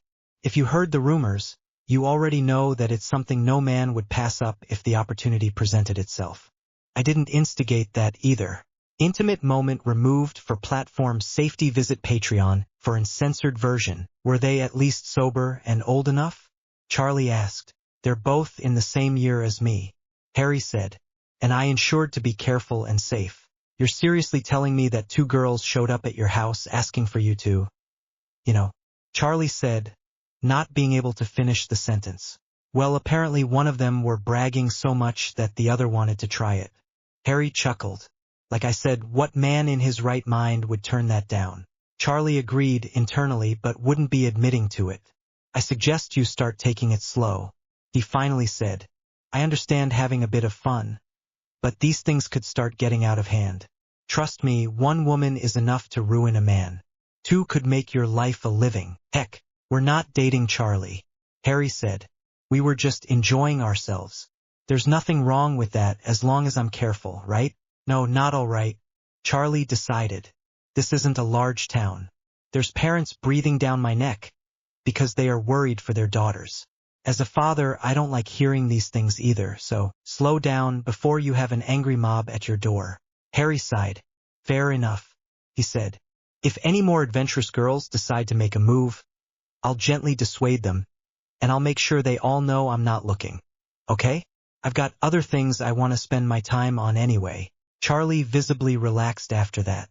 If you heard the rumors, you already know that it's something no man would pass up if the opportunity presented itself. I didn't instigate that either. Intimate moment removed for platform safety. Visit Patreon for uncensored version. Were they at least sober and old enough? Charlie asked. They're both in the same year as me, Harry said. And I ensured to be careful and safe. You're seriously telling me that 2 girls showed up at your house asking for you to, Charlie said, not being able to finish the sentence. Well, apparently one of them were bragging so much that the other wanted to try it. Harry chuckled. Like I said, what man in his right mind would turn that down? Charlie agreed internally but wouldn't be admitting to it. I suggest you start taking it slow, he finally said. I understand having a bit of fun, but these things could start getting out of hand. Trust me, 1 woman is enough to ruin a man. 2 could make your life a living. Heck, we're not dating, Charlie, Harry said. We were just enjoying ourselves. There's nothing wrong with that as long as I'm careful, right? No, not all right, Charlie decided. This isn't a large town. There's parents breathing down my neck because they are worried for their daughters. As a father, I don't like hearing these things either, so slow down before you have an angry mob at your door. Harry sighed. Fair enough, he said. If any more adventurous girls decide to make a move, I'll gently dissuade them, and I'll make sure they all know I'm not looking. Okay? I've got other things I want to spend my time on anyway. Charlie visibly relaxed after that.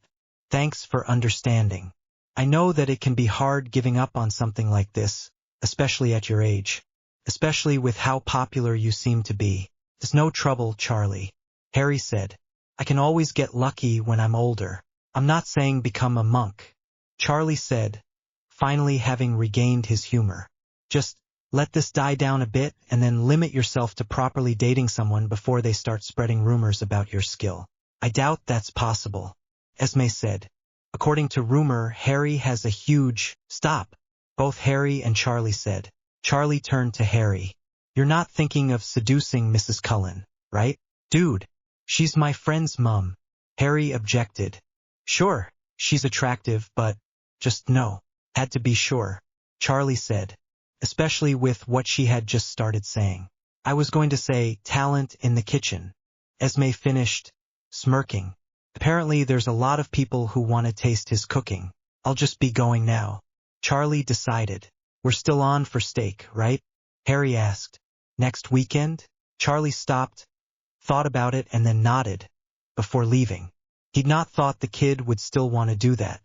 Thanks for understanding. I know that it can be hard giving up on something like this, especially at your age. Especially with how popular you seem to be. It's no trouble, Charlie, Harry said. I can always get lucky when I'm older. I'm not saying become a monk, Charlie said, finally having regained his humor. Just let this die down a bit and then limit yourself to properly dating someone before they start spreading rumors about your skill. I doubt that's possible, Esme said. According to rumor, Harry has a huge... Stop, both Harry and Charlie said. Charlie turned to Harry. You're not thinking of seducing Mrs. Cullen, right? Dude, she's my friend's mum, Harry objected. Sure, she's attractive, but just no. Had to be sure, Charlie said, especially with what she had just started saying. I was going to say talent in the kitchen. Esme finished, smirking. Apparently there's a lot of people who want to taste his cooking. I'll just be going now. Charlie decided. We're still on for steak, right? Harry asked. Next weekend? Charlie stopped, thought about it and then nodded, before leaving. He'd not thought the kid would still want to do that.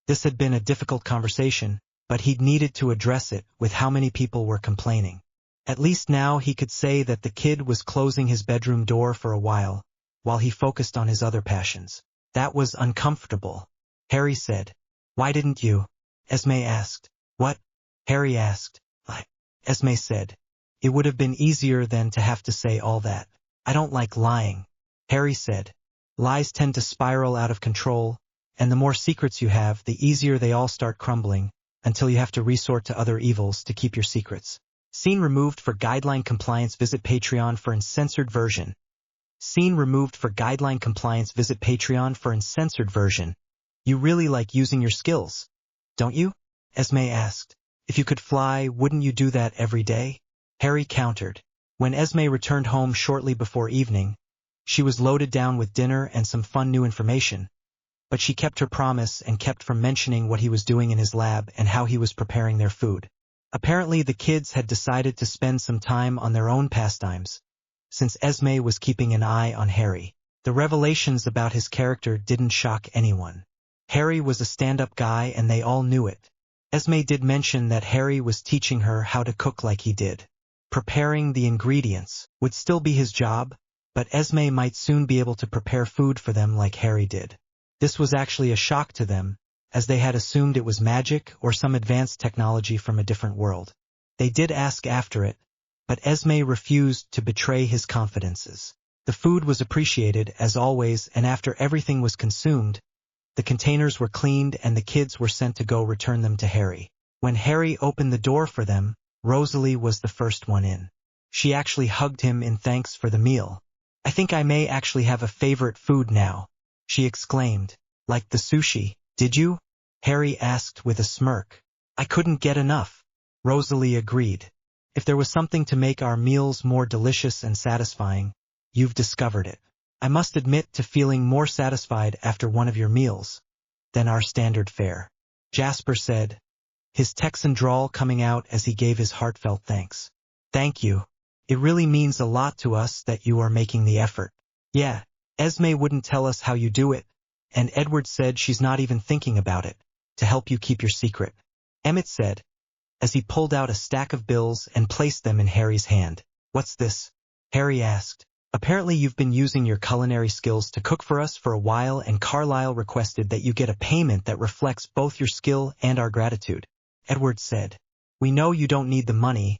This had been a difficult conversation, but he'd needed to address it with how many people were complaining. At least now he could say that the kid was closing his bedroom door for a while he focused on his other passions. That was uncomfortable, Harry said. Why didn't you? Esme asked. What? Harry asked. Esme said. It would have been easier than to have to say all that. I don't like lying, Harry said. Lies tend to spiral out of control, and the more secrets you have, the easier they all start crumbling, until you have to resort to other evils to keep your secrets. Scene removed for guideline compliance. Visit Patreon for uncensored version. Scene removed for guideline compliance. Visit Patreon for uncensored version. You really like using your skills, don't you? Esme asked. If you could fly, wouldn't you do that every day? Harry countered. When Esme returned home shortly before evening, she was loaded down with dinner and some fun new information, but she kept her promise and kept from mentioning what he was doing in his lab and how he was preparing their food. Apparently the kids had decided to spend some time on their own pastimes, since Esme was keeping an eye on Harry. The revelations about his character didn't shock anyone. Harry was a stand-up guy and they all knew it. Esme did mention that Harry was teaching her how to cook like he did. Preparing the ingredients would still be his job, but Esme might soon be able to prepare food for them like Harry did. This was actually a shock to them, as they had assumed it was magic or some advanced technology from a different world. They did ask after it, but Esme refused to betray his confidences. The food was appreciated as always, and after everything was consumed, the containers were cleaned and the kids were sent to go return them to Harry. When Harry opened the door for them, Rosalie was the first one in. She actually hugged him in thanks for the meal. I think I may actually have a favorite food now, she exclaimed. Like the sushi, did you? Harry asked with a smirk. I couldn't get enough. Rosalie agreed. If there was something to make our meals more delicious and satisfying, you've discovered it. I must admit to feeling more satisfied after one of your meals than our standard fare, Jasper said, his Texan drawl coming out as he gave his heartfelt thanks. Thank you. It really means a lot to us that you are making the effort. Yeah, Esme wouldn't tell us how you do it, and Edward said she's not even thinking about it, to help you keep your secret, Emmett said, as he pulled out a stack of bills and placed them in Harry's hand. What's this? Harry asked. Apparently you've been using your culinary skills to cook for us for a while, and Carlyle requested that you get a payment that reflects both your skill and our gratitude, Edward said. We know you don't need the money,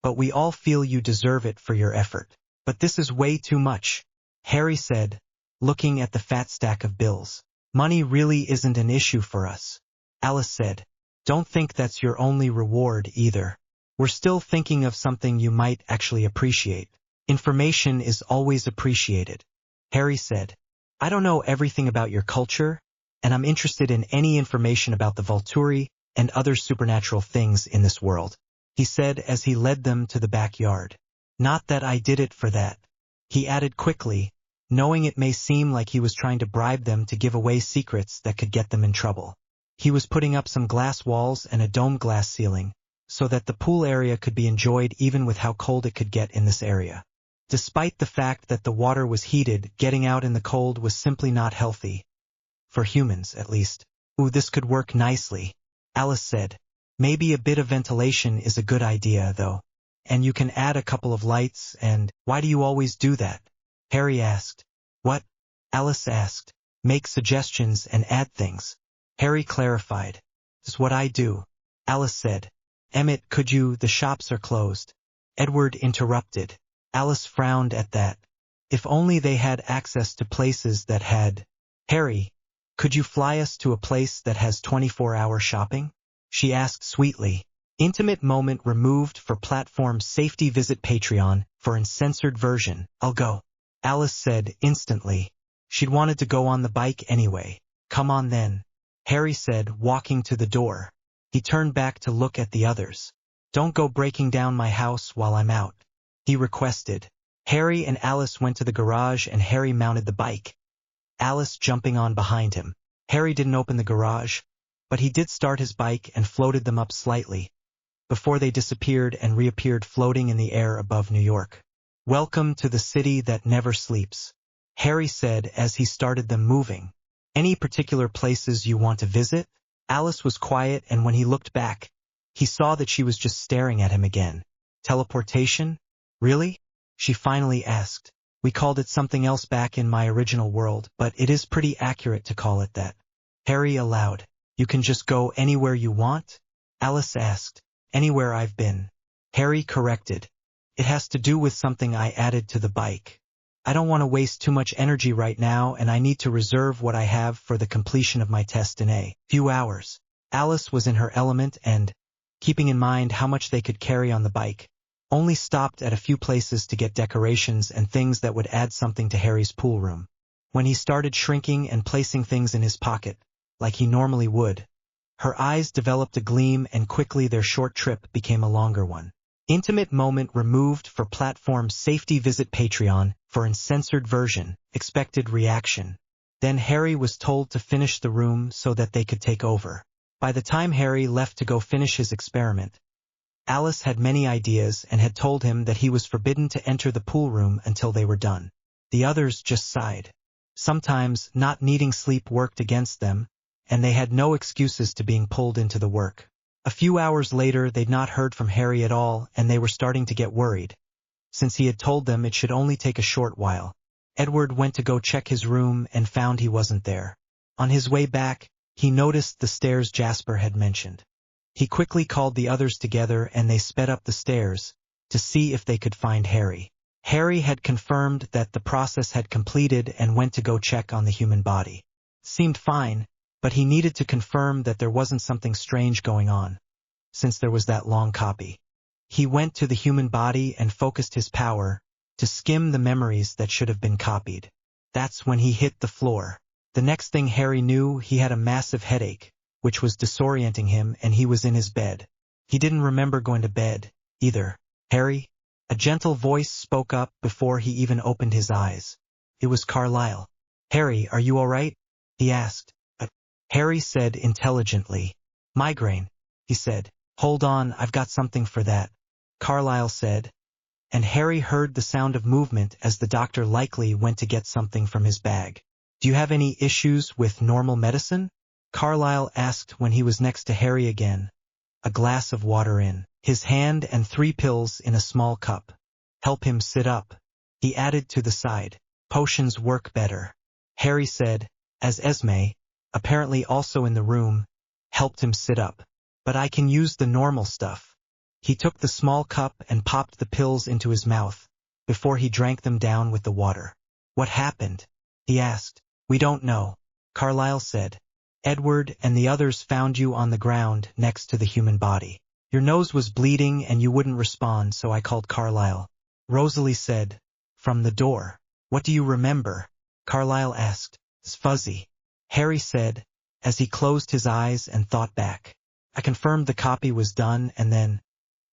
but we all feel you deserve it for your effort. But this is way too much, Harry said, looking at the fat stack of bills. Money really isn't an issue for us, Alice said. Don't think that's your only reward either. We're still thinking of something you might actually appreciate. Information is always appreciated, Harry said. I don't know everything about your culture, and I'm interested in any information about the Volturi and other supernatural things in this world, he said as he led them to the backyard. Not that I did it for that, he added quickly, knowing it may seem like he was trying to bribe them to give away secrets that could get them in trouble. He was putting up some glass walls and a domed glass ceiling, so that the pool area could be enjoyed even with how cold it could get in this area. Despite the fact that the water was heated, getting out in the cold was simply not healthy. For humans, at least. Ooh, this could work nicely, Alice said. Maybe a bit of ventilation is a good idea, though. And you can add a couple of lights and— Why do you always do that? Harry asked. What? Alice asked. Make suggestions and add things. Harry clarified. This is what I do, Alice said. Emmett, could you— The shops are closed. Edward interrupted. Alice frowned at that. If only they had access to places that had— Harry, could you fly us to a place that has 24-hour shopping? She asked sweetly. Intimate moment removed for platform safety. Visit Patreon for uncensored version. I'll go, Alice said instantly. She'd wanted to go on the bike anyway. Come on then, Harry said, walking to the door. He turned back to look at the others. Don't go breaking down my house while I'm out, he requested. Harry and Alice went to the garage and Harry mounted the bike, Alice jumping on behind him. Harry didn't open the garage, but he did start his bike and floated them up slightly, before they disappeared and reappeared floating in the air above New York. Welcome to the city that never sleeps, Harry said as he started them moving. Any particular places you want to visit? Alice was quiet, and when he looked back, he saw that she was just staring at him again. Teleportation? Really? She finally asked. We called it something else back in my original world, but it is pretty accurate to call it that. Harry allowed. You can just go anywhere you want? Alice asked. Anywhere I've been, Harry corrected. It has to do with something I added to the bike. I don't want to waste too much energy right now, and I need to reserve what I have for the completion of my test in a few hours. Alice was in her element and, keeping in mind how much they could carry on the bike, only stopped at a few places to get decorations and things that would add something to Harry's pool room. When he started shrinking and placing things in his pocket, like he normally would, her eyes developed a gleam, and quickly their short trip became a longer one. Intimate moment removed for platform safety. Visit Patreon for uncensored version. Expected reaction. Then Harry was told to finish the room so that they could take over. By the time Harry left to go finish his experiment, Alice had many ideas and had told him that he was forbidden to enter the pool room until they were done. The others just sighed. Sometimes not needing sleep worked against them, and they had no excuses to being pulled into the work. A few hours later they'd not heard from Harry at all, and they were starting to get worried, since he had told them it should only take a short while. Edward went to go check his room and found he wasn't there. On his way back, he noticed the stairs Jasper had mentioned. He quickly called the others together and they sped up the stairs to see if they could find Harry. Harry had confirmed that the process had completed and went to go check on the human body. Seemed fine, but he needed to confirm that there wasn't something strange going on, since there was that long copy. He went to the human body and focused his power to skim the memories that should have been copied. That's when he hit the floor. The next thing Harry knew, he had a massive headache, which was disorienting him, and he was in his bed. He didn't remember going to bed, either. Harry? A gentle voice spoke up before he even opened his eyes. It was Carlyle. Harry, are you all right? He asked. Harry said intelligently. Migraine, he said. Hold on, I've got something for that, Carlyle said. And Harry heard the sound of movement as the doctor likely went to get something from his bag. Do you have any issues with normal medicine? Carlyle asked when he was next to Harry again. A glass of water in his hand and 3 pills in a small cup. Help him sit up, he added to the side. Potions work better, Harry said, as Esme, apparently also in the room, helped him sit up. But I can use the normal stuff. He took the small cup and popped the pills into his mouth, before he drank them down with the water. What happened? He asked. We don't know, Carlyle said. Edward and the others found you on the ground next to the human body. Your nose was bleeding and you wouldn't respond, so I called Carlyle. Rosalie said. From the door. What do you remember? Carlyle asked. It's fuzzy, Harry said, as he closed his eyes and thought back. I confirmed the copy was done and then,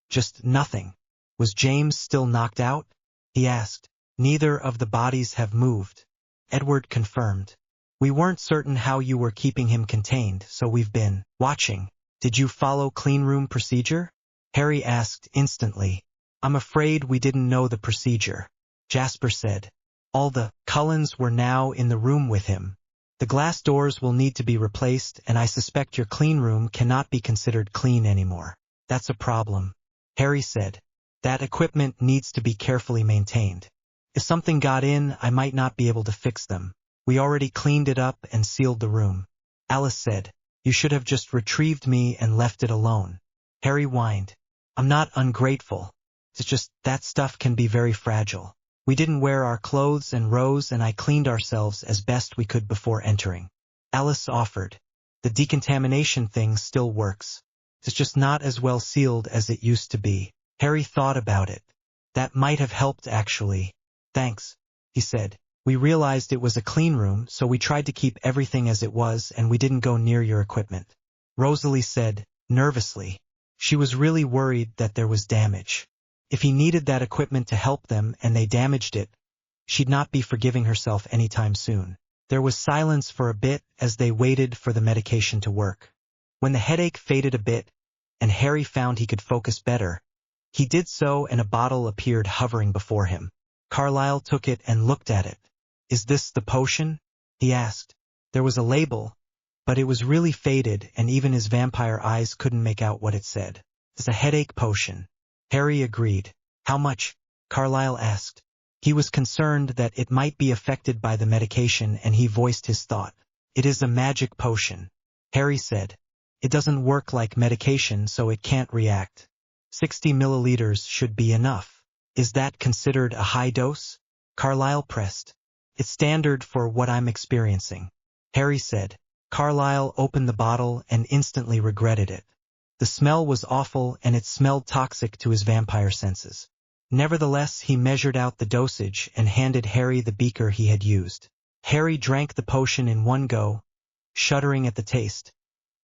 just nothing. Was James still knocked out? He asked. Neither of the bodies have moved, Edward confirmed. We weren't certain how you were keeping him contained, so we've been watching. Did you follow cleanroom procedure? Harry asked instantly. I'm afraid we didn't know the procedure, Jasper said. All the Cullens were now in the room with him. The glass doors will need to be replaced, and I suspect your cleanroom cannot be considered clean anymore. That's a problem, Harry said. That equipment needs to be carefully maintained. If something got in, I might not be able to fix them. We already cleaned it up and sealed the room. Alice said. You should have just retrieved me and left it alone. Harry whined. I'm not ungrateful. It's just that stuff can be very fragile. We didn't wear our clothes, and Rose and I cleaned ourselves as best we could before entering. Alice offered. The decontamination thing still works. It's just not as well sealed as it used to be. Harry thought about it. That might have helped, actually. Thanks, he said. We realized it was a clean room, so we tried to keep everything as it was, and we didn't go near your equipment. Rosalie said, nervously. She was really worried that there was damage. If he needed that equipment to help them and they damaged it, she'd not be forgiving herself anytime soon. There was silence for a bit as they waited for the medication to work. When the headache faded a bit, and Harry found he could focus better, he did so and a bottle appeared hovering before him. Carlyle took it and looked at it. Is this the potion? He asked. There was a label, but it was really faded and even his vampire eyes couldn't make out what it said. It's a headache potion. Harry agreed. How much? Carlyle asked. He was concerned that it might be affected by the medication and he voiced his thought. It is a magic potion, Harry said. It doesn't work like medication, so it can't react. 60 milliliters should be enough. Is that considered a high dose? Carlyle pressed. It's standard for what I'm experiencing, Harry said. Carlyle opened the bottle and instantly regretted it. The smell was awful and it smelled toxic to his vampire senses. Nevertheless, he measured out the dosage and handed Harry the beaker he had used. Harry drank the potion in one go, shuddering at the taste,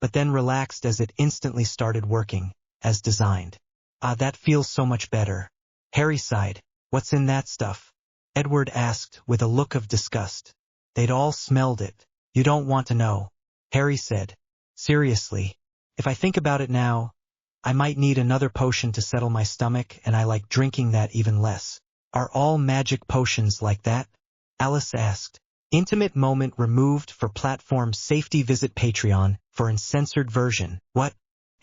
but then relaxed as it instantly started working, as designed. That feels so much better. Harry sighed. What's in that stuff? Edward asked with a look of disgust. They'd all smelled it. You don't want to know, Harry said. Seriously, if I think about it now, I might need another potion to settle my stomach, and I like drinking that even less. Are all magic potions like that? Alice asked. Intimate moment removed for platform safety. Visit Patreon for uncensored version. What?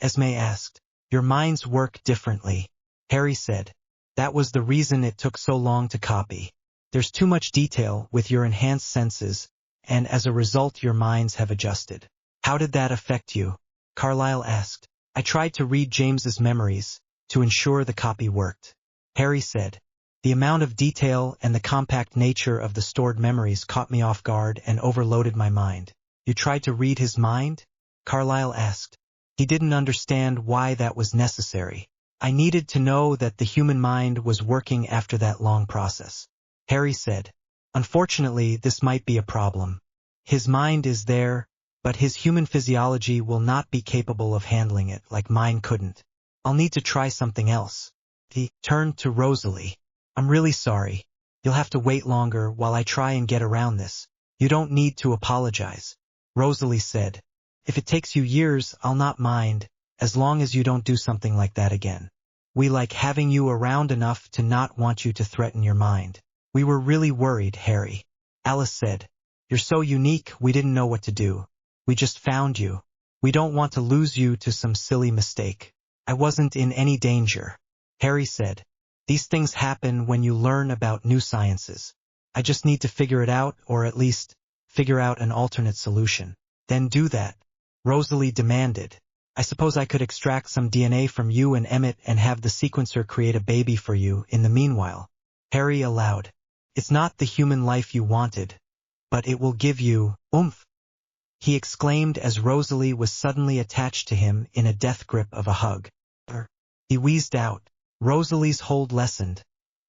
Esme asked. Your minds work differently, Harry said. That was the reason it took so long to copy. There's too much detail with your enhanced senses, and as a result your minds have adjusted. How did that affect you? Carlyle asked. I tried to read James's memories, to ensure the copy worked. Harry said. The amount of detail and the compact nature of the stored memories caught me off guard and overloaded my mind. You tried to read his mind? Carlyle asked. He didn't understand why that was necessary. I needed to know that the human mind was working after that long process. Harry said. Unfortunately, this might be a problem. His mind is there, but his human physiology will not be capable of handling it like mine couldn't. I'll need to try something else. He turned to Rosalie. I'm really sorry. You'll have to wait longer while I try and get around this. You don't need to apologize. Rosalie said. If it takes you years, I'll not mind, as long as you don't do something like that again. We like having you around enough to not want you to threaten your mind. We were really worried, Harry. Alice said. You're so unique, we didn't know what to do. We just found you. We don't want to lose you to some silly mistake. I wasn't in any danger. Harry said. These things happen when you learn about new sciences. I just need to figure it out, or at least figure out an alternate solution. Then do that. Rosalie demanded. I suppose I could extract some DNA from you and Emmett and have the sequencer create a baby for you in the meanwhile. Harry allowed. It's not the human life you wanted, but it will give you oomph, he exclaimed as Rosalie was suddenly attached to him in a death grip of a hug. He wheezed out. Rosalie's hold lessened,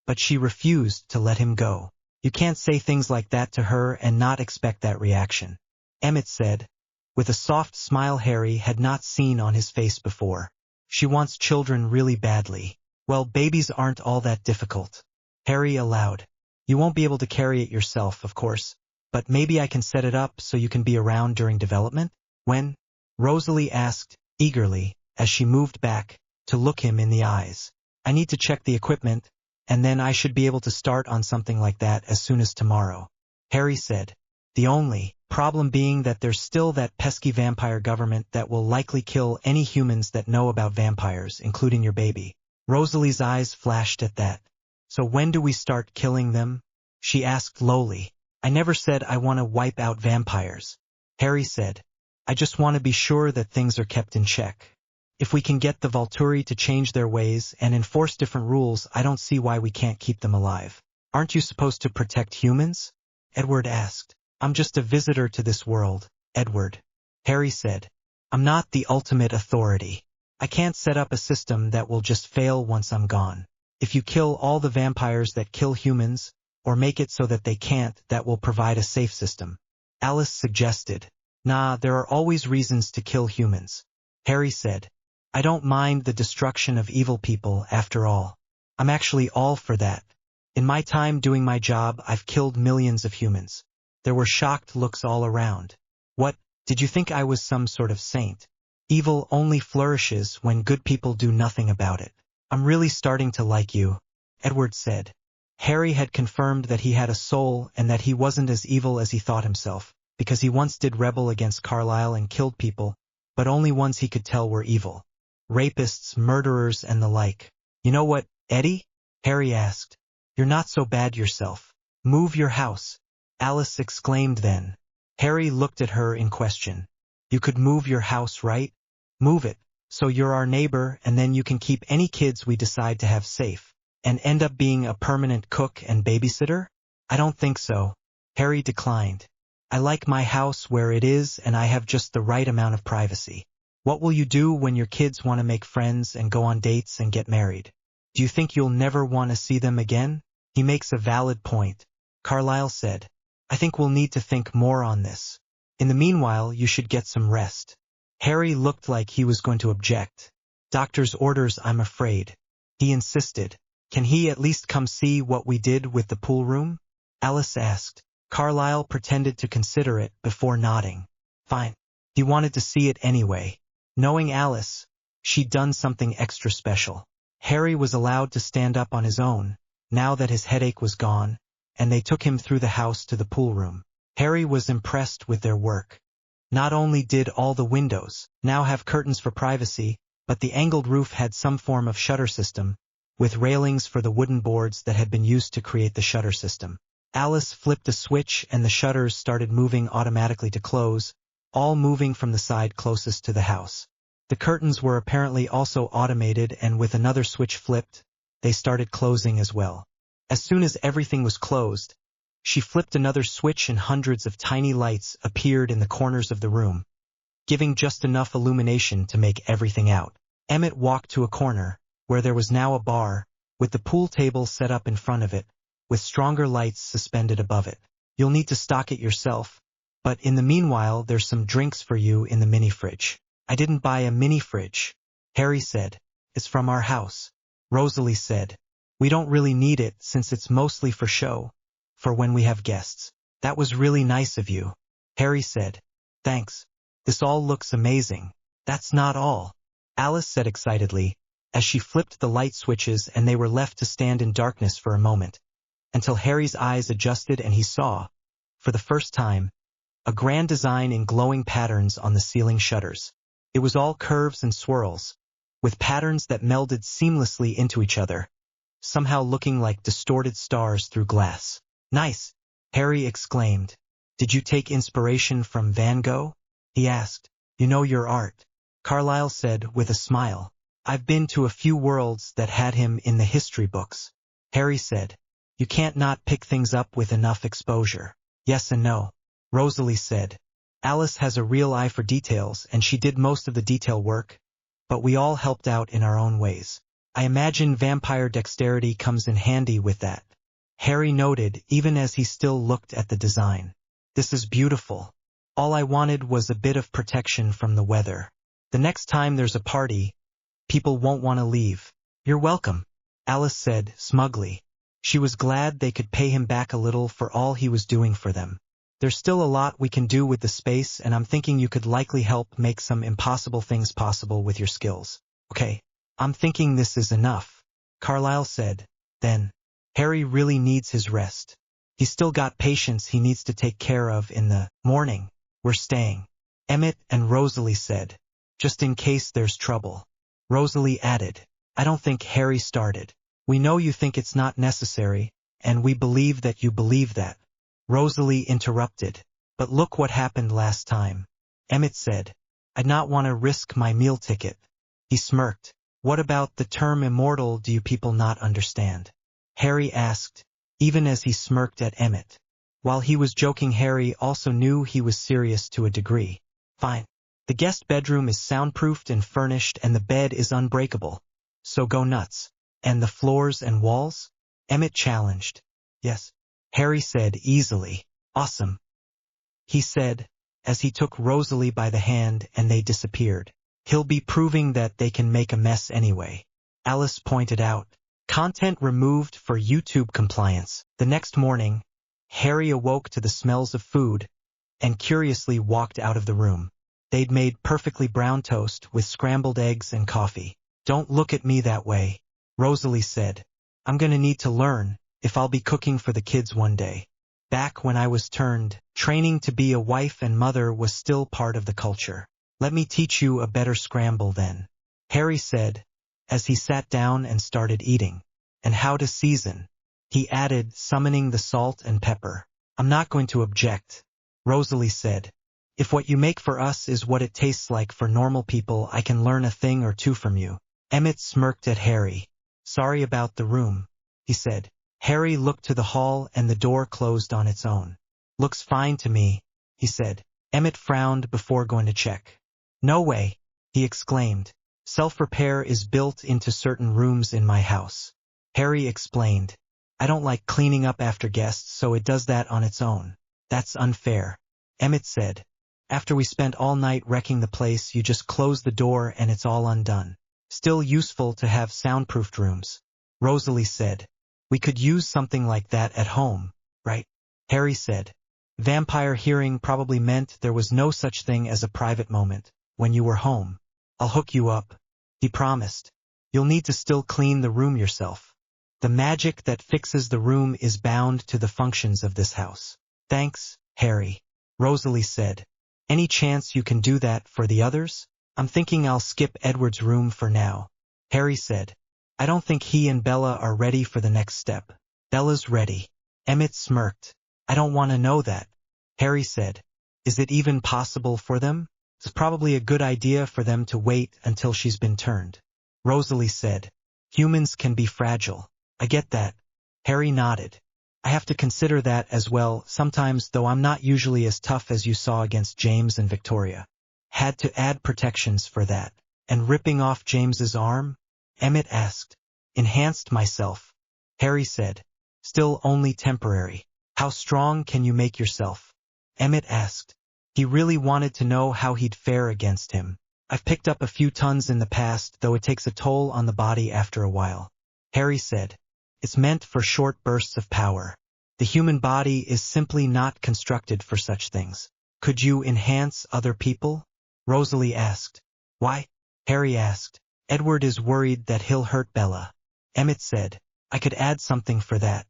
but she refused to let him go. You can't say things like that to her and not expect that reaction, Emmett said, with a soft smile Harry had not seen on his face before. She wants children really badly. Well, babies aren't all that difficult. Harry allowed. You won't be able to carry it yourself, of course, but maybe I can set it up so you can be around during development? When? Rosalie asked, eagerly, as she moved back, to look him in the eyes. I need to check the equipment, and then I should be able to start on something like that as soon as tomorrow. Harry said. The only problem being that there's still that pesky vampire government that will likely kill any humans that know about vampires, including your baby. Rosalie's eyes flashed at that. So when do we start killing them? She asked lowly. I never said I want to wipe out vampires. Harry said. I just want to be sure that things are kept in check. If we can get the Volturi to change their ways and enforce different rules, I don't see why we can't keep them alive. Aren't you supposed to protect humans? Edward asked. I'm just a visitor to this world, Edward. Harry said. I'm not the ultimate authority. I can't set up a system that will just fail once I'm gone. If you kill all the vampires that kill humans, or make it so that they can't, that will provide a safe system. Alice suggested. Nah, there are always reasons to kill humans. Harry said. I don't mind the destruction of evil people, after all. I'm actually all for that. In my time doing my job, I've killed millions of humans. There were shocked looks all around. What, did you think I was some sort of saint? Evil only flourishes when good people do nothing about it. I'm really starting to like you, Edward said. Harry had confirmed that he had a soul and that he wasn't as evil as he thought himself, because he once did rebel against Carlisle and killed people, but only ones he could tell were evil. Rapists, murderers, and the like. You know what, Eddie? Harry asked. You're not so bad yourself. Move your house. Alice exclaimed then. Harry looked at her in question. You could move your house, right? Move it, so you're our neighbor and then you can keep any kids we decide to have safe. And end up being a permanent cook and babysitter? I don't think so. Harry declined. I like my house where it is and I have just the right amount of privacy. What will you do when your kids want to make friends and go on dates and get married? Do you think you'll never want to see them again? He makes a valid point, Carlisle said. I think we'll need to think more on this. In the meanwhile, you should get some rest. Harry looked like he was going to object. Doctor's orders, I'm afraid. He insisted. Can he at least come see what we did with the pool room? Alice asked. Carlisle pretended to consider it before nodding. Fine. He wanted to see it anyway. Knowing Alice, she'd done something extra special. Harry was allowed to stand up on his own, now that his headache was gone, and they took him through the house to the pool room. Harry was impressed with their work. Not only did all the windows now have curtains for privacy, but the angled roof had some form of shutter system, with railings for the wooden boards that had been used to create the shutter system. Alice flipped a switch and the shutters started moving automatically to close, all moving from the side closest to the house. The curtains were apparently also automated and with another switch flipped, they started closing as well. As soon as everything was closed, she flipped another switch and hundreds of tiny lights appeared in the corners of the room, giving just enough illumination to make everything out. Emmett walked to a corner, where there was now a bar, with the pool table set up in front of it, with stronger lights suspended above it. You'll need to stock it yourself, but in the meanwhile there's some drinks for you in the mini-fridge. I didn't buy a mini-fridge, Harry said. It's from our house. Rosalie said. We don't really need it since it's mostly for show, for when we have guests. That was really nice of you, Harry said. Thanks. This all looks amazing. That's not all, Alice said excitedly, as she flipped the light switches and they were left to stand in darkness for a moment, until Harry's eyes adjusted and he saw, for the first time, a grand design in glowing patterns on the ceiling shutters. It was all curves and swirls, with patterns that melded seamlessly into each other, somehow looking like distorted stars through glass. Nice, Harry exclaimed. Did you take inspiration from Van Gogh? He asked. You know your art, Carlyle said with a smile. I've been to a few worlds that had him in the history books, Harry said. You can't not pick things up with enough exposure. Yes and no, Rosalie said. Alice has a real eye for details and she did most of the detail work, but we all helped out in our own ways. I imagine vampire dexterity comes in handy with that, Harry noted even as he still looked at the design. This is beautiful. All I wanted was a bit of protection from the weather. The next time there's a party, people won't want to leave. You're welcome, Alice said smugly. She was glad they could pay him back a little for all he was doing for them. There's still a lot we can do with the space and I'm thinking you could likely help make some impossible things possible with your skills. Okay, I'm thinking this is enough, Carlyle said. Then, Harry really needs his rest. He's still got patients he needs to take care of in the morning. We're staying, Emmett and Rosalie said. Just in case there's trouble. Rosalie added. I don't think Harry started. We know you think it's not necessary, and we believe that you believe that. Rosalie interrupted. But look what happened last time. Emmett said. I'd not want to risk my meal ticket. He smirked. What about the term immortal do you people not understand? Harry asked, even as he smirked at Emmett. While he was joking, Harry also knew he was serious to a degree. Fine. The guest bedroom is soundproofed and furnished and the bed is unbreakable. So go nuts. And the floors and walls? Emmett challenged. Yes, Harry said easily. Awesome, he said, as he took Rosalie by the hand and they disappeared. He'll be proving that they can make a mess anyway, Alice pointed out. Content removed for YouTube compliance. The next morning, Harry awoke to the smells of food and curiously walked out of the room. They'd made perfectly brown toast with scrambled eggs and coffee. Don't look at me that way, Rosalie said. I'm gonna need to learn if I'll be cooking for the kids one day. Back when I was training to be a wife and mother was still part of the culture. Let me teach you a better scramble then, Harry said, as he sat down and started eating. And how to season, he added, summoning the salt and pepper. I'm not going to object, Rosalie said. If what you make for us is what it tastes like for normal people, I can learn a thing or two from you. Emmett smirked at Harry. Sorry about the room, he said. Harry looked to the hall and the door closed on its own. Looks fine to me, he said. Emmett frowned before going to check. No way, he exclaimed. Self-repair is built into certain rooms in my house. Harry explained. I don't like cleaning up after guests, so it does that on its own. That's unfair, Emmett said. After we spent all night wrecking the place, you just close the door and it's all undone. Still useful to have soundproofed rooms, Rosalie said. We could use something like that at home, right? Harry said. Vampire hearing probably meant there was no such thing as a private moment when you were home. I'll hook you up, he promised. You'll need to still clean the room yourself. The magic that fixes the room is bound to the functions of this house. Thanks, Harry, Rosalie said. Any chance you can do that for the others? I'm thinking I'll skip Edward's room for now, Harry said. I don't think he and Bella are ready for the next step. Bella's ready. Emmett smirked. I don't want to know that, Harry said. Is it even possible for them? It's probably a good idea for them to wait until she's been turned, Rosalie said. Humans can be fragile. I get that. Harry nodded. I have to consider that as well sometimes, though I'm not usually as tough as you saw against James and Victoria. Had to add protections for that. And ripping off James's arm? Emmett asked. Enhanced myself, Harry said. Still only temporary. How strong can you make yourself? Emmett asked. He really wanted to know how he'd fare against him. I've picked up a few tons in the past, though it takes a toll on the body after a while, Harry said. It's meant for short bursts of power. The human body is simply not constructed for such things. Could you enhance other people? Rosalie asked. Why? Harry asked. Edward is worried that he'll hurt Bella. Emmett said. I could add something for that.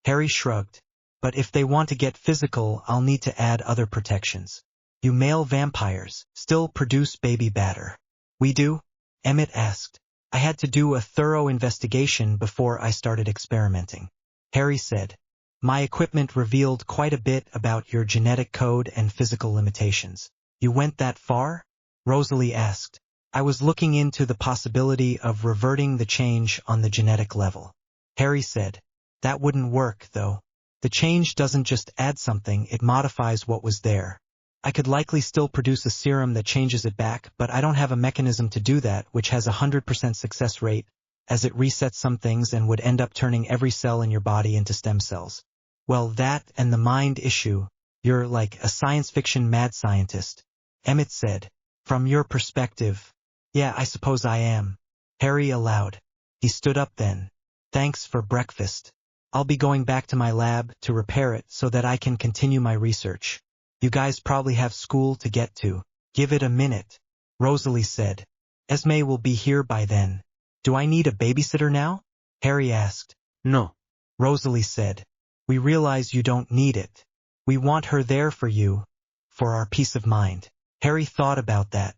Harry shrugged. But if they want to get physical, I'll need to add other protections. You male vampires still produce baby batter. We do? Emmett asked. I had to do a thorough investigation before I started experimenting. Harry said. My equipment revealed quite a bit about your genetic code and physical limitations. You went that far? Rosalie asked. I was looking into the possibility of reverting the change on the genetic level. Harry said. That wouldn't work, though. The change doesn't just add something, it modifies what was there. I could likely still produce a serum that changes it back, but I don't have a mechanism to do that, which has a 100% success rate, as it resets some things and would end up turning every cell in your body into stem cells. Well, that and the mind issue, you're like a science fiction mad scientist. Emmett said. From your perspective. Yeah, I suppose I am. Harry allowed. He stood up then. Thanks for breakfast. I'll be going back to my lab to repair it so that I can continue my research. You guys probably have school to get to. Give it a minute. Rosalie said. Esme will be here by then. Do I need a babysitter now? Harry asked. No. Rosalie said. We realize you don't need it. We want her there for you, for our peace of mind. Harry thought about that.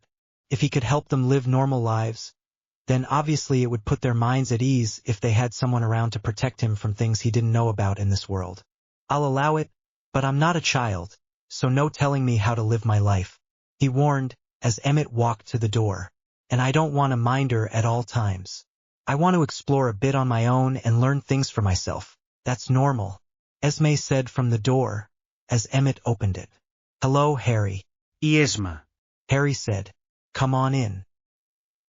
If he could help them live normal lives, then obviously it would put their minds at ease if they had someone around to protect him from things he didn't know about in this world. I'll allow it, but I'm not a child, so no telling me how to live my life. He warned, as Emmett walked to the door. And I don't want a minder at all times. I want to explore a bit on my own and learn things for myself. That's normal. Esme said from the door, as Emmett opened it. Hello, Harry. Y Esma. Harry said. Come on in.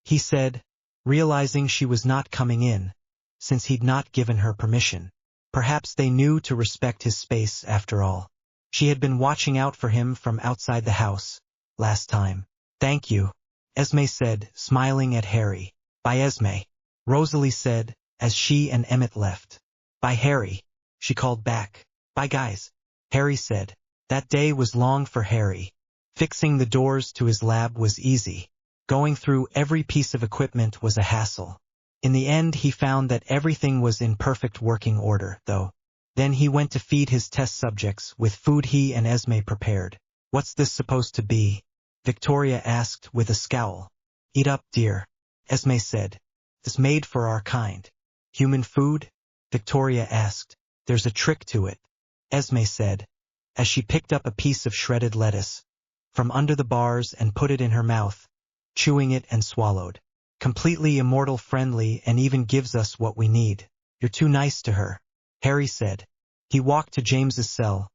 He said, realizing she was not coming in, since he'd not given her permission. Perhaps they knew to respect his space after all. She had been watching out for him from outside the house, last time. Thank you, Esme said, smiling at Harry. Bye, Esme, Rosalie said, as she and Emmett left. Bye, Harry, she called back. Bye, guys, Harry said. That day was long for Harry. Fixing the doors to his lab was easy. Going through every piece of equipment was a hassle. In the end, he found that everything was in perfect working order, though. Then he went to feed his test subjects with food he and Esme prepared. What's this supposed to be? Victoria asked with a scowl. Eat up, dear, Esme said. It's made for our kind. Human food? Victoria asked. There's a trick to it, Esme said, as she picked up a piece of shredded lettuce from under the bars and put it in her mouth, chewing it and swallowed. Completely immortal friendly and even gives us what we need. You're too nice to her, Harry said. He walked to James's cell,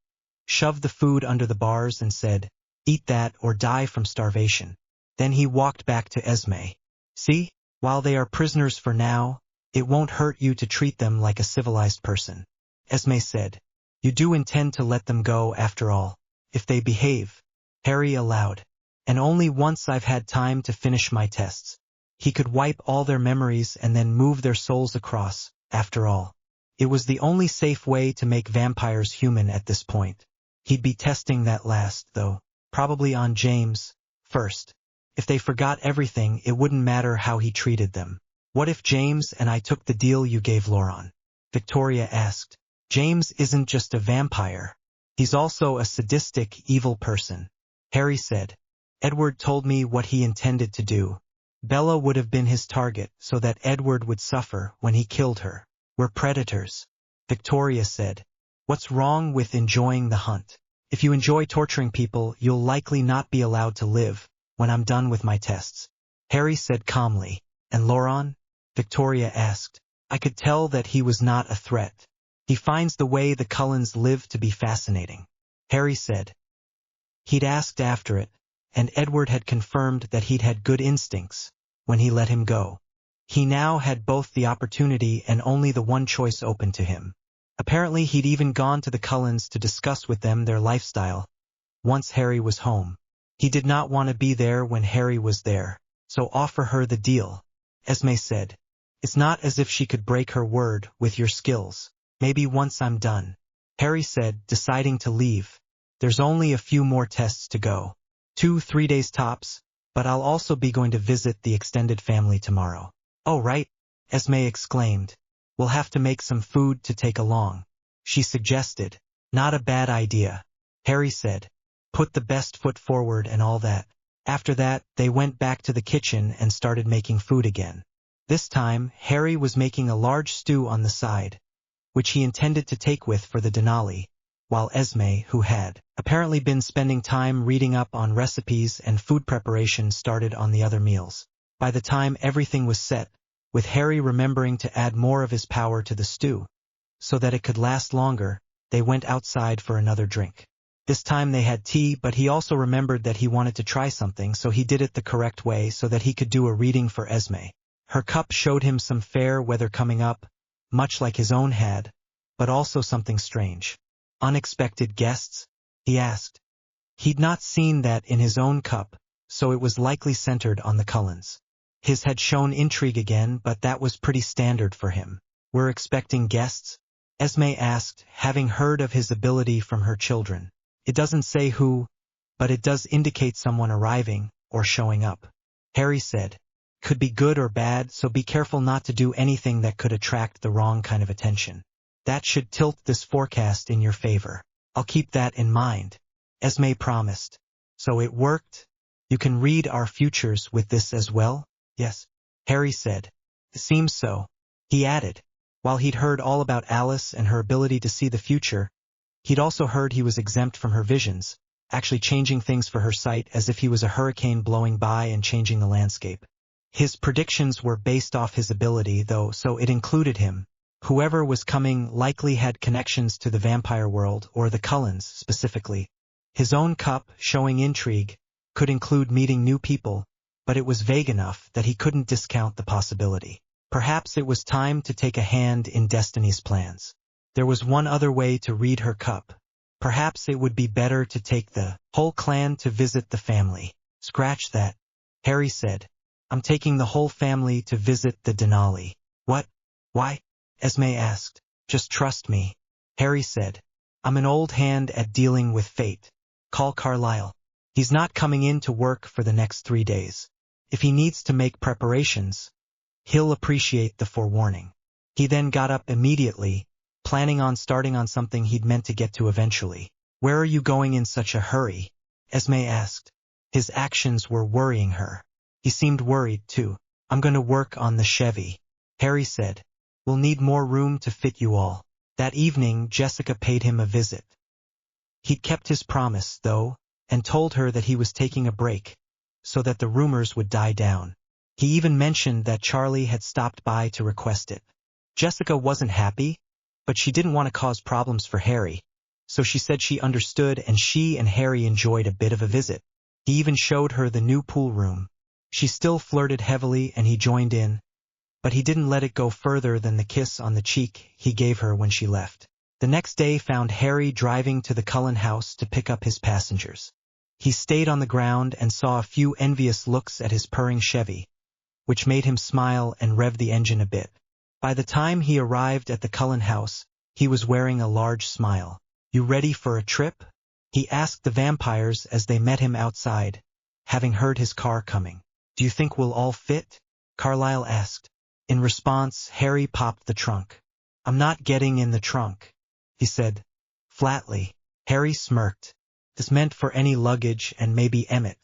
shoved the food under the bars and said, Eat that or die from starvation. Then he walked back to Esme. See, while they are prisoners for now, it won't hurt you to treat them like a civilized person. Esme said, You do intend to let them go after all, if they behave, Harry allowed. And only once I've had time to finish my tests. He could wipe all their memories and then move their souls across, after all. It was the only safe way to make vampires human at this point. He'd be testing that last, though, probably on James, first. If they forgot everything, it wouldn't matter how he treated them. What if James and I took the deal you gave Lauren? Victoria asked. James isn't just a vampire. He's also a sadistic, evil person, Harry said. Edward told me what he intended to do. Bella would have been his target so that Edward would suffer when he killed her. We're predators, Victoria said. What's wrong with enjoying the hunt? If you enjoy torturing people, you'll likely not be allowed to live when I'm done with my tests, Harry said calmly. And Lauren? Victoria asked. I could tell that he was not a threat. He finds the way the Cullens live to be fascinating, Harry said. He'd asked after it, and Edward had confirmed that he'd had good instincts when he let him go. He now had both the opportunity and only the one choice open to him. Apparently he'd even gone to the Cullens to discuss with them their lifestyle, once Harry was home. He did not want to be there when Harry was there, so offer her the deal, Esme said. It's not as if she could break her word with your skills. Maybe once I'm done. Harry said, deciding to leave. There's only a few more tests to go. 2-3 days tops, but I'll also be going to visit the extended family tomorrow. Oh right, Esme exclaimed. We'll have to make some food to take along. She suggested. Not a bad idea. Harry said. Put the best foot forward and all that. After that, they went back to the kitchen and started making food again. This time, Harry was making a large stew on the side, which he intended to take with for the Denali, while Esme, who had apparently been spending time reading up on recipes and food preparation, started on the other meals. By the time everything was set, with Harry remembering to add more of his power to the stew, so that it could last longer, they went outside for another drink. This time they had tea, but he also remembered that he wanted to try something, so he did it the correct way so that he could do a reading for Esme. Her cup showed him some fair weather coming up, much like his own had, but also something strange. Unexpected guests? He asked. He'd not seen that in his own cup, so it was likely centered on the Cullens. His had shown intrigue again, but that was pretty standard for him. We're expecting guests? Esme asked, having heard of his ability from her children. It doesn't say who, but it does indicate someone arriving or showing up. Harry said. Could be good or bad, so be careful not to do anything that could attract the wrong kind of attention. That should tilt this forecast in your favor. I'll keep that in mind. Esme promised. So it worked? You can read our futures with this as well? Yes. Harry said. It seems so. He added. While he'd heard all about Alice and her ability to see the future, he'd also heard he was exempt from her visions, actually changing things for her sight as if he was a hurricane blowing by and changing the landscape. His predictions were based off his ability, though, so it included him. Whoever was coming likely had connections to the vampire world, or the Cullens specifically. His own cup, showing intrigue, could include meeting new people, but it was vague enough that he couldn't discount the possibility. Perhaps it was time to take a hand in Destiny's plans. There was one other way to read her cup. Perhaps it would be better to take the whole clan to visit the family. Scratch that, Harry said. I'm taking the whole family to visit the Denali. What? Why? Esme asked. Just trust me, Harry said. I'm an old hand at dealing with fate. Call Carlisle. He's not coming in to work for the next 3 days. If he needs to make preparations, he'll appreciate the forewarning. He then got up immediately, planning on starting on something he'd meant to get to eventually. Where are you going in such a hurry? Esme asked. His actions were worrying her. He seemed worried, too. I'm going to work on the Chevy, Harry said. We'll need more room to fit you all. That evening, Jessica paid him a visit. He'd kept his promise, though, and told her that he was taking a break, so that the rumors would die down. He even mentioned that Charlie had stopped by to request it. Jessica wasn't happy, but she didn't want to cause problems for Harry, so she said she understood, and she and Harry enjoyed a bit of a visit. He even showed her the new pool room. She still flirted heavily and he joined in, but he didn't let it go further than the kiss on the cheek he gave her when she left. The next day found Harry driving to the Cullen house to pick up his passengers. He stayed on the ground and saw a few envious looks at his purring Chevy, which made him smile and rev the engine a bit. By the time he arrived at the Cullen house, he was wearing a large smile. You ready for a trip? He asked the vampires as they met him outside, having heard his car coming. Do you think we'll all fit? Carlisle asked. In response, Harry popped the trunk. I'm not getting in the trunk, he said, flatly. Harry smirked. This meant for any luggage and maybe Emmett,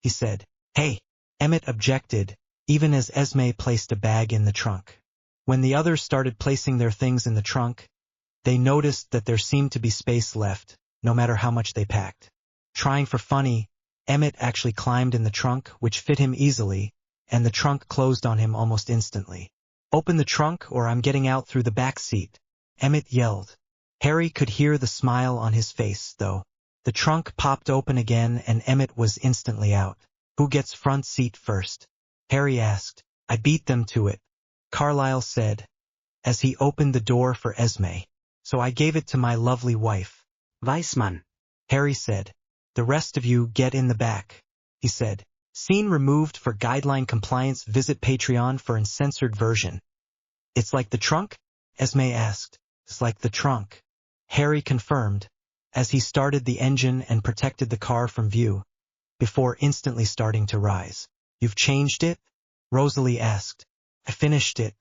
he said. Hey! Emmett objected, even as Esme placed a bag in the trunk. When the others started placing their things in the trunk, they noticed that there seemed to be space left, no matter how much they packed. Trying for funny, Emmett actually climbed in the trunk, which fit him easily, and the trunk closed on him almost instantly. Open the trunk or I'm getting out through the back seat, Emmett yelled. Harry could hear the smile on his face, though. The trunk popped open again and Emmett was instantly out. Who gets front seat first? Harry asked. I beat them to it, Carlisle said, as he opened the door for Esme. So I gave it to my lovely wife. Weissman, Harry said. The rest of you get in the back, he said. Scene removed for guideline compliance. Visit Patreon for uncensored version. It's like the trunk? Esme asked. It's like the trunk. Harry confirmed, as he started the engine and protected the car from view, before instantly starting to rise. You've changed it? Rosalie asked. I finished it.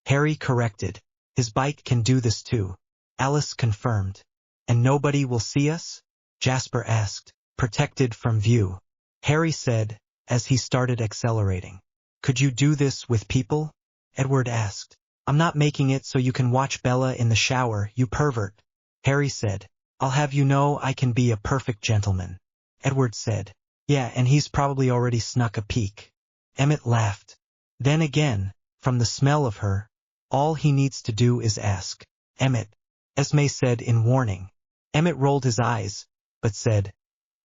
Harry corrected. His bike can do this too. Alice confirmed. And nobody will see us? Jasper asked, protected from view. Harry said, as he started accelerating. Could you do this with people? Edward asked. I'm not making it so you can watch Bella in the shower, you pervert. Harry said. I'll have you know I can be a perfect gentleman. Edward said. Yeah, and he's probably already snuck a peek. Emmett laughed. Then again, from the smell of her, all he needs to do is ask. Emmett, Esme said in warning. Emmett rolled his eyes, but said,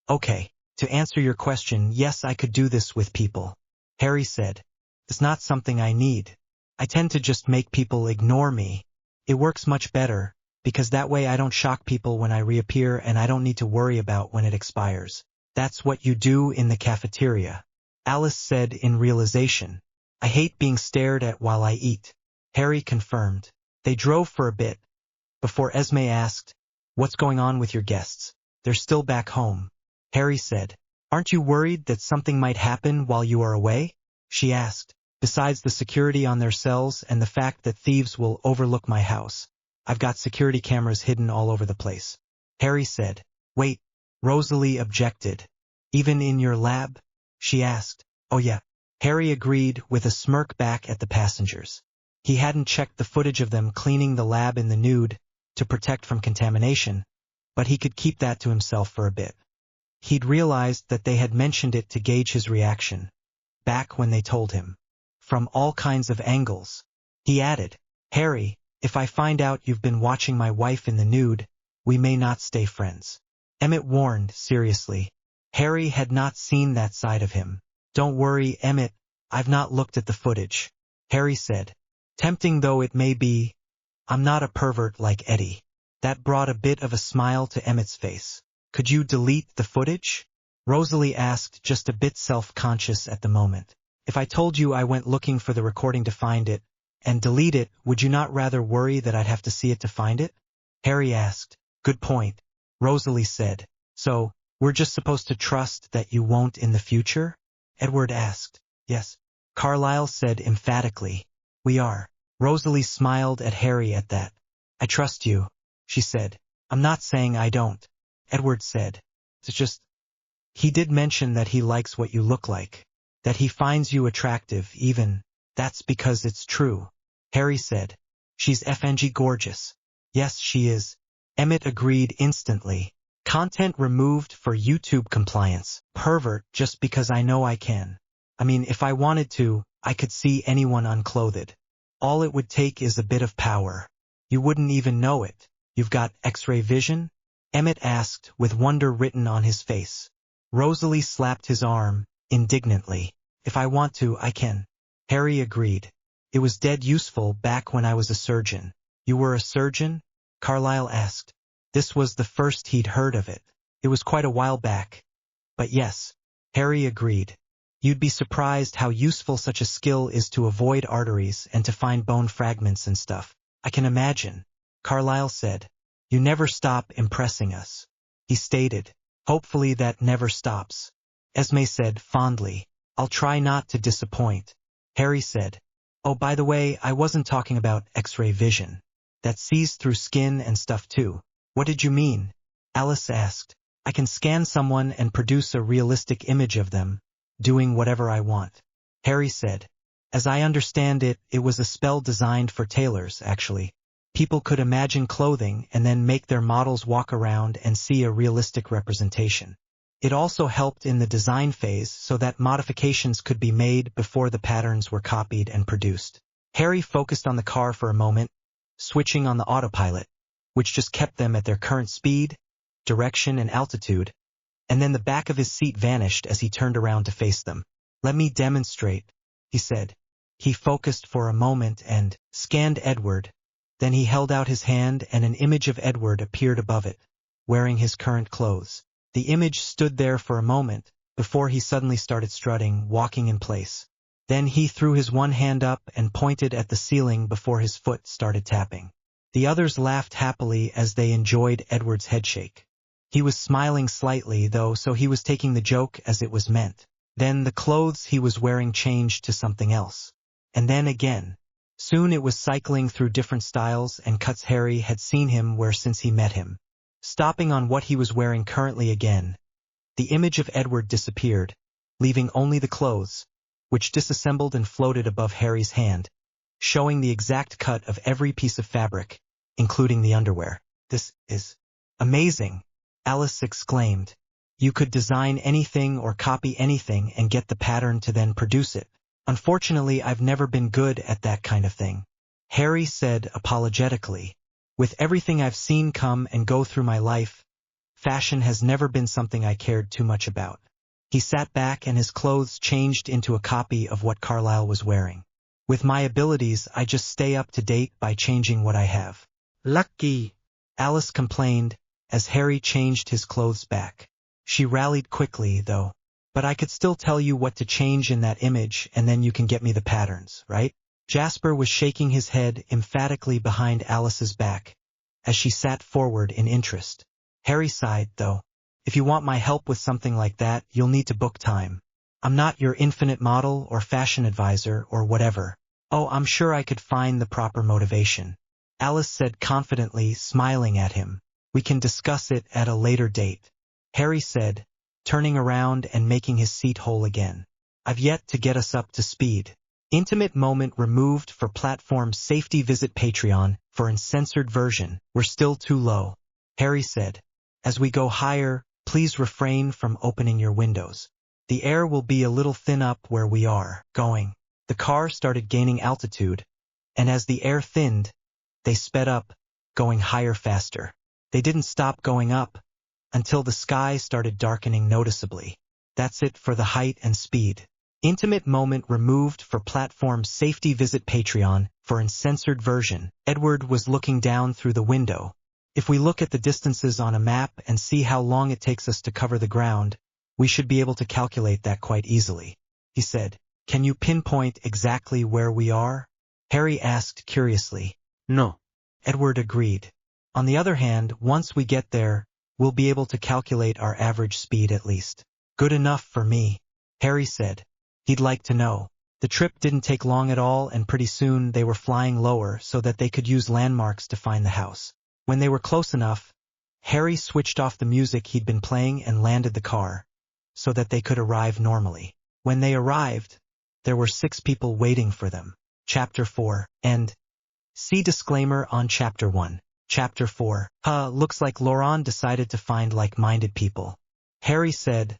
Okay, to answer your question, yes, I could do this with people. Harry said. It's not something I need. I tend to just make people ignore me. It works much better, because that way I don't shock people when I reappear and I don't need to worry about when it expires. That's what you do in the cafeteria. Alice said in realization. I hate being stared at while I eat. Harry confirmed. They drove for a bit, before Esme asked, What's going on with your guests? They're still back home. Harry said. Aren't you worried that something might happen while you are away? She asked. Besides the security on their cells and the fact that thieves will overlook my house, I've got security cameras hidden all over the place. Harry said. Wait, Rosalie objected. Even in your lab? She asked. Oh yeah. Harry agreed with a smirk back at the passengers. He hadn't checked the footage of them cleaning the lab in the nude to protect from contamination, but he could keep that to himself for a bit. He'd realized that they had mentioned it to gauge his reaction, back when they told him. From all kinds of angles. He added, Harry, if I find out you've been watching my wife in the nude, we may not stay friends. Emmett warned, seriously. Harry had not seen that side of him. Don't worry, Emmett, I've not looked at the footage. Harry said. Tempting though it may be, I'm not a pervert like Eddie. That brought a bit of a smile to Emmett's face. Could you delete the footage? Rosalie asked, just a bit self-conscious at the moment. If I told you I went looking for the recording to find it, and delete it, would you not rather worry that I'd have to see it to find it? Harry asked. Good point. Rosalie said. So, we're just supposed to trust that you won't in the future? Edward asked. Yes. Carlyle said emphatically. We are. Rosalie smiled at Harry at that. I trust you, she said. I'm not saying I don't. Edward said. It's just, he did mention that he likes what you look like. That he finds you attractive even, that's because it's true. Harry said. She's FNG gorgeous. Yes, she is. Emmett agreed instantly. Content removed for YouTube compliance. Pervert just because I know I can. I mean, if I wanted to, I could see anyone unclothed. All it would take is a bit of power. You wouldn't even know it. You've got X-ray vision? Emmett asked with wonder written on his face. Rosalie slapped his arm, indignantly. If I want to, I can. Harry agreed. It was dead useful back when I was a surgeon. You were a surgeon? Carlyle asked. This was the first he'd heard of it. It was quite a while back. But yes, Harry agreed. You'd be surprised how useful such a skill is to avoid arteries and to find bone fragments and stuff. I can imagine. Carlyle said. You never stop impressing us. He stated. Hopefully that never stops. Esme said fondly. I'll try not to disappoint. Harry said. Oh, by the way, I wasn't talking about X-ray vision. That sees through skin and stuff too. What did you mean? Alice asked. I can scan someone and produce a realistic image of them, doing whatever I want. Harry said. As I understand it, it was a spell designed for tailors, actually. People could imagine clothing and then make their models walk around and see a realistic representation. It also helped in the design phase so that modifications could be made before the patterns were copied and produced. Harry focused on the car for a moment, switching on the autopilot, which just kept them at their current speed, direction, and altitude, and then the back of his seat vanished as he turned around to face them. Let me demonstrate, he said. He focused for a moment and scanned Edward. Then he held out his hand and an image of Edward appeared above it, wearing his current clothes. The image stood there for a moment, before he suddenly started strutting, walking in place. Then he threw his one hand up and pointed at the ceiling before his foot started tapping. The others laughed happily as they enjoyed Edward's headshake. He was smiling slightly, though, so he was taking the joke as it was meant. Then the clothes he was wearing changed to something else. And then again. Soon it was cycling through different styles and cuts Harry had seen him wear since he met him. Stopping on what he was wearing currently again, the image of Edward disappeared, leaving only the clothes, which disassembled and floated above Harry's hand, showing the exact cut of every piece of fabric, including the underwear. "This is amazing," Alice exclaimed. "You could design anything or copy anything and get the pattern to then produce it." "Unfortunately, I've never been good at that kind of thing," Harry said apologetically. "With everything I've seen come and go through my life, fashion has never been something I cared too much about." He sat back and his clothes changed into a copy of what Carlyle was wearing. "With my abilities, I just stay up to date by changing what I have." "Lucky," Alice complained as Harry changed his clothes back. She rallied quickly, though. "But I could still tell you what to change in that image and then you can get me the patterns, right?" Jasper was shaking his head emphatically behind Alice's back as she sat forward in interest. Harry sighed, though. "If you want my help with something like that, you'll need to book time. I'm not your infinite model or fashion advisor or whatever." "Oh, I'm sure I could find the proper motivation," Alice said confidently, smiling at him. "We can discuss it at a later date," Harry said, turning around and making his seat whole again. "I've yet to get us up to speed." Intimate moment removed for platform safety. Visit Patreon for uncensored version. "We're still too low," Harry said. "As we go higher, please refrain from opening your windows. The air will be a little thin up where we are going." The car started gaining altitude, and as the air thinned, they sped up, going higher faster. They didn't stop going up until the sky started darkening noticeably. That's it for the height and speed. Intimate moment removed for platform safety. Visit Patreon for uncensored version. Edward was looking down through the window. "If we look at the distances on a map and see how long it takes us to cover the ground, we should be able to calculate that quite easily," he said. "Can you pinpoint exactly where we are?" Harry asked curiously. "No." Edward agreed. "On the other hand, once we get there, we'll be able to calculate our average speed at least." "Good enough for me," Harry said. He'd like to know. The trip didn't take long at all, and pretty soon they were flying lower so that they could use landmarks to find the house. When they were close enough, Harry switched off the music he'd been playing and landed the car, so that they could arrive normally. When they arrived, there were 6 people waiting for them. Chapter 4, End. See disclaimer on Chapter 1. Chapter 4. Looks like Laurent decided to find like-minded people," Harry said,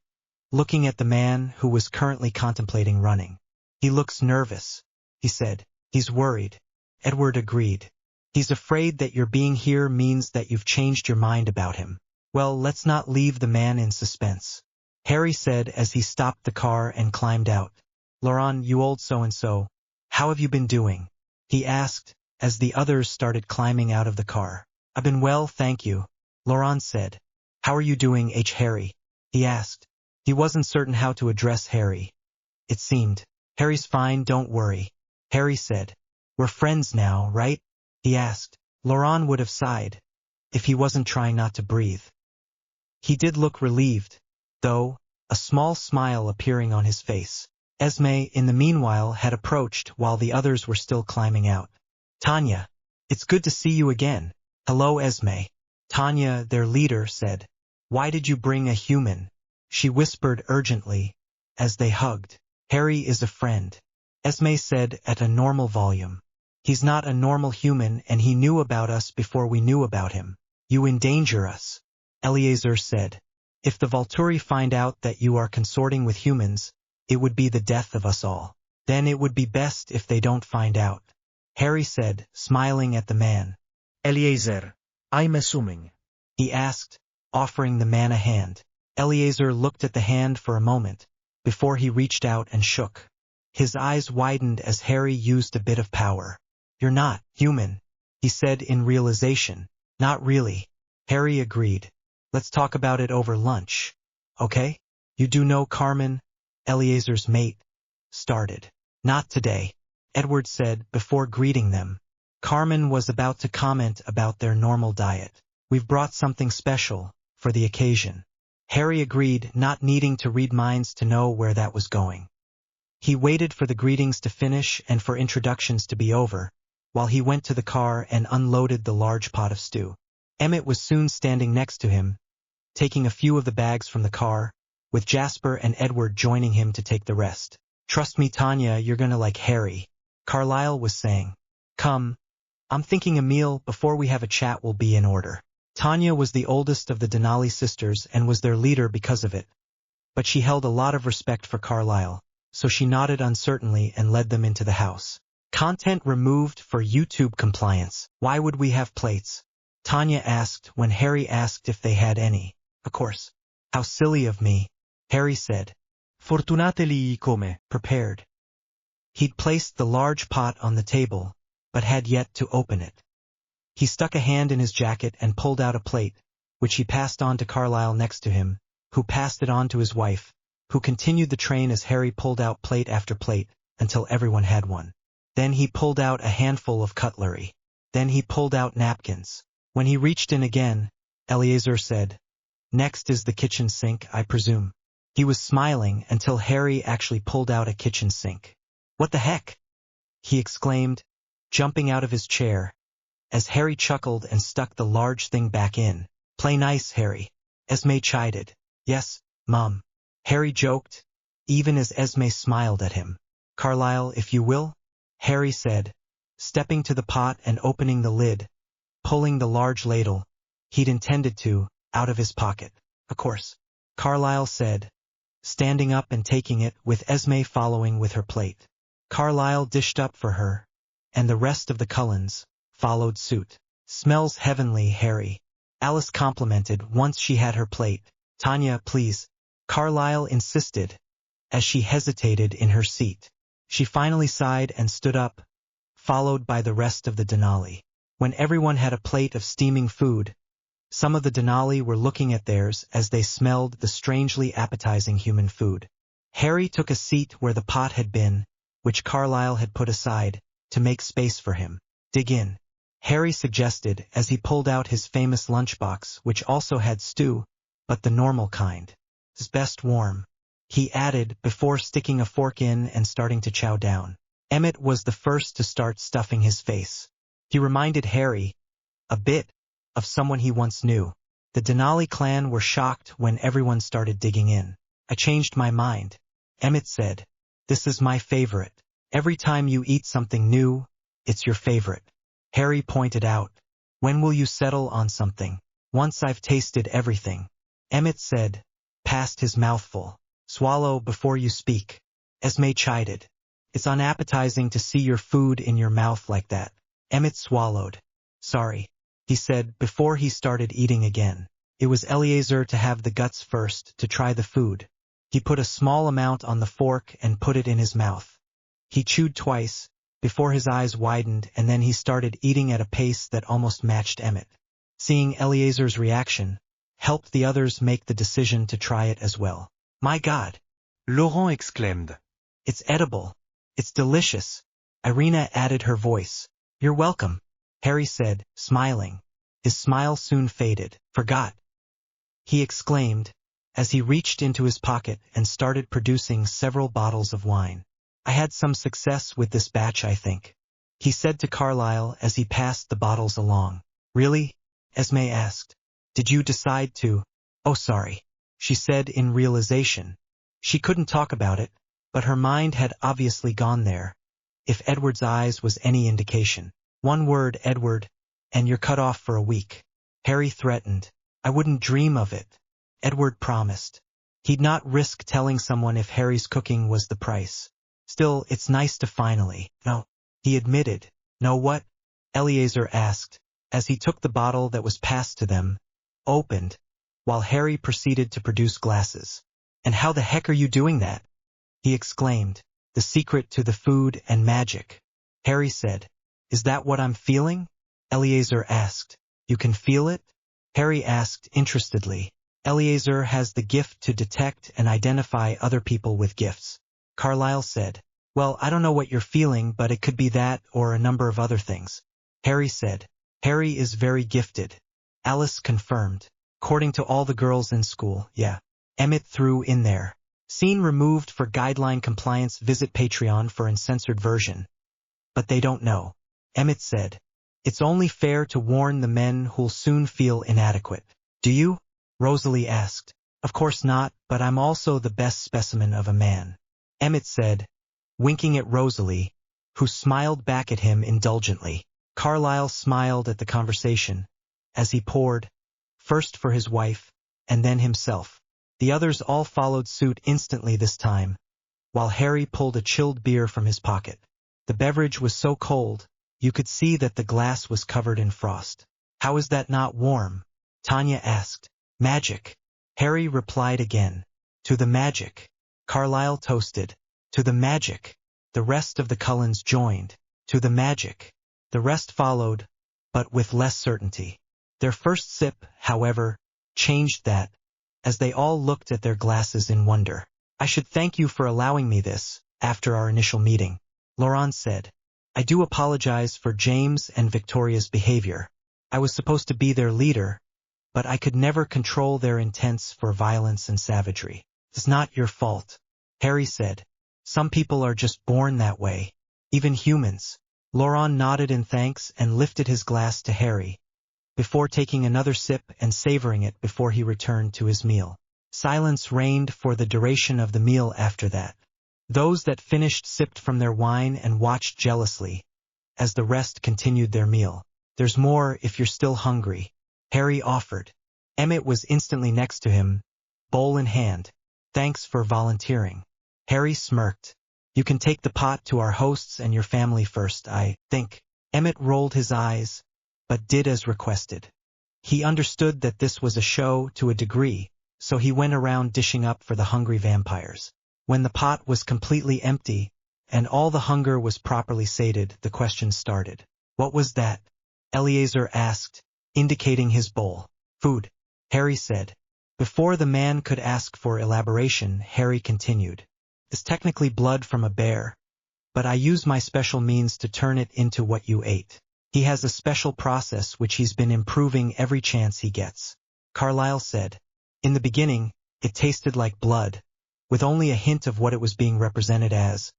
looking at the man who was currently contemplating running. "He looks nervous," he said. "He's worried." Edward agreed. "He's afraid that your being here means that you've changed your mind about him." "Well, let's not leave the man in suspense," Harry said as he stopped the car and climbed out. "Laurent, you old so-and-so, how have you been doing?" he asked as the others started climbing out of the car. "I've been well, thank you," Laurent said. "How are you doing, Harry?" he asked. He wasn't certain how to address Harry, it seemed. "Harry's fine, don't worry," Harry said. "We're friends now, right?" he asked. Laurent would have sighed if he wasn't trying not to breathe. He did look relieved, though, a small smile appearing on his face. Esme, in the meanwhile, had approached while the others were still climbing out. "Tanya, it's good to see you again." "Hello, Esme," Tanya, their leader, said. "Why did you bring a human?" she whispered urgently as they hugged. "Harry is a friend," Esme said at a normal volume. "He's not a normal human and he knew about us before we knew about him. You endanger us," Eleazar said. "If the Volturi find out that you are consorting with humans, it would be the death of us all. Then it would be best if they don't find out," Harry said, smiling at the man. "Eleazar, I'm assuming," he asked, offering the man a hand. Eleazar looked at the hand for a moment, before he reached out and shook. His eyes widened as Harry used a bit of power. "You're not human," he said in realization. "Not really," Harry agreed. "Let's talk about it over lunch, okay?" "You do know Carmen?" Eleazar's mate started. Not today, Edward said before greeting them. Carmen was about to comment about their normal diet. We've brought something special for the occasion. Harry agreed, not needing to read minds to know where that was going. He waited for the greetings to finish and for introductions to be over, while he went to the car and unloaded the large pot of stew. Emmett was soon standing next to him, taking a few of the bags from the car, with Jasper and Edward joining him to take the rest. Trust me, Tanya, you're gonna like Harry, Carlisle was saying. Come, I'm thinking a meal before we have a chat will be in order. Tanya was the oldest of the Denali sisters and was their leader because of it, but she held a lot of respect for Carlisle, so she nodded uncertainly and led them into the house. Content removed for YouTube compliance. Why would we have plates? Tanya asked when Harry asked if they had any. Of course. How silly of me, Harry said. Fortunately come. Prepared. He'd placed the large pot on the table, but had yet to open it. He stuck a hand in his jacket and pulled out a plate, which he passed on to Carlisle next to him, who passed it on to his wife, who continued the train as Harry pulled out plate after plate, until everyone had one. Then he pulled out a handful of cutlery. Then he pulled out napkins. When he reached in again, Eleazar said, "Next is the kitchen sink, I presume." He was smiling until Harry actually pulled out a kitchen sink. "What the heck?" he exclaimed, jumping out of his chair, as Harry chuckled and stuck the large thing back in. "Play nice, Harry," Esme chided. "Yes, Mum," Harry joked, even as Esme smiled at him. "Carlisle, if you will," Harry said, stepping to the pot and opening the lid, pulling the large ladle, he'd intended to, out of his pocket. "Of course," Carlisle said, standing up and taking it, with Esme following with her plate. Carlisle dished up for her, and the rest of the Cullens followed suit. "Smells heavenly, Harry," Alice complimented once she had her plate. "Tanya, please," Carlisle insisted, as she hesitated in her seat. She finally sighed and stood up, followed by the rest of the Denali. When everyone had a plate of steaming food, some of the Denali were looking at theirs as they smelled the strangely appetizing human food. Harry took a seat where the pot had been, which Carlisle had put aside, to make space for him. "Dig in," Harry suggested as he pulled out his famous lunchbox, which also had stew, but the normal kind. "It's best warm," he added before sticking a fork in and starting to chow down. Emmett was the first to start stuffing his face. He reminded Harry, a bit, of someone he once knew. The Denali clan were shocked when everyone started digging in. "I changed my mind," Emmett said. "This is my favorite. Every time you eat something new, it's your favorite," Harry pointed out. "When will you settle on something?" "Once I've tasted everything," Emmett said, past his mouthful. "Swallow before you speak," Esme chided. "It's unappetizing to see your food in your mouth like that." Emmett swallowed. "Sorry," he said before he started eating again. It was Eleazar to have the guts first to try the food. He put a small amount on the fork and put it in his mouth. He chewed twice, before his eyes widened, and then he started eating at a pace that almost matched Emmett. Seeing Eleazar's reaction helped the others make the decision to try it as well. "My God!" Laurent exclaimed. "It's edible. It's delicious," Irina added her voice. "You're welcome," Harry said, smiling. His smile soon faded. "Forgot," he exclaimed, as he reached into his pocket and started producing several bottles of wine. "I had some success with this batch, I think," he said to Carlisle as he passed the bottles along. "Really?" Esme asked. "Did you decide to—" "Oh, sorry," she said in realization. She couldn't talk about it, but her mind had obviously gone there, if Edward's eyes was any indication. "One word, Edward, and you're cut off for a week," Harry threatened. "I wouldn't dream of it," Edward promised. He'd not risk telling someone if Harry's cooking was the price. "Still, it's nice to finally—" "No," he admitted. "Know what?" Eleazar asked, as he took the bottle that was passed to them, opened, while Harry proceeded to produce glasses. "And how the heck are you doing that?" he exclaimed. "The secret to the food and magic," Harry said. "Is that what I'm feeling?" Eleazar asked. "You can feel it?" Harry asked interestedly. "Eleazar has the gift to detect and identify other people with gifts," Carlisle said. Well, I don't know what you're feeling, but it could be that or a number of other things. Harry said. Harry is very gifted. Alice confirmed. According to all the girls in school, yeah. Emmett threw in there. Scene removed for guideline compliance. Visit Patreon for uncensored version. But they don't know. Emmett said. It's only fair to warn the men who'll soon feel inadequate. Do you? Rosalie asked. Of course not, but I'm also the best specimen of a man. Emmett said, winking at Rosalie, who smiled back at him indulgently. Carlyle smiled at the conversation, as he poured, first for his wife, and then himself. The others all followed suit instantly this time, while Harry pulled a chilled beer from his pocket. The beverage was so cold, you could see that the glass was covered in frost. How is that not warm? Tanya asked. Magic. Harry replied again. To the magic. Carlyle toasted. To the magic. The rest of the Cullens joined. To the magic. The rest followed, but with less certainty. Their first sip, however, changed that, as they all looked at their glasses in wonder. I should thank you for allowing me this, after our initial meeting. Laurent said. I do apologize for James and Victoria's behavior. I was supposed to be their leader, but I could never control their intents for violence and savagery. It's not your fault. Harry said. Some people are just born that way. Even humans. Laurent nodded in thanks and lifted his glass to Harry, before taking another sip and savoring it before he returned to his meal. Silence reigned for the duration of the meal after that. Those that finished sipped from their wine and watched jealously, as the rest continued their meal. There's more if you're still hungry, Harry offered. Emmett was instantly next to him, bowl in hand. Thanks for volunteering. Harry smirked. You can take the pot to our hosts and your family first, I think. Emmett rolled his eyes, but did as requested. He understood that this was a show to a degree, so he went around dishing up for the hungry vampires. When the pot was completely empty, and all the hunger was properly sated, the question started. What was that? Eleazar asked, indicating his bowl. Food, Harry said. Before the man could ask for elaboration, Harry continued. It's technically blood from a bear, but I use my special means to turn it into what you ate. He has a special process which he's been improving every chance he gets. Carlyle said. In the beginning, it tasted like blood, with only a hint of what it was being represented as.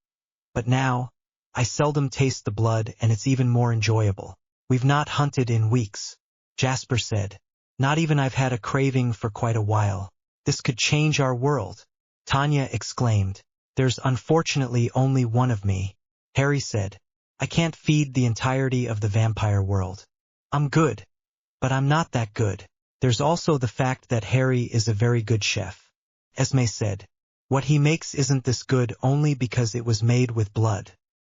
But now, I seldom taste the blood and it's even more enjoyable. We've not hunted in weeks, Jasper said. Not even I've had a craving for quite a while. This could change our world, Tanya exclaimed. There's unfortunately only one of me, Harry said. I can't feed the entirety of the vampire world. I'm good, but I'm not that good. There's also the fact that Harry is a very good chef. Esme said. What he makes isn't this good only because it was made with blood.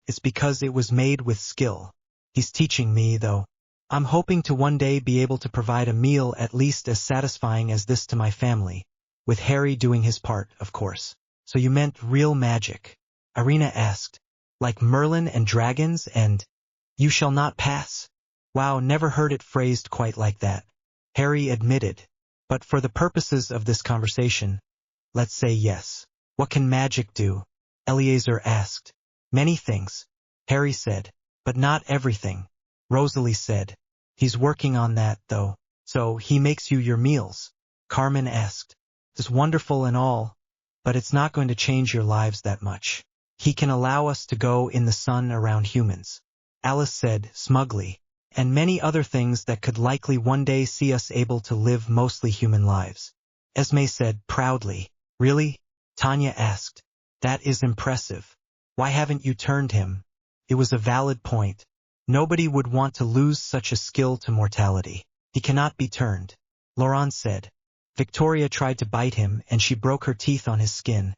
It's because it was made with skill. He's teaching me, though. I'm hoping to one day be able to provide a meal at least as satisfying as this to my family, with Harry doing his part, of course. So you meant real magic? Irina asked. Like Merlin and dragons and you shall not pass? Wow, never heard it phrased quite like that. Harry admitted. But for the purposes of this conversation, let's say yes. What can magic do? Eleazar asked. Many things, Harry said, but not everything. Rosalie said. He's working on that, though. So he makes you your meals? Carmen asked. It's wonderful and all, but it's not going to change your lives that much. He can allow us to go in the sun around humans, Alice said smugly, and many other things that could likely one day see us able to live mostly human lives. Esme said proudly. Really? Tanya asked. That is impressive. Why haven't you turned him? It was a valid point. Nobody would want to lose such a skill to mortality. He cannot be turned, Laurent said. Victoria tried to bite him and she broke her teeth on his skin,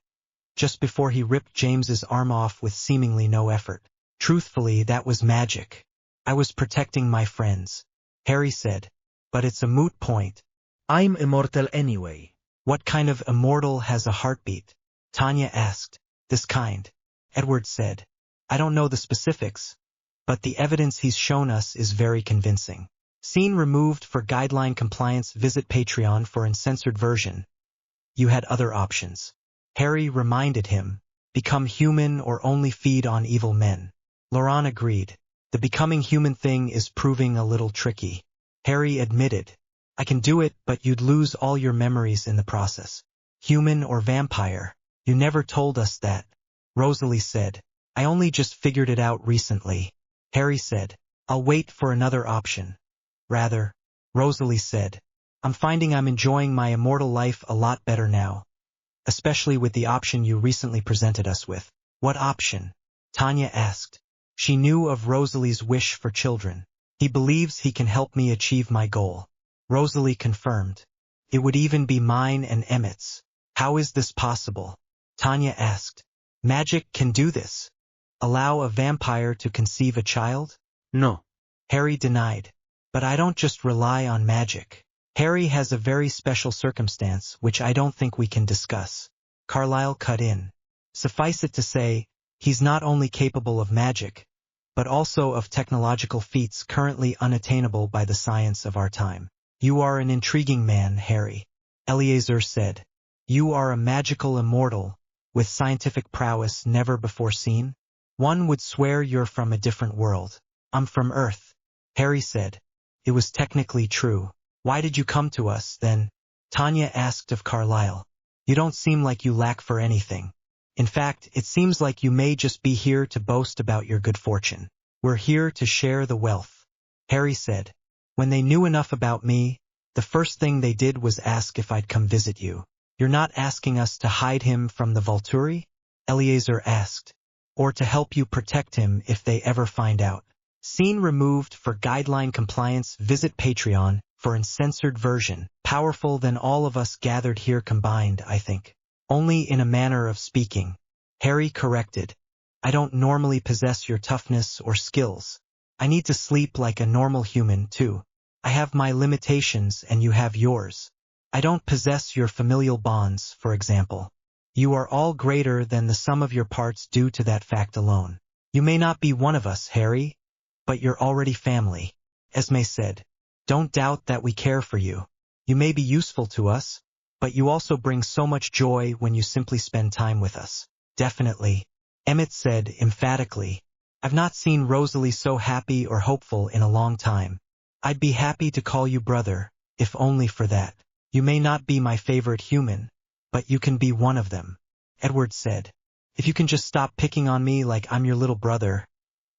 just before he ripped James's arm off with seemingly no effort. Truthfully, that was magic. I was protecting my friends, Harry said. But it's a moot point. I'm immortal anyway. What kind of immortal has a heartbeat? Tanya asked. This kind, Edward said. I don't know the specifics, but the evidence he's shown us is very convincing. Scene removed for guideline compliance. Visit Patreon for uncensored version. You had other options. Harry reminded him, Become human or only feed on evil men? Laurent agreed. The becoming human thing is proving a little tricky. Harry admitted. I can do it, but you'd lose all your memories in the process. Human or vampire? You never told us that. Rosalie said. I only just figured it out recently. Harry said. I'll wait for another option. Rather, Rosalie said. I'm finding I'm enjoying my immortal life a lot better now. Especially with the option you recently presented us with. What option? Tanya asked. She knew of Rosalie's wish for children. He believes he can help me achieve my goal. Rosalie confirmed. It would even be mine and Emmett's. How is this possible? Tanya asked. Magic can do this. Allow a vampire to conceive a child? No. Harry denied. But I don't just rely on magic. Harry has a very special circumstance which I don't think we can discuss. Carlyle cut in. Suffice it to say, he's not only capable of magic, but also of technological feats currently unattainable by the science of our time. You are an intriguing man, Harry. Eleazar said. You are a magical immortal, with scientific prowess never before seen? One would swear you're from a different world. I'm from Earth. Harry said. It was technically true. Why did you come to us, then? Tanya asked of Carlyle. You don't seem like you lack for anything. In fact, it seems like you may just be here to boast about your good fortune. We're here to share the wealth. Harry said. When they knew enough about me, the first thing they did was ask if I'd come visit you. You're not asking us to hide him from the Volturi? Eleazar asked. Or to help you protect him if they ever find out. Scene removed for guideline compliance. Visit Patreon for uncensored version. Powerful than all of us gathered here combined, I think. Only in a manner of speaking. Harry corrected. I don't normally possess your toughness or skills. I need to sleep like a normal human, too. I have my limitations and you have yours. I don't possess your familial bonds, for example. You are all greater than the sum of your parts due to that fact alone. You may not be one of us, Harry, but you're already family. Esme said. Don't doubt that we care for you. You may be useful to us, but you also bring so much joy when you simply spend time with us. Definitely. Emmett said emphatically. I've not seen Rosalie so happy or hopeful in a long time. I'd be happy to call you brother, if only for that. You may not be my favorite human, but you can be one of them. Edward said. If you can just stop picking on me like I'm your little brother,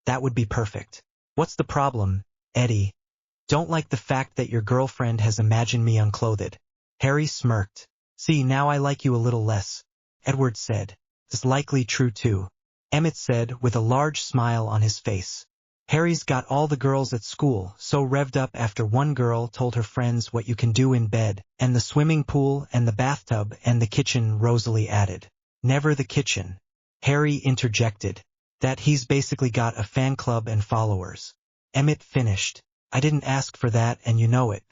that would be perfect. What's the problem, Eddie? Don't like the fact that your girlfriend has imagined me unclothed. Harry smirked. See, now I like you a little less. Edward said. It's likely true too. Emmett said with a large smile on his face. Harry's got all the girls at school so revved up after one girl told her friends what you can do in bed, and the swimming pool and the bathtub and the kitchen, Rosalie added. Never the kitchen. Harry interjected. That he's basically got a fan club and followers. Emmett finished. I didn't ask for that and you know it.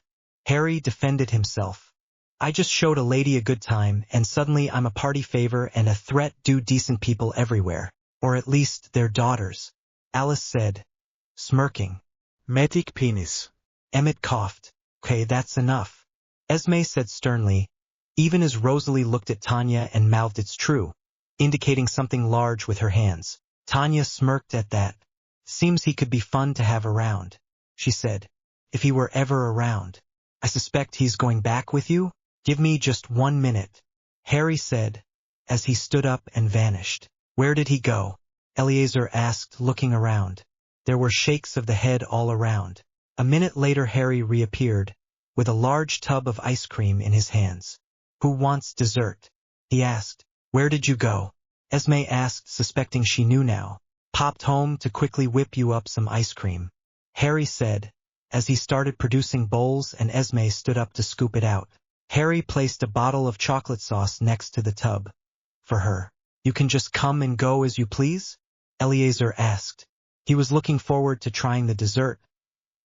Harry defended himself. I just showed a lady a good time and suddenly I'm a party favor and a threat to decent people everywhere. Or at least their daughters. Alice said, smirking. Matic penis. Emmett coughed. Okay, that's enough. Esme said sternly, even as Rosalie looked at Tanya and mouthed it's true, indicating something large with her hands. Tanya smirked at that. Seems he could be fun to have around, she said. If he were ever around. I suspect he's going back with you? Give me just 1 minute. Harry said, as he stood up and vanished. Where did he go? Eleazar asked, looking around. There were shakes of the head all around. A minute later Harry reappeared, with a large tub of ice cream in his hands. Who wants dessert? He asked. Where did you go? Esme asked, suspecting she knew now. Popped home to quickly whip you up some ice cream. Harry said, as he started producing bowls and Esme stood up to scoop it out. Harry placed a bottle of chocolate sauce next to the tub. For her. You can just come and go as you please? Eleazar asked. He was looking forward to trying the dessert,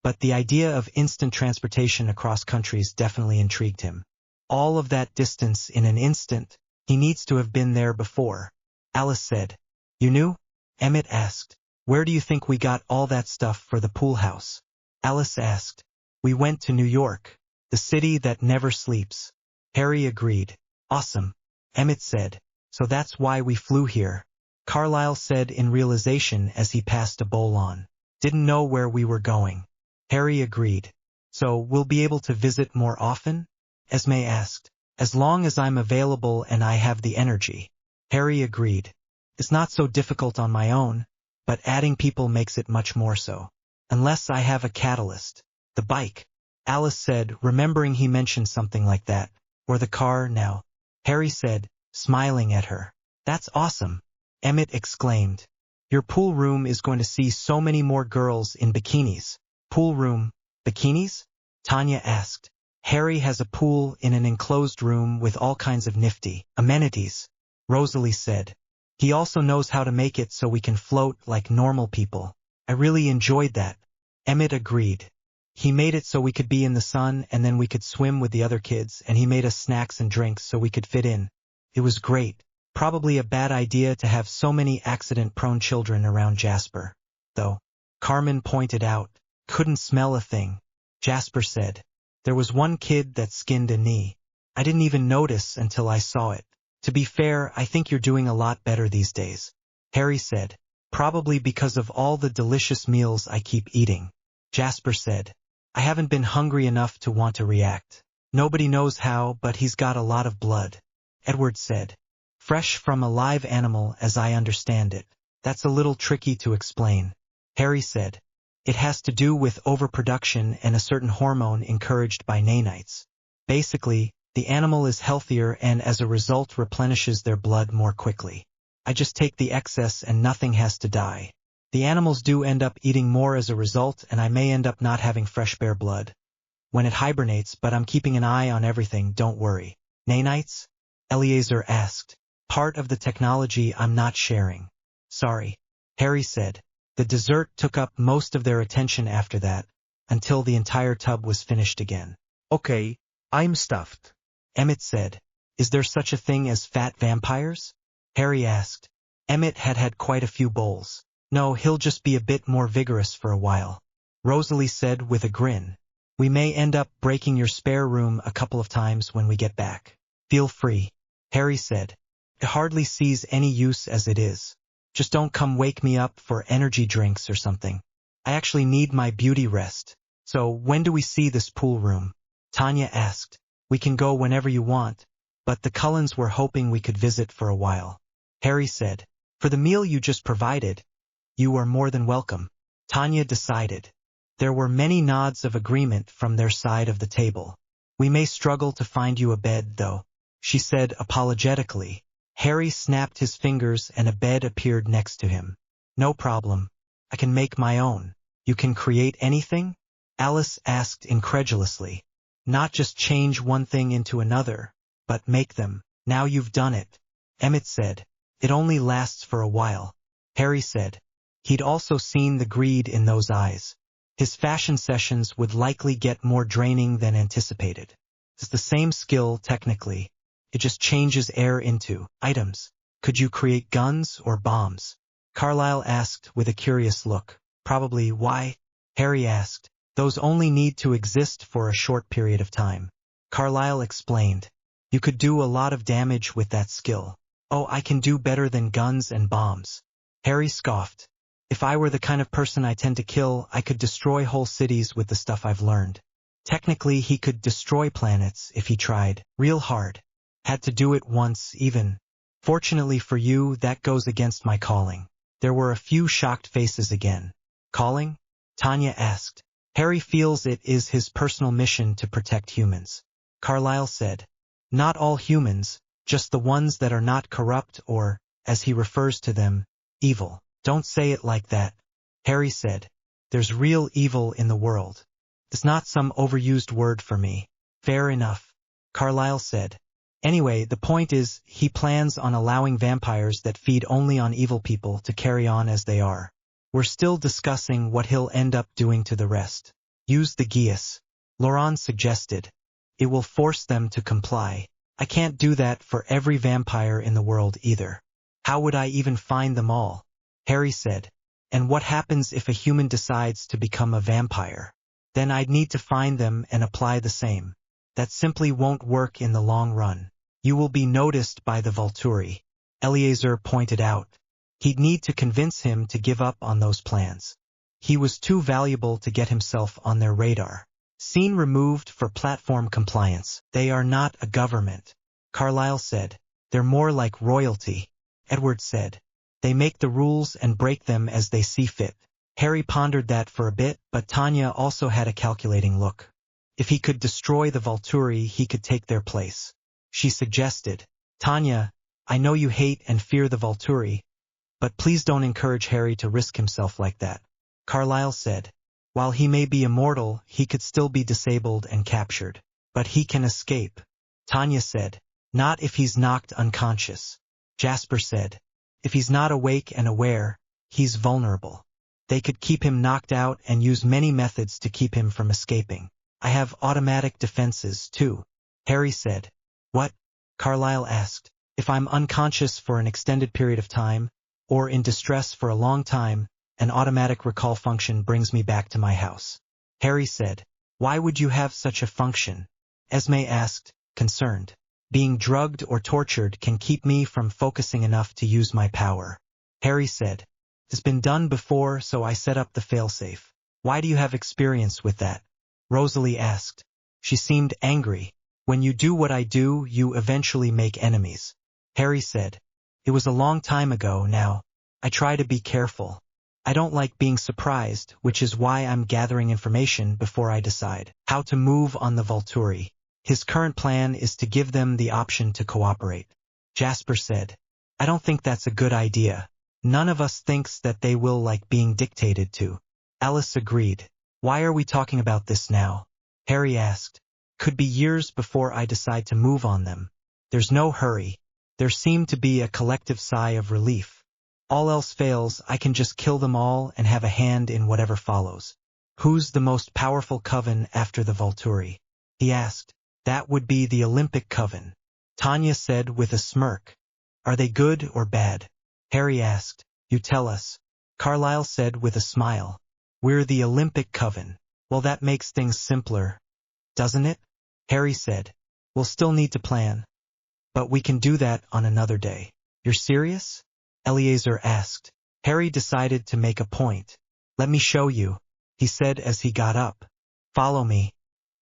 but the idea of instant transportation across countries definitely intrigued him. All of that distance in an instant, he needs to have been there before. Alice said. You knew? Emmett asked. Where do you think we got all that stuff for the pool house? Alice asked. We went to New York, the city that never sleeps. Harry agreed. Awesome. Emmett said. So that's why we flew here. Carlyle said in realization as he passed a bowl on. Didn't know where we were going. Harry agreed. So, we'll be able to visit more often? Esme asked. As long as I'm available and I have the energy. Harry agreed. It's not so difficult on my own, but adding people makes it much more so. Unless I have a catalyst. The bike. Alice said, remembering he mentioned something like that. Or the car now. Harry said, smiling at her. That's awesome. Emmett exclaimed. Your pool room is going to see so many more girls in bikinis. Pool room. Bikinis? Tanya asked. Harry has a pool in an enclosed room with all kinds of nifty amenities. Rosalie said. He also knows how to make it so we can float like normal people. I really enjoyed that. Emmett agreed. He made it so we could be in the sun and then we could swim with the other kids, and he made us snacks and drinks so we could fit in. It was great. Probably a bad idea to have so many accident-prone children around Jasper. Though, Carmen pointed out, couldn't smell a thing. Jasper said. There was one kid that skinned a knee. I didn't even notice until I saw it. To be fair, I think you're doing a lot better these days. Harry said. Probably because of all the delicious meals I keep eating. Jasper said. I haven't been hungry enough to want to react. Nobody knows how, but he's got a lot of blood. Edward said. Fresh from a live animal as I understand it. That's a little tricky to explain. Harry said. It has to do with overproduction and a certain hormone encouraged by nanites. Basically, the animal is healthier and as a result replenishes their blood more quickly. I just take the excess and nothing has to die. The animals do end up eating more as a result, and I may end up not having fresh bear blood when it hibernates, but I'm keeping an eye on everything, don't worry. Nanites? Eliezer asked. Part of the technology I'm not sharing. Sorry. Harry said. The dessert took up most of their attention after that, until the entire tub was finished again. Okay, I'm stuffed. Emmett said. Is there such a thing as fat vampires? Harry asked. Emmett had had quite a few bowls. No, he'll just be a bit more vigorous for a while. Rosalie said with a grin. We may end up breaking your spare room a couple of times when we get back. Feel free. Harry said. It hardly sees any use as it is. Just don't come wake me up for energy drinks or something. I actually need my beauty rest. So when do we see this pool room? Tanya asked. We can go whenever you want, but the Cullens were hoping we could visit for a while. Harry said. For the meal you just provided, you are more than welcome. Tanya decided. There were many nods of agreement from their side of the table. We may struggle to find you a bed, though, she said apologetically. Harry snapped his fingers and a bed appeared next to him. No problem. I can make my own. You can create anything? Alice asked incredulously. Not just change one thing into another, but make them. Now you've done it. Emmett said. It only lasts for a while. Harry said. He'd also seen the greed in those eyes. His fashion sessions would likely get more draining than anticipated. It's the same skill, technically. It just changes air into items. Could you create guns or bombs? Carlyle asked with a curious look. Probably. Why? Harry asked. Those only need to exist for a short period of time. Carlyle explained. You could do a lot of damage with that skill. Oh, I can do better than guns and bombs. Harry scoffed. If I were the kind of person I tend to kill, I could destroy whole cities with the stuff I've learned. Technically, he could destroy planets if he tried, real hard. Had to do it once, even. Fortunately for you, that goes against my calling. There were a few shocked faces again. Calling? Tanya asked. Harry feels it is his personal mission to protect humans. Carlyle said. Not all humans, just the ones that are not corrupt or, as he refers to them, evil. Don't say it like that. Harry said. There's real evil in the world. It's not some overused word for me. Fair enough. Carlyle said. Anyway, the point is, he plans on allowing vampires that feed only on evil people to carry on as they are. We're still discussing what he'll end up doing to the rest. Use the Geas. Laurent suggested. It will force them to comply. I can't do that for every vampire in the world either. How would I even find them all? Harry said. And what happens if a human decides to become a vampire? Then I'd need to find them and apply the same. That simply won't work in the long run. You will be noticed by the Volturi. Eliezer pointed out. He'd need to convince him to give up on those plans. He was too valuable to get himself on their radar. Scene removed for platform compliance. They are not a government. Carlyle said. They're more like royalty. Edward said. They make the rules and break them as they see fit. Harry pondered that for a bit, but Tanya also had a calculating look. If he could destroy the Volturi, he could take their place. She suggested, Tanya, I know you hate and fear the Volturi, but please don't encourage Harry to risk himself like that. Carlyle said, while he may be immortal, he could still be disabled and captured. But he can escape. Tanya said, not if he's knocked unconscious. Jasper said, if he's not awake and aware, he's vulnerable. They could keep him knocked out and use many methods to keep him from escaping. I have automatic defenses, too. Harry said. What? Carlyle asked. If I'm unconscious for an extended period of time, or in distress for a long time, an automatic recall function brings me back to my house. Harry said. Why would you have such a function? Esme asked, concerned. Being drugged or tortured can keep me from focusing enough to use my power. Harry said. It's been done before, so I set up the failsafe. Why do you have experience with that? Rosalie asked. She seemed angry. When you do what I do, you eventually make enemies. Harry said. It was a long time ago now. I try to be careful. I don't like being surprised, which is why I'm gathering information before I decide how to move on the Volturi. His current plan is to give them the option to cooperate. Jasper said. I don't think that's a good idea. None of us thinks that they will like being dictated to. Alice agreed. Why are we talking about this now? Harry asked. Could be years before I decide to move on them. There's no hurry. There seemed to be a collective sigh of relief. All else fails, I can just kill them all and have a hand in whatever follows. Who's the most powerful coven after the Volturi? He asked. That would be the Olympic coven. Tanya said with a smirk. Are they good or bad? Harry asked. You tell us. Carlyle said with a smile. We're the Olympic coven. Well, that makes things simpler, doesn't it? Harry said. We'll still need to plan. But we can do that on another day. You're serious? Eleazar asked. Harry decided to make a point. Let me show you, he said as he got up. Follow me.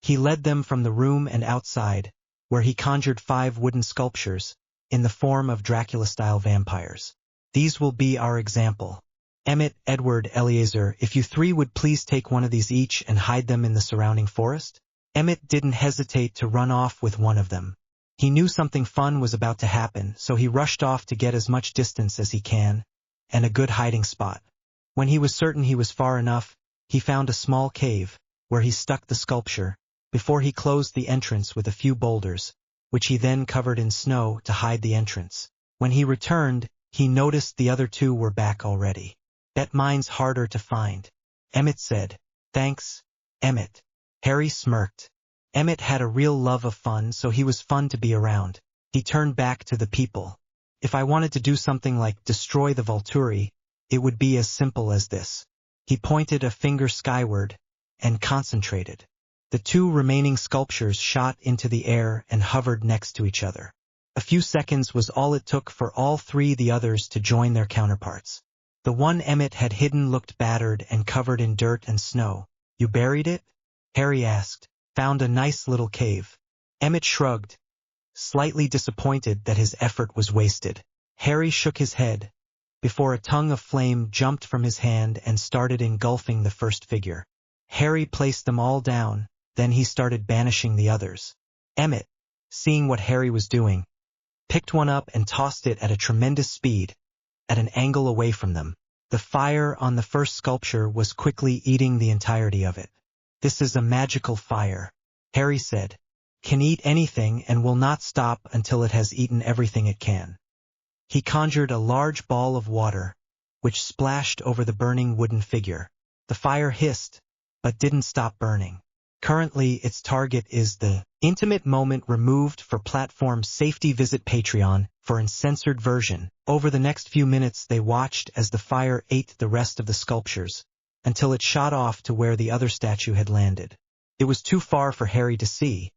He led them from the room and outside, where he conjured 5 wooden sculptures, in the form of Dracula-style vampires. These will be our example. Emmett, Edward, Eleazar, if you 3 would please take one of these each and hide them in the surrounding forest? Emmett didn't hesitate to run off with one of them. He knew something fun was about to happen, so he rushed off to get as much distance as he can, and a good hiding spot. When he was certain he was far enough, he found a small cave, where he stuck the sculpture, before he closed the entrance with a few boulders, which he then covered in snow to hide the entrance. When he returned, he noticed the other 2 were back already. Bet mine's harder to find. Emmett said. Thanks, Emmett. Harry smirked. Emmett had a real love of fun, so he was fun to be around. He turned back to the people. If I wanted to do something like destroy the Volturi, it would be as simple as this. He pointed a finger skyward and concentrated. The 2 remaining sculptures shot into the air and hovered next to each other. A few seconds was all it took for all 3 the others to join their counterparts. The one Emmett had hidden looked battered and covered in dirt and snow. You buried it? Harry asked. Found a nice little cave. Emmett shrugged, slightly disappointed that his effort was wasted. Harry shook his head, before a tongue of flame jumped from his hand and started engulfing the first figure. Harry placed them all down, then he started banishing the others. Emmett, seeing what Harry was doing, picked one up and tossed it at a tremendous speed, at an angle away from them. The fire on the first sculpture was quickly eating the entirety of it. This is a magical fire, Harry said. Can eat anything and will not stop until it has eaten everything it can. He conjured a large ball of water, which splashed over the burning wooden figure. The fire hissed, but didn't stop burning. Currently, its target is the intimate moment removed for platform safety. Visit Patreon for uncensored version. Over the next few minutes, they watched as the fire ate the rest of the sculptures, until it shot off to where the other statue had landed. It was too far for Harry to see,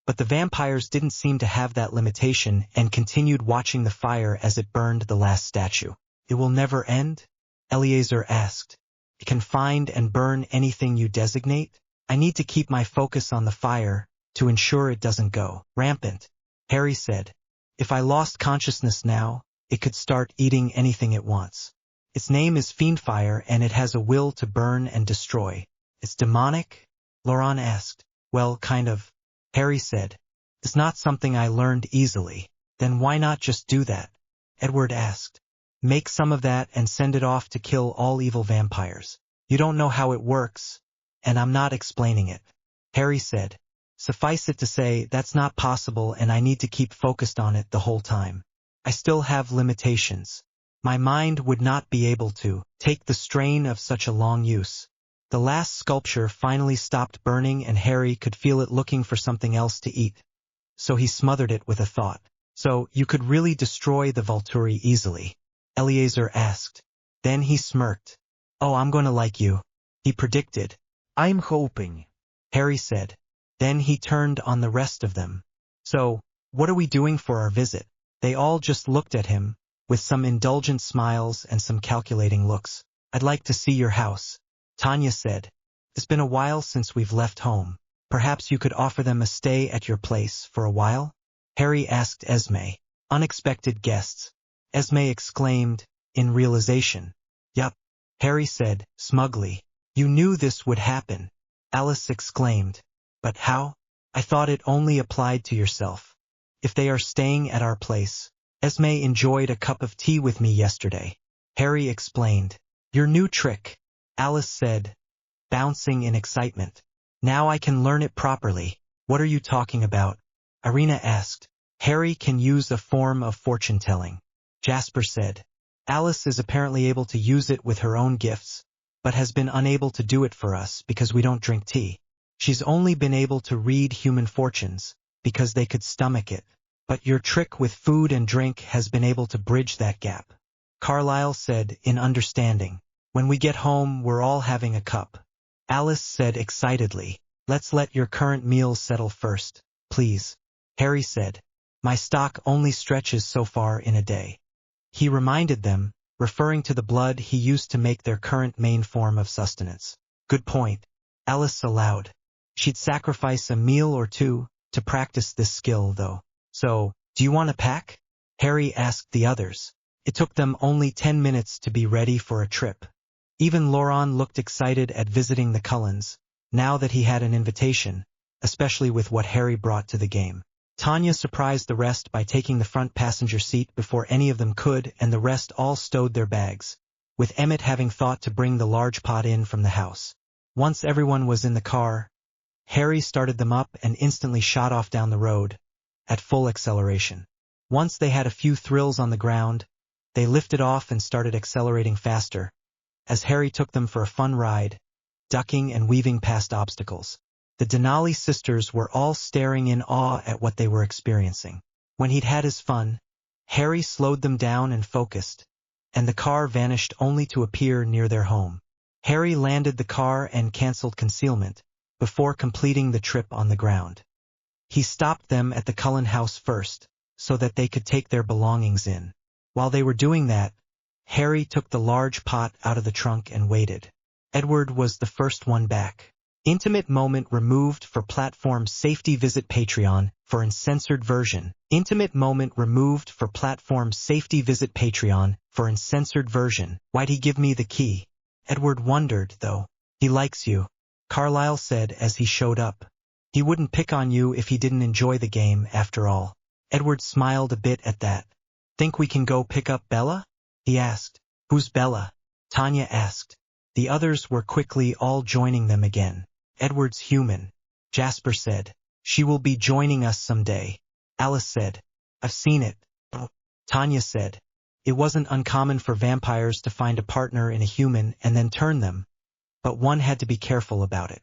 but the vampires didn't seem to have that limitation and continued watching the fire as it burned the last statue. It will never end? Eleazar asked. It can find and burn anything you designate? I need to keep my focus on the fire to ensure it doesn't go rampant. Harry said. If I lost consciousness now, it could start eating anything it wants. Its name is Fiendfire and it has a will to burn and destroy. It's demonic? Laurent asked. Well, kind of. Harry said. It's not something I learned easily. Then why not just do that? Edward asked. Make some of that and send it off to kill all evil vampires. You don't know how it works, and I'm not explaining it. Harry said. Suffice it to say, that's not possible and I need to keep focused on it the whole time. I still have limitations. My mind would not be able to take the strain of such a long use. The last sculpture finally stopped burning and Harry could feel it looking for something else to eat. So he smothered it with a thought. So, you could really destroy the Volturi easily? Eleazar asked. Then he smirked. Oh, I'm going to like you. He predicted. I'm hoping. Harry said. Then he turned on the rest of them. So, what are we doing for our visit? They all just looked at him, with some indulgent smiles and some calculating looks. I'd like to see your house, Tanya said. It's been a while since we've left home. Perhaps you could offer them a stay at your place for a while? Harry asked Esme. Unexpected guests. Esme exclaimed, in realization. Yup. Harry said, smugly. You knew this would happen. Alice exclaimed. But how? I thought it only applied to yourself. If they are staying at our place. Esme enjoyed a cup of tea with me yesterday. Harry explained. Your new trick, Alice said, bouncing in excitement. Now I can learn it properly. What are you talking about? Irina asked. Harry can use a form of fortune-telling. Jasper said. Alice is apparently able to use it with her own gifts, but has been unable to do it for us because we don't drink tea. She's only been able to read human fortunes, because they could stomach it. But your trick with food and drink has been able to bridge that gap. Carlyle said, in understanding. When we get home, we're all having a cup. Alice said excitedly. Let's let your current meals settle first, please. Harry said. My stock only stretches so far in a day. He reminded them, referring to the blood he used to make their current main form of sustenance. Good point. Alice allowed. She'd sacrifice a meal or two to practice this skill, though. So, do you want to pack? Harry asked the others. It took them only 10 minutes to be ready for a trip. Even Laurent looked excited at visiting the Cullens, now that he had an invitation, especially with what Harry brought to the game. Tanya surprised the rest by taking the front passenger seat before any of them could, and the rest all stowed their bags, with Emmett having thought to bring the large pot in from the house. Once everyone was in the car, Harry started them up and instantly shot off down the road, at full acceleration. Once they had a few thrills on the ground, they lifted off and started accelerating faster, as Harry took them for a fun ride, ducking and weaving past obstacles. The Denali sisters were all staring in awe at what they were experiencing. When he'd had his fun, Harry slowed them down and focused, and the car vanished only to appear near their home. Harry landed the car and canceled concealment, before completing the trip on the ground. He stopped them at the Cullen house first, so that they could take their belongings in. While they were doing that, Harry took the large pot out of the trunk and waited. Edward was the first one back. Intimate moment removed for platform safety. Visit Patreon for uncensored version. Intimate moment removed for platform safety. Visit Patreon for uncensored version. Why'd he give me the key? Edward wondered, though. He likes you, Carlyle said as he showed up. He wouldn't pick on you if he didn't enjoy the game, after all. Edward smiled a bit at that. Think we can go pick up Bella? He asked. Who's Bella? Tanya asked. The others were quickly all joining them again. Edward's human, Jasper said. She will be joining us someday. Alice said. I've seen it. Tanya said. It wasn't uncommon for vampires to find a partner in a human and then turn them, but one had to be careful about it.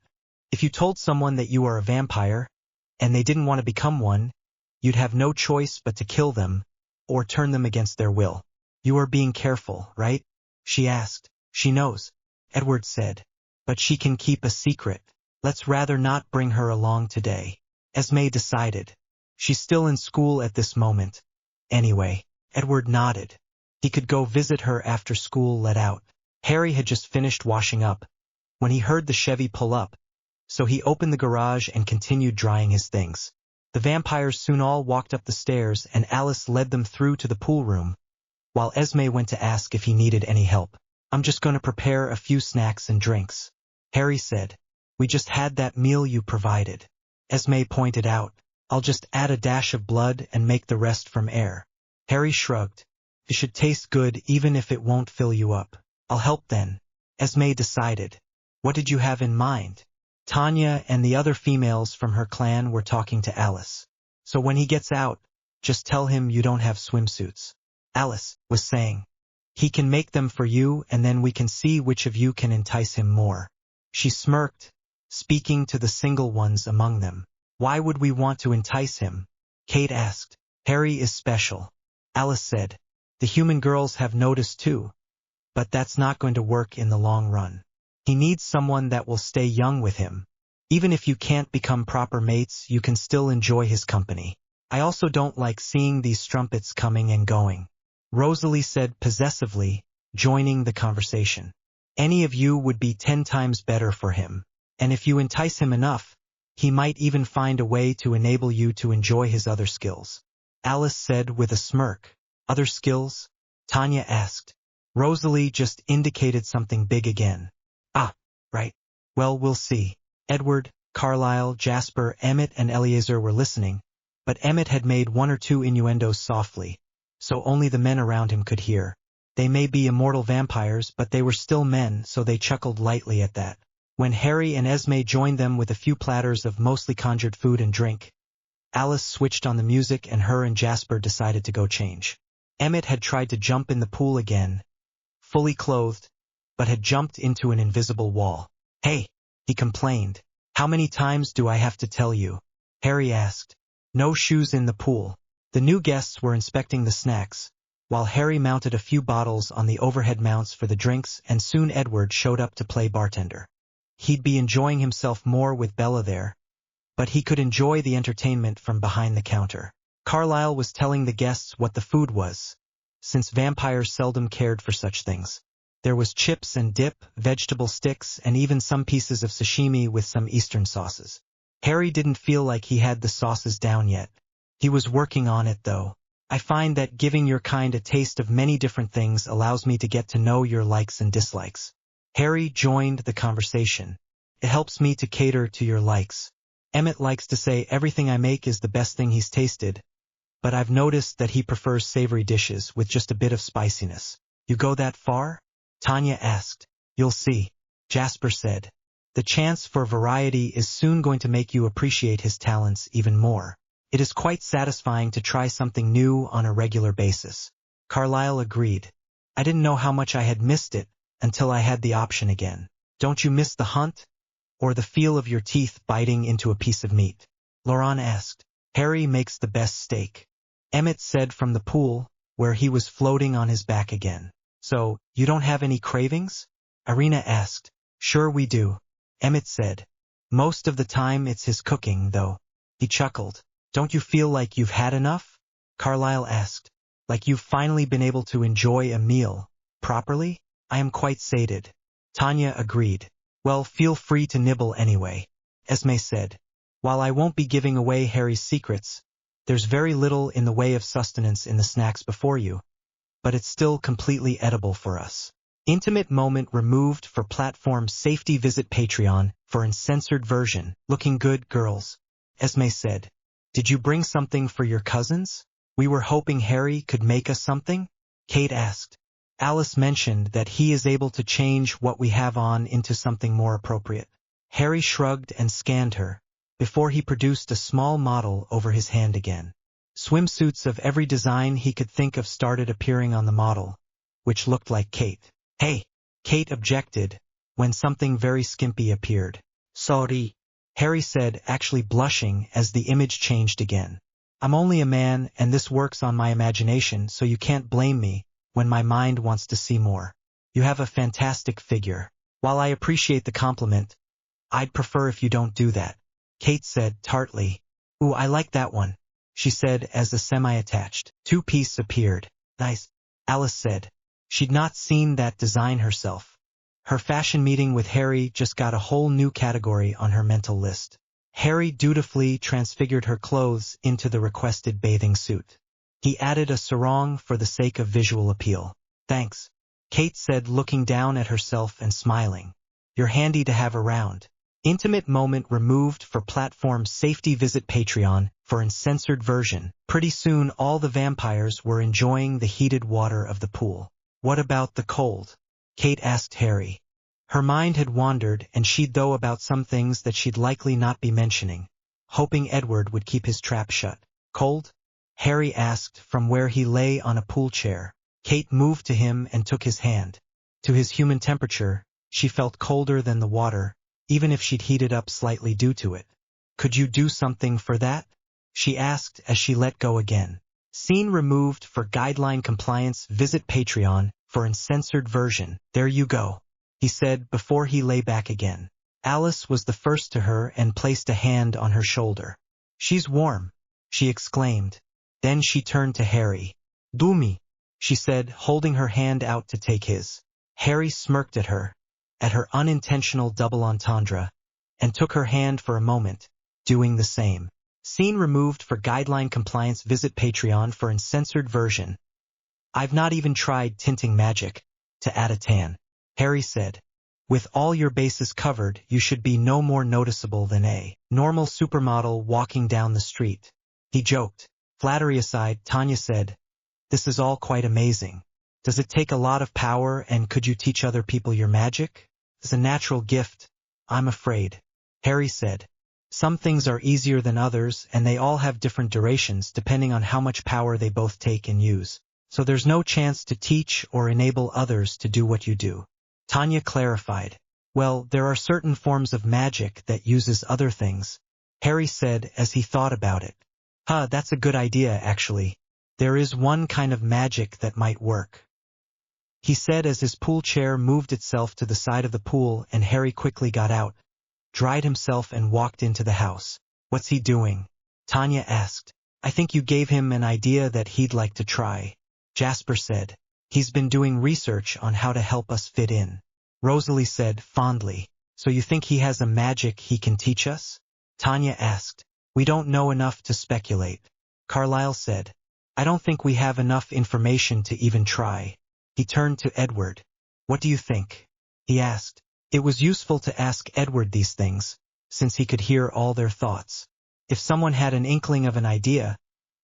If you told someone that you are a vampire, and they didn't want to become one, you'd have no choice but to kill them, or turn them against their will. You are being careful, right? She asked. She knows, Edward said. But she can keep a secret. Let's rather not bring her along today. Esme decided. She's still in school at this moment. Anyway, Edward nodded. He could go visit her after school let out. Harry had just finished washing up when he heard the Chevy pull up, so he opened the garage and continued drying his things. The vampires soon all walked up the stairs and Alice led them through to the pool room, while Esme went to ask if he needed any help. I'm just going to prepare a few snacks and drinks, Harry said. We just had that meal you provided. Esme pointed out. I'll just add a dash of blood and make the rest from air. Harry shrugged. It should taste good even if it won't fill you up. I'll help then. Esme decided. What did you have in mind? Tanya and the other females from her clan were talking to Alice. So when he gets out, just tell him you don't have swimsuits. Alice was saying. He can make them for you and then we can see which of you can entice him more. She smirked, speaking to the single ones among them. Why would we want to entice him? Kate asked. Harry is special. Alice said. The human girls have noticed too. But that's not going to work in the long run. He needs someone that will stay young with him. Even if you can't become proper mates, you can still enjoy his company. I also don't like seeing these strumpets coming and going, Rosalie said possessively, joining the conversation. Any of you would be 10 times better for him, and if you entice him enough, he might even find a way to enable you to enjoy his other skills. Alice said with a smirk. Other skills? Tanya asked. Rosalie just indicated something big again. Ah, right. Well, we'll see. Edward, Carlisle, Jasper, Emmett and Eleazar were listening, but Emmett had made 1 or 2 innuendos softly, so only the men around him could hear. They may be immortal vampires, but they were still men, so they chuckled lightly at that. When Harry and Esme joined them with a few platters of mostly conjured food and drink, Alice switched on the music and her and Jasper decided to go change. Emmett had tried to jump in the pool again, fully clothed, but had jumped into an invisible wall. Hey, he complained. How many times do I have to tell you? Harry asked. No shoes in the pool. The new guests were inspecting the snacks, while Harry mounted a few bottles on the overhead mounts for the drinks and soon Edward showed up to play bartender. He'd be enjoying himself more with Bella there, but he could enjoy the entertainment from behind the counter. Carlisle was telling the guests what the food was, since vampires seldom cared for such things. There was chips and dip, vegetable sticks, and even some pieces of sashimi with some Eastern sauces. Harry didn't feel like he had the sauces down yet. He was working on it though. I find that giving your kind a taste of many different things allows me to get to know your likes and dislikes. Harry joined the conversation. It helps me to cater to your likes. Emmett likes to say everything I make is the best thing he's tasted, but I've noticed that he prefers savory dishes with just a bit of spiciness. You go that far? Tanya asked. You'll see, Jasper said. The chance for variety is soon going to make you appreciate his talents even more. It is quite satisfying to try something new on a regular basis. Carlisle agreed. I didn't know how much I had missed it until I had the option again. Don't you miss the hunt? Or the feel of your teeth biting into a piece of meat? Laurent asked. Harry makes the best steak. Emmett said from the pool, where he was floating on his back again. So, you don't have any cravings? Irina asked. Sure we do, Emmett said. Most of the time it's his cooking, though. He chuckled. Don't you feel like you've had enough? Carlisle asked. Like you've finally been able to enjoy a meal properly? I am quite sated. Tanya agreed. Well, feel free to nibble anyway, Esme said. While I won't be giving away Harry's secrets, there's very little in the way of sustenance in the snacks before you, but it's still completely edible for us. Intimate moment removed for platform safety. Visit Patreon for uncensored version. Looking good, girls, Esme said. Did you bring something for your cousins? We were hoping Harry could make us something, Kate asked. Alice mentioned that he is able to change what we have on into something more appropriate. Harry shrugged and scanned her, before he produced a small model over his hand again. Swimsuits of every design he could think of started appearing on the model, which looked like Kate. Hey, Kate objected, when something very skimpy appeared. Sorry, Harry said, actually blushing as the image changed again. I'm only a man and this works on my imagination, so you can't blame me when my mind wants to see more. You have a fantastic figure. While I appreciate the compliment, I'd prefer if you don't do that, Kate said tartly. Ooh, I like that one, she said as the semi-attached two-piece appeared. Nice. Alice said. She'd not seen that design herself. Her fashion meeting with Harry just got a whole new category on her mental list. Harry dutifully transfigured her clothes into the requested bathing suit. He added a sarong for the sake of visual appeal. Thanks, Kate said, looking down at herself and smiling. You're handy to have around. Intimate moment removed for platform safety. Visit Patreon for uncensored version. Pretty soon all the vampires were enjoying the heated water of the pool. What about the cold? Kate asked Harry. Her mind had wandered and she'd thought about some things that she'd likely not be mentioning, hoping Edward would keep his trap shut. Cold? Harry asked from where he lay on a pool chair. Kate moved to him and took his hand. To his human temperature, she felt colder than the water, even if she'd heated up slightly due to it. Could you do something for that? She asked as she let go again. Scene removed for guideline compliance. Visit Patreon for uncensored version. There you go, he said before he lay back again. Alice was the first to her and placed a hand on her shoulder. She's warm, she exclaimed. Then she turned to Harry. Do me, she said, holding her hand out to take his. Harry smirked at her unintentional double entendre, and took her hand for a moment, doing the same. Scene removed for guideline compliance. Visit Patreon for uncensored version. I've not even tried tinting magic to add a tan, Harry said. With all your bases covered, you should be no more noticeable than a normal supermodel walking down the street. He joked. Flattery aside, Tanya said, this is all quite amazing. Does it take a lot of power, and could you teach other people your magic? It's a natural gift, I'm afraid, Harry said. Some things are easier than others, and they all have different durations depending on how much power they both take and use. So there's no chance to teach or enable others to do what you do. Tanya clarified. Well, there are certain forms of magic that uses other things, Harry said as he thought about it. That's a good idea, actually. There is one kind of magic that might work, he said as his pool chair moved itself to the side of the pool and Harry quickly got out, dried himself and walked into the house. What's he doing? Tanya asked. I think you gave him an idea that he'd like to try, Jasper said. He's been doing research on how to help us fit in, Rosalie said fondly. So you think he has a magic he can teach us? Tanya asked. We don't know enough to speculate, Carlyle said. I don't think we have enough information to even try. He turned to Edward. What do you think? He asked. It was useful to ask Edward these things, since he could hear all their thoughts. If someone had an inkling of an idea,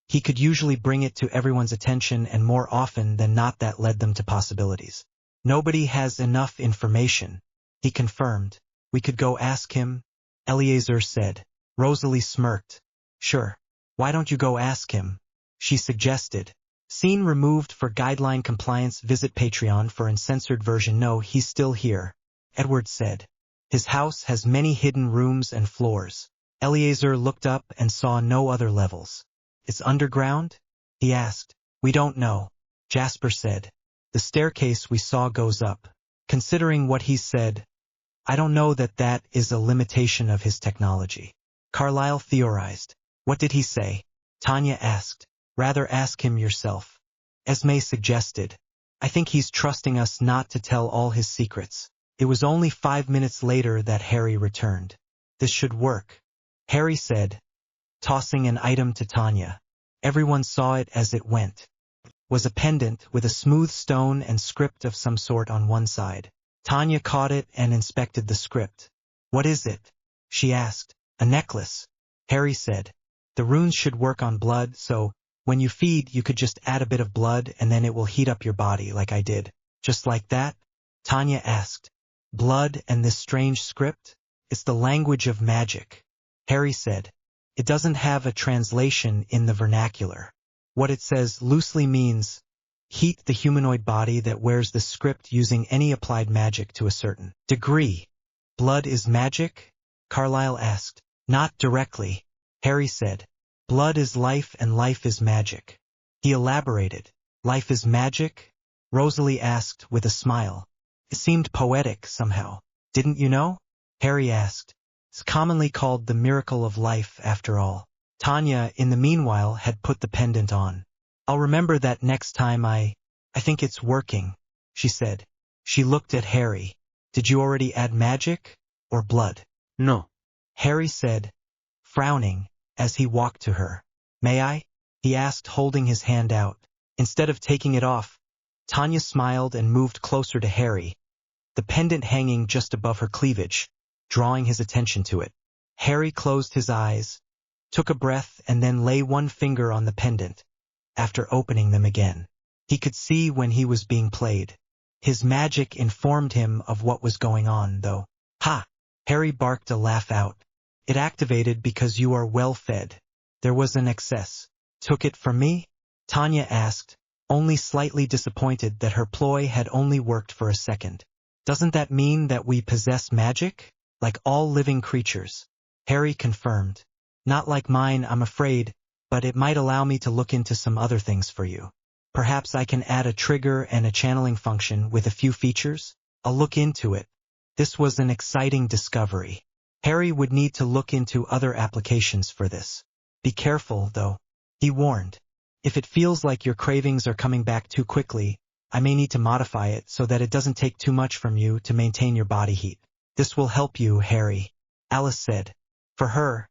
he could usually bring it to everyone's attention, and more often than not that led them to possibilities. Nobody has enough information, he confirmed. We could go ask him, Eleazar said. Rosalie smirked. Sure. Why don't you go ask him? She suggested. Scene removed for guideline compliance. Visit Patreon for uncensored version. No, he's still here, Edward said. His house has many hidden rooms and floors. Eleazar looked up and saw no other levels. It's underground? He asked. We don't know, Jasper said. The staircase we saw goes up. Considering what he said, I don't know that that is a limitation of his technology, Carlyle theorized. What did he say? Tanya asked. Rather ask him yourself, Esme suggested. I think he's trusting us not to tell all his secrets. It was only 5 minutes later that Harry returned. This should work, Harry said, tossing an item to Tanya. Everyone saw it as it went. It was a pendant with a smooth stone and script of some sort on one side. Tanya caught it and inspected the script. What is it? She asked. A necklace, Harry said. The runes should work on blood, so when you feed, you could just add a bit of blood and then it will heat up your body like I did. Just like that? Tanya asked. Blood and this strange script? It's the language of magic, Harry said. It doesn't have a translation in the vernacular. What it says loosely means, heat the humanoid body that wears the script using any applied magic to a certain degree. Blood is magic? Carlyle asked. Not directly, Harry said. Blood is life and life is magic. He elaborated. Life is magic? Rosalie asked with a smile. It seemed poetic somehow. Didn't you know? Harry asked. It's commonly called the miracle of life after all. Tanya, in the meanwhile, had put the pendant on. I'll remember that next time I I think it's working, she said. She looked at Harry. Did you already add magic? Or blood? No. Harry said, frowning, as he walked to her. May I? He asked, holding his hand out. Instead of taking it off, Tanya smiled and moved closer to Harry, the pendant hanging just above her cleavage, drawing his attention to it. Harry closed his eyes, took a breath, and then lay one finger on the pendant. After opening them again, he could see when he was being played. His magic informed him of what was going on, though. Ha! Harry barked a laugh out. It activated because you are well fed. There was an excess. Took it from me? Tanya asked, only slightly disappointed that her ploy had only worked for a second. Doesn't that mean that we possess magic? Like all living creatures? Harry confirmed. Not like mine, I'm afraid, but it might allow me to look into some other things for you. Perhaps I can add a trigger and a channeling function with a few features? I'll look into it. This was an exciting discovery. Harry would need to look into other applications for this. Be careful, though, he warned. If it feels like your cravings are coming back too quickly, I may need to modify it so that it doesn't take too much from you to maintain your body heat. This will help you, Harry, Alice said. For her,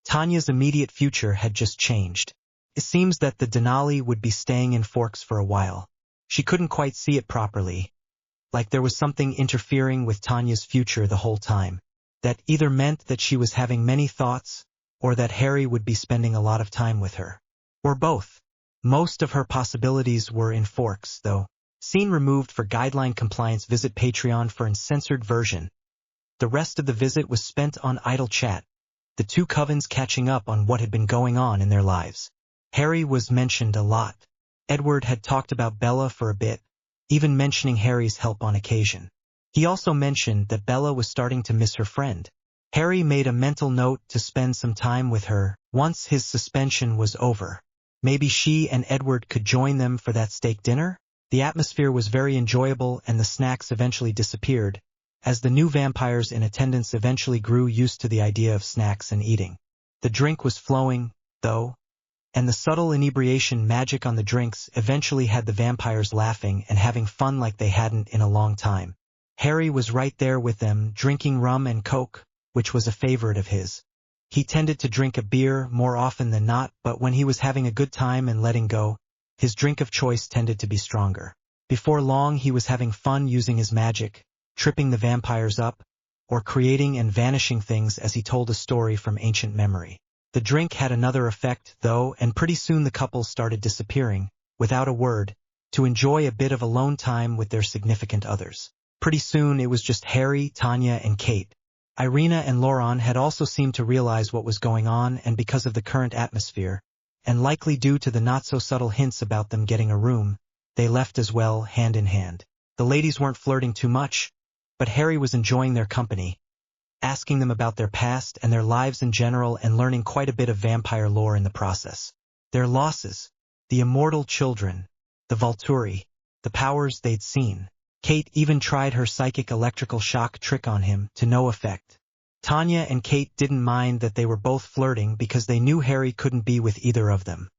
Tanya's immediate future had just changed. It seems that the Denali would be staying in Forks for a while. She couldn't quite see it properly, like there was something interfering with Tanya's future the whole time. That either meant that she was having many thoughts, or that Harry would be spending a lot of time with her. Or both. Most of her possibilities were in Forks, though. Scene removed for guideline compliance. Visit Patreon for uncensored version. The rest of the visit was spent on idle chat, the two Cullens catching up on what had been going on in their lives. Harry was mentioned a lot. Edward had talked about Bella for a bit, even mentioning Harry's help on occasion. He also mentioned that Bella was starting to miss her friend. Harry made a mental note to spend some time with her once his suspension was over. Maybe she and Edward could join them for that steak dinner? The atmosphere was very enjoyable and the snacks eventually disappeared, as the new vampires in attendance eventually grew used to the idea of snacks and eating. The drink was flowing, though, and the subtle inebriation magic on the drinks eventually had the vampires laughing and having fun like they hadn't in a long time. Harry was right there with them, drinking rum and coke, which was a favorite of his. He tended to drink a beer more often than not, but when he was having a good time and letting go, his drink of choice tended to be stronger. Before long he was having fun using his magic, tripping the vampires up, or creating and vanishing things as he told a story from ancient memory. The drink had another effect, though, and pretty soon the couple started disappearing, without a word, to enjoy a bit of alone time with their significant others. Pretty soon it was just Harry, Tanya, and Kate. Irina and Lauren had also seemed to realize what was going on, and because of the current atmosphere, and likely due to the not-so-subtle hints about them getting a room, they left as well, hand in hand. The ladies weren't flirting too much, but Harry was enjoying their company, asking them about their past and their lives in general and learning quite a bit of vampire lore in the process. Their losses, the immortal children, the Volturi, the powers they'd seen. Kate even tried her psychic electrical shock trick on him, to no effect. Tanya and Kate didn't mind that they were both flirting because they knew Harry couldn't be with either of them.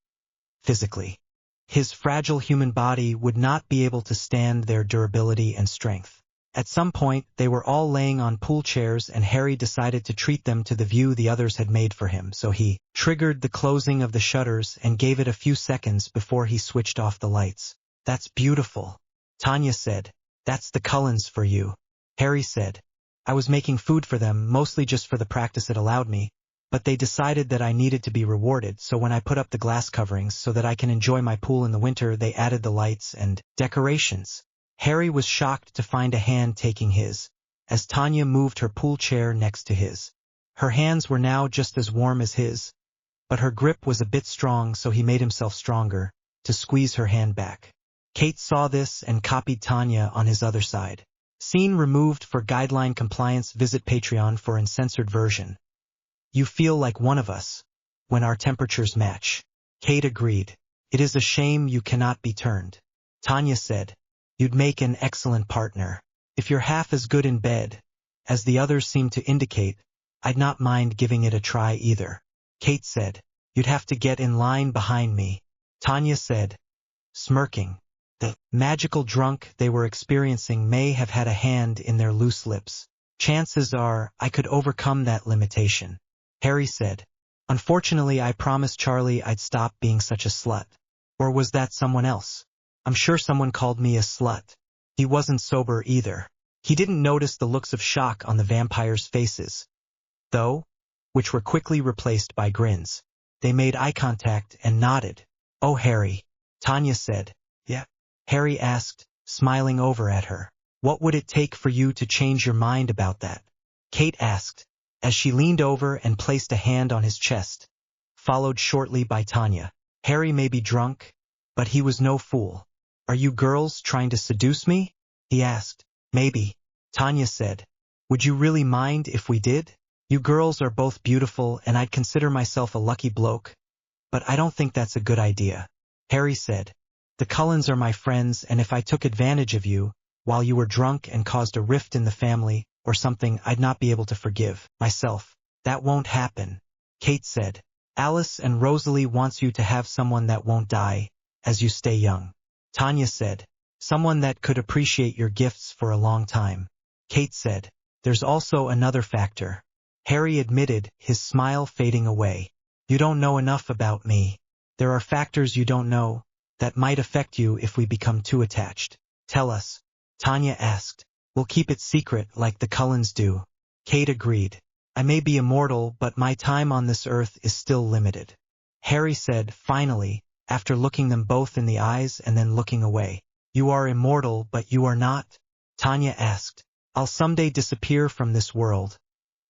Physically, his fragile human body would not be able to stand their durability and strength. At some point, they were all laying on pool chairs and Harry decided to treat them to the view the others had made for him, so he triggered the closing of the shutters and gave it a few seconds before he switched off the lights. That's beautiful, Tanya said. That's the Cullens for you, Harry said. I was making food for them, mostly just for the practice it allowed me, but they decided that I needed to be rewarded, so when I put up the glass coverings so that I can enjoy my pool in the winter, they added the lights and decorations. Harry was shocked to find a hand taking his, as Tanya moved her pool chair next to his. Her hands were now just as warm as his, but her grip was a bit strong, so he made himself stronger, to squeeze her hand back. Kate saw this and copied Tanya on his other side. Scene removed for guideline compliance. Visit Patreon for uncensored version. You feel like one of us, when our temperatures match. Kate agreed. It is a shame you cannot be turned. Tanya said, you'd make an excellent partner. If you're half as good in bed, as the others seem to indicate, I'd not mind giving it a try either. Kate said, you'd have to get in line behind me. Tanya said, smirking. The magical drunk they were experiencing may have had a hand in their loose lips. Chances are I could overcome that limitation, Harry said. Unfortunately, I promised Charlie I'd stop being such a slut. Or was that someone else? I'm sure someone called me a slut. He wasn't sober either. He didn't notice the looks of shock on the vampires' faces, though, which were quickly replaced by grins. They made eye contact and nodded. Oh, Harry, Tanya said. Yeah? Harry asked, smiling over at her. What would it take for you to change your mind about that? Kate asked, as she leaned over and placed a hand on his chest, followed shortly by Tanya. Harry may be drunk, but he was no fool. Are you girls trying to seduce me? He asked. Maybe, Tanya said. Would you really mind if we did? You girls are both beautiful and I'd consider myself a lucky bloke, but I don't think that's a good idea, Harry said. The Cullens are my friends, and if I took advantage of you while you were drunk and caused a rift in the family or something, I'd not be able to forgive myself. That won't happen, Kate said. Alice and Rosalie wants you to have someone that won't die as you stay young, Tanya said. Someone that could appreciate your gifts for a long time, Kate said. There's also another factor, Harry admitted, his smile fading away. You don't know enough about me. There are factors you don't know that might affect you if we become too attached. Tell us, Tanya asked. We'll keep it secret like the Cullens do. Kate agreed. I may be immortal, but my time on this earth is still limited, Harry said finally, after looking them both in the eyes and then looking away. You are immortal, but you are not? Tanya asked. I'll someday disappear from this world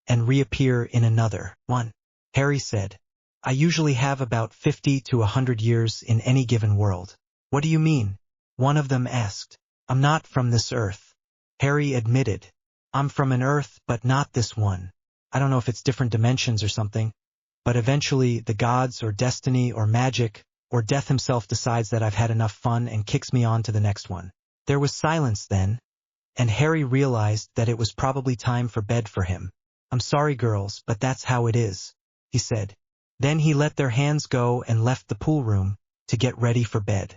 and reappear in another one, Harry said. I usually have about 50 to 100 years in any given world. What do you mean? One of them asked. I'm not from this earth, Harry admitted. I'm from an earth, but not this one. I don't know if it's different dimensions or something, but eventually the gods or destiny or magic or death himself decides that I've had enough fun and kicks me on to the next one. There was silence then, and Harry realized that it was probably time for bed for him. I'm sorry, girls, but that's how it is, he said. Then he let their hands go and left the pool room to get ready for bed.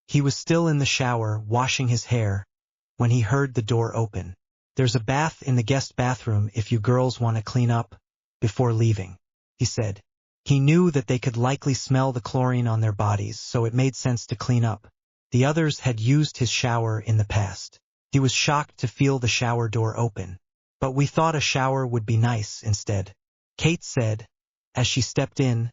He was still in the shower, washing his hair, when he heard the door open. There's a bath in the guest bathroom if you girls want to clean up before leaving, he said. He knew that they could likely smell the chlorine on their bodies, so it made sense to clean up. The others had used his shower in the past. He was shocked to feel the shower door open. But we thought a shower would be nice instead, Kate said, as she stepped in,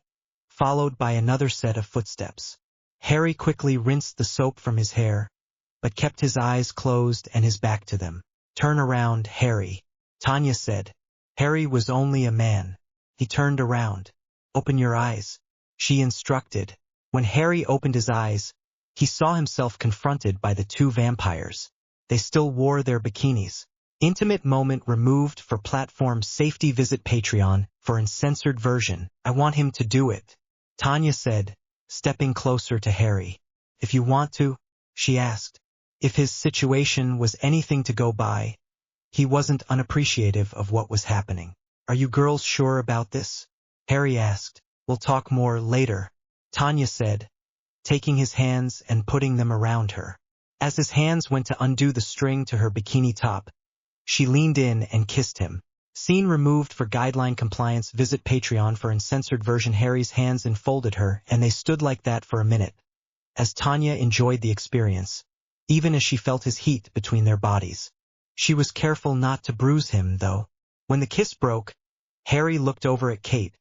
followed by another set of footsteps. Harry quickly rinsed the soap from his hair, but kept his eyes closed and his back to them. Turn around, Harry, Tanya said. Harry was only a man. He turned around. Open your eyes, she instructed. When Harry opened his eyes, he saw himself confronted by the two vampires. They still wore their bikinis. Intimate moment removed for platform safety. Visit Patreon for uncensored version. I want him to do it, Tanya said, stepping closer to Harry. If you want to, she asked. If his situation was anything to go by, he wasn't unappreciative of what was happening. Are you girls sure about this? Harry asked. We'll talk more later, Tanya said, taking his hands and putting them around her. As his hands went to undo the string to her bikini top, she leaned in and kissed him. Scene removed for guideline compliance. Visit Patreon for uncensored version. Harry's hands enfolded her, and they stood like that for a minute, as Tanya enjoyed the experience, even as she felt his heat between their bodies. She was careful not to bruise him, though. When the kiss broke, Harry looked over at Kate,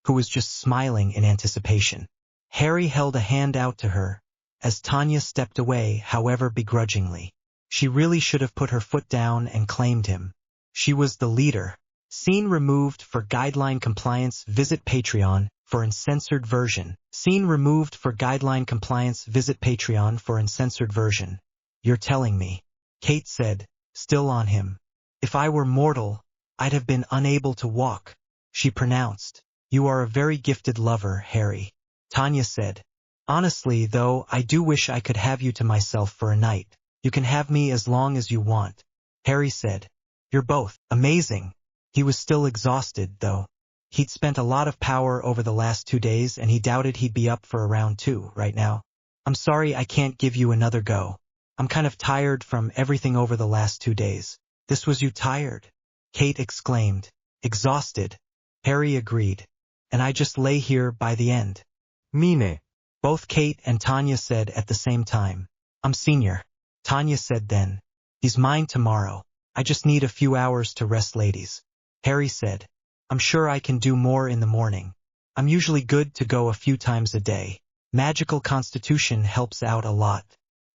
who was just smiling in anticipation. Harry held a hand out to her, as Tanya stepped away, however begrudgingly. She really should have put her foot down and claimed him. She was the leader. Scene removed for guideline compliance. Visit Patreon for uncensored version. Scene removed for guideline compliance. Visit Patreon for uncensored version. You're telling me, Kate said, still on him. If I were mortal, I'd have been unable to walk, she pronounced. You are a very gifted lover, Harry, Tanya said. Honestly, though, I do wish I could have you to myself for a night. You can have me as long as you want, Harry said. You're both amazing. He was still exhausted, though. He'd spent a lot of power over the last 2 days, and he doubted he'd be up for a round 2 right now. I'm sorry I can't give you another go, I'm kind of tired from everything over the last 2 days. This was you tired? Kate exclaimed. Exhausted. Harry agreed. And I just lay here by the end. Mine. Both Kate and Tanya said at the same time. I'm senior. Tanya said then. He's mine tomorrow. I just need a few hours to rest, ladies. Harry said. I'm sure I can do more in the morning. I'm usually good to go a few times a day. Magical constitution helps out a lot.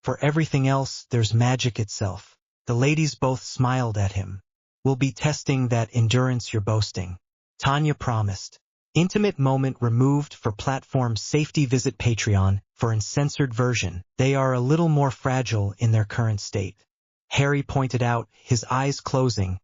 For everything else, there's magic itself. The ladies both smiled at him. We'll be testing that endurance you're boasting. Tanya promised. Intimate moment removed for platform safety. Visit Patreon for uncensored version. They are a little more fragile in their current state. Harry pointed out, his eyes closing,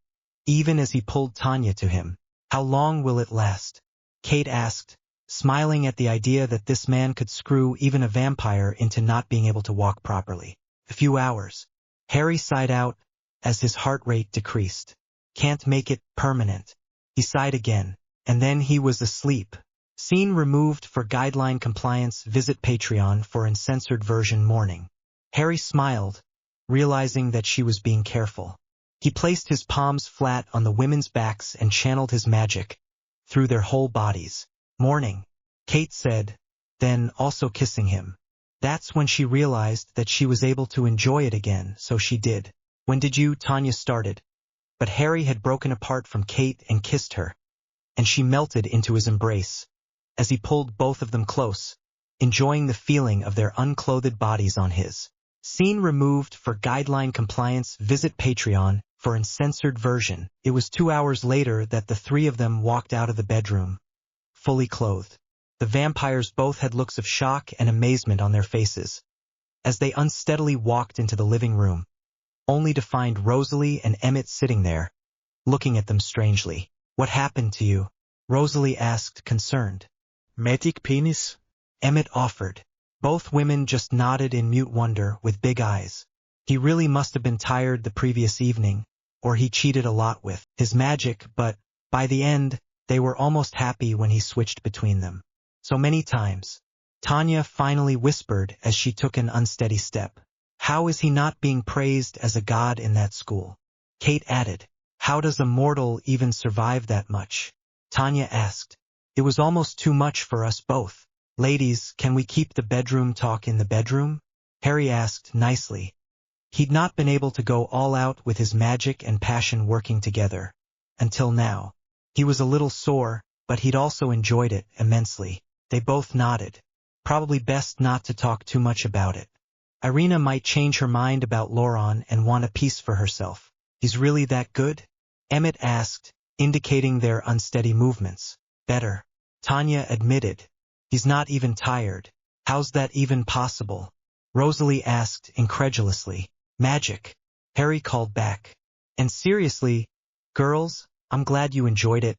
even as he pulled Tanya to him. How long will it last? Kate asked, smiling at the idea that this man could screw even a vampire into not being able to walk properly. A few hours. Harry sighed out as his heart rate decreased. Can't make it permanent. He sighed again, and then he was asleep. Scene removed for guideline compliance. Visit Patreon for uncensored version. Morning. Harry smiled, realizing that she was being careful. He placed his palms flat on the women's backs and channeled his magic through their whole bodies. Morning, Kate said, then also kissing him. That's when she realized that she was able to enjoy it again, so she did. When did you? Tanya started. But Harry had broken apart from Kate and kissed her, and she melted into his embrace as he pulled both of them close, enjoying the feeling of their unclothed bodies on his. Scene removed for guideline compliance. Visit Patreon for uncensored version. It was 2 hours later that the three of them walked out of the bedroom, fully clothed. The vampires both had looks of shock and amazement on their faces as they unsteadily walked into the living room, only to find Rosalie and Emmett sitting there, looking at them strangely. What happened to you? Rosalie asked, concerned. Magic penis? Emmett offered. Both women just nodded in mute wonder with big eyes. He really must have been tired the previous evening, or he cheated a lot with his magic, but by the end, they were almost happy when he switched between them. So many times. Tanya finally whispered as she took an unsteady step. How is he not being praised as a god in that school? Kate added. How does a mortal even survive that much? Tanya asked. It was almost too much for us both. Ladies, can we keep the bedroom talk in the bedroom? Harry asked nicely. He'd not been able to go all out with his magic and passion working together. Until now. He was a little sore, but he'd also enjoyed it immensely. They both nodded. Probably best not to talk too much about it. Irina might change her mind about Lauren and want a piece for herself. He's really that good? Emmett asked, indicating their unsteady movements. Better. Tanya admitted. He's not even tired. How's that even possible? Rosalie asked incredulously. Magic. Harry called back. And seriously, girls, I'm glad you enjoyed it.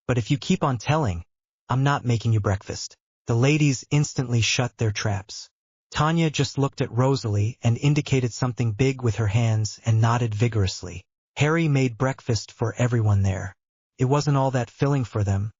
But if you keep on telling, I'm not making you breakfast. The ladies instantly shut their traps. Tanya just looked at Rosalie and indicated something big with her hands and nodded vigorously. Harry made breakfast for everyone there. It wasn't all that filling for them,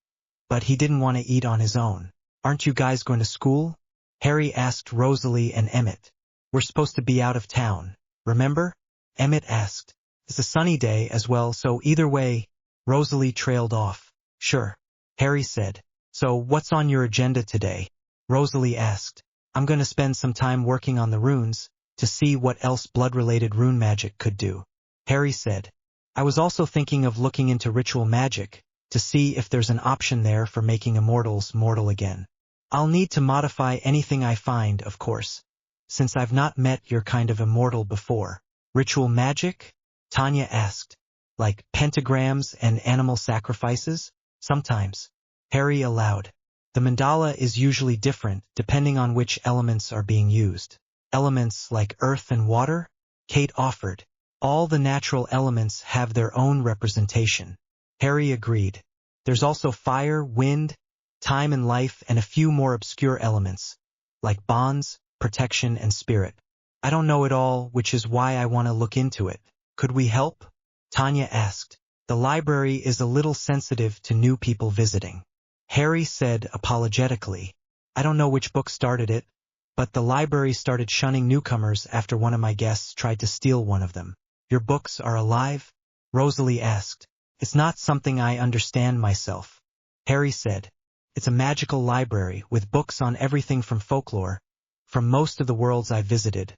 but he didn't want to eat on his own. Aren't you guys going to school? Harry asked Rosalie and Emmett. We're supposed to be out of town, remember? Emmett asked. It's a sunny day as well, so either way. Rosalie trailed off. Sure, Harry said. So what's on your agenda today? Rosalie asked. I'm going to spend some time working on the runes to see what else blood-related rune magic could do. Harry said. I was also thinking of looking into ritual magic to see if there's an option there for making immortals mortal again. I'll need to modify anything I find, of course, since I've not met your kind of immortal before. Ritual magic? Tanya asked. Like pentagrams and animal sacrifices? Sometimes. Harry allowed. The mandala is usually different depending on which elements are being used. Elements like earth and water? Kate offered. All the natural elements have their own representation. Harry agreed. There's also fire, wind, time and life, and a few more obscure elements, like bonds, protection, and spirit. I don't know it all, which is why I want to look into it. Could we help? Tanya asked. The library is a little sensitive to new people visiting. Harry said apologetically. I don't know which book started it, but the library started shunning newcomers after one of my guests tried to steal one of them. Your books are alive? Rosalie asked. It's not something I understand myself. Harry said. It's a magical library with books on everything from folklore, from most of the worlds I visited,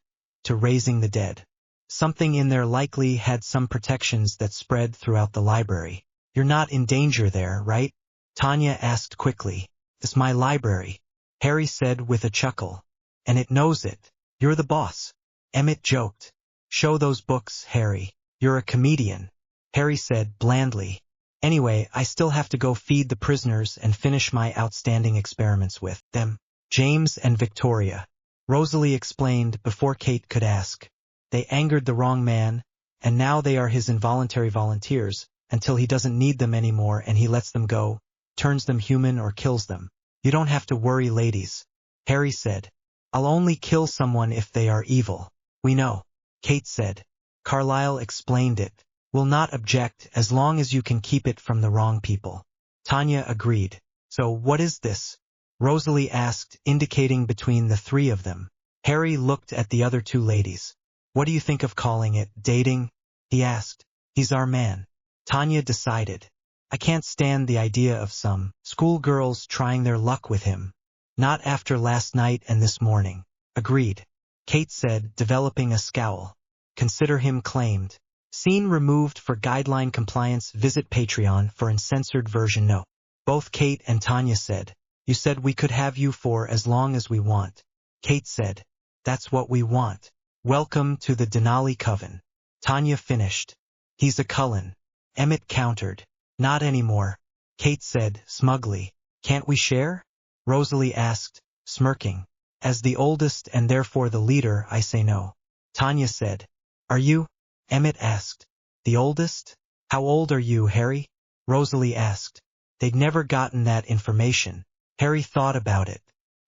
to raising the dead. Something in there likely had some protections that spread throughout the library. You're not in danger there, right? Tanya asked quickly. It's my library, Harry said with a chuckle. And it knows it. You're the boss. Emmett joked. Show those books, Harry. You're a comedian, Harry said blandly. Anyway, I still have to go feed the prisoners and finish my outstanding experiments with them. James and Victoria, Rosalie explained before Kate could ask. They angered the wrong man, and now they are his involuntary volunteers, until he doesn't need them anymore and he lets them go, turns them human or kills them. You don't have to worry, ladies, Harry said. I'll only kill someone if they are evil. We know, Kate said. Carlyle explained it. Will not object as long as you can keep it from the wrong people. Tanya agreed. So what is this? Rosalie asked, indicating between the three of them. Harry looked at the other two ladies. What do you think of calling it dating? He asked. He's our man. Tanya decided. I can't stand the idea of some schoolgirls trying their luck with him. Not after last night and this morning. Agreed. Kate said, developing a scowl. Consider him claimed. Scene removed for guideline compliance. Visit Patreon for uncensored version. No. Both Kate and Tanya said. You said we could have you for as long as we want. Kate said. That's what we want. Welcome to the Denali coven. Tanya finished. He's a Cullen. Emmett countered. Not anymore. Kate said smugly. Can't we share? Rosalie asked, smirking. As the oldest and therefore the leader, I say no. Tanya said. Are you? Emmett asked. The oldest? How old are you, Harry? Rosalie asked. They'd never gotten that information. Harry thought about it.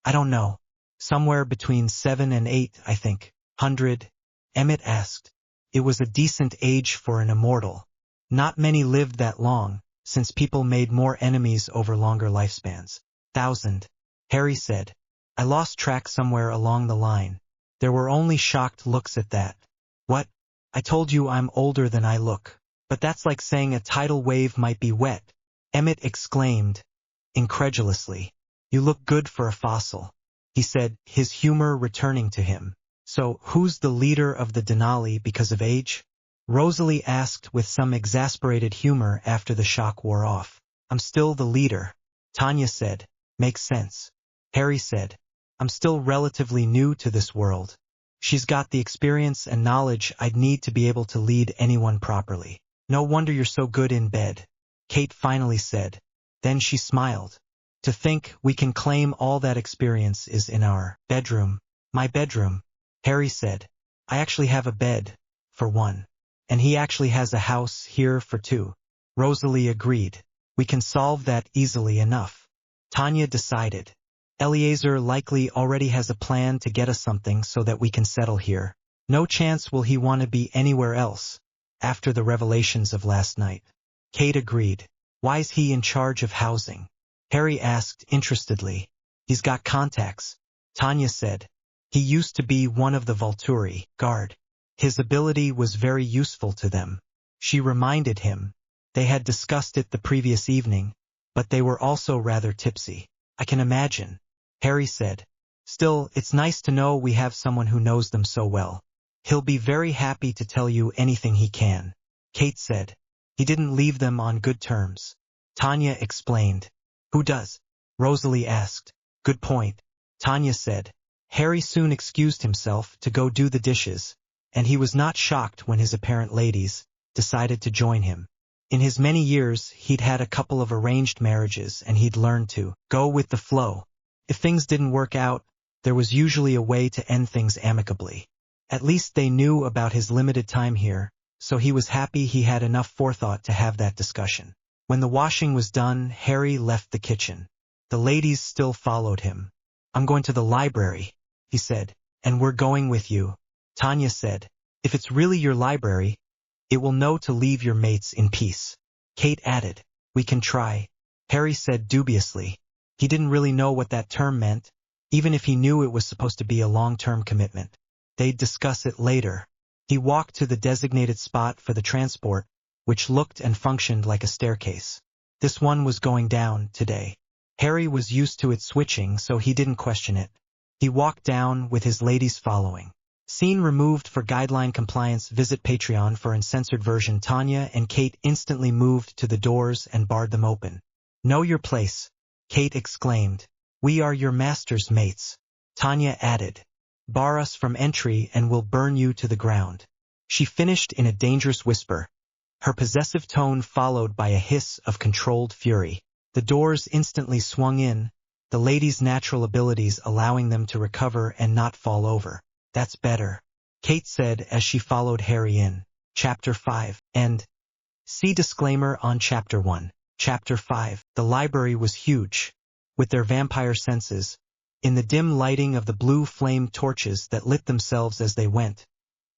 I don't know. Somewhere between 7 and 8, I think. 100? Emmett asked. It was a decent age for an immortal. Not many lived that long, since people made more enemies over longer lifespans. 1,000. Harry said. I lost track somewhere along the line. There were only shocked looks at that. What? I told you I'm older than I look. But that's like saying a tidal wave might be wet. Emmett exclaimed, incredulously. You look good for a fossil, he said, his humor returning to him. So, who's the leader of the Denali because of age? Rosalie asked with some exasperated humor after the shock wore off. I'm still the leader. Tanya said. Makes sense. Harry said. I'm still relatively new to this world. She's got the experience and knowledge I'd need to be able to lead anyone properly. No wonder you're so good in bed. Kate finally said. Then she smiled. To think we can claim all that experience is in our bedroom. My bedroom, Harry said. I actually have a bed, for one. And he actually has a house here for two. Rosalie agreed. We can solve that easily enough. Tanya decided. Eliezer likely already has a plan to get us something so that we can settle here. No chance will he want to be anywhere else, after the revelations of last night. Kate agreed. Why's he in charge of housing? Harry asked interestedly. He's got contacts. Tanya said. He used to be one of the Volturi guard. His ability was very useful to them. She reminded him. They had discussed it the previous evening, but they were also rather tipsy. I can imagine. Harry said. Still, it's nice to know we have someone who knows them so well. He'll be very happy to tell you anything he can. Kate said. He didn't leave them on good terms. Tanya explained. Who does? Rosalie asked. Good point. Tanya said. Harry soon excused himself to go do the dishes, and he was not shocked when his apparent ladies decided to join him. In his many years, he'd had a couple of arranged marriages and he'd learned to go with the flow. If things didn't work out, there was usually a way to end things amicably. At least they knew about his limited time here, so he was happy he had enough forethought to have that discussion. When the washing was done, Harry left the kitchen. The ladies still followed him. I'm going to the library, he said. And we're going with you, Tanya said. If it's really your library, it will know to leave your mates in peace. Kate added. We can try. Harry said dubiously. He didn't really know what that term meant, even if he knew it was supposed to be a long-term commitment. They'd discuss it later. He walked to the designated spot for the transport, which looked and functioned like a staircase. This one was going down today. Harry was used to it switching, so he didn't question it. He walked down with his ladies following. Scene removed for guideline compliance. Visit Patreon for uncensored version. Tanya and Kate instantly moved to the doors and barred them open. Know your place, Kate exclaimed. We are your master's mates. Tanya added. Bar us from entry and we'll burn you to the ground. She finished in a dangerous whisper, her possessive tone followed by a hiss of controlled fury. The doors instantly swung in, the ladies' natural abilities allowing them to recover and not fall over. That's better, Kate said as she followed Harry in. Chapter 5. End. See disclaimer on Chapter 1. Chapter 5. The library was huge. With their vampire senses, in the dim lighting of the blue flame torches that lit themselves as they went,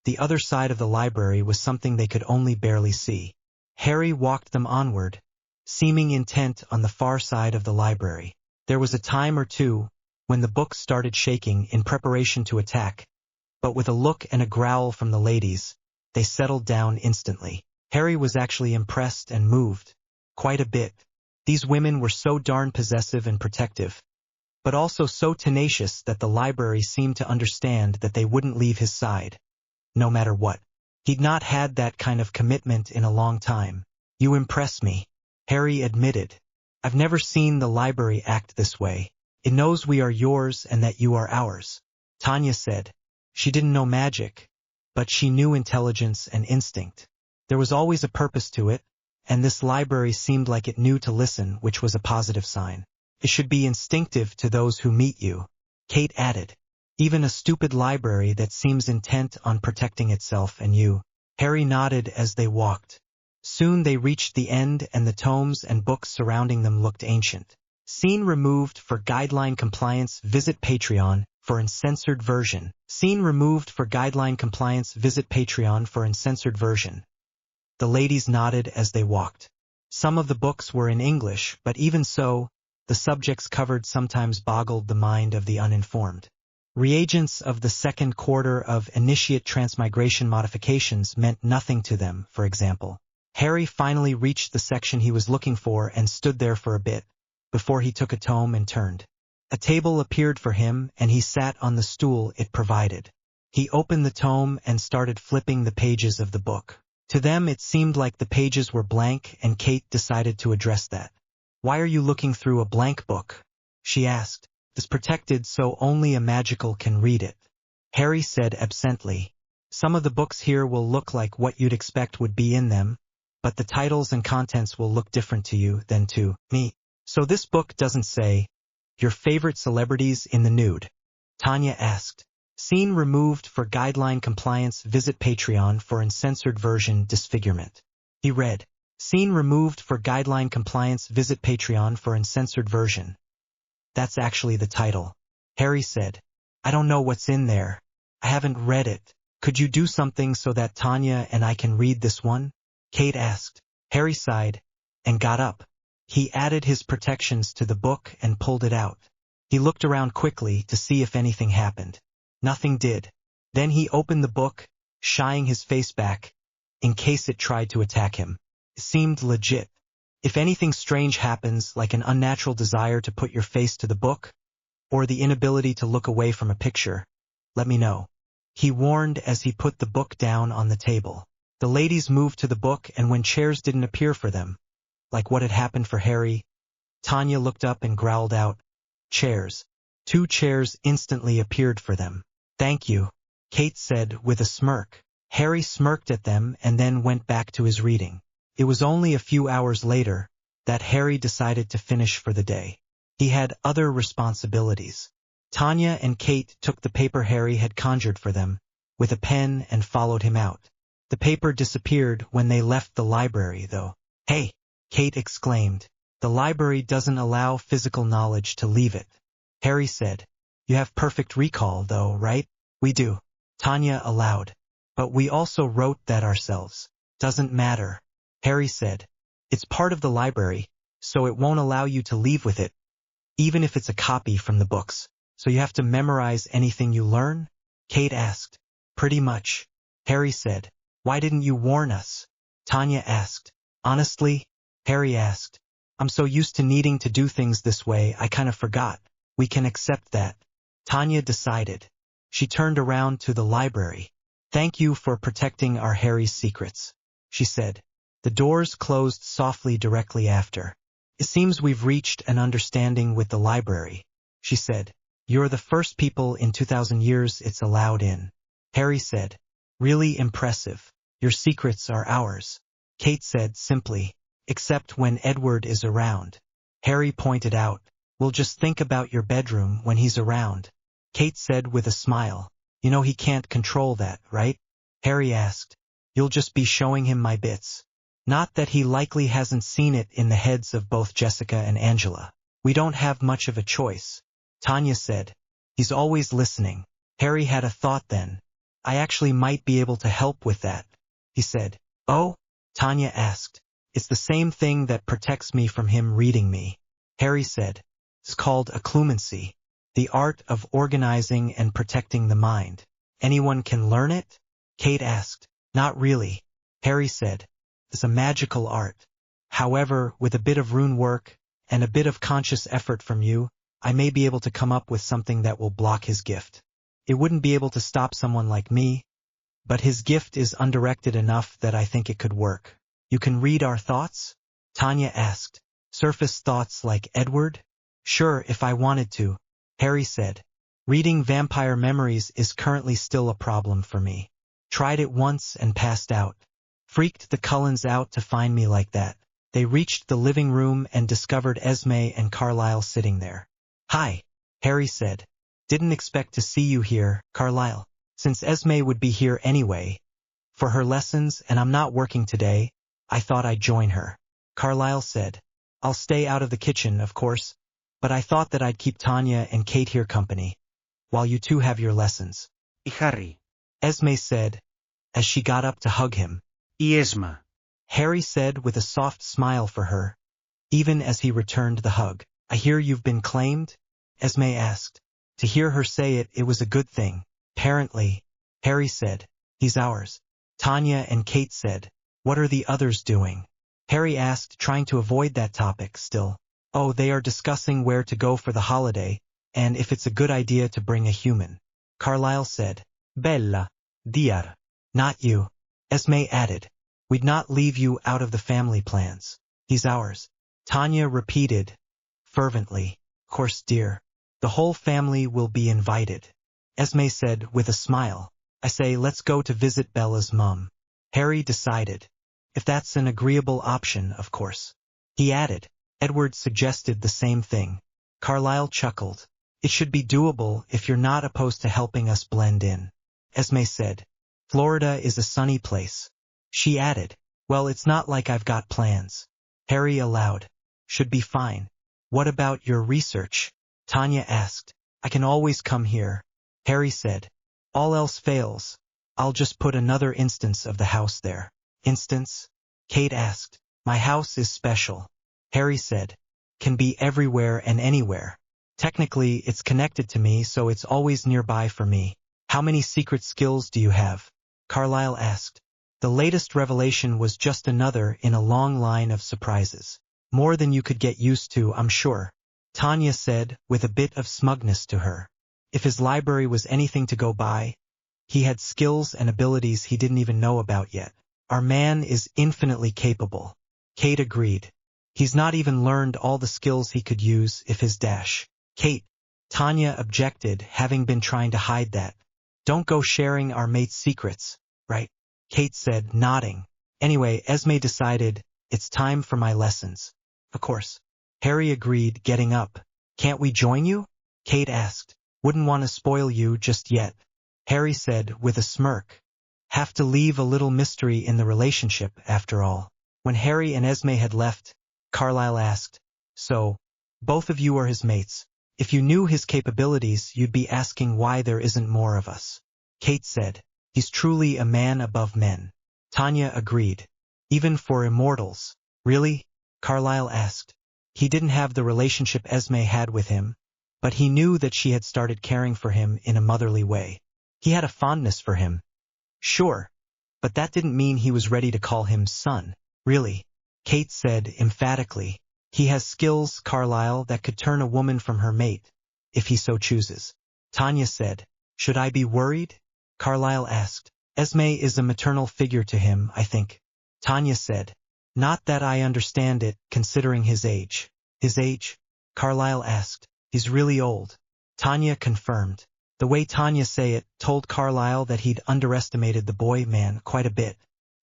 the other side of the library was something they could only barely see. Harry walked them onward, seeming intent on the far side of the library. There was a time or two when the books started shaking in preparation to attack, but with a look and a growl from the ladies, they settled down instantly. Harry was actually impressed and moved. Quite a bit. These women were so darn possessive and protective, but also so tenacious that the library seemed to understand that they wouldn't leave his side, no matter what. He'd not had that kind of commitment in a long time. You impress me, Harry admitted. I've never seen the library act this way. It knows we are yours and that you are ours, Tanya said. She didn't know magic, but she knew intelligence and instinct. There was always a purpose to it, and this library seemed like it knew to listen, which was a positive sign. It should be instinctive to those who meet you, Kate added. Even a stupid library that seems intent on protecting itself and you. Harry nodded as they walked. Soon they reached the end and the tomes and books surrounding them looked ancient. Scene removed for guideline compliance. Visit Patreon for uncensored version. Scene removed for guideline compliance. Visit Patreon for uncensored version. The ladies nodded as they walked. Some of the books were in English, but even so, the subjects covered sometimes boggled the mind of the uninformed. Reagents of the second quarter of initiate transmigration modifications meant nothing to them, for example. Harry finally reached the section he was looking for and stood there for a bit, before he took a tome and turned. A table appeared for him and he sat on the stool it provided. He opened the tome and started flipping the pages of the book. To them it seemed like the pages were blank and Kate decided to address that. Why are you looking through a blank book? She asked. It's protected so only a magical can read it, Harry said absently. Some of the books here will look like what you'd expect would be in them, but the titles and contents will look different to you than to me. So this book doesn't say, your favorite celebrities in the nude? Tanya asked. Scene removed for guideline compliance. Visit Patreon for uncensored version. Disfigurement. He read. Scene removed for guideline compliance. Visit Patreon for uncensored version. That's actually the title, Harry said. I don't know what's in there. I haven't read it. Could you do something so that Tanya and I can read this one? Kate asked. Harry sighed and got up. He added his protections to the book and pulled it out. He looked around quickly to see if anything happened. Nothing did. Then he opened the book, shying his face back, in case it tried to attack him. It seemed legit. If anything strange happens, like an unnatural desire to put your face to the book, or the inability to look away from a picture, let me know, he warned as he put the book down on the table. The ladies moved to the book, and when chairs didn't appear for them, like what had happened for Harry, Tanya looked up and growled out, chairs. 2 chairs instantly appeared for them. Thank you, Kate said with a smirk. Harry smirked at them and then went back to his reading. It was only a few hours later that Harry decided to finish for the day. He had other responsibilities. Tanya and Kate took the paper Harry had conjured for them with a pen and followed him out. The paper disappeared when they left the library, though. Hey, Kate exclaimed. The library doesn't allow physical knowledge to leave it, Harry said. You have perfect recall, though, right? We do, Tanya allowed. But we also wrote that ourselves. Doesn't matter, Harry said. It's part of the library, so it won't allow you to leave with it, even if it's a copy from the books. So you have to memorize anything you learn? Kate asked. Pretty much. Harry said. Why didn't you warn us? Tanya asked. Honestly? Harry asked. I'm so used to needing to do things this way, I kind of forgot. We can accept that. Tanya decided. She turned around to the library. Thank you for protecting our Harry's secrets, she said. The doors closed softly directly after. It seems we've reached an understanding with the library, she said. You're the first people in 2,000 years it's allowed in. Harry said. Really impressive. Your secrets are ours. Kate said simply. Except when Edward is around. Harry pointed out. We'll just think about your bedroom when he's around. Kate said with a smile. You know he can't control that, right? Harry asked. You'll just be showing him my bits. Not that he likely hasn't seen it in the heads of both Jessica and Angela. We don't have much of a choice. Tanya said. He's always listening. Harry had a thought then. I actually might be able to help with that, he said. Oh? Tanya asked. It's the same thing that protects me from him reading me. Harry said. It's called occlumency, the art of organizing and protecting the mind. Anyone can learn it? Kate asked. Not really. Harry said. It's a magical art. However, with a bit of rune work and a bit of conscious effort from you, I may be able to come up with something that will block his gift. It wouldn't be able to stop someone like me, but his gift is undirected enough that I think it could work. You can read our thoughts? Tanya asked. Surface thoughts like Edward? Sure, if I wanted to, Harry said. Reading vampire memories is currently still a problem for me. Tried it once and passed out. Freaked the Cullens out to find me like that. They reached the living room and discovered Esme and Carlisle sitting there. Hi, Harry said. Didn't expect to see you here, Carlisle. Since Esme would be here anyway, for her lessons and I'm not working today, I thought I'd join her. Carlisle said. I'll stay out of the kitchen, of course, but I thought that I'd keep Tanya and Kate here company, while you two have your lessons. Y Harry. Esme said, as she got up to hug him. Y Esma. Harry said with a soft smile for her, even as he returned the hug. I hear you've been claimed? Esme asked. To hear her say it, it was a good thing. Apparently, Harry said. He's ours. Tanya and Kate said. What are the others doing? Harry asked, trying to avoid that topic still. Oh, they are discussing where to go for the holiday, and if it's a good idea to bring a human. Carlisle said. Bella. Diar. Not you. Esme added. We'd not leave you out of the family plans. He's ours. Tanya repeated, fervently. Of course, dear. The whole family will be invited. Esme said with a smile. I say, let's go to visit Bella's mum. Harry decided. If that's an agreeable option, of course. He added. Edward suggested the same thing. Carlisle chuckled. It should be doable if you're not opposed to helping us blend in. Esme said. Florida is a sunny place. She added. Well, it's not like I've got plans. Harry allowed. Should be fine. What about your research? Tanya asked. I can always come here. Harry said. All else fails. I'll just put another instance of the house there. Instance? Kate asked. My house is special. Harry said. Can be everywhere and anywhere. Technically, it's connected to me, so it's always nearby for me. How many secret skills do you have? Carlisle asked. The latest revelation was just another in a long line of surprises. More than you could get used to, I'm sure. Tanya said, with a bit of smugness to her. If his library was anything to go by, he had skills and abilities he didn't even know about yet. Our man is infinitely capable. Kate agreed. He's not even learned all the skills he could use if his dash. Kate. Tanya objected, having been trying to hide that. Don't go sharing our mate's secrets, right? Kate said, nodding. Anyway, Esme decided, it's time for my lessons. Of course. Harry agreed, getting up. Can't we join you? Kate asked. Wouldn't want to spoil you just yet. Harry said, with a smirk. Have to leave a little mystery in the relationship, after all. When Harry and Esme had left, Carlisle asked, so, both of you are his mates. If you knew his capabilities, you'd be asking why there isn't more of us. Kate said, he's truly a man above men. Tanya agreed. Even for immortals. Really? Carlisle asked. He didn't have the relationship Esme had with him, but he knew that she had started caring for him in a motherly way. He had a fondness for him. Sure, but that didn't mean he was ready to call him son. Really, Kate said emphatically. He has skills, Carlyle, that could turn a woman from her mate, if he so chooses. Tanya said. Should I be worried? Carlyle asked. Esme is a maternal figure to him, I think. Tanya said. Not that I understand it, considering his age. His age? Carlyle asked. He's really old. Tanya confirmed. The way Tanya say it told Carlyle that he'd underestimated the boy man quite a bit.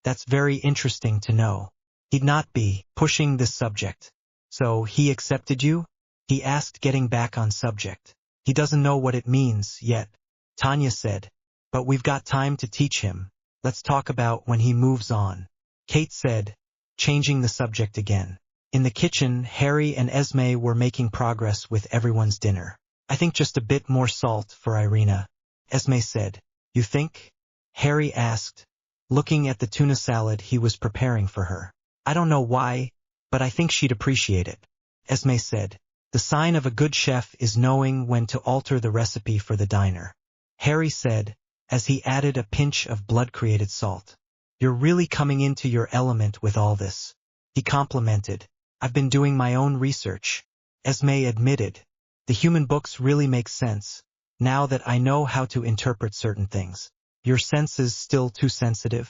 That's very interesting to know. He'd not be pushing this subject. So he accepted you? He asked, getting back on subject. He doesn't know what it means yet. Tanya said. But we've got time to teach him. Let's talk about when he moves on. Kate said, changing the subject again. In the kitchen, Harry and Esme were making progress with everyone's dinner. I think just a bit more salt for Irina. Esme said. You think? Harry asked, looking at the tuna salad he was preparing for her. I don't know why, but I think she'd appreciate it. Esme said. The sign of a good chef is knowing when to alter the recipe for the diner. Harry said, as he added a pinch of blood-created salt. You're really coming into your element with all this. He complimented. I've been doing my own research. Esme admitted. The human books really make sense, now that I know how to interpret certain things. Your senses still too sensitive?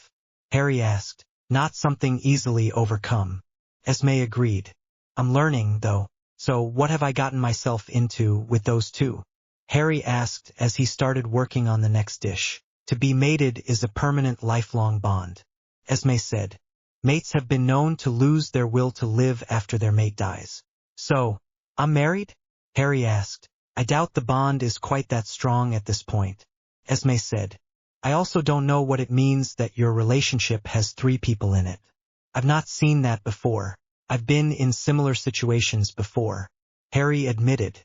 Harry asked. Not something easily overcome. Esme agreed. I'm learning, though. So what have I gotten myself into with those two? Harry asked as he started working on the next dish. To be mated is a permanent lifelong bond. Esme said. Mates have been known to lose their will to live after their mate dies. So, I'm married? Harry asked. I doubt the bond is quite that strong at this point. Esme said. I also don't know what it means that your relationship has 3 people in it. I've not seen that before. I've been in similar situations before. Harry admitted.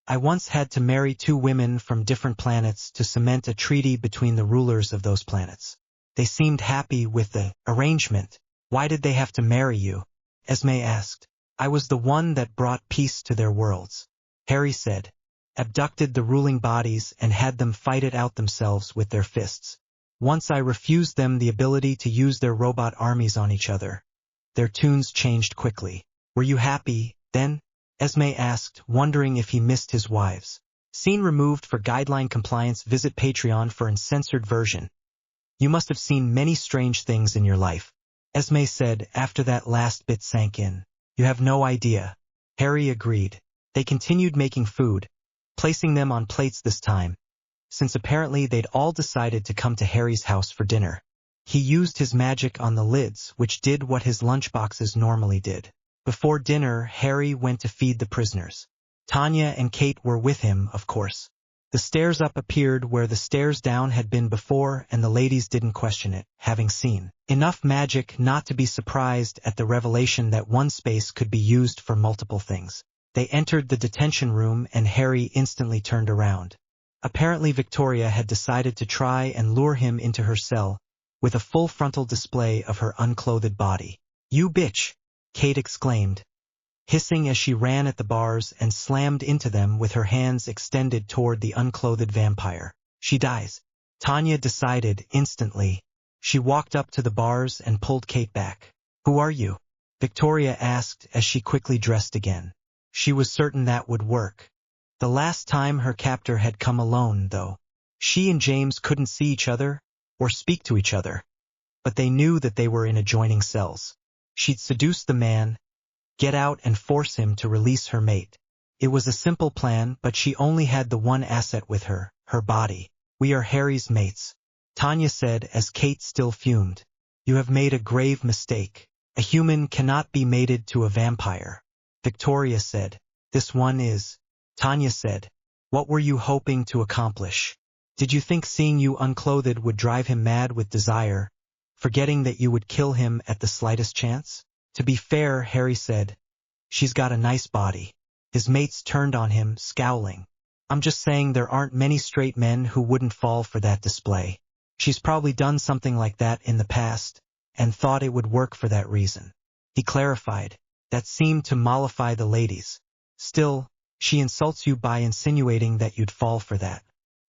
I once had to marry 2 women from different planets to cement a treaty between the rulers of those planets. They seemed happy with the arrangement. Why did they have to marry you? Esme asked. I was the one that brought peace to their worlds. Harry said. Abducted the ruling bodies and had them fight it out themselves with their fists. Once I refused them the ability to use their robot armies on each other. Their tunes changed quickly. Were you happy, then? Esme asked, wondering if he missed his wives. Scene removed for guideline compliance. Visit Patreon for uncensored version. You must have seen many strange things in your life. Esme said after that last bit sank in. You have no idea. Harry agreed. They continued making food, placing them on plates this time, since apparently they'd all decided to come to Harry's house for dinner. He used his magic on the lids, which did what his lunchboxes normally did. Before dinner, Harry went to feed the prisoners. Tanya and Kate were with him, of course. The stairs up appeared where the stairs down had been before, and the ladies didn't question it, having seen enough magic not to be surprised at the revelation that one space could be used for multiple things. They entered the detention room and Harry instantly turned around. Apparently Victoria had decided to try and lure him into her cell, with a full frontal display of her unclothed body. You bitch! Kate exclaimed, hissing as she ran at the bars and slammed into them with her hands extended toward the unclothed vampire. She dies. Tanya decided instantly. She walked up to the bars and pulled Kate back. Who are you? Victoria asked as she quickly dressed again. She was certain that would work. The last time her captor had come alone, though. She and James couldn't see each other or speak to each other, but they knew that they were in adjoining cells. She'd seduce the man, get out and force him to release her mate. It was a simple plan, but she only had the one asset with her, her body. We are Harry's mates, Tanya said as Kate still fumed. You have made a grave mistake. A human cannot be mated to a vampire. Victoria said. This one is. Tanya said. What were you hoping to accomplish? Did you think seeing you unclothed would drive him mad with desire, forgetting that you would kill him at the slightest chance? To be fair, Harry said. She's got a nice body. His mates turned on him, scowling. I'm just saying there aren't many straight men who wouldn't fall for that display. She's probably done something like that in the past, and thought it would work for that reason. He clarified. That seemed to mollify the ladies. Still, She insults you by insinuating that you'd fall for that.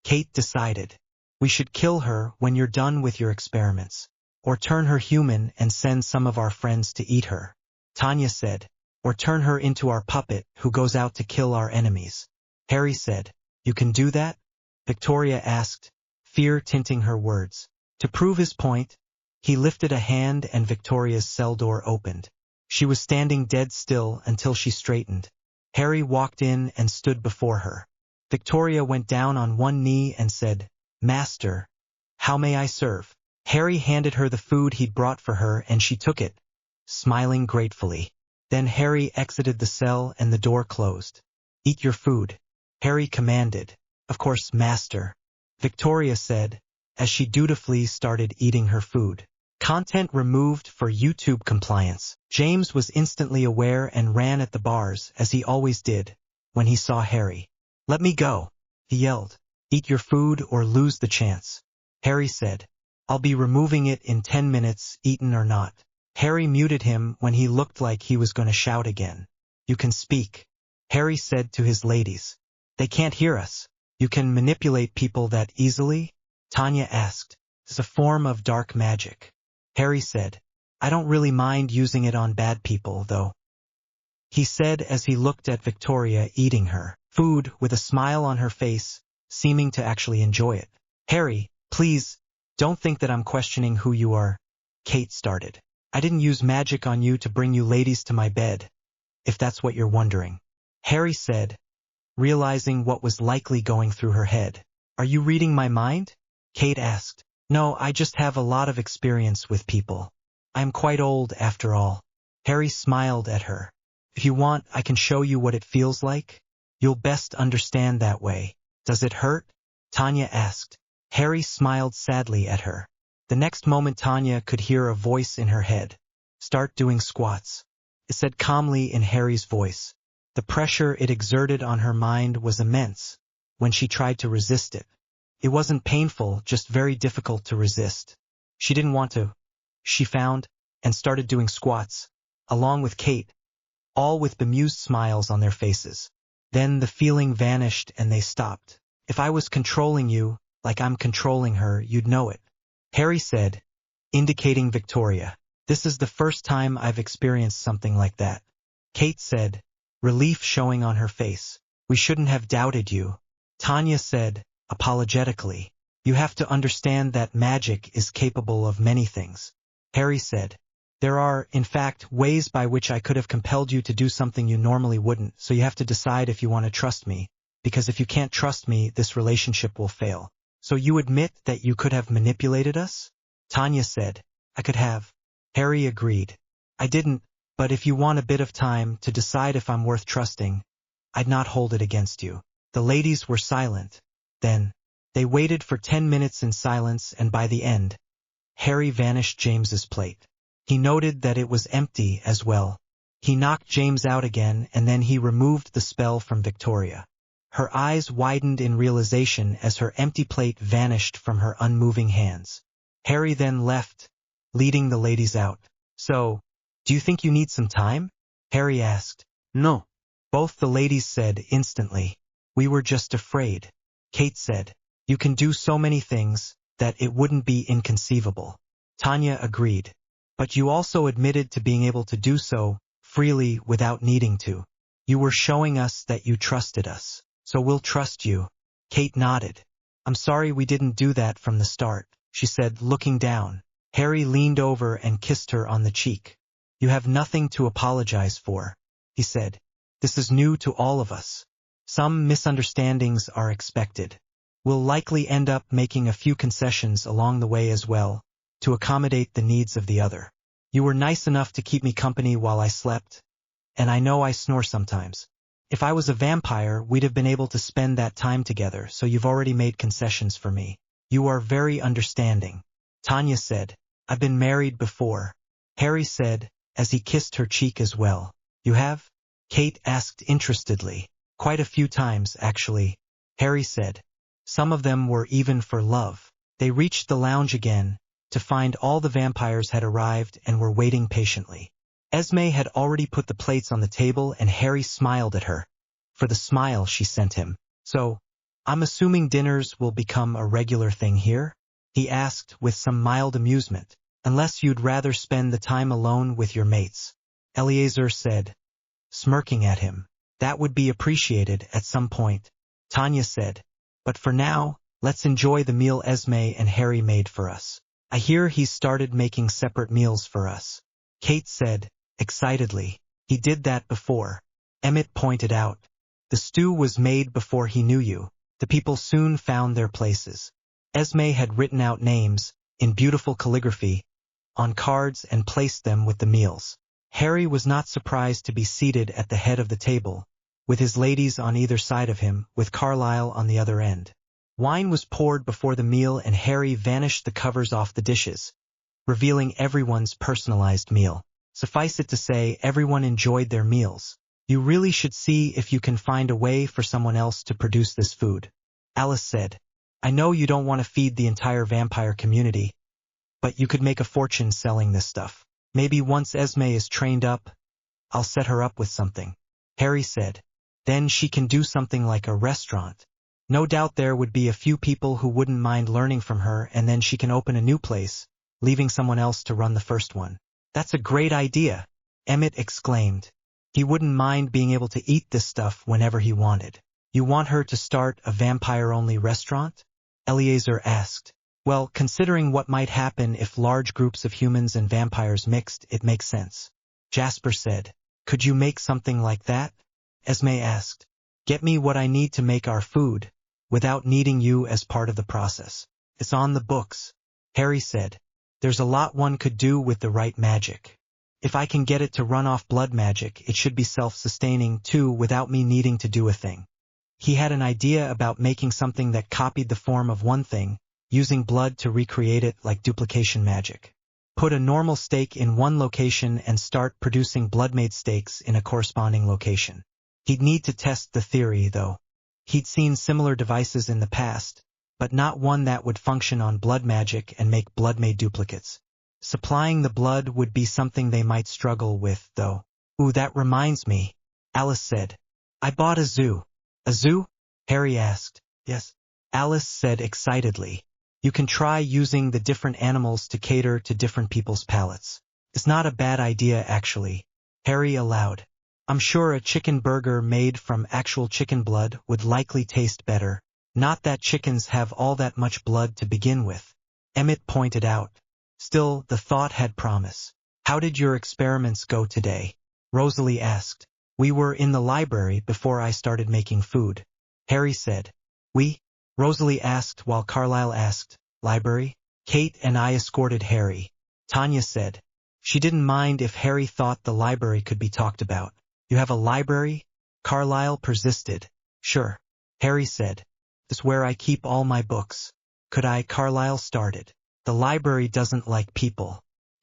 Kate decided. We should kill her when you're done with your experiments. Or turn her human and send some of our friends to eat her. Tanya said. Or turn her into our puppet who goes out to kill our enemies. Harry said. You can do that? Victoria asked, fear tinting her words. To prove his point, he lifted a hand and Victoria's cell door opened. She was standing dead still until she straightened. Harry walked in and stood before her. Victoria went down on one knee and said, Master, how may I serve? Harry handed her the food he'd brought for her and she took it, smiling gratefully. Then Harry exited the cell and the door closed. Eat your food, Harry commanded. Of course, Master, Victoria said, as she dutifully started eating her food. Content removed for YouTube compliance. James was instantly aware and ran at the bars, as he always did, when he saw Harry. Let me go, he yelled. Eat your food or lose the chance. Harry said. I'll be removing it in 10 minutes, eaten or not. Harry muted him when he looked like he was going to shout again. You can speak, Harry said to his ladies. They can't hear us. You can manipulate people that easily? Tanya asked. It's a form of dark magic. Harry said. I don't really mind using it on bad people, though. He said as he looked at Victoria eating her food with a smile on her face, seeming to actually enjoy it. Harry, please, don't think that I'm questioning who you are. Kate started. I didn't use magic on you to bring you ladies to my bed, if that's what you're wondering. Harry said, realizing what was likely going through her head. Are you reading my mind? Kate asked. No, I just have a lot of experience with people. I'm quite old after all. Harry smiled at her. If you want, I can show you what it feels like. You'll best understand that way. Does it hurt? Tanya asked. Harry smiled sadly at her. The next moment Tanya could hear a voice in her head. Start doing squats. It said calmly in Harry's voice. The pressure it exerted on her mind was immense when she tried to resist it. It wasn't painful, just very difficult to resist. She didn't want to. She found and started doing squats, along with Kate, all with bemused smiles on their faces. Then the feeling vanished and they stopped. If I was controlling you, like I'm controlling her, you'd know it. Harry said, indicating Victoria. This is the first time I've experienced something like that. Kate said, relief showing on her face. We shouldn't have doubted you. Tanya said, apologetically. You have to understand that magic is capable of many things. Harry said, there are, in fact, ways by which I could have compelled you to do something you normally wouldn't, so you have to decide if you want to trust me, because if you can't trust me, this relationship will fail. So you admit that you could have manipulated us? Tanya said, I could have. Harry agreed. I didn't, but if you want a bit of time to decide if I'm worth trusting, I'd not hold it against you. The ladies were silent. Then, they waited for 10 minutes in silence and by the end, Harry vanished James's plate. He noted that it was empty as well. He knocked James out again and then he removed the spell from Victoria. Her eyes widened in realization as her empty plate vanished from her unmoving hands. Harry then left, leading the ladies out. So, do you think you need some time? Harry asked. No. Both the ladies said instantly. We were just afraid. Kate said, you can do so many things that it wouldn't be inconceivable. Tanya agreed. But you also admitted to being able to do so freely without needing to. You were showing us that you trusted us. So we'll trust you. Kate nodded. I'm sorry we didn't do that from the start, she said, looking down. Harry leaned over and kissed her on the cheek. You have nothing to apologize for, he said. This is new to all of us. Some misunderstandings are expected. We'll likely end up making a few concessions along the way as well, to accommodate the needs of the other. You were nice enough to keep me company while I slept, and I know I snore sometimes. If I was a vampire, we'd have been able to spend that time together, so you've already made concessions for me. You are very understanding. Tanya said, I've been married before. Harry said, as he kissed her cheek as well. You have? Kate asked interestedly. Quite a few times, actually. Harry said. Some of them were even for love. They reached the lounge again, to find all the vampires had arrived and were waiting patiently. Esme had already put the plates on the table and Harry smiled at her. for the smile she sent him. "So, I'm assuming dinners will become a regular thing here?" he asked with some mild amusement. "Unless you'd rather spend the time alone with your mates," Eleazar said, smirking at him. "That would be appreciated at some point," Tanya said. "But for now, let's enjoy the meal Esme and Harry made for us. I hear he's started making separate meals for us," Kate said, excitedly. "He did that before," Emmett pointed out. "The stew was made before he knew you." The people soon found their places. Esme had written out names, in beautiful calligraphy, on cards and placed them with the meals. Harry was not surprised to be seated at the head of the table, with his ladies on either side of him, with Carlyle on the other end. Wine was poured before the meal and Harry vanished the covers off the dishes, revealing everyone's personalized meal. Suffice it to say, everyone enjoyed their meals. "You really should see if you can find a way for someone else to produce this food," Alice said. "I know you don't want to feed the entire vampire community, but you could make a fortune selling this stuff. Maybe once Esme is trained up, I'll set her up with something," Harry said. "Then she can do something like a restaurant. No doubt there would be a few people who wouldn't mind learning from her, and then she can open a new place, leaving someone else to run the first one." "That's a great idea," Emmett exclaimed. He wouldn't mind being able to eat this stuff whenever he wanted. "You want her to start a vampire-only restaurant?" Eleazar asked. "Well, considering what might happen if large groups of humans and vampires mixed, it makes sense," Jasper said. "Could you make something like that?" Esme asked. "Get me what I need to make our food, without needing you as part of the process. It's on the books," Harry said. "There's a lot one could do with the right magic. If I can get it to run off blood magic, it should be self-sustaining too without me needing to do a thing." He had an idea about making something that copied the form of one thing, using blood to recreate it like duplication magic. Put a normal steak in one location and start producing blood-made steaks in a corresponding location. He'd need to test the theory, though. He'd seen similar devices in the past, but not one that would function on blood magic and make blood-made duplicates. Supplying the blood would be something they might struggle with, though. "Ooh, that reminds me," Alice said. "I bought a zoo." "A zoo?" Harry asked. "Yes," Alice said excitedly. "You can try using the different animals to cater to different people's palates. It's not a bad idea, actually," Harry allowed. "I'm sure a chicken burger made from actual chicken blood would likely taste better. Not that chickens have all that much blood to begin with," Emmett pointed out. Still, the thought had promise. "How did your experiments go today?" Rosalie asked. "We were in the library before I started making food," Harry said. "We?" Rosalie asked while Carlyle asked, "Library?" "Kate and I escorted Harry," Tanya said. She didn't mind if Harry thought the library could be talked about. "You have a library?" Carlyle persisted. "Sure," Harry said. "It's where I keep all my books." "Could I?" Carlyle started. "The library doesn't like people,"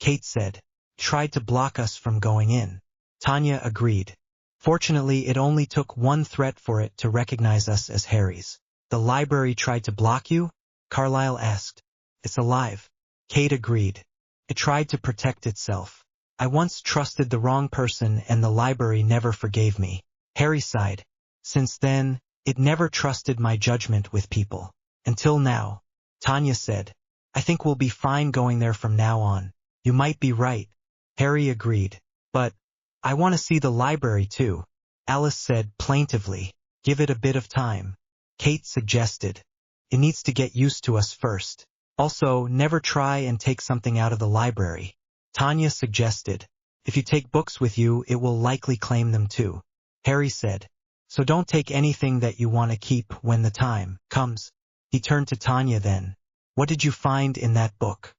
Kate said. "Tried to block us from going in." Tanya agreed. "Fortunately, it only took one threat for it to recognize us as Harry's." "The library tried to block you?" Carlyle asked. "It's alive," Kate agreed. "It tried to protect itself. I once trusted the wrong person and the library never forgave me." Harry sighed. "Since then, it never trusted my judgment with people. Until now," Tanya said. "I think we'll be fine going there from now on." "You might be right," Harry agreed. "But I want to see the library too," Alice said plaintively. "Give it a bit of time," Kate suggested. "It needs to get used to us first. Also, never try and take something out of the library," Tanya suggested. "If you take books with you, it will likely claim them too," Harry said. "So don't take anything that you want to keep when the time comes." He turned to Tanya then. "What did you find in that book?"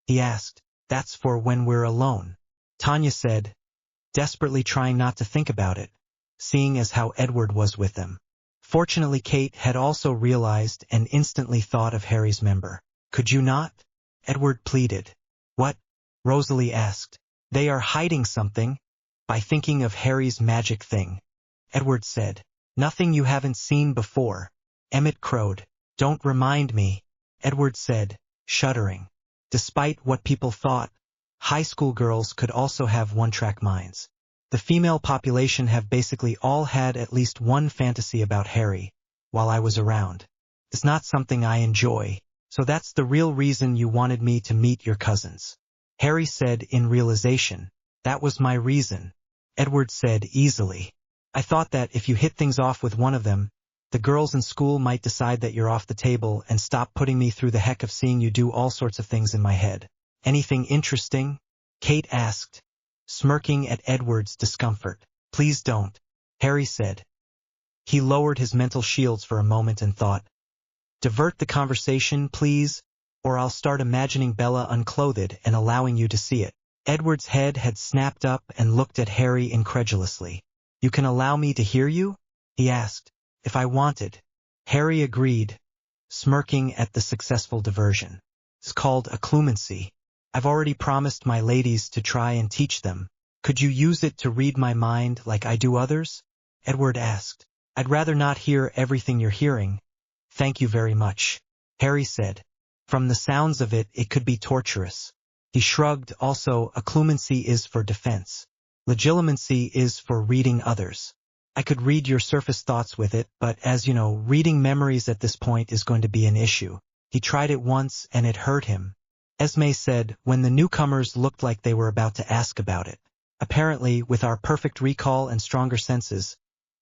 he asked. "That's for when we're alone," Tanya said, desperately trying not to think about it, seeing as how Edward was with them. Fortunately, Kate had also realized and instantly thought of Harry's member. "Could you not?" Edward pleaded. "What?" Rosalie asked. "They are hiding something by thinking of Harry's magic thing," Edward said. "Nothing you haven't seen before," Emmett crowed. "Don't remind me," Edward said, shuddering. Despite what people thought, high school girls could also have one-track minds. The female population have basically all had at least one fantasy about Harry while I was around. It's not something I enjoy, so that's the real reason you wanted me to meet your cousins. Harry said in realization. That was my reason. Edward said easily. I thought that if you hit things off with one of them, the girls in school might decide that you're off the table and stop putting me through the heck of seeing you do all sorts of things in my head. Anything interesting? Kate asked, smirking at Edward's discomfort. Please don't, Harry said. He lowered his mental shields for a moment and thought, divert the conversation, please, or I'll start imagining Bella unclothed and allowing you to see it. Edward's head had snapped up and looked at Harry incredulously. You can allow me to hear you? He asked. If I wanted. Harry agreed, smirking at the successful diversion. It's called occlumency. I've already promised my ladies to try and teach them. Could you use it to read my mind like I do others? Edward asked. I'd rather not hear everything you're hearing. Thank you very much, Harry said. From the sounds of it, it could be torturous. He shrugged. Also, occlumency is for defense. Legilimency is for reading others. I could read your surface thoughts with it, but as you know, reading memories at this point is going to be an issue. He tried it once and it hurt him. Esme said, when the newcomers looked like they were about to ask about it. Apparently, with our perfect recall and stronger senses,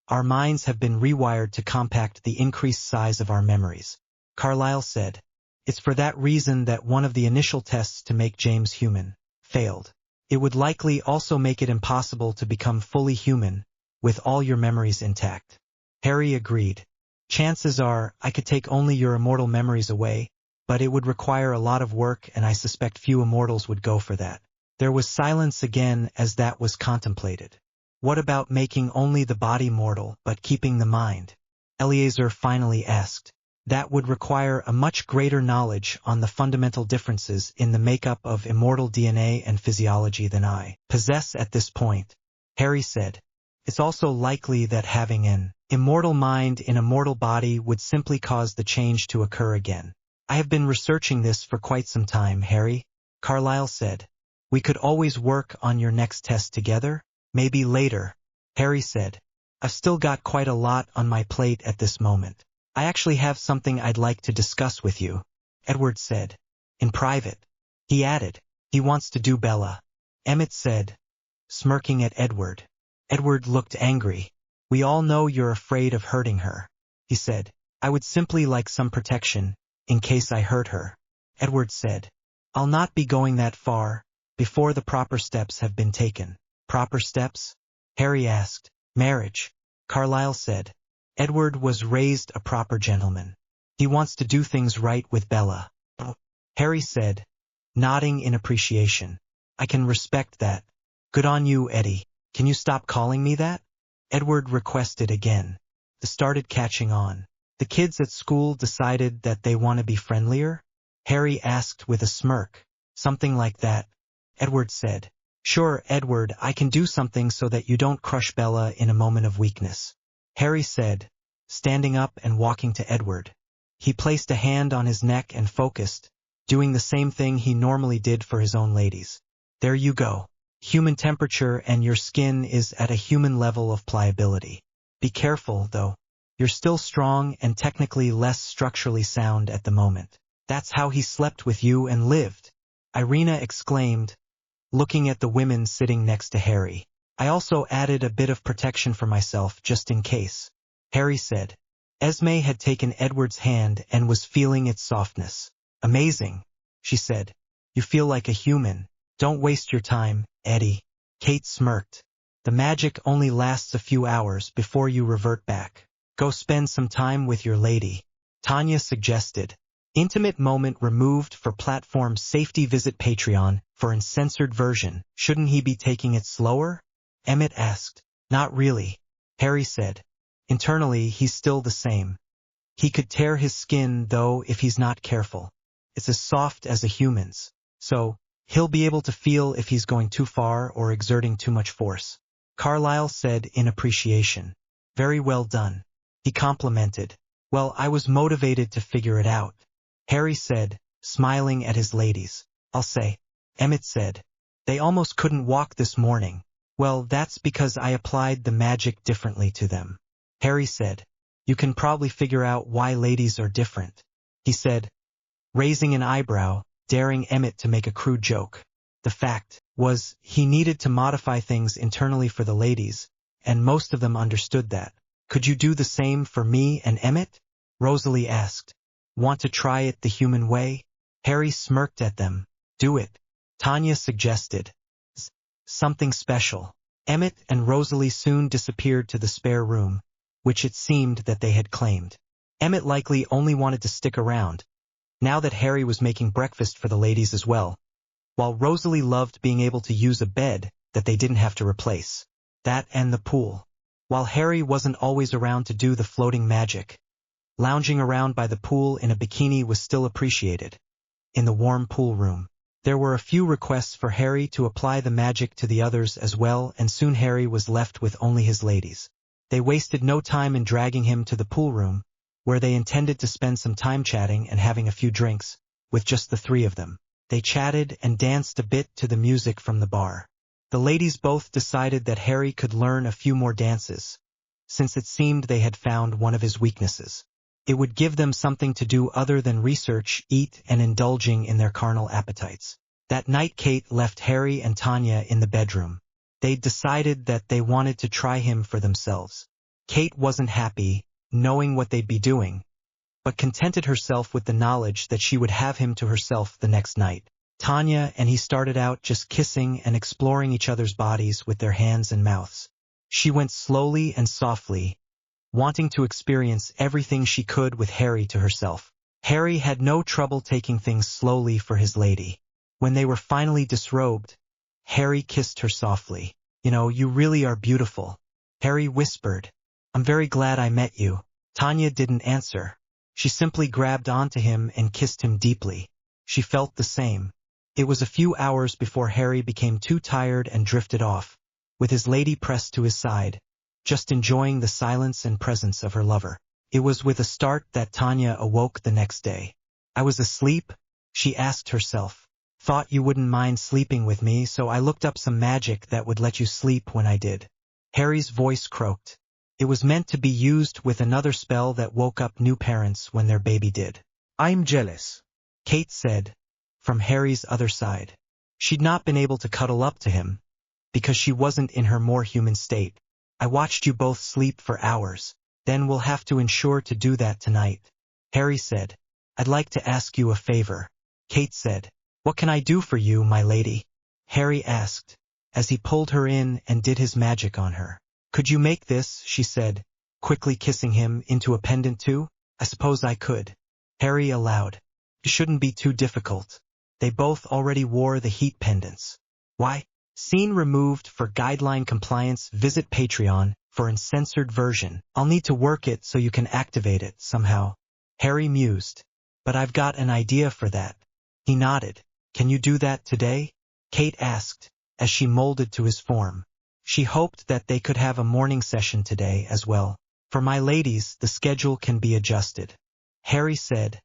our minds have been rewired to compact the increased size of our memories. Carlyle said, it's for that reason that one of the initial tests to make James human failed. It would likely also make it impossible to become fully human with all your memories intact. Harry agreed. Chances are, I could take only your immortal memories away, but it would require a lot of work and I suspect few immortals would go for that. There was silence again as that was contemplated. What about making only the body mortal but keeping the mind? Eleazar finally asked. That would require a much greater knowledge on the fundamental differences in the makeup of immortal DNA and physiology than I possess at this point, Harry said. It's also likely that having an immortal mind in a mortal body would simply cause the change to occur again. I have been researching this for quite some time, Harry, Carlyle said. We could always work on your next test together, maybe later, Harry said. I've still got quite a lot on my plate at this moment. I actually have something I'd like to discuss with you, Edward said. In private. He added, he wants to do Bella. Emmett said, smirking at Edward. Edward looked angry. We all know you're afraid of hurting her, he said. I would simply like some protection, in case I hurt her. Edward said, I'll not be going that far, before the proper steps have been taken. Proper steps? Harry asked. Marriage, Carlyle said. Edward was raised a proper gentleman. He wants to do things right with Bella. Harry said, nodding in appreciation. I can respect that. Good on you, Eddie. Can you stop calling me that? Edward requested again. They started catching on. The kids at school decided that they want to be friendlier? Harry asked with a smirk. Something like that. Edward said. Sure, Edward, I can do something so that you don't crush Bella in a moment of weakness. Harry said, standing up and walking to Edward. He placed a hand on his neck and focused, doing the same thing he normally did for his own ladies. There you go. Human temperature and your skin is at a human level of pliability. Be careful, though. You're still strong and technically less structurally sound at the moment. That's how he slept with you and lived, Irina exclaimed, looking at the women sitting next to Harry. I also added a bit of protection for myself just in case, Harry said. Esme had taken Edward's hand and was feeling its softness. Amazing, she said. You feel like a human. Don't waste your time, Eddie. Kate smirked. The magic only lasts a few hours before you revert back. Go spend some time with your lady, Tanya suggested. Intimate moment removed for platform safety. Visit Patreon for uncensored version. Shouldn't he be taking it slower? Emmett asked. Not really, Harry said. Internally, he's still the same. He could tear his skin, though, if he's not careful. It's as soft as a human's. So, he'll be able to feel if he's going too far or exerting too much force. Carlyle said in appreciation. Very well done. He complimented. Well, I was motivated to figure it out. Harry said, smiling at his ladies. I'll say. Emmett said. They almost couldn't walk this morning. Well, that's because I applied the magic differently to them. Harry said. You can probably figure out why ladies are different. He said, raising an eyebrow, daring Emmett to make a crude joke. The fact was, he needed to modify things internally for the ladies, and most of them understood that. Could you do the same for me and Emmett? Rosalie asked. Want to try it the human way? Harry smirked at them. Do it. Tanya suggested. Something special. Emmett and Rosalie soon disappeared to the spare room, which it seemed that they had claimed. Emmett likely only wanted to stick around, now that Harry was making breakfast for the ladies as well, while Rosalie loved being able to use a bed that they didn't have to replace. That and the pool. While Harry wasn't always around to do the floating magic, lounging around by the pool in a bikini was still appreciated. In the warm pool room, there were a few requests for Harry to apply the magic to the others as well, and soon Harry was left with only his ladies. They wasted no time in dragging him to the pool room, where they intended to spend some time chatting and having a few drinks, with just the three of them. They chatted and danced a bit to the music from the bar. The ladies both decided that Harry could learn a few more dances, since it seemed they had found one of his weaknesses. It would give them something to do other than research, eat, and indulging in their carnal appetites. That night Kate left Harry and Tanya in the bedroom. They'd decided that they wanted to try him for themselves. Kate wasn't happy, knowing what they'd be doing, but contented herself with the knowledge that she would have him to herself the next night. Tanya and he started out just kissing and exploring each other's bodies with their hands and mouths. She went slowly and softly, wanting to experience everything she could with Harry to herself. Harry had no trouble taking things slowly for his lady. When they were finally disrobed, Harry kissed her softly. You know, you really are beautiful. Harry whispered. I'm very glad I met you. Tanya didn't answer. She simply grabbed onto him and kissed him deeply. She felt the same. It was a few hours before Harry became too tired and drifted off, with his lady pressed to his side, just enjoying the silence and presence of her lover. It was with a start that Tanya awoke the next day. I was asleep, she asked herself. Thought you wouldn't mind sleeping with me, so I looked up some magic that would let you sleep when I did. Harry's voice croaked. It was meant to be used with another spell that woke up new parents when their baby did. I'm jealous, Kate said, from Harry's other side. She'd not been able to cuddle up to him, because she wasn't in her more human state. I watched you both sleep for hours. Then we'll have to ensure to do that tonight. Harry said. I'd like to ask you a favor. Kate said. What can I do for you, my lady? Harry asked, as he pulled her in and did his magic on her. Could you make this, she said, quickly kissing him, into a pendant too? I suppose I could. Harry allowed. It shouldn't be too difficult. They both already wore the heat pendants. Why? Scene removed for guideline compliance. Visit Patreon for uncensored version. I'll need to work it so you can activate it somehow. Harry mused. But I've got an idea for that. He nodded. Can you do that today? Kate asked, as she molded to his form. She hoped that they could have a morning session today as well. For my ladies, the schedule can be adjusted. Harry said,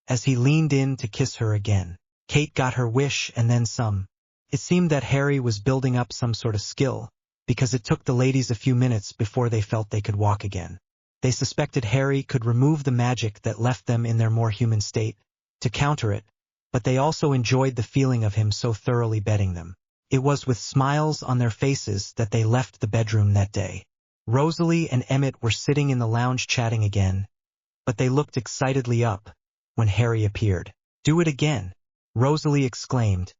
as he leaned in to kiss her again. Kate got her wish and then some. It seemed that Harry was building up some sort of skill, because it took the ladies a few minutes before they felt they could walk again. They suspected Harry could remove the magic that left them in their more human state, to counter it, but they also enjoyed the feeling of him so thoroughly bedding them. It was with smiles on their faces that they left the bedroom that day. Rosalie and Emmett were sitting in the lounge chatting again, but they looked excitedly up when Harry appeared. Do it again, Rosalie exclaimed,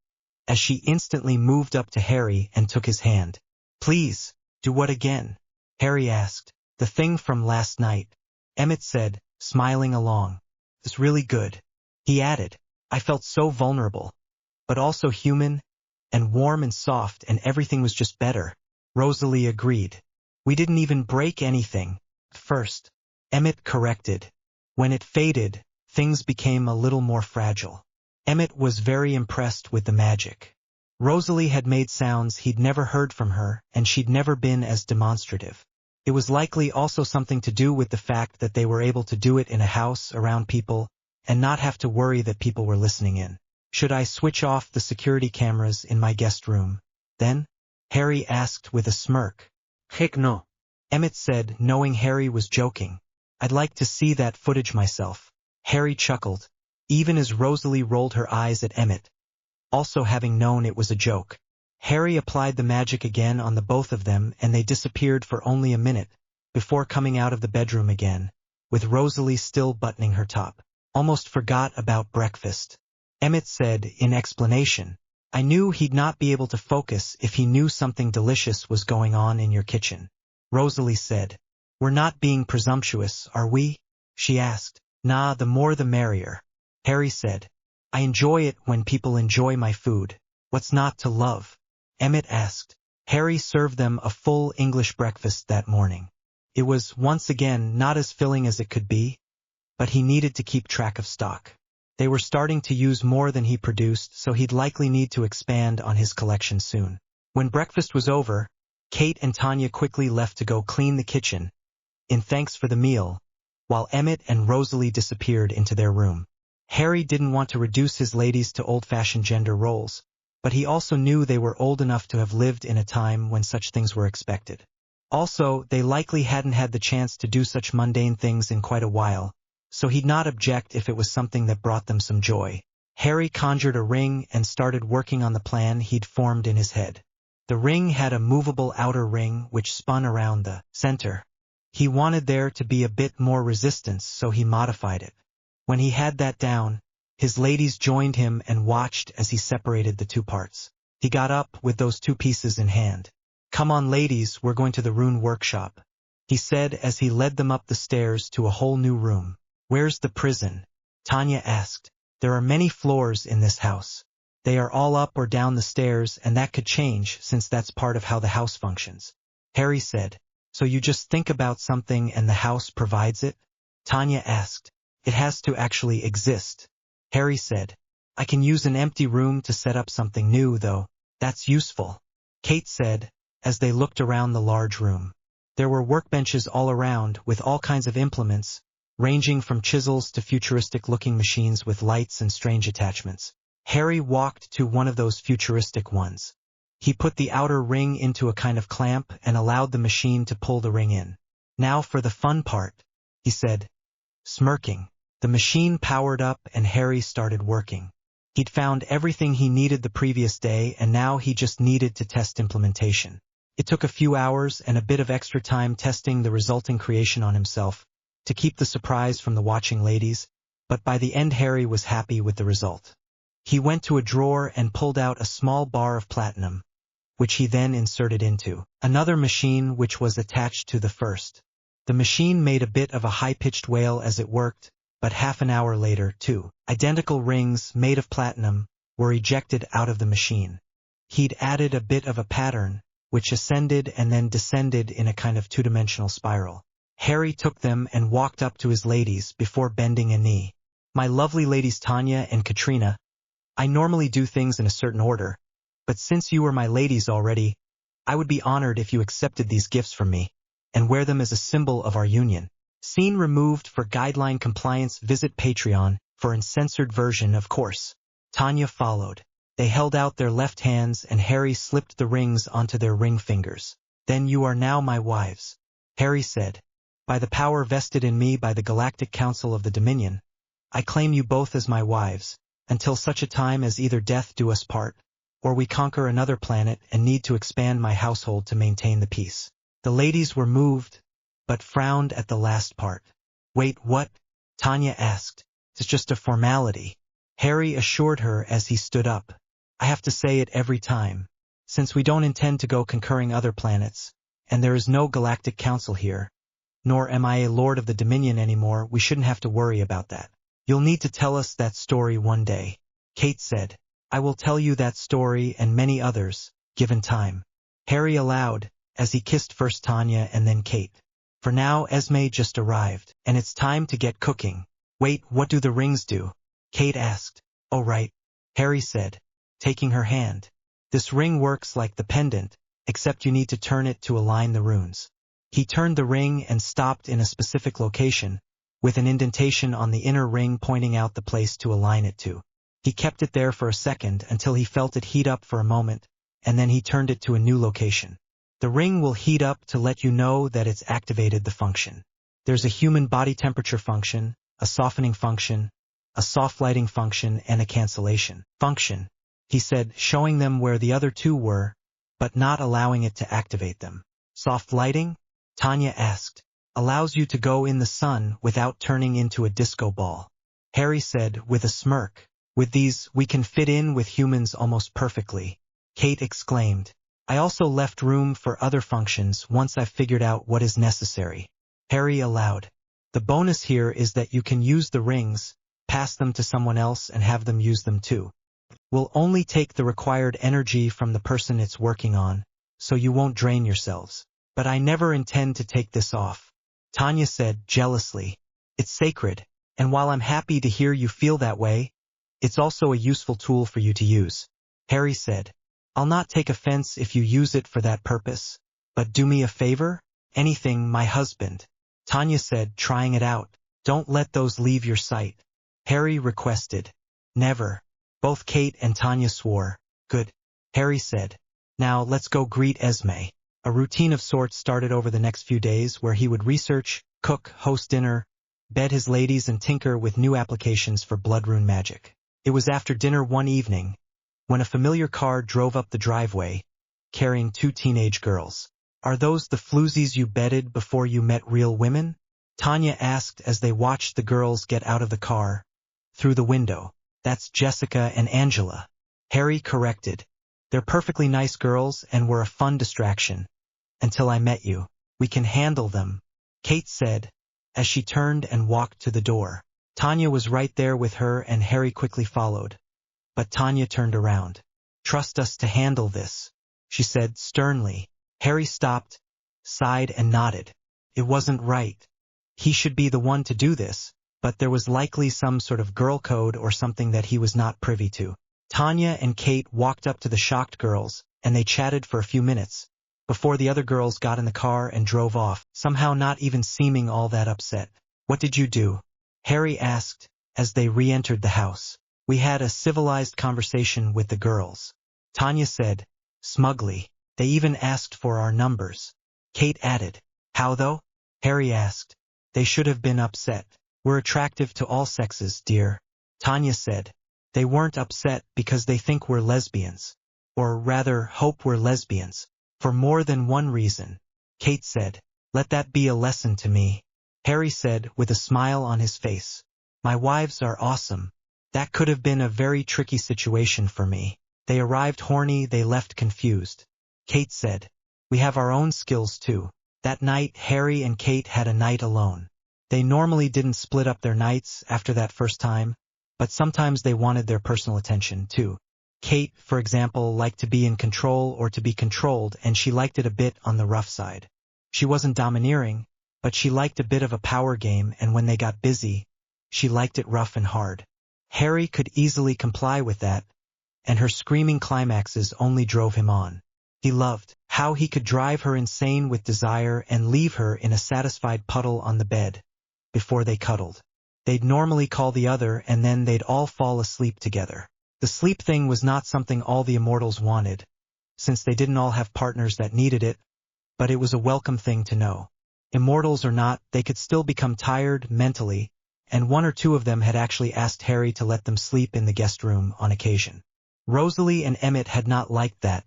as she instantly moved up to Harry and took his hand. Please, do what again? Harry asked. The thing from last night, Emmett said, smiling along. It's really good. He added, I felt so vulnerable, but also human, and warm and soft, and everything was just better. Rosalie agreed. We didn't even break anything. First, Emmett corrected. When it faded, things became a little more fragile. Emmett was very impressed with the magic. Rosalie had made sounds he'd never heard from her, and she'd never been as demonstrative. It was likely also something to do with the fact that they were able to do it in a house around people, and not have to worry that people were listening in. Should I switch off the security cameras in my guest room? Then? Harry asked with a smirk. Heck no. Emmett said, knowing Harry was joking. I'd like to see that footage myself. Harry chuckled, even as Rosalie rolled her eyes at Emmett, also having known it was a joke. Harry applied the magic again on the both of them and they disappeared for only a minute, before coming out of the bedroom again, with Rosalie still buttoning her top. Almost forgot about breakfast. Emmett said, in explanation, I knew he'd not be able to focus if he knew something delicious was going on in your kitchen. Rosalie said, We're not being presumptuous, are we? She asked. Nah, the more the merrier. Harry said, I enjoy it when people enjoy my food. What's not to love? Emmett asked. Harry served them a full English breakfast that morning. It was, once again, not as filling as it could be, but he needed to keep track of stock. They were starting to use more than he produced, so he'd likely need to expand on his collection soon. When breakfast was over, Kate and Tanya quickly left to go clean the kitchen, in thanks for the meal, while Emmett and Rosalie disappeared into their room. Harry didn't want to reduce his ladies to old-fashioned gender roles, but he also knew they were old enough to have lived in a time when such things were expected. Also, they likely hadn't had the chance to do such mundane things in quite a while, so he'd not object if it was something that brought them some joy. Harry conjured a ring and started working on the plan he'd formed in his head. The ring had a movable outer ring which spun around the center. He wanted there to be a bit more resistance, so he modified it. When he had that down, his ladies joined him and watched as he separated the two parts. He got up with those two pieces in hand. Come on ladies, we're going to the rune workshop, he said as he led them up the stairs to a whole new room. Where's the prison? Tanya asked. There are many floors in this house. They are all up or down the stairs, and that could change since that's part of how the house functions. Harry said. So you just think about something and the house provides it? Tanya asked. It has to actually exist. Harry said. I can use an empty room to set up something new, though. That's useful. Kate said, as they looked around the large room. There were workbenches all around, with all kinds of implements, ranging from chisels to futuristic-looking machines with lights and strange attachments. Harry walked to one of those futuristic ones. He put the outer ring into a kind of clamp and allowed the machine to pull the ring in. Now for the fun part, he said, smirking. The machine powered up and Harry started working. He'd found everything he needed the previous day and now he just needed to test implementation. It took a few hours and a bit of extra time testing the resulting creation on himself, to keep the surprise from the watching ladies, but by the end Harry was happy with the result. He went to a drawer and pulled out a small bar of platinum, which he then inserted into another machine which was attached to the first. The machine made a bit of a high-pitched wail as it worked, but half an hour later, two identical rings made of platinum were ejected out of the machine. He'd added a bit of a pattern, which ascended and then descended in a kind of two-dimensional spiral. Harry took them and walked up to his ladies before bending a knee. My lovely ladies Tanya and Katrina, I normally do things in a certain order, but since you are my ladies already, I would be honored if you accepted these gifts from me, and wear them as a symbol of our union. Scene removed for guideline compliance. Visit Patreon for uncensored version, of course. Tanya followed. They held out their left hands and Harry slipped the rings onto their ring fingers. Then you are now my wives, Harry said. By the power vested in me by the Galactic Council of the Dominion, I claim you both as my wives, until such a time as either death do us part, or we conquer another planet and need to expand my household to maintain the peace. The ladies were moved, but frowned at the last part. Wait, what? Tanya asked. It's just a formality. Harry assured her as he stood up. I have to say it every time. Since we don't intend to go conquering other planets, and there is no Galactic Council here, nor am I a Lord of the Dominion anymore, we shouldn't have to worry about that. You'll need to tell us that story one day, Kate said. I will tell you that story and many others, given time. Harry allowed, as he kissed first Tanya and then Kate. For now Esme just arrived, and it's time to get cooking. Wait, what do the rings do? Kate asked. Oh right, Harry said, taking her hand. This ring works like the pendant, except you need to turn it to align the runes. He turned the ring and stopped in a specific location, with an indentation on the inner ring pointing out the place to align it to. He kept it there for a second until he felt it heat up for a moment, and then he turned it to a new location. The ring will heat up to let you know that it's activated the function. There's a human body temperature function, a softening function, a soft lighting function, and a cancellation function, he said, showing them where the other two were, but not allowing it to activate them. Soft lighting? Tanya asked. Allows you to go in the sun without turning into a disco ball. Harry said with a smirk. With these, we can fit in with humans almost perfectly. Kate exclaimed. I also left room for other functions once I figured out what is necessary. Harry allowed. The bonus here is that you can use the rings, pass them to someone else and have them use them too. We'll only take the required energy from the person it's working on, so you won't drain yourselves. But I never intend to take this off. Tanya said jealously. It's sacred, and while I'm happy to hear you feel that way, it's also a useful tool for you to use. Harry said. I'll not take offense if you use it for that purpose, but do me a favor? Anything, my husband. Tanya said, trying it out. Don't let those leave your sight. Harry requested. Never. Both Kate and Tanya swore. Good. Harry said. Now let's go greet Esme. A routine of sorts started over the next few days where he would research, cook, host dinner, bed his ladies and tinker with new applications for blood rune magic. It was after dinner one evening, when a familiar car drove up the driveway, carrying two teenage girls. Are those the floozies you bedded before you met real women? Tanya asked as they watched the girls get out of the car, through the window. That's Jessica and Angela. Harry corrected. They're perfectly nice girls and were a fun distraction. Until I met you. We can handle them, Kate said, as she turned and walked to the door. Tanya was right there with her and Harry quickly followed. But Tanya turned around. Trust us to handle this, she said sternly. Harry stopped, sighed and nodded. It wasn't right. He should be the one to do this, but there was likely some sort of girl code or something that he was not privy to. Tanya and Kate walked up to the shocked girls, and they chatted for a few minutes, before the other girls got in the car and drove off, somehow not even seeming all that upset. What did you do? Harry asked, as they re-entered the house. We had a civilized conversation with the girls. Tanya said, smugly. They even asked for our numbers. Kate added. How though? Harry asked. They should have been upset. We're attractive to all sexes, dear. Tanya said. They weren't upset because they think we're lesbians. Or rather, hope we're lesbians. For more than one reason. Kate said. Let that be a lesson to me. Harry said with a smile on his face. My wives are awesome. That could have been a very tricky situation for me. They arrived horny, they left confused. Kate said. We have our own skills too. That night, Harry and Kate had a night alone. They normally didn't split up their nights after that first time, but sometimes they wanted their personal attention too. Kate, for example, liked to be in control or to be controlled, and she liked it a bit on the rough side. She wasn't domineering, but she liked a bit of a power game, and when they got busy, she liked it rough and hard. Harry could easily comply with that, and her screaming climaxes only drove him on. He loved how he could drive her insane with desire and leave her in a satisfied puddle on the bed. Before they cuddled, they'd normally call the other and then they'd all fall asleep together. The sleep thing was not something all the immortals wanted, since they didn't all have partners that needed it, but it was a welcome thing to know. Immortals or not, they could still become tired mentally, and one or two of them had actually asked Harry to let them sleep in the guest room on occasion. Rosalie and Emmett had not liked that,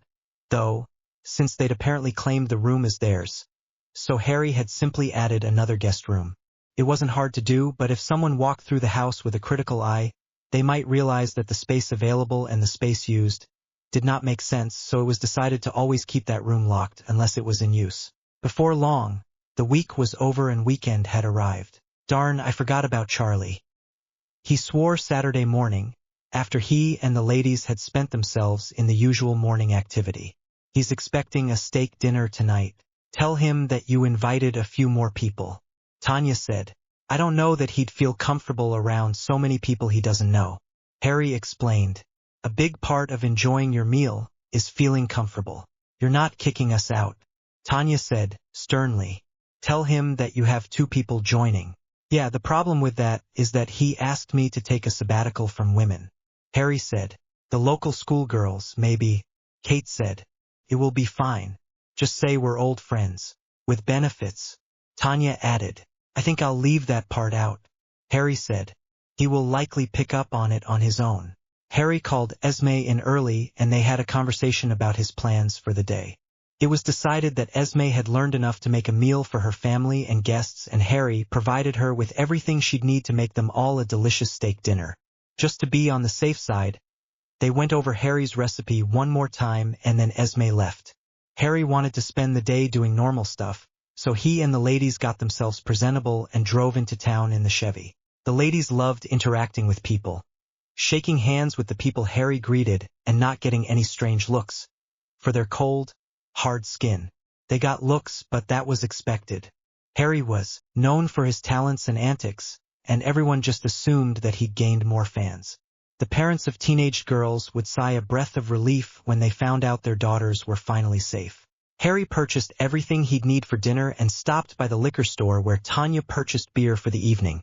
though, since they'd apparently claimed the room as theirs. So Harry had simply added another guest room. It wasn't hard to do, but if someone walked through the house with a critical eye, they might realize that the space available and the space used did not make sense, so it was decided to always keep that room locked unless it was in use. Before long, the week was over and weekend had arrived. Darn, I forgot about Charlie. He swore Saturday morning, after he and the ladies had spent themselves in the usual morning activity. He's expecting a steak dinner tonight. Tell him that you invited a few more people. Tanya said. I don't know that he'd feel comfortable around so many people he doesn't know. Harry explained. A big part of enjoying your meal is feeling comfortable. You're not kicking us out. Tanya said, sternly. Tell him that you have two people joining. Yeah, the problem with that is that he asked me to take a sabbatical from women. Harry said. The local schoolgirls, maybe. Kate said. It will be fine. Just say we're old friends. With benefits. Tanya added. I think I'll leave that part out. Harry said. He will likely pick up on it on his own. Harry called Esme in early and they had a conversation about his plans for the day. It was decided that Esme had learned enough to make a meal for her family and guests, and Harry provided her with everything she'd need to make them all a delicious steak dinner. Just to be on the safe side, they went over Harry's recipe one more time and then Esme left. Harry wanted to spend the day doing normal stuff, so he and the ladies got themselves presentable and drove into town in the Chevy. The ladies loved interacting with people, shaking hands with the people Harry greeted and not getting any strange looks. For their cold, hard skin, they got looks, but that was expected. Harry was known for his talents and antics, and everyone just assumed that he'd gained more fans. The parents of teenage girls would sigh a breath of relief when they found out their daughters were finally safe. Harry purchased everything he'd need for dinner and stopped by the liquor store where Tanya purchased beer for the evening.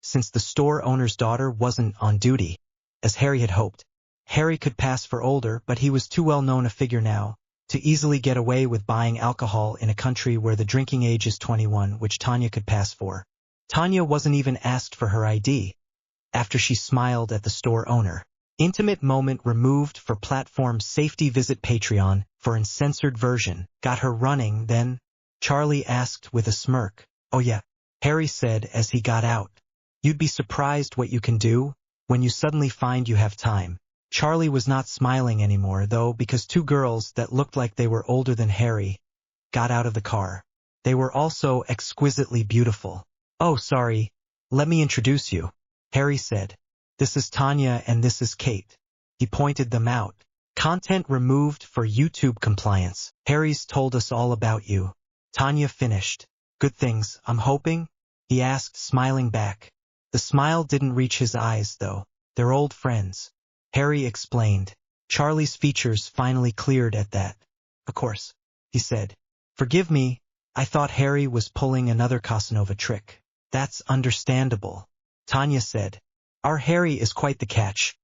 Since the store owner's daughter wasn't on duty, as Harry had hoped, Harry could pass for older, but he was too well known a figure now to easily get away with buying alcohol in a country where the drinking age is 21, which Tanya could pass for. Tanya wasn't even asked for her ID. After she smiled at the store owner. Intimate moment removed for platform safety. Visit Patreon for uncensored version. Got her running then? Charlie asked with a smirk. Oh yeah, Harry said as he got out. You'd be surprised what you can do when you suddenly find you have time. Charlie was not smiling anymore though, because two girls that looked like they were older than Harry got out of the car. They were also exquisitely beautiful. Oh sorry, let me introduce you. Harry said. This is Tanya and this is Kate. He pointed them out. Content removed for YouTube compliance. Harry's told us all about you. Tanya finished. Good things, I'm hoping? He asked, smiling back. The smile didn't reach his eyes though. They're old friends. Harry explained. Charlie's features finally cleared at that. Of course, he said. Forgive me, I thought Harry was pulling another Casanova trick. That's understandable. Tanya said. Our Harry is quite the catch.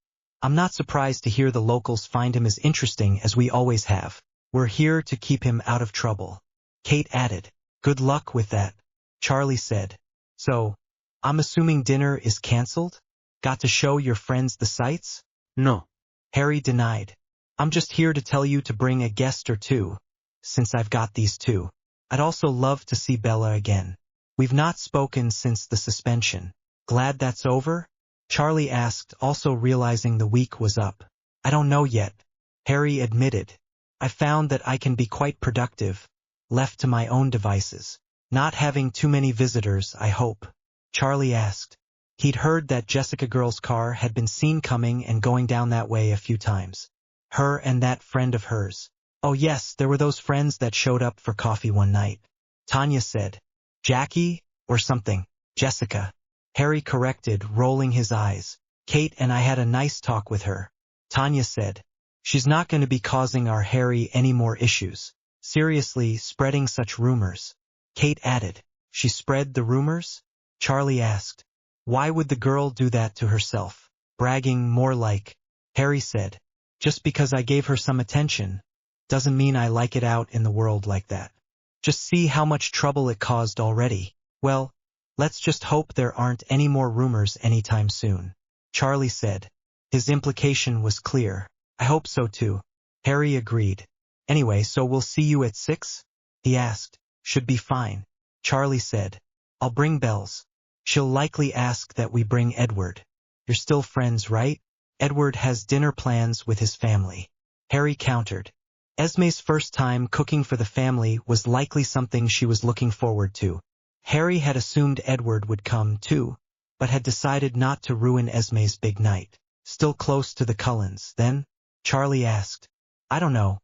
I'm not surprised to hear the locals find him as interesting as we always have. We're here to keep him out of trouble. Kate added. Good luck with that. Charlie said. So, I'm assuming dinner is cancelled? Got to show your friends the sights? No. Harry denied. I'm just here to tell you to bring a guest or two, since I've got these two. I'd also love to see Bella again. We've not spoken since the suspension. Glad that's over? Charlie asked, also realizing the week was up. I don't know yet. Harry admitted. I found that I can be quite productive, left to my own devices. Not having too many visitors, I hope. Charlie asked. He'd heard that Jessica girl's car had been seen coming and going down that way a few times. Her and that friend of hers. Oh yes, there were those friends that showed up for coffee one night. Tanya said. Jackie, or something. Jessica. Harry corrected, rolling his eyes. Kate and I had a nice talk with her. Tanya said. She's not going to be causing our Harry any more issues. Seriously, spreading such rumors. Kate added. She spread the rumors? Charlie asked. Why would the girl do that to herself? Bragging more like. Harry said. Just because I gave her some attention doesn't mean I like it out in the world like that. Just see how much trouble it caused already. Well, let's just hope there aren't any more rumors anytime soon. Charlie said. His implication was clear. I hope so too. Harry agreed. Anyway, so we'll see you at 6? He asked. Should be fine. Charlie said. I'll bring Bells. She'll likely ask that we bring Edward. You're still friends, right? Edward has dinner plans with his family. Harry countered. Esme's first time cooking for the family was likely something she was looking forward to. Harry had assumed Edward would come too, but had decided not to ruin Esme's big night. Still close to the Cullens, then? Charlie asked. I don't know.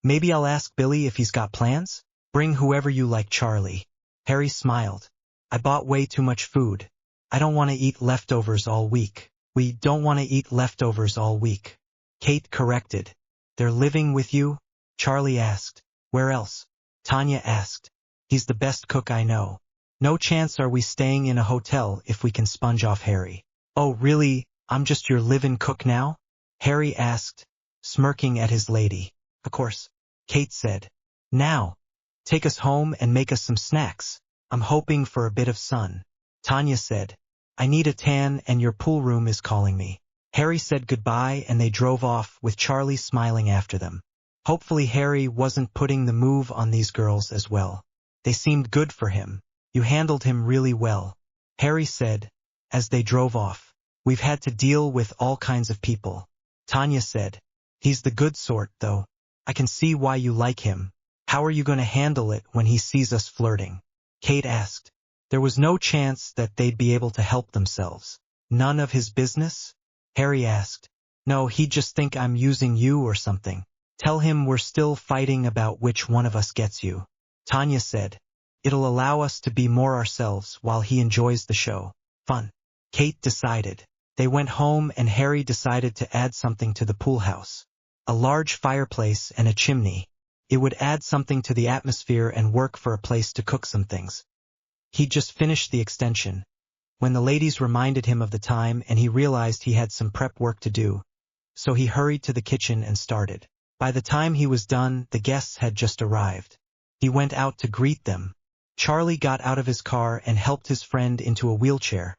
Maybe I'll ask Billy if he's got plans? Bring whoever you like, Charlie. Harry smiled. I bought way too much food. I don't want to eat leftovers all week. We don't want to eat leftovers all week. Kate corrected. They're living with you? Charlie asked. Where else? Tanya asked. He's the best cook I know. No chance are we staying in a hotel if we can sponge off Harry. Oh really, I'm just your live-in cook now? Harry asked, smirking at his lady. Of course. Kate said. Now, take us home and make us some snacks. I'm hoping for a bit of sun. Tanya said. I need a tan and your pool room is calling me. Harry said goodbye and they drove off with Charlie smiling after them. Hopefully Harry wasn't putting the move on these girls as well. They seemed good for him. You handled him really well, Harry said, as they drove off. We've had to deal with all kinds of people. Tanya said. He's the good sort, though. I can see why you like him. How are you going to handle it when he sees us flirting? Kate asked. There was no chance that they'd be able to help themselves. None of his business? Harry asked. No, he'd just think I'm using you or something. Tell him we're still fighting about which one of us gets you. Tanya said. It'll allow us to be more ourselves while he enjoys the show. Fun. Kate decided. They went home and Harry decided to add something to the pool house. A large fireplace and a chimney. It would add something to the atmosphere and work for a place to cook some things. He'd just finished the extension, when the ladies reminded him of the time and he realized he had some prep work to do, so he hurried to the kitchen and started. By the time he was done, the guests had just arrived. He went out to greet them. Charlie got out of his car and helped his friend into a wheelchair,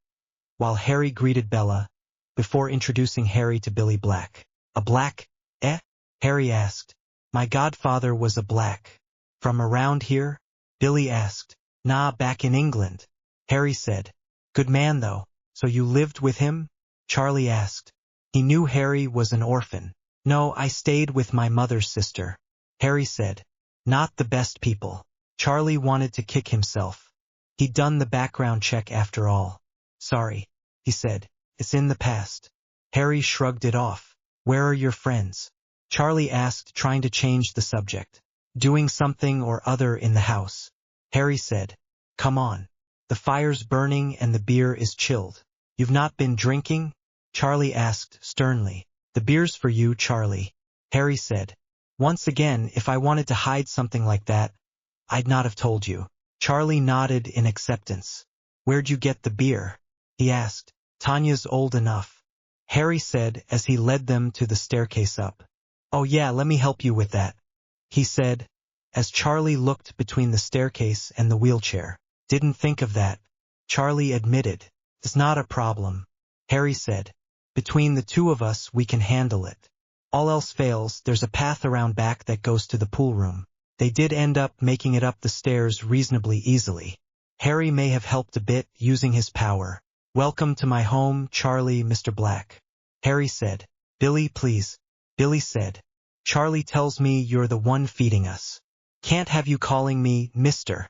while Harry greeted Bella, before introducing Harry to Billy Black. A black, eh? Harry asked. My godfather was a black. From around here? Billy asked. Nah, back in England. Harry said. Good man though. So you lived with him? Charlie asked. He knew Harry was an orphan. No, I stayed with my mother's sister. Harry said. Not the best people. Charlie wanted to kick himself. He'd done the background check after all. Sorry, he said. It's in the past. Harry shrugged it off. Where are your friends? Charlie asked, trying to change the subject. Doing something or other in the house. Harry said. Come on. The fire's burning and the beer is chilled. You've not been drinking? Charlie asked sternly. The beer's for you, Charlie. Harry said. Once again, if I wanted to hide something like that, I'd not have told you. Charlie nodded in acceptance. Where'd you get the beer? He asked. Tanya's old enough. Harry said as he led them to the staircase up. Oh yeah, let me help you with that, he said, as Charlie looked between the staircase and the wheelchair. Didn't think of that, Charlie admitted. It's not a problem, Harry said. Between the two of us we can handle it. All else fails, there's a path around back that goes to the pool room. They did end up making it up the stairs reasonably easily. Harry may have helped a bit using his power. Welcome to my home, Charlie, Mr. Black. Harry said. Billy, please. Billy said. Charlie tells me you're the one feeding us. Can't have you calling me Mr.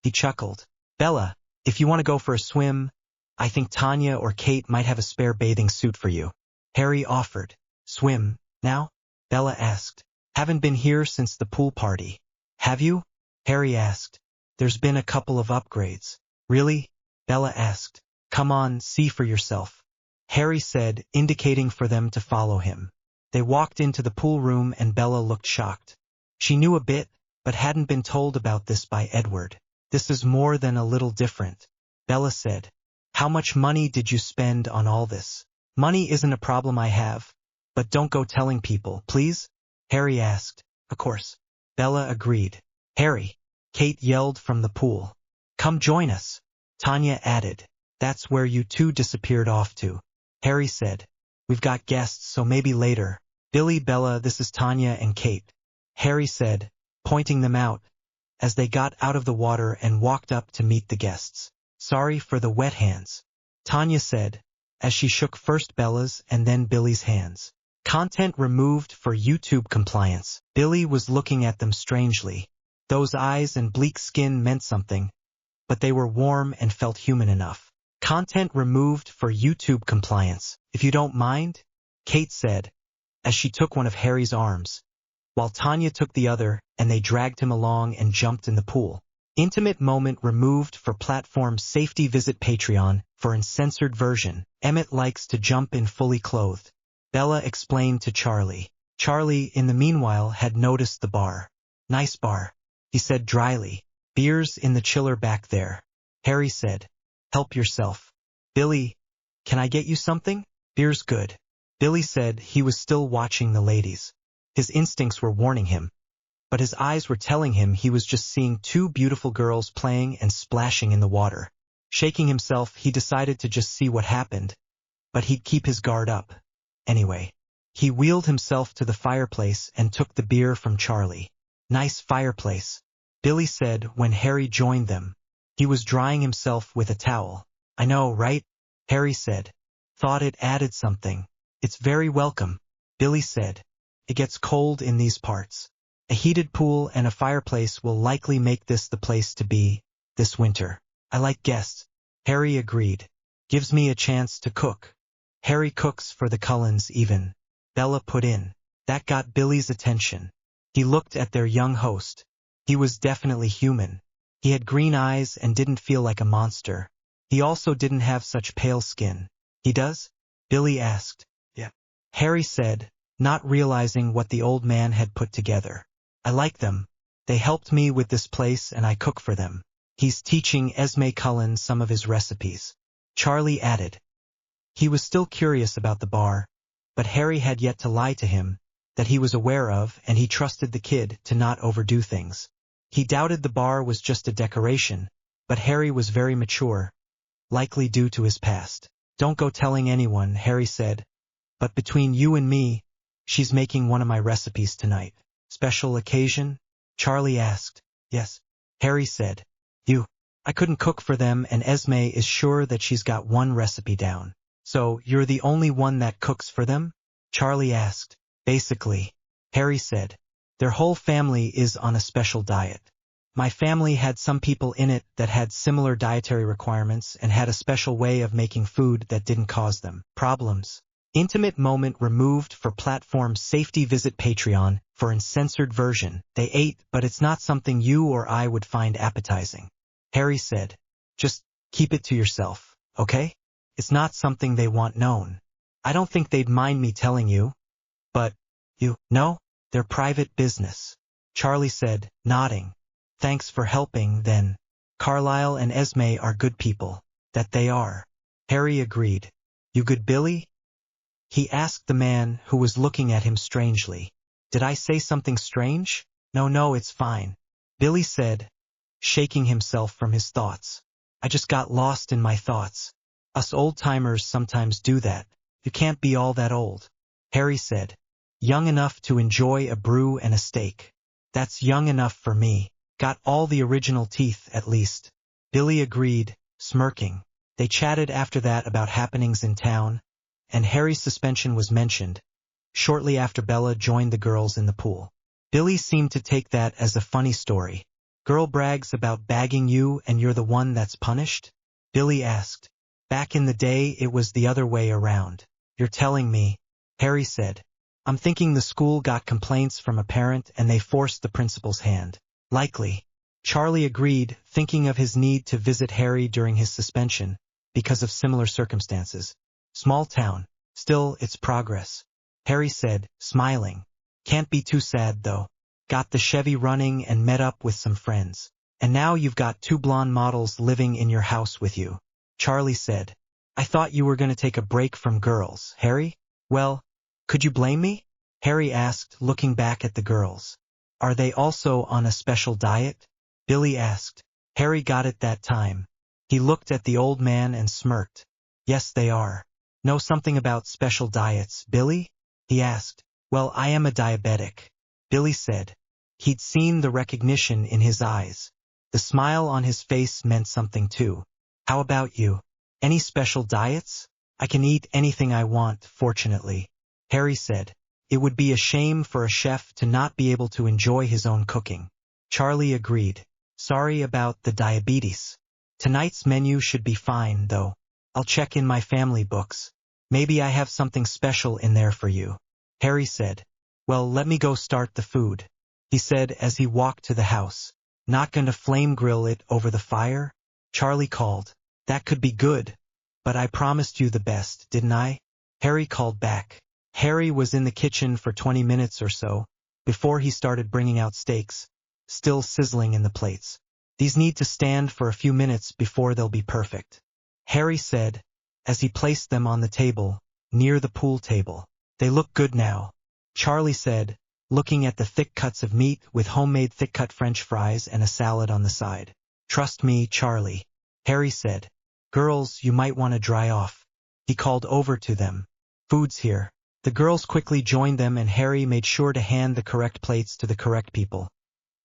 He chuckled. Bella, if you want to go for a swim, I think Tanya or Kate might have a spare bathing suit for you. Harry offered. Swim, now? Bella asked. Haven't been here since the pool party. Have you? Harry asked. There's been a couple of upgrades. Really? Bella asked. Come on, see for yourself. Harry said, indicating for them to follow him. They walked into the pool room and Bella looked shocked. She knew a bit, but hadn't been told about this by Edward. This is more than a little different. Bella said. How much money did you spend on all this? Money isn't a problem I have, but don't go telling people, please? Harry asked. Of course. Bella agreed. Harry, Kate yelled from the pool. Come join us. Tanya added. That's where you two disappeared off to. Harry said. We've got guests, so maybe later. Billy, Bella, this is Tanya and Kate. Harry said, pointing them out, as they got out of the water and walked up to meet the guests. Sorry for the wet hands, Tanya said, as she shook first Bella's and then Billy's hands. Content removed for YouTube compliance. Billy was looking at them strangely. Those eyes and bleak skin meant something, but they were warm and felt human enough. Content removed for YouTube compliance, if you don't mind, Kate said, as she took one of Harry's arms, while Tanya took the other, and they dragged him along and jumped in the pool. Intimate moment removed for platform safety. Visit Patreon for uncensored version. Emmett likes to jump in fully clothed, Bella explained to Charlie. Charlie, in the meanwhile, had noticed the bar. Nice bar, he said dryly. Beers in the chiller back there. Harry said. Help yourself. Billy, can I get you something? Beer's good. Billy said. He was still watching the ladies. His instincts were warning him, but his eyes were telling him he was just seeing two beautiful girls playing and splashing in the water. Shaking himself, he decided to just see what happened, but he'd keep his guard up. Anyway, he wheeled himself to the fireplace and took the beer from Charlie. Nice fireplace, Billy said when Harry joined them. He was drying himself with a towel. I know, right? Harry said. Thought it added something. It's very welcome, Billy said. It gets cold in these parts. A heated pool and a fireplace will likely make this the place to be this winter. I like guests, Harry agreed. Gives me a chance to cook. Harry cooks for the Cullens even, Bella put in. That got Billy's attention. He looked at their young host. He was definitely human. He had green eyes and didn't feel like a monster. He also didn't have such pale skin. He does? Billy asked. Yeah, Harry said, not realizing what the old man had put together. I like them. They helped me with this place and I cook for them. He's teaching Esme Cullens some of his recipes. Charlie added. He was still curious about the bar, but Harry had yet to lie to him, that he was aware of, and he trusted the kid to not overdo things. He doubted the bar was just a decoration, but Harry was very mature, likely due to his past. Don't go telling anyone, Harry said, but between you and me, she's making one of my recipes tonight. Special occasion? Charlie asked. Yes, Harry said. I couldn't cook for them and Esme is sure that she's got one recipe down. So, you're the only one that cooks for them? Charlie asked. Basically, Harry said. Their whole family is on a special diet. My family had some people in it that had similar dietary requirements and had a special way of making food that didn't cause them problems. Intimate moment removed for platform safety. Visit Patreon for uncensored version. They ate, but it's not something you or I would find appetizing. Harry said. Just keep it to yourself, okay? It's not something they want known. I don't think they'd mind me telling you. But, no, they're private business. Charlie said, nodding. Thanks for helping, then. Carlisle and Esme are good people. That they are. Harry agreed. You good, Billy? He asked the man who was looking at him strangely. Did I say something strange? No, it's fine. Billy said, shaking himself from his thoughts. I just got lost in my thoughts. Us old-timers sometimes do that. You can't be all that old. Harry said. Young enough to enjoy a brew and a steak. That's young enough for me. Got all the original teeth, at least. Billy agreed, smirking. They chatted after that about happenings in town, and Harry's suspension was mentioned, shortly after Bella joined the girls in the pool. Billy seemed to take that as a funny story. Girl brags about bagging you and you're the one that's punished? Billy asked. Back in the day it was the other way around. You're telling me, Harry said. I'm thinking the school got complaints from a parent and they forced the principal's hand. Likely. Charlie agreed, thinking of his need to visit Harry during his suspension, because of similar circumstances. Small town. Still, it's progress. Harry said, smiling. Can't be too sad, though. Got the Chevy running and met up with some friends. And now you've got two blonde models living in your house with you. Charlie said. I thought you were going to take a break from girls, Harry? Well, could you blame me? Harry asked, looking back at the girls. Are they also on a special diet? Billy asked. Harry got it that time. He looked at the old man and smirked. Yes, they are. Know something about special diets, Billy? He asked. Well, I am a diabetic, Billy said. He'd seen the recognition in his eyes. The smile on his face meant something too. How about you? Any special diets? I can eat anything I want, fortunately, Harry said. It would be a shame for a chef to not be able to enjoy his own cooking. Charlie agreed. Sorry about the diabetes. Tonight's menu should be fine, though. I'll check in my family books. Maybe I have something special in there for you. Harry said. Well, let me go start the food, he said as he walked to the house. Not gonna flame grill it over the fire? Charlie called. That could be good. But I promised you the best, didn't I? Harry called back. Harry was in the kitchen for 20 minutes or so, before he started bringing out steaks, still sizzling in the plates. These need to stand for a few minutes before they'll be perfect, Harry said, as he placed them on the table, near the pool table. They look good now, Charlie said, looking at the thick cuts of meat with homemade thick-cut French fries and a salad on the side. "Trust me, Charlie," Harry said. "Girls, you might want to dry off." He called over to them. "Food's here." The girls quickly joined them and Harry made sure to hand the correct plates to the correct people,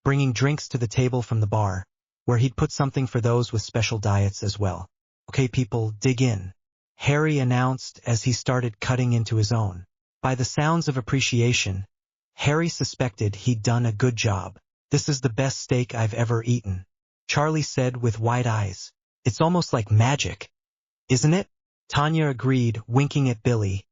bringing drinks to the table from the bar, where he'd put something for those with special diets as well. "Okay people, dig in," Harry announced as he started cutting into his own. By the sounds of appreciation, Harry suspected he'd done a good job. "This is the best steak I've ever eaten," Charlie said with wide eyes. "It's almost like magic, isn't it?" Tanya agreed, winking at Billy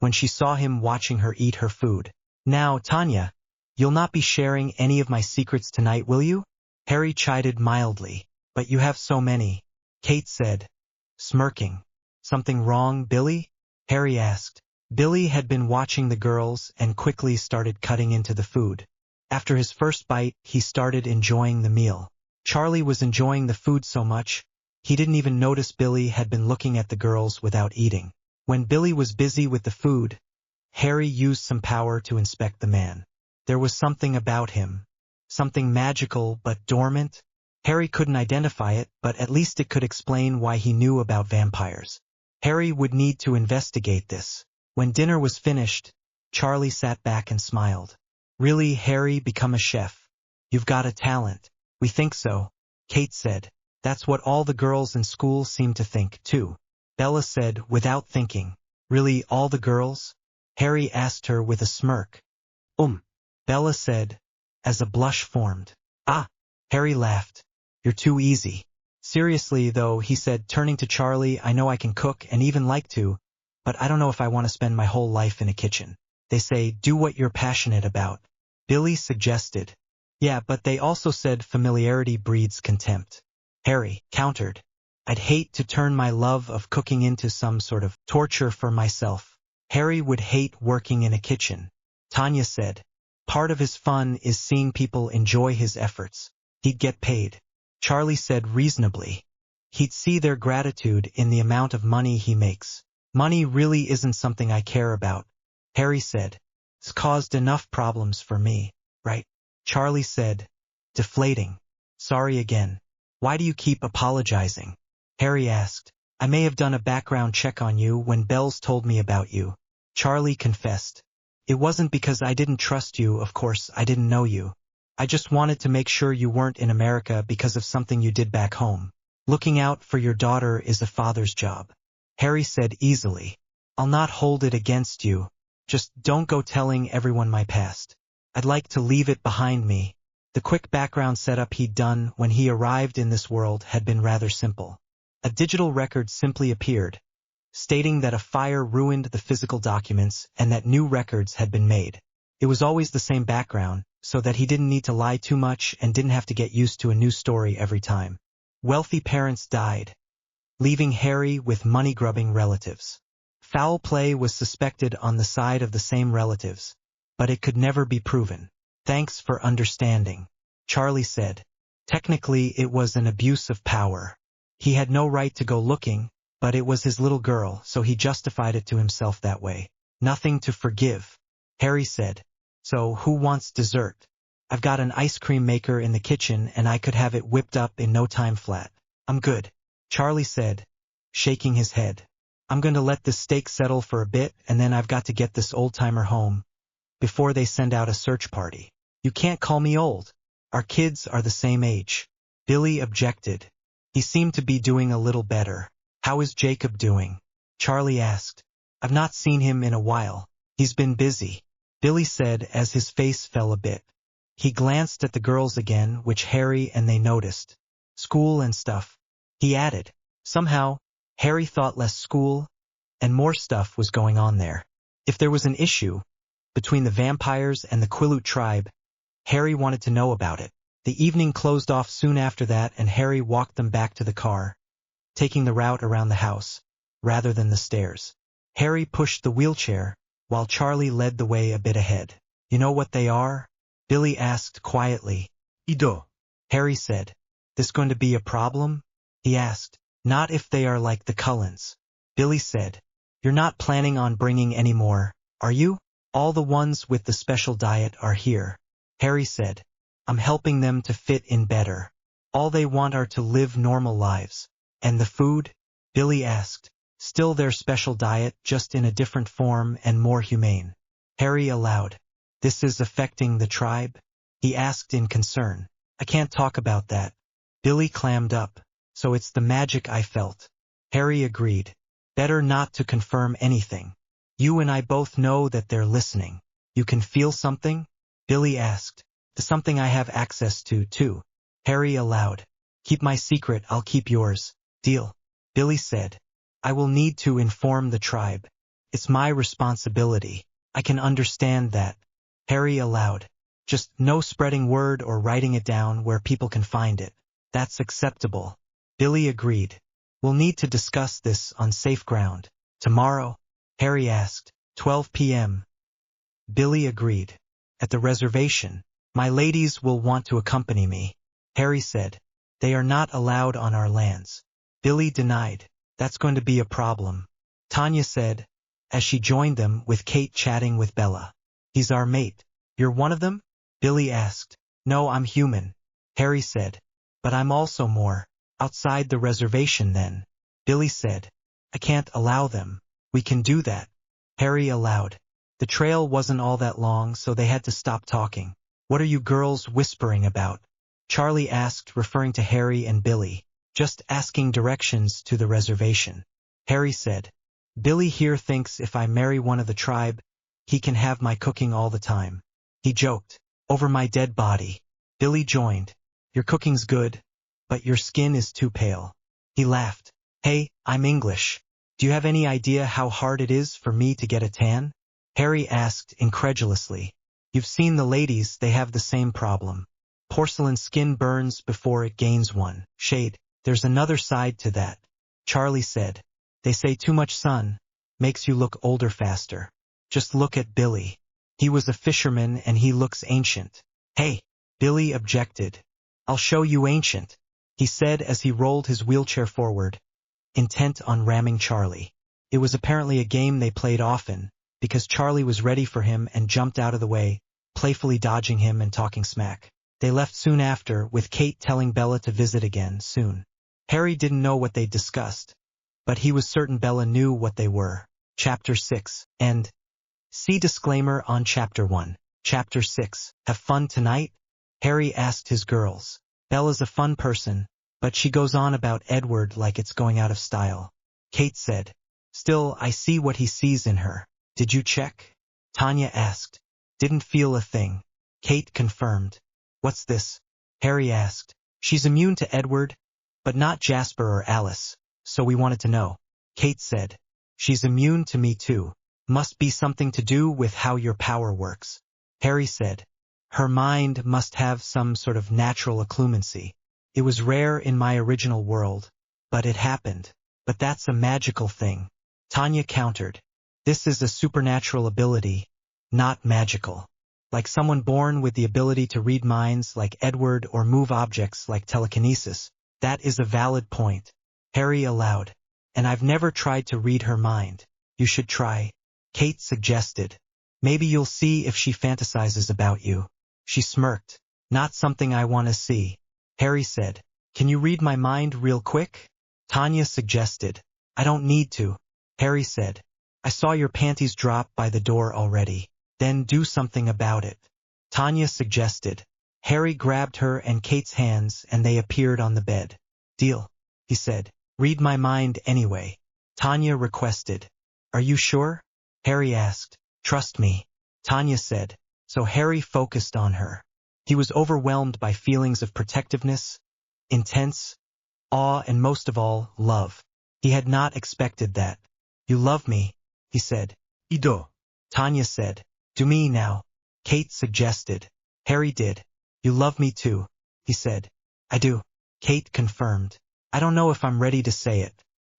when she saw him watching her eat her food. "Now, Tanya, you'll not be sharing any of my secrets tonight, will you?" Harry chided mildly. "But you have so many," Kate said, smirking. "Something wrong, Billy?" Harry asked. Billy had been watching the girls and quickly started cutting into the food. After his first bite, he started enjoying the meal. Charlie was enjoying the food so much, he didn't even notice Billy had been looking at the girls without eating. When Billy was busy with the food, Harry used some power to inspect the man. There was something about him, something magical but dormant. Harry couldn't identify it, but at least it could explain why he knew about vampires. Harry would need to investigate this. When dinner was finished, Charlie sat back and smiled. "Really, Harry, become a chef? You've got a talent." "We think so," Kate said. "That's what all the girls in school seem to think, too," Bella said without thinking. "Really, all the girls?" Harry asked her with a smirk. Bella said, as a blush formed. "Ah," Harry laughed. "You're too easy." "Seriously, though," he said, turning to Charlie, "I know I can cook and even like to, but I don't know if I want to spend my whole life in a kitchen." "They say, do what you're passionate about," Billy suggested. "Yeah, but they also said familiarity breeds contempt," Harry countered. "I'd hate to turn my love of cooking into some sort of torture for myself." Harry would hate working in a kitchen, Tanya said. "Part of his fun is seeing people enjoy his efforts. He'd get paid." Charlie said reasonably. "He'd see their gratitude in the amount of money he makes." "Money really isn't something I care about," Harry said. "It's caused enough problems for me, right?" Charlie said, deflating. "Sorry again. Why do you keep apologizing?" Harry asked. "I may have done a background check on you when Bells told me about you," Charlie confessed. "It wasn't because I didn't trust you, of course I didn't know you. I just wanted to make sure you weren't in America because of something you did back home. Looking out for your daughter is a father's job," Harry said easily. "I'll not hold it against you. Just don't go telling everyone my past. I'd like to leave it behind me." The quick background setup he'd done when he arrived in this world had been rather simple. A digital record simply appeared, stating that a fire ruined the physical documents and that new records had been made. It was always the same background, so that he didn't need to lie too much and didn't have to get used to a new story every time. Wealthy parents died, leaving Harry with money-grubbing relatives. Foul play was suspected on the side of the same relatives, but it could never be proven. "Thanks for understanding," Charlie said. Technically, it was an abuse of power. He had no right to go looking, but it was his little girl, so he justified it to himself that way. "Nothing to forgive," Harry said. "So, who wants dessert? I've got an ice cream maker in the kitchen and I could have it whipped up in no time flat." "I'm good," Charlie said, shaking his head. "I'm going to let this steak settle for a bit and then I've got to get this old-timer home before they send out a search party." "You can't call me old. Our kids are the same age," Billy objected. He seemed to be doing a little better. "How is Jacob doing?" Charlie asked. "I've not seen him in a while. He's been busy," Billy said as his face fell a bit. He glanced at the girls again, which Harry and they noticed. "School and stuff," he added. Somehow, Harry thought less school and more stuff was going on there. If there was an issue between the vampires and the TWILIGHT tribe, Harry wanted to know about it. The evening closed off soon after that and Harry walked them back to the car, taking the route around the house, rather than the stairs. Harry pushed the wheelchair, while Charlie led the way a bit ahead. "You know what they are?" Billy asked quietly. Ido. Harry said. "This going to be a problem?" he asked. "Not if they are like the Cullens," Billy said. "You're not planning on bringing any more, are you?" All the ones with the special diet are here. Harry said. I'm helping them to fit in better. All they want are to live normal lives. And the food? Billy asked. Still their special diet, just in a different form and more humane. Harry allowed. This is affecting the tribe? He asked in concern. I can't talk about that. Billy clammed up. So it's the magic I felt. Harry agreed. Better not to confirm anything. You and I both know that they're listening. You can feel something? Billy asked. The something I have access to, too. Harry allowed. Keep my secret, I'll keep yours. Deal. Billy said. I will need to inform the tribe. It's my responsibility. I can understand that. Harry allowed. Just no spreading word or writing it down where people can find it. That's acceptable. Billy agreed. We'll need to discuss this on safe ground. Tomorrow? Harry asked. 12 p.m. Billy agreed. At the reservation. My ladies will want to accompany me. Harry said. They are not allowed on our lands. Billy denied. That's going to be a problem. Tanya said, as she joined them with Kate chatting with Bella. He's our mate. You're one of them? Billy asked. No, I'm human. Harry said. But I'm also more. Outside the reservation then. Billy said. I can't allow them. We can do that. Harry allowed. The trail wasn't all that long, so they had to stop talking. What are you girls whispering about? Charlie asked, referring to Harry and Billy. Just asking directions to the reservation. Harry said. Billy here thinks if I marry one of the tribe, he can have my cooking all the time. He joked. Over my dead body. Billy joined. Your cooking's good, but your skin is too pale. He laughed. Hey, I'm English. Do you have any idea how hard it is for me to get a tan? Harry asked incredulously. You've seen the ladies, they have the same problem. Porcelain skin burns before it gains one. Shade. There's another side to that. Charlie said. They say too much sun makes you look older faster. Just look at Billy. He was a fisherman and he looks ancient. Hey, Billy objected. I'll show you ancient, he said as he rolled his wheelchair forward, intent on ramming Charlie. It was apparently a game they played often, because Charlie was ready for him and jumped out of the way, playfully dodging him and talking smack. They left soon after, with Kate telling Bella to visit again soon. Harry didn't know what they'd discussed, but he was certain Bella knew what they were. Chapter 6. End. See disclaimer on Chapter 1. Chapter 6. Have fun tonight? Harry asked his girls. Bella's a fun person, but she goes on about Edward like it's going out of style. Kate said. Still, I see what he sees in her. Did you check? Tanya asked. Didn't feel a thing. Kate confirmed. What's this? Harry asked. She's immune to Edward, but not Jasper or Alice, so we wanted to know. Kate said. She's immune to me too. Must be something to do with how your power works. Harry said. Her mind must have some sort of natural occlumency. It was rare in my original world, but it happened. But that's a magical thing. Tanya countered. This is a supernatural ability, not magical. Like someone born with the ability to read minds like Edward or move objects like telekinesis. That is a valid point. Harry allowed. And I've never tried to read her mind. You should try. Kate suggested. Maybe you'll see if she fantasizes about you. She smirked. Not something I want to see. Harry said. Can you read my mind real quick? Tanya suggested. I don't need to. Harry said. I saw your panties drop by the door already. Then do something about it. Tanya suggested. Harry grabbed her and Kate's hands and they appeared on the bed. Deal, he said. Read my mind anyway. Tanya requested. Are you sure? Harry asked. Trust me. Tanya said. So Harry focused on her. He was overwhelmed by feelings of protectiveness, intense, awe, and most of all, love. He had not expected that. You love me, he said. Ido. Tanya said. Do me now. Kate suggested. Harry did. You love me too, he said. I do. Kate confirmed. I don't know if I'm ready to say it.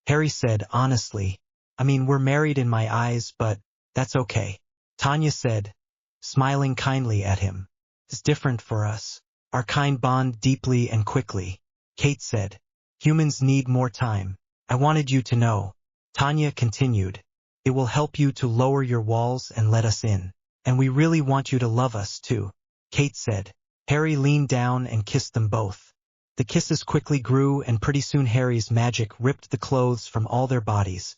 Harry said honestly. I mean, we're married in my eyes, but that's okay. Tanya said, smiling kindly at him. It's different for us. Our kind bond deeply and quickly. Kate said, humans need more time. I wanted you to know. Tanya continued, it will help you to lower your walls and let us in. And we really want you to love us too, Kate said. Harry leaned down and kissed them both. The kisses quickly grew, and pretty soon Harry's magic ripped the clothes from all their bodies,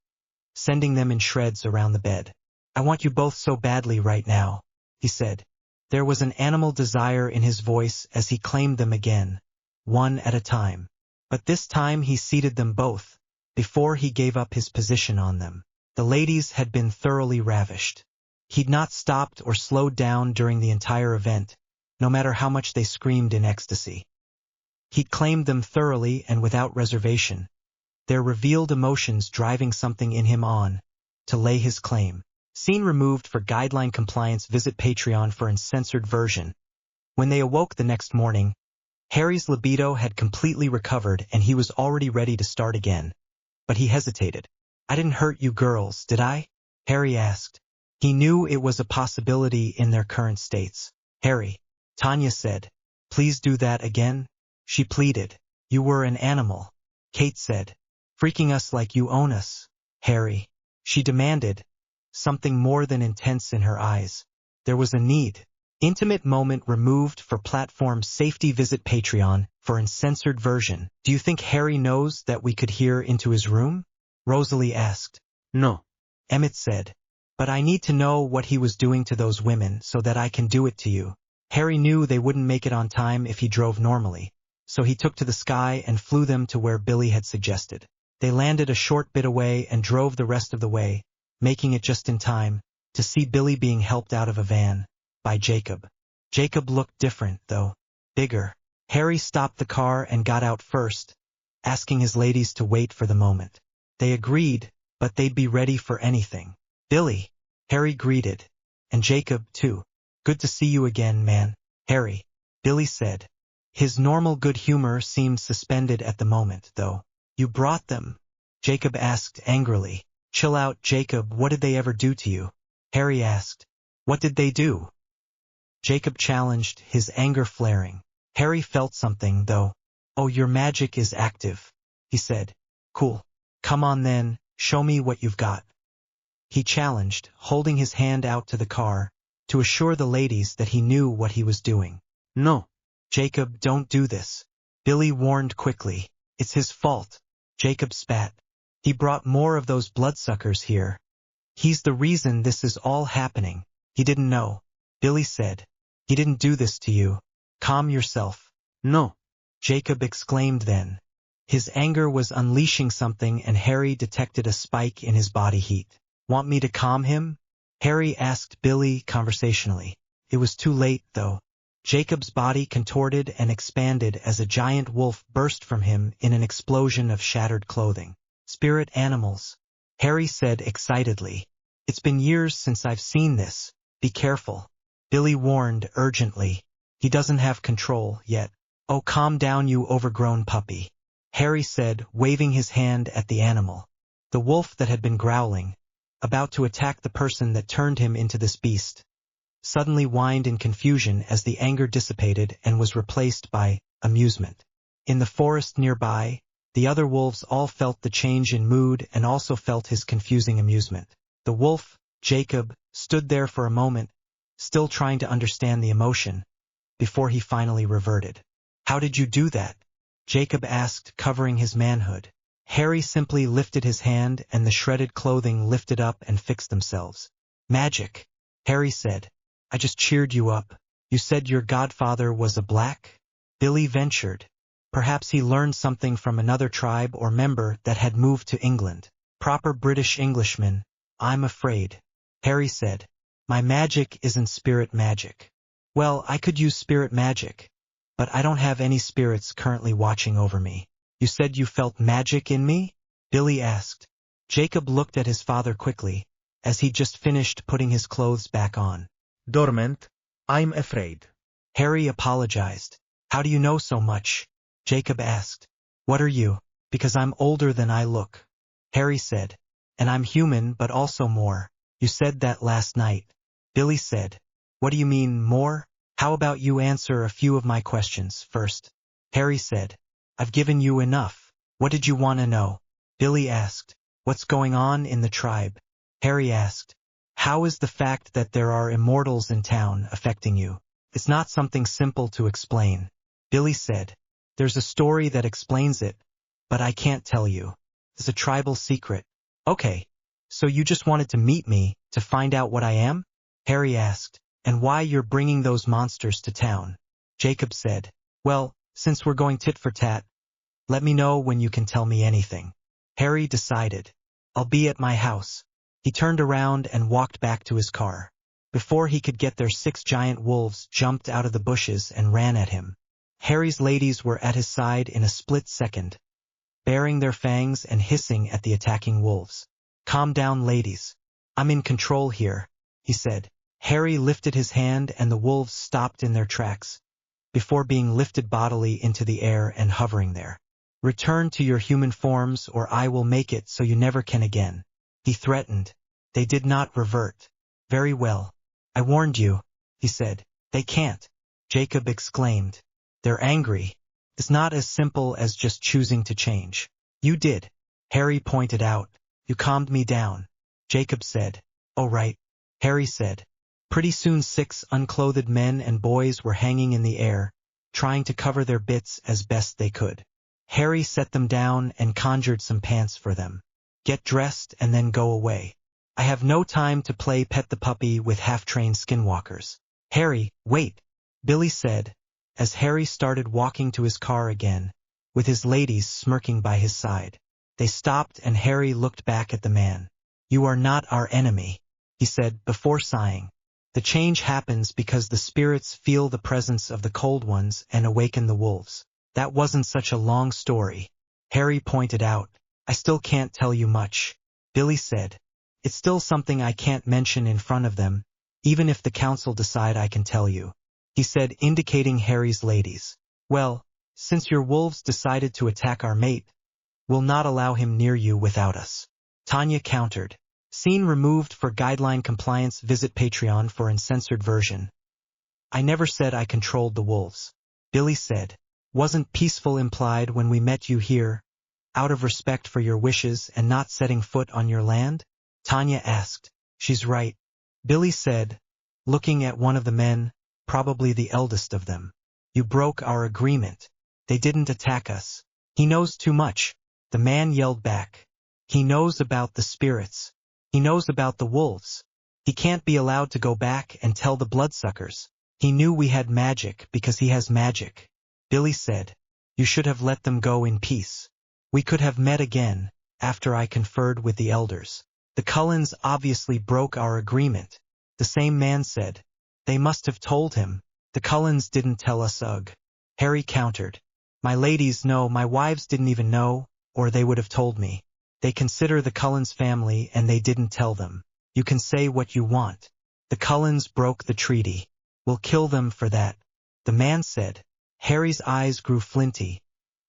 sending them in shreds around the bed. I want you both so badly right now, he said. There was an animal desire in his voice as he claimed them again, one at a time. But this time he seated them both, before he gave up his position on them. The ladies had been thoroughly ravished. He'd not stopped or slowed down during the entire event, no matter how much they screamed in ecstasy. He'd claimed them thoroughly and without reservation, their revealed emotions driving something in him on to lay his claim. Scene removed for guideline compliance. Visit Patreon for uncensored version. When they awoke the next morning, Harry's libido had completely recovered and he was already ready to start again. But he hesitated. I didn't hurt you girls, did I? Harry asked. He knew it was a possibility in their current states. Harry, Tanya said. Please do that again, she pleaded. You were an animal, Kate said. Freaking us like you own us, Harry, she demanded, something more than intense in her eyes. There was a need. Intimate moment removed for platform safety. Visit Patreon for uncensored version. Do you think Harry knows that we could hear into his room? Rosalie asked. No. Emmett said. But I need to know what he was doing to those women so that I can do it to you. Harry knew they wouldn't make it on time if he drove normally, so he took to the sky and flew them to where Billy had suggested. They landed a short bit away and drove the rest of the way, making it just in time to see Billy being helped out of a van by Jacob. Jacob looked different, though. Bigger. Harry stopped the car and got out first, asking his ladies to wait for the moment. They agreed, but they'd be ready for anything. Billy, Harry greeted, and Jacob, too. Good to see you again, man. Harry, Billy said. His normal good humor seemed suspended at the moment, though. You brought them? Jacob asked angrily. Chill out, Jacob. What did they ever do to you? Harry asked. What did they do? Jacob challenged, his anger flaring. Harry felt something, though. Oh, your magic is active, he said. Cool. Come on then, show me what you've got. He challenged, holding his hand out to the car, to assure the ladies that he knew what he was doing. No. Jacob, don't do this. Billy warned quickly. It's his fault. Jacob spat. He brought more of those bloodsuckers here. He's the reason this is all happening. He didn't know. Billy said. He didn't do this to you. Calm yourself. No. Jacob exclaimed then. His anger was unleashing something and Harry detected a spike in his body heat. Want me to calm him? Harry asked Billy conversationally. It was too late, though. Jacob's body contorted and expanded as a giant wolf burst from him in an explosion of shattered clothing. Spirit animals, Harry said excitedly. It's been years since I've seen this. Be careful. Billy warned urgently. He doesn't have control yet. Oh, calm down, you overgrown puppy, Harry said, waving his hand at the animal. The wolf that had been growling, about to attack the person that turned him into this beast, suddenly whined in confusion as the anger dissipated and was replaced by amusement. In the forest nearby, the other wolves all felt the change in mood and also felt his confusing amusement. The wolf, Jacob, stood there for a moment, still trying to understand the emotion, before he finally reverted. How did you do that? Jacob asked, covering his manhood. Harry simply lifted his hand and the shredded clothing lifted up and fixed themselves. Magic, Harry said. I just cheered you up. You said your godfather was a black? Billy ventured. Perhaps he learned something from another tribe or member that had moved to England. Proper British Englishman, I'm afraid, Harry said. My magic isn't spirit magic. Well, I could use spirit magic, but I don't have any spirits currently watching over me. You said you felt magic in me? Billy asked. Jacob looked at his father quickly, as he just finished putting his clothes back on. Dormant, I'm afraid. Harry apologized. How do you know so much? Jacob asked. What are you? Because I'm older than I look, Harry said. And I'm human but also more. You said that last night. Billy said. What do you mean, more? How about you answer a few of my questions first? Harry said. I've given you enough. What did you want to know? Billy asked. What's going on in the tribe? Harry asked. How is the fact that there are immortals in town affecting you? It's not something simple to explain. Billy said, there's a story that explains it, but I can't tell you. It's a tribal secret. Okay, so you just wanted to meet me to find out what I am? Harry asked, and why you're bringing those monsters to town. Jacob said, well, since we're going tit for tat, let me know when you can tell me anything. Harry decided, I'll be at my house. He turned around and walked back to his car. Before he could get there, 6 giant wolves jumped out of the bushes and ran at him. Harry's ladies were at his side in a split second, baring their fangs and hissing at the attacking wolves. Calm down, ladies. I'm in control here, he said. Harry lifted his hand and the wolves stopped in their tracks, before being lifted bodily into the air and hovering there. Return to your human forms or I will make it so you never can again, he threatened. They did not revert. Very well. I warned you, he said. They can't, Jacob exclaimed. They're angry. It's not as simple as just choosing to change. You did, Harry pointed out. You calmed me down, Jacob said. Oh right, Harry said. Pretty soon 6 unclothed men and boys were hanging in the air, trying to cover their bits as best they could. Harry set them down and conjured some pants for them. Get dressed and then go away. I have no time to play pet the puppy with half-trained skinwalkers. Harry, wait, Billy said, as Harry started walking to his car again, with his ladies smirking by his side. They stopped and Harry looked back at the man. You are not our enemy, he said before sighing. The change happens because the spirits feel the presence of the cold ones and awaken the wolves. That wasn't such a long story, Harry pointed out. I still can't tell you much, Billy said. It's still something I can't mention in front of them, even if the council decide I can tell you, he said, indicating Harry's ladies. Well, since your wolves decided to attack our mate, we'll not allow him near you without us, Tanya countered. Scene removed for guideline compliance. Visit Patreon for uncensored version. I never said I controlled the wolves, Billy said. Wasn't peaceful implied when we met you here, out of respect for your wishes and not setting foot on your land? Tanya asked. She's right, Billy said, looking at one of the men, probably the eldest of them. You broke our agreement. They didn't attack us. He knows too much, the man yelled back. He knows about the spirits. He knows about the wolves. He can't be allowed to go back and tell the bloodsuckers. He knew we had magic because he has magic, Billy said. You should have let them go in peace. We could have met again, after I conferred with the elders. The Cullens obviously broke our agreement, the same man said. They must have told him. The Cullens didn't tell us. Ugh, Harry countered. My ladies know. My wives didn't even know, or they would have told me. They consider the Cullens family and they didn't tell them. You can say what you want. The Cullens broke the treaty. We'll kill them for that, the man said. Harry's eyes grew flinty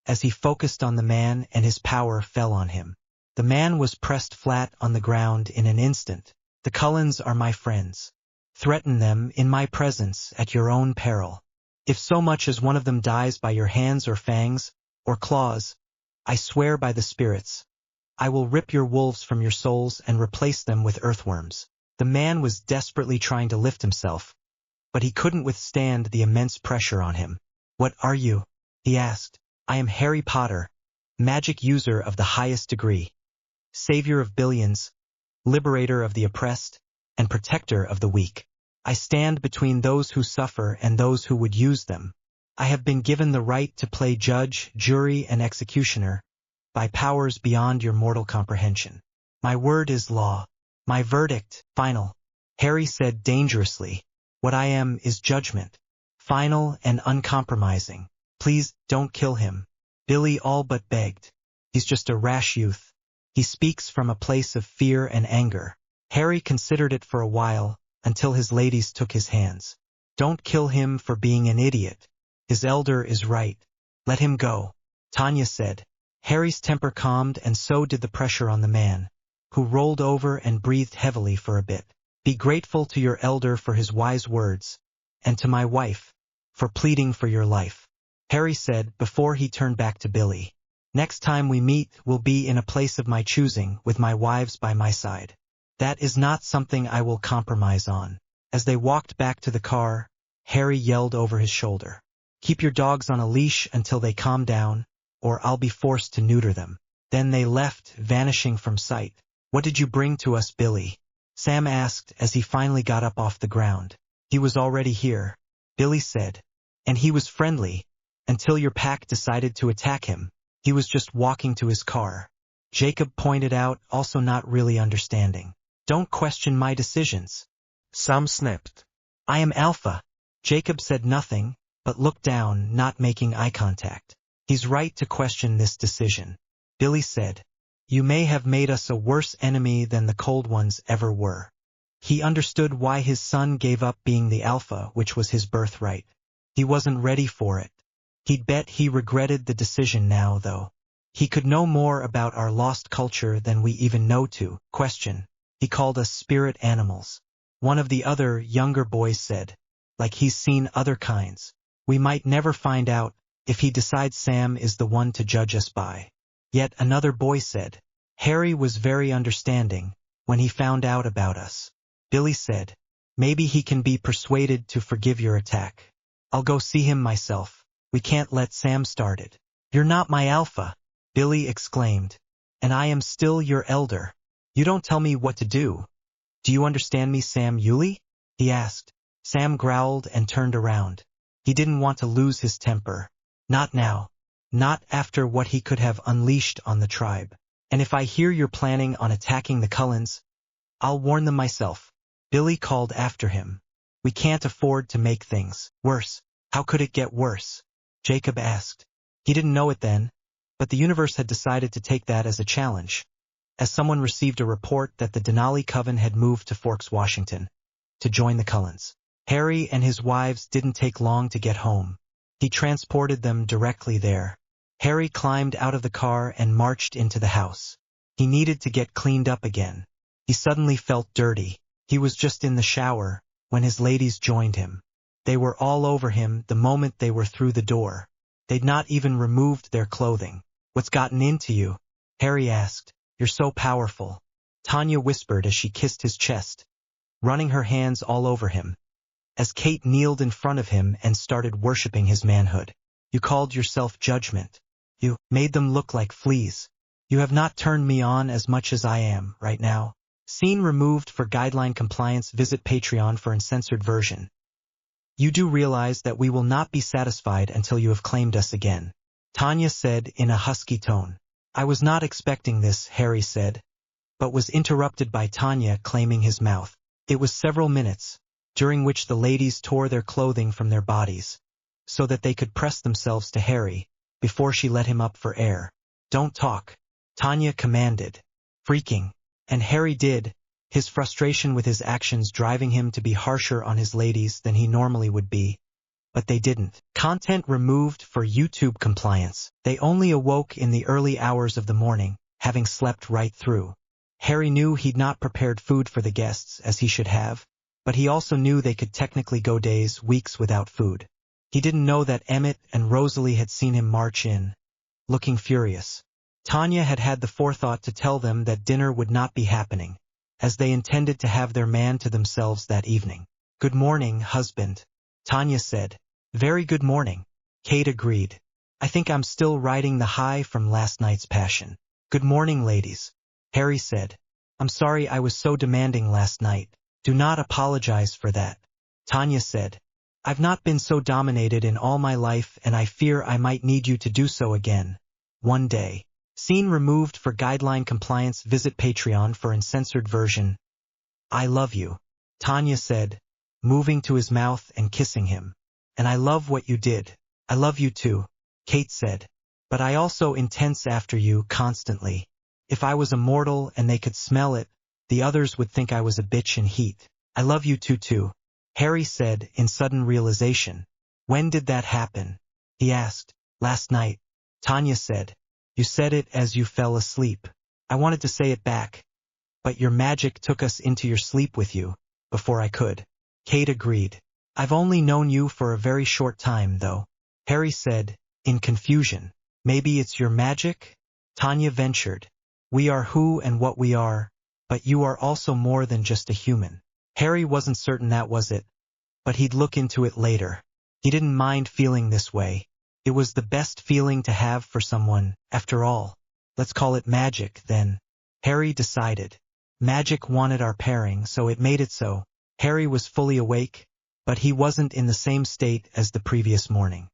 as he focused on the man and his power fell on him. The man was pressed flat on the ground in an instant. The Cullens are my friends. Threaten them in my presence at your own peril. If so much as one of them dies by your hands or fangs, or claws, I swear by the spirits, I will rip your wolves from your souls and replace them with earthworms. The man was desperately trying to lift himself, but he couldn't withstand the immense pressure on him. What are you? He asked. I am Harry Potter, magic user of the highest degree, savior of billions, liberator of the oppressed, and protector of the weak. I stand between those who suffer and those who would use them. I have been given the right to play judge, jury, and executioner, by powers beyond your mortal comprehension. My word is law. My verdict, final, Harry said dangerously. What I am is judgment, final and uncompromising. Please, don't kill him, Billy all but begged. He's just a rash youth. He speaks from a place of fear and anger. Harry considered it for a while, until his ladies took his hands. Don't kill him for being an idiot. His elder is right. Let him go, Tanya said. Harry's temper calmed and so did the pressure on the man, who rolled over and breathed heavily for a bit. Be grateful to your elder for his wise words, and to my wife, for pleading for your life, Harry said before he turned back to Billy. Next time we meet will be in a place of my choosing with my wives by my side. That is not something I will compromise on. As they walked back to the car, Harry yelled over his shoulder. Keep your dogs on a leash until they calm down, or I'll be forced to neuter them. Then they left, vanishing from sight. What did you bring to us, Billy? Sam asked as he finally got up off the ground. He was already here, Billy said. And he was friendly, until your pack decided to attack him. He was just walking to his car. Jacob pointed out, also not really understanding. Don't question my decisions. Sam snapped. I am Alpha. Jacob said nothing, but looked down, not making eye contact. He's right to question this decision. Billy said, you may have made us a worse enemy than the Cold Ones ever were. He understood why his son gave up being the Alpha, which was his birthright. He wasn't ready for it. He'd bet he regretted the decision now, though. He could know more about our lost culture than we even know to question. He called us spirit animals. One of the other, younger boys said, like he's seen other kinds. We might never find out, if he decides Sam is the one to judge us by. Yet another boy said, Harry was very understanding, when he found out about us. Billy said, maybe he can be persuaded to forgive your attack. I'll go see him myself. We can't let Sam start it. You're not my Alpha, Billy exclaimed. And I am still your elder. You don't tell me what to do. Do you understand me, Sam Yulee? He asked. Sam growled and turned around. He didn't want to lose his temper. Not now. Not after what he could have unleashed on the tribe. And if I hear you're planning on attacking the Cullens, I'll warn them myself. Billy called after him. We can't afford to make things worse. How could it get worse? Jacob asked. He didn't know it then, but the universe had decided to take that as a challenge. As someone received a report that the Denali coven had moved to Forks, Washington, to join the Cullens. Harry and his wives didn't take long to get home. He transported them directly there. Harry climbed out of the car and marched into the house. He needed to get cleaned up again. He suddenly felt dirty. He was just in the shower, when his ladies joined him. They were all over him the moment they were through the door. They'd not even removed their clothing. What's gotten into you? Harry asked. You're so powerful. Tanya whispered as she kissed his chest, running her hands all over him. As Kate kneeled in front of him and started worshipping his manhood. You called yourself judgment. You made them look like fleas. You have not turned me on as much as I am right now. Scene removed for guideline compliance. Visit Patreon for uncensored version. You do realize that we will not be satisfied until you have claimed us again. Tanya said in a husky tone. I was not expecting this, Harry said, but was interrupted by Tanya claiming his mouth. It was several minutes, during which the ladies tore their clothing from their bodies, so that they could press themselves to Harry, before she let him up for air. Don't talk, Tanya commanded. Freaking. And Harry did, his frustration with his actions driving him to be harsher on his ladies than he normally would be. But they didn't. Content removed for YouTube compliance. They only awoke in the early hours of the morning, having slept right through. Harry knew he'd not prepared food for the guests as he should have, but he also knew they could technically go days, weeks without food. He didn't know that Emmett and Rosalie had seen him march in, looking furious. Tanya had had the forethought to tell them that dinner would not be happening, as they intended to have their man to themselves that evening. Good morning, husband, Tanya said. Very good morning, Kate agreed. I think I'm still riding the high from last night's passion. Good morning, ladies, Harry said. I'm sorry I was so demanding last night. Do not apologize for that, Tanya said. I've not been so dominated in all my life, and I fear I might need you to do so again. One day. Scene removed for guideline compliance. Visit Patreon for uncensored version. I love you, Tanya said, moving to his mouth and kissing him. And I love what you did. I love you too, Kate said. But I also intense after you constantly. If I was immortal and they could smell it, the others would think I was a bitch in heat. I love you too, Harry said in sudden realization. When did that happen? He asked. Last night, Tanya said. You said it as you fell asleep. I wanted to say it back, but your magic took us into your sleep with you, before I could. Kate agreed. I've only known you for a very short time, though, Harry said, in confusion. Maybe it's your magic? Tanya ventured. We are who and what we are, but you are also more than just a human. Harry wasn't certain that was it, but he'd look into it later. He didn't mind feeling this way. It was the best feeling to have for someone, after all. Let's call it magic, then. Harry decided. Magic wanted our pairing, so it made it so. Harry was fully awake, but he wasn't in the same state as the previous morning.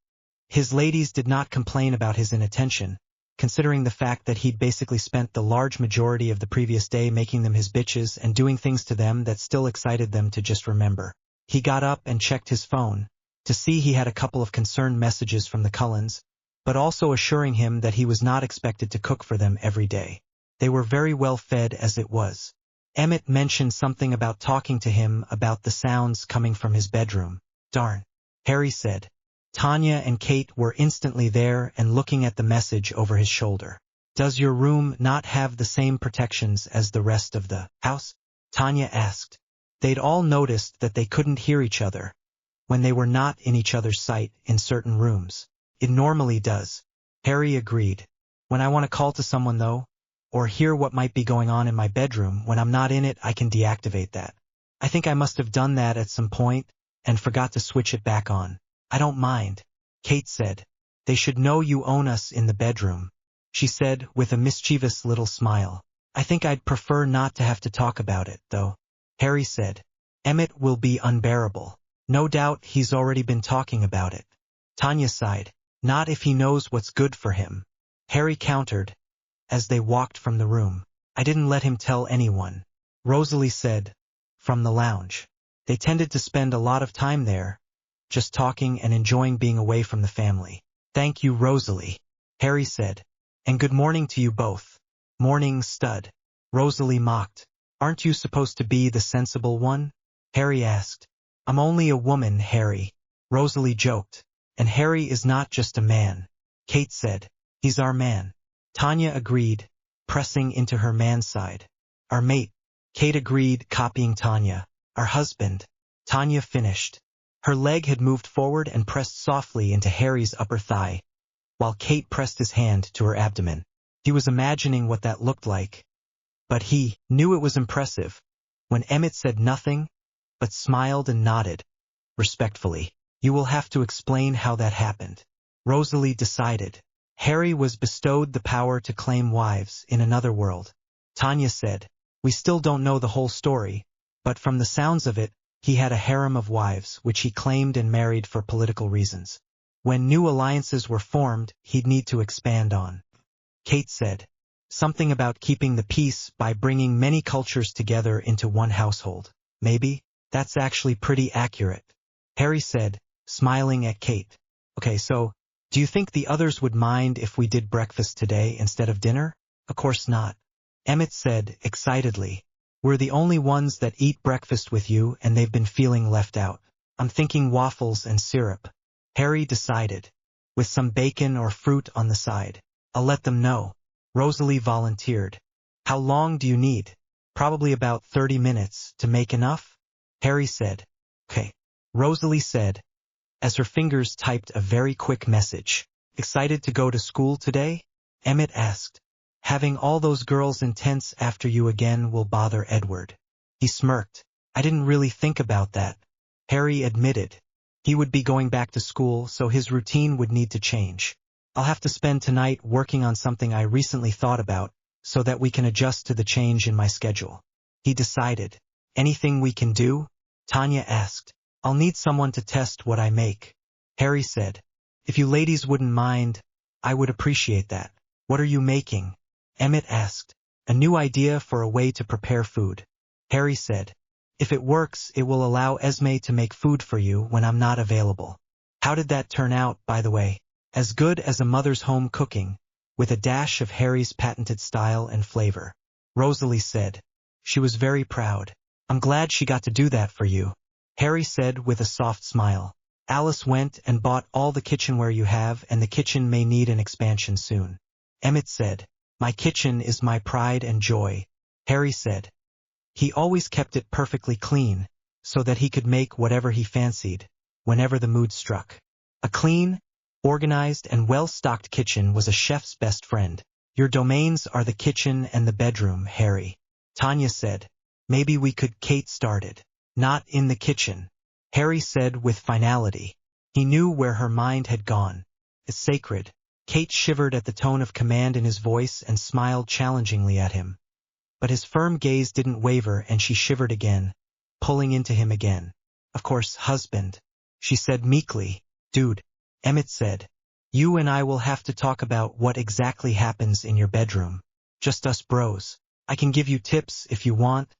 His ladies did not complain about his inattention, considering the fact that he'd basically spent the large majority of the previous day making them his bitches and doing things to them that still excited them to just remember. He got up and checked his phone, to see he had a couple of concerned messages from the Cullens, but also assuring him that he was not expected to cook for them every day. They were very well fed as it was. Emmett mentioned something about talking to him about the sounds coming from his bedroom. Darn, Harry said. Tanya and Kate were instantly there and looking at the message over his shoulder. Does your room not have the same protections as the rest of the house? Tanya asked. They'd all noticed that they couldn't hear each other when they were not in each other's sight in certain rooms. It normally does. Harry agreed. When I want to call to someone though, or hear what might be going on in my bedroom, when I'm not in it, I can deactivate that. I think I must have done that at some point and forgot to switch it back on. I don't mind, Kate said. They should know you own us in the bedroom, she said with a mischievous little smile. I think I'd prefer not to have to talk about it, though, Harry said. Emmett will be unbearable. No doubt he's already been talking about it. Tanya sighed. Not if he knows what's good for him, Harry countered, as they walked from the room. I didn't let him tell anyone, Rosalie said, from the lounge. They tended to spend a lot of time there, just talking and enjoying being away from the family. Thank you, Rosalie, Harry said. And good morning to you both. Morning, stud, Rosalie mocked. Aren't you supposed to be the sensible one? Harry asked. I'm only a woman, Harry, Rosalie joked. And Harry is not just a man, Kate said. He's our man. Tanya agreed, pressing into her man's side. Our mate, Kate agreed, copying Tanya. Our husband, Tanya finished. Her leg had moved forward and pressed softly into Harry's upper thigh, while Kate pressed his hand to her abdomen. He was imagining what that looked like, but he knew it was impressive when Emmett said nothing, but smiled and nodded, respectfully. You will have to explain how that happened, Rosalie decided. Harry was bestowed the power to claim wives in another world. Tanya said, we still don't know the whole story, but from the sounds of it, he had a harem of wives which he claimed and married for political reasons. When new alliances were formed, he'd need to expand on. Kate said, something about keeping the peace by bringing many cultures together into one household. Maybe? That's actually pretty accurate, Harry said, smiling at Kate. Okay, so, do you think the others would mind if we did breakfast today instead of dinner? Of course not, Emmett said excitedly. We're the only ones that eat breakfast with you and they've been feeling left out. I'm thinking waffles and syrup, Harry decided, with some bacon or fruit on the side. I'll let them know, Rosalie volunteered. How long do you need? Probably about 30 minutes to make enough, Harry said. Okay, Rosalie said, as her fingers typed a very quick message. Excited to go to school today? Emmett asked. Having all those girls intense after you again will bother Edward. He smirked. I didn't really think about that, Harry admitted. He would be going back to school, so his routine would need to change. I'll have to spend tonight working on something I recently thought about, so that we can adjust to the change in my schedule. He decided. Anything we can do? Tanya asked. I'll need someone to test what I make, Harry said. If you ladies wouldn't mind, I would appreciate that. What are you making? Emmett asked. A new idea for a way to prepare food, Harry said. If it works, it will allow Esme to make food for you when I'm not available. How did that turn out, by the way? As good as a mother's home cooking, with a dash of Harry's patented style and flavor, Rosalie said. She was very proud. I'm glad she got to do that for you, Harry said with a soft smile. Alice went and bought all the kitchenware you have, and the kitchen may need an expansion soon, Emmett said. My kitchen is my pride and joy, Harry said. He always kept it perfectly clean, so that he could make whatever he fancied, whenever the mood struck. A clean, organized and well-stocked kitchen was a chef's best friend. Your domains are the kitchen and the bedroom, Harry. Tanya said. Maybe we could. Kate started. Not in the kitchen, Harry said with finality. He knew where her mind had gone. It's sacred. Kate shivered at the tone of command in his voice and smiled challengingly at him. But his firm gaze didn't waver, and she shivered again, pulling into him again. Of course, husband, she said meekly. Dude, Emmett said. You and I will have to talk about what exactly happens in your bedroom. Just us bros. I can give you tips if you want,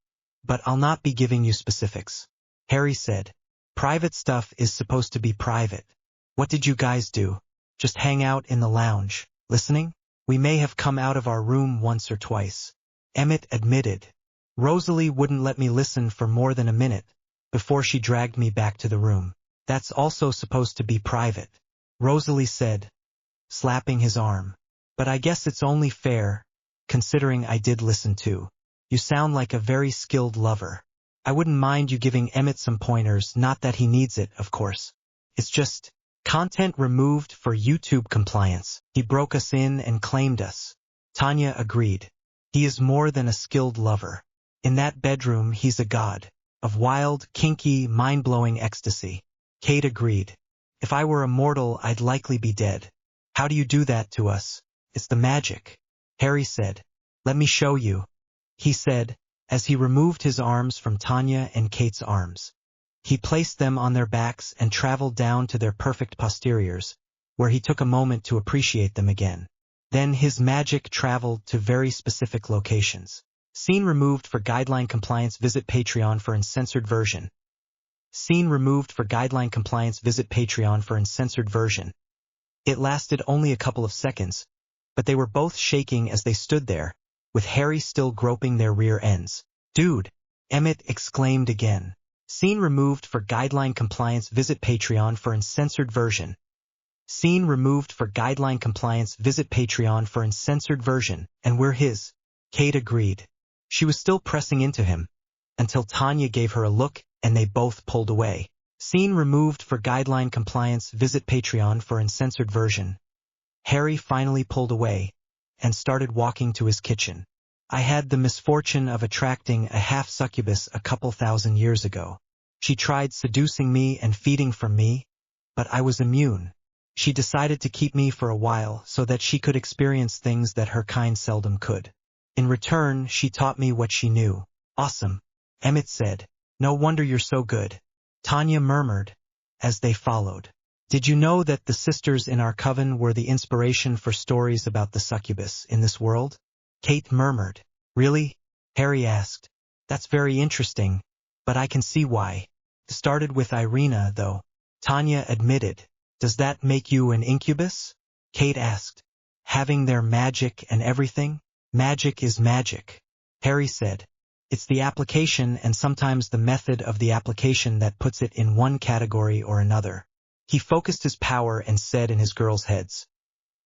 but I'll not be giving you specifics. Harry said. Private stuff is supposed to be private. What did you guys do? Just hang out in the lounge, listening? We may have come out of our room once or twice, Emmett admitted. Rosalie wouldn't let me listen for more than a minute before she dragged me back to the room. That's also supposed to be private, Rosalie said, slapping his arm. But I guess it's only fair, considering I did listen too. You sound like a very skilled lover. I wouldn't mind you giving Emmett some pointers, not that he needs it, of course. It's just content removed for YouTube compliance. He broke us in and claimed us. Tanya agreed. He is more than a skilled lover. In that bedroom, he's a god of wild, kinky, mind-blowing ecstasy. Kate agreed. If I were immortal, I'd likely be dead. How do you do that to us? It's the magic, Harry said. Let me show you, he said, as he removed his arms from Tanya and Kate's arms. He placed them on their backs and traveled down to their perfect posteriors, where he took a moment to appreciate them again. Then his magic traveled to very specific locations. Scene removed for guideline compliance. Visit Patreon for uncensored version. Scene removed for guideline compliance. Visit Patreon for uncensored version. It lasted only a couple of seconds, but they were both shaking as they stood there, with Harry still groping their rear ends. Dude, Emmett exclaimed again. Scene removed for guideline compliance. Visit Patreon for uncensored version. Scene removed for guideline compliance. Visit Patreon for uncensored version. And we're his. Kate agreed. She was still pressing into him, until Tanya gave her a look and they both pulled away. Scene removed for guideline compliance. Visit Patreon for uncensored version. Harry finally pulled away and started walking to his kitchen. I had the misfortune of attracting a half-succubus a couple thousand years ago. She tried seducing me and feeding from me, but I was immune. She decided to keep me for a while so that she could experience things that her kind seldom could. In return, she taught me what she knew. Awesome, Emmett said. No wonder you're so good, Tanya murmured, as they followed. Did you know that the sisters in our coven were the inspiration for stories about the succubus in this world? Kate murmured. Really? Harry asked. That's very interesting, but I can see why. It started with Irina, though, Tanya admitted. Does that make you an incubus? Kate asked. Having their magic and everything? Magic is magic, Harry said. It's the application and sometimes the method of the application that puts it in one category or another. He focused his power and said in his girls' heads.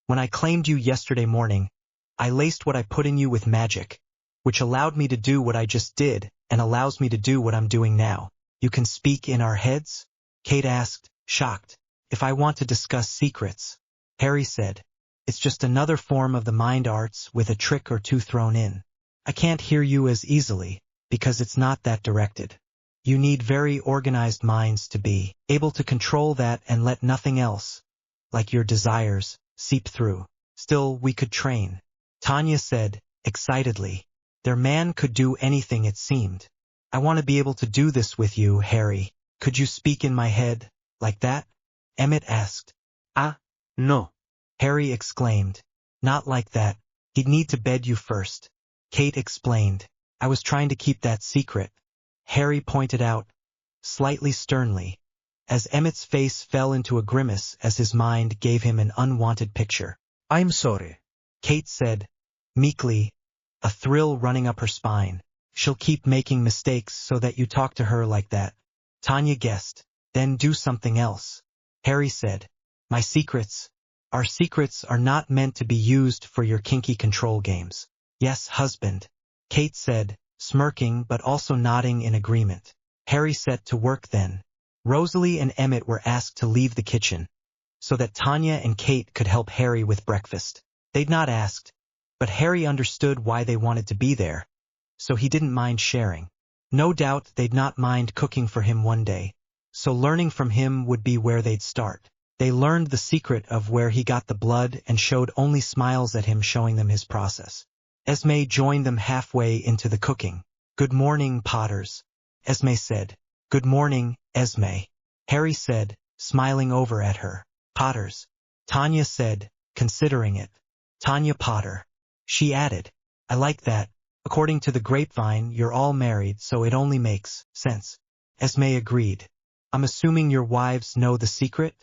When I claimed you yesterday morning, I laced what I put in you with magic, which allowed me to do what I just did and allows me to do what I'm doing now. You can speak in our heads? Kate asked, shocked. If I want to discuss secrets, Harry said. It's just another form of the mind arts with a trick or two thrown in. I can't hear you as easily, because it's not that directed. You need very organized minds to be able to control that and let nothing else, like your desires, seep through. Still, we could train, Tanya said, excitedly. Their man could do anything, it seemed. I want to be able to do this with you, Harry. Could you speak in my head, like that? Emmett asked. Ah, No. Harry exclaimed. Not like that. He'd need to bed you first. Kate explained. I was trying to keep that secret, Harry pointed out, slightly sternly, as Emmett's face fell into a grimace as his mind gave him an unwanted picture. I'm sorry, Kate said, meekly, a thrill running up her spine. She'll keep making mistakes so that you talk to her like that. Tanya guessed. Then do something else. Harry said. My secrets. Our secrets are not meant to be used for your kinky control games. Yes, husband, Kate said, smirking but also nodding in agreement. Harry set to work then. Rosalie and Emmett were asked to leave the kitchen, so that Tanya and Kate could help Harry with breakfast. They'd not asked, but Harry understood why they wanted to be there, so he didn't mind sharing. No doubt they'd not mind cooking for him one day, so learning from him would be where they'd start. They learned the secret of where he got the blood and showed only smiles at him, showing them his process. Esme joined them halfway into the cooking. "Good morning, Potters," Esme said. "Good morning, Esme," Harry said, smiling over at her. "Potters," Tanya said, considering it. "Tanya Potter," she added. "I like that. According to the grapevine, you're all married, so it only makes sense." Esme agreed. "I'm assuming your wives know the secret?"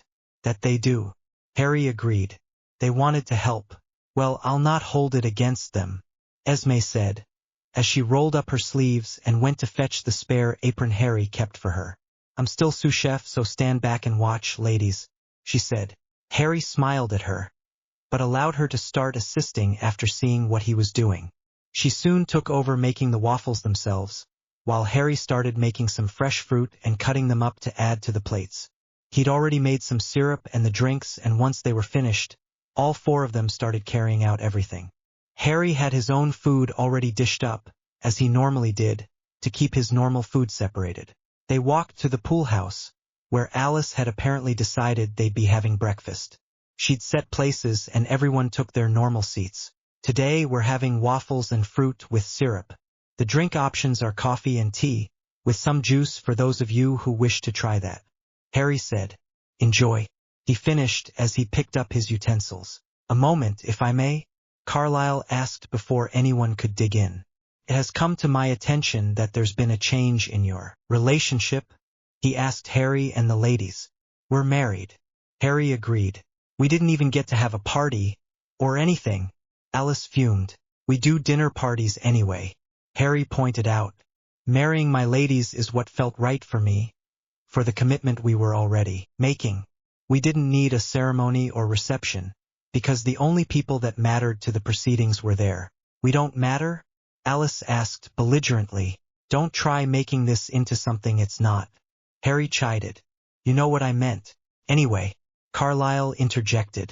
"That they do," Harry agreed. "They wanted to help." "Well, I'll not hold it against them," Esme said, as she rolled up her sleeves and went to fetch the spare apron Harry kept for her. "I'm still sous chef, so stand back and watch, ladies," she said. Harry smiled at her, but allowed her to start assisting after seeing what he was doing. She soon took over making the waffles themselves, while Harry started making some fresh fruit and cutting them up to add to the plates. He'd already made some syrup and the drinks, and once they were finished, all four of them started carrying out everything. Harry had his own food already dished up, as he normally did, to keep his normal food separated. They walked to the pool house, where Alice had apparently decided they'd be having breakfast. She'd set places and everyone took their normal seats. "Today we're having waffles and fruit with syrup. The drink options are coffee and tea, with some juice for those of you who wish to try that," Harry said. "Enjoy," he finished as he picked up his utensils. "A moment, if I may?" Carlyle asked before anyone could dig in. "It has come to my attention that there's been a change in your relationship," he asked Harry and the ladies. "We're married," Harry agreed. "We didn't even get to have a party, or anything," Alice fumed. "We do dinner parties anyway," Harry pointed out. "Marrying my ladies is what felt right for me, for the commitment we were already making. We didn't need a ceremony or reception, because the only people that mattered to the proceedings were there." "We don't matter?" Alice asked belligerently. "Don't try making this into something it's not," Harry chided. "You know what I meant." "Anyway," Carlyle interjected,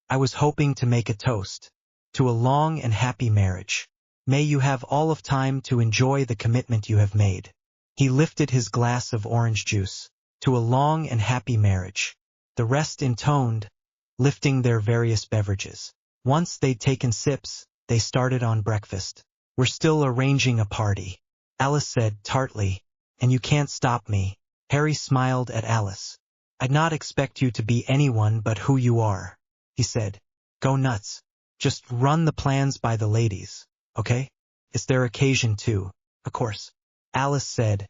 "I was hoping to make a toast to a long and happy marriage. May you have all of time to enjoy the commitment you have made." He lifted his glass of orange juice. "To a long and happy marriage." The rest intoned, lifting their various beverages. Once they'd taken sips, they started on breakfast. "We're still arranging a party," Alice said tartly, "and you can't stop me." Harry smiled at Alice. "I'd not expect you to be anyone but who you are," he said. "Go nuts. Just run the plans by the ladies, okay? It's their occasion too, of course," Alice said,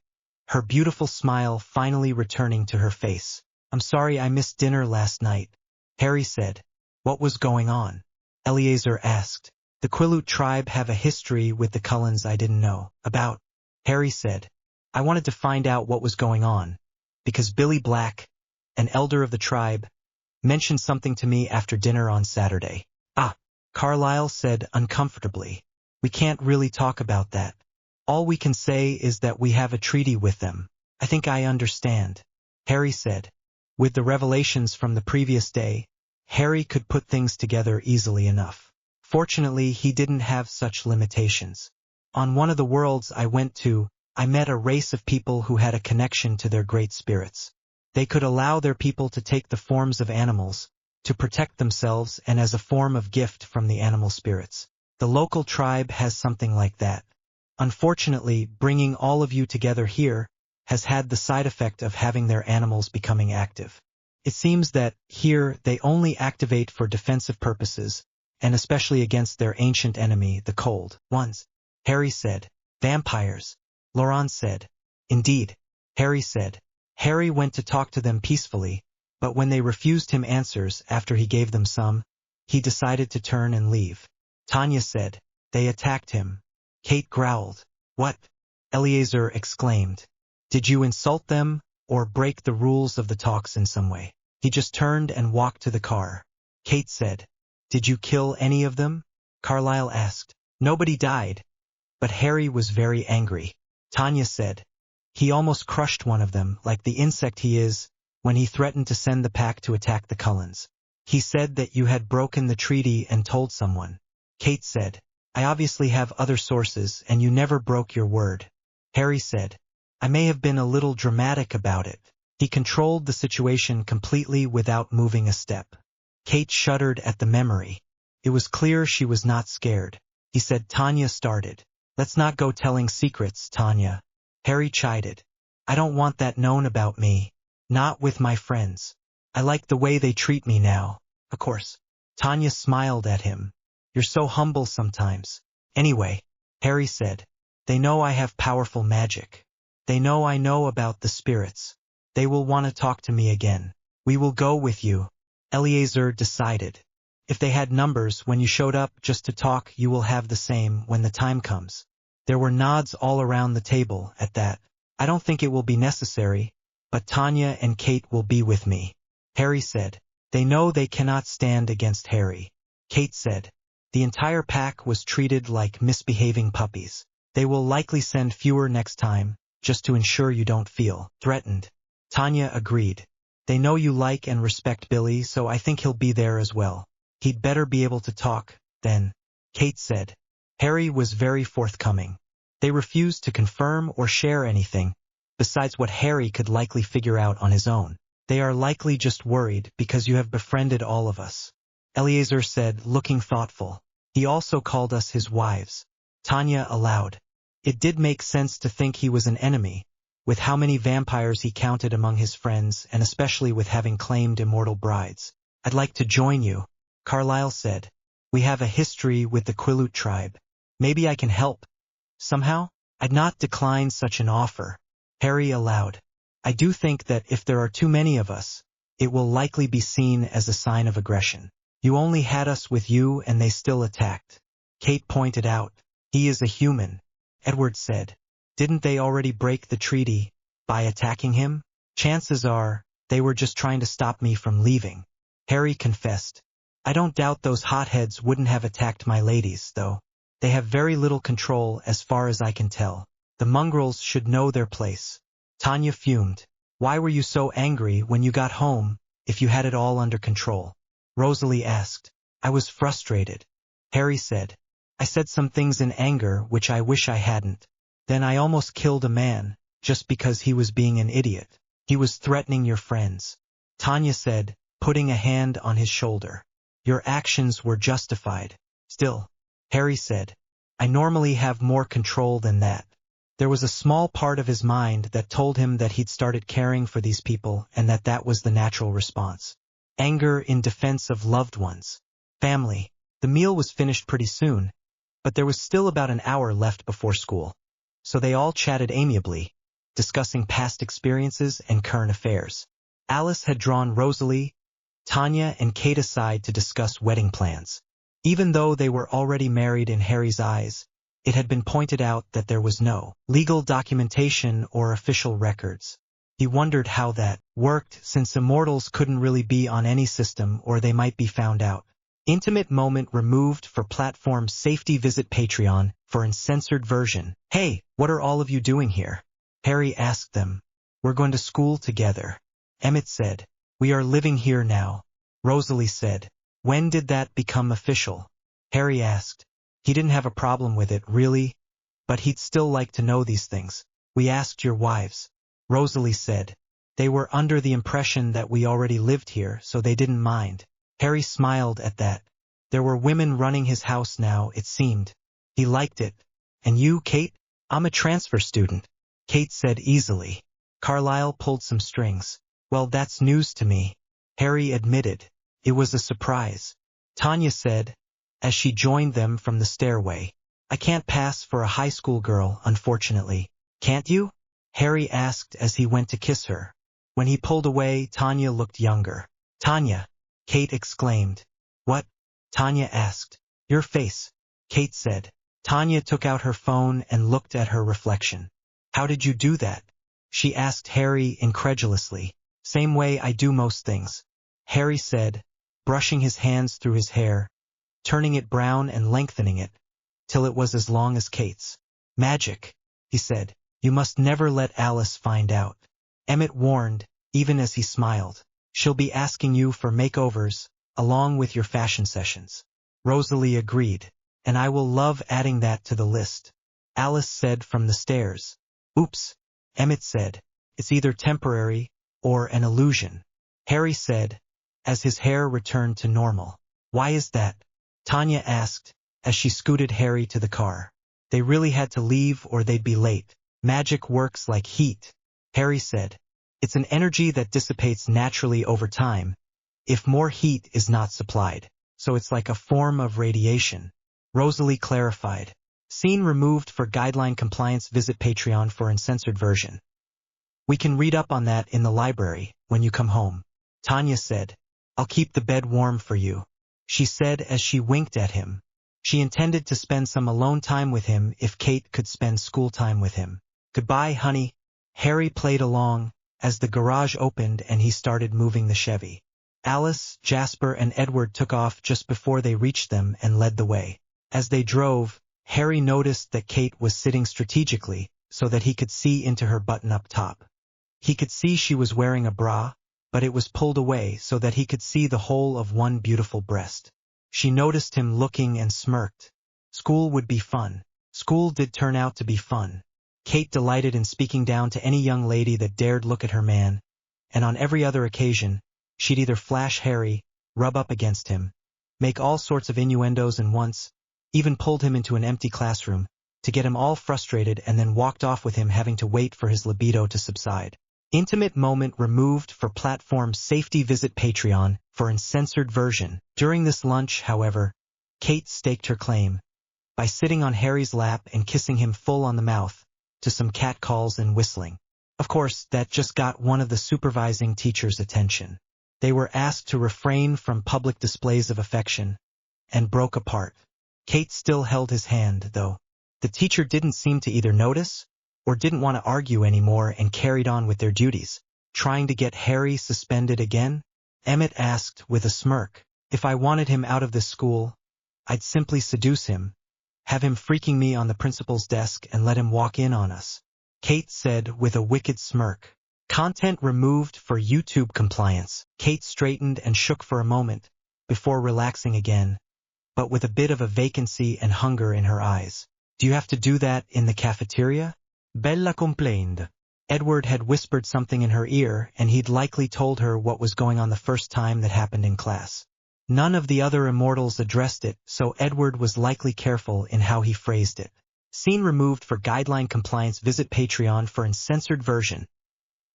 her beautiful smile finally returning to her face. "I'm sorry I missed dinner last night," Harry said. "What was going on?" Eleazar asked. "The TWILIGHT tribe have a history with the Cullens I didn't know about," Harry said. "I wanted to find out what was going on, because Billy Black, an elder of the tribe, mentioned something to me after dinner on Saturday." "Ah," Carlyle said uncomfortably. "We can't really talk about that. All we can say is that we have a treaty with them." "I think I understand," Harry said. With the revelations from the previous day, Harry could put things together easily enough. Fortunately, he didn't have such limitations. "On one of the worlds I went to, I met a race of people who had a connection to their great spirits. They could allow their people to take the forms of animals, to protect themselves and as a form of gift from the animal spirits. The local tribe has something like that. Unfortunately, bringing all of you together here has had the side effect of having their animals becoming active. It seems that, here, they only activate for defensive purposes, and especially against their ancient enemy, the Cold Ones," Harry said. "Vampires," Laurent said. "Indeed," Harry said. Harry went to talk to them peacefully, but when they refused him answers after he gave them some, he decided to turn and leave. Tanya said, "They attacked him." Kate growled. "What?" Eleazar exclaimed. "Did you insult them, or break the rules of the talks in some way?" He just turned and walked to the car. Kate said, "Did you kill any of them?" Carlyle asked. "Nobody died, but Harry was very angry." Tanya said, "He almost crushed one of them, like the insect he is, when he threatened to send the pack to attack the Cullens. He said that you had broken the treaty and told someone." Kate said, I obviously have other sources and you never broke your word. Harry said. I may have been a little dramatic about it. He controlled the situation completely without moving a step. Kate shuddered at the memory. It was clear she was not scared. He said. Tanya started. Let's not go telling secrets, Tanya. Harry chided. I don't want that known about me. Not with my friends. I like the way they treat me now. Of course. Tanya smiled at him. You're so humble sometimes. Anyway, Harry said. They know I have powerful magic. They know I know about the spirits. They will want to talk to me again. We will go with you. Eleazar decided. If they had numbers when you showed up just to talk, you will have the same when the time comes. There were nods all around the table at that. I don't think it will be necessary, but Tanya and Kate will be with me. Harry said. They know they cannot stand against Harry. Kate said. The entire pack was treated like misbehaving puppies. They will likely send fewer next time, just to ensure you don't feel threatened. Tanya agreed. They know you like and respect Billy, so I think he'll be there as well. He'd better be able to talk, then. Kate said. Harry was very forthcoming. They refused to confirm or share anything, besides what Harry could likely figure out on his own. They are likely just worried because you have befriended all of us. Eleazar said, looking thoughtful. He also called us his wives. Tanya allowed. It did make sense to think he was an enemy, with how many vampires he counted among his friends and especially with having claimed immortal brides. I'd like to join you, Carlyle said. We have a history with the TWILIGHT tribe. Maybe I can help. Somehow? I'd not decline such an offer. Harry allowed. I do think that if there are too many of us, it will likely be seen as a sign of aggression. You only had us with you and they still attacked. Kate pointed out. He is a human. Edward said. Didn't they already break the treaty by attacking him? Chances are, they were just trying to stop me from leaving. Harry confessed. I don't doubt those hotheads wouldn't have attacked my ladies, though. They have very little control as far as I can tell. The mongrels should know their place. Tanya fumed. Why were you so angry when you got home, if you had it all under control? Rosalie asked. I was frustrated. Harry said. I said some things in anger which I wish I hadn't. Then I almost killed a man, just because he was being an idiot. He was threatening your friends. Tanya said, putting a hand on his shoulder. Your actions were justified. Still, Harry said. I normally have more control than that. There was a small part of his mind that told him that he'd started caring for these people and that was the natural response. Anger in defense of loved ones. Family. The meal was finished pretty soon, but there was still about an hour left before school. So they all chatted amiably, discussing past experiences and current affairs. Alice had drawn Rosalie, Tanya, and Kate aside to discuss wedding plans. Even though they were already married in Harry's eyes, it had been pointed out that there was no legal documentation or official records. He wondered how that worked, since immortals couldn't really be on any system or they might be found out. Intimate moment removed for platform safety. Visit Patreon for uncensored version. Hey, what are all of you doing here? Harry asked them. We're going to school together. Emmett said. We are living here now. Rosalie said. When did that become official? Harry asked. He didn't have a problem with it, really, but he'd still like to know these things. We asked your wives. Rosalie said. They were under the impression that we already lived here, so they didn't mind. Harry smiled at that. There were women running his house now, it seemed. He liked it. And you, Kate? I'm a transfer student. Kate said easily. Carlyle pulled some strings. Well, that's news to me. Harry admitted. It was a surprise. Tanya said, as she joined them from the stairway. I can't pass for a high school girl, unfortunately. Can't you? Harry asked as he went to kiss her. When he pulled away, Tanya looked younger. Tanya! Kate exclaimed. What? Tanya asked. Your face, Kate said. Tanya took out her phone and looked at her reflection. How did you do that? She asked Harry incredulously. Same way I do most things. Harry said, brushing his hands through his hair, turning it brown and lengthening it, till it was as long as Kate's. Magic, he said. You must never let Alice find out. Emmett warned, even as he smiled. She'll be asking you for makeovers, along with your fashion sessions. Rosalie agreed. and I will love adding that to the list, Alice said from the stairs. Oops, Emmett said. It's either temporary or an illusion, Harry said, as his hair returned to normal. Why is that? Tanya asked, as she scooted Harry to the car. They really had to leave or they'd be late. Magic works like heat, Harry said. It's an energy that dissipates naturally over time, if more heat is not supplied. So it's like a form of radiation, Rosalie clarified. Scene removed for guideline compliance. Visit Patreon for uncensored version. We can read up on that in the library when you come home, Tanya said. I'll keep the bed warm for you, she said as she winked at him. She intended to spend some alone time with him if Kate could spend school time with him. Goodbye, honey. Harry played along as the garage opened and he started moving the Chevy. Alice, Jasper, and Edward took off just before they reached them and led the way. As they drove, Harry noticed that Kate was sitting strategically so that he could see into her button-up top. He could see she was wearing a bra, but it was pulled away so that he could see the whole of one beautiful breast. She noticed him looking and smirked. School would be fun. School did turn out to be fun. Kate delighted in speaking down to any young lady that dared look at her man, and on every other occasion, she'd either flash Harry, rub up against him, make all sorts of innuendos, and once even pulled him into an empty classroom to get him all frustrated and then walked off with him having to wait for his libido to subside. Intimate moment removed for platform safety. Visit Patreon for uncensored version. During this lunch, however, Kate staked her claim by sitting on Harry's lap and kissing him full on the mouth, to some catcalls and whistling. Of course, that just got one of the supervising teachers' attention. They were asked to refrain from public displays of affection, and broke apart. Kate still held his hand, though. The teacher didn't seem to either notice or didn't want to argue anymore and carried on with their duties. Trying to get Harry suspended again? Emmett asked with a smirk. If I wanted him out of this school, I'd simply seduce him, have him freaking me on the principal's desk and let him walk in on us, Kate said with a wicked smirk. Content removed for YouTube compliance. Kate straightened and shook for a moment, before relaxing again, but with a bit of a vacancy and hunger in her eyes. Do you have to do that in the cafeteria? Bella complained. Edward had whispered something in her ear, and he'd likely told her what was going on the first time that happened in class. None of the other immortals addressed it, so Edward was likely careful in how he phrased it. Scene removed for guideline compliance. Visit Patreon for uncensored version.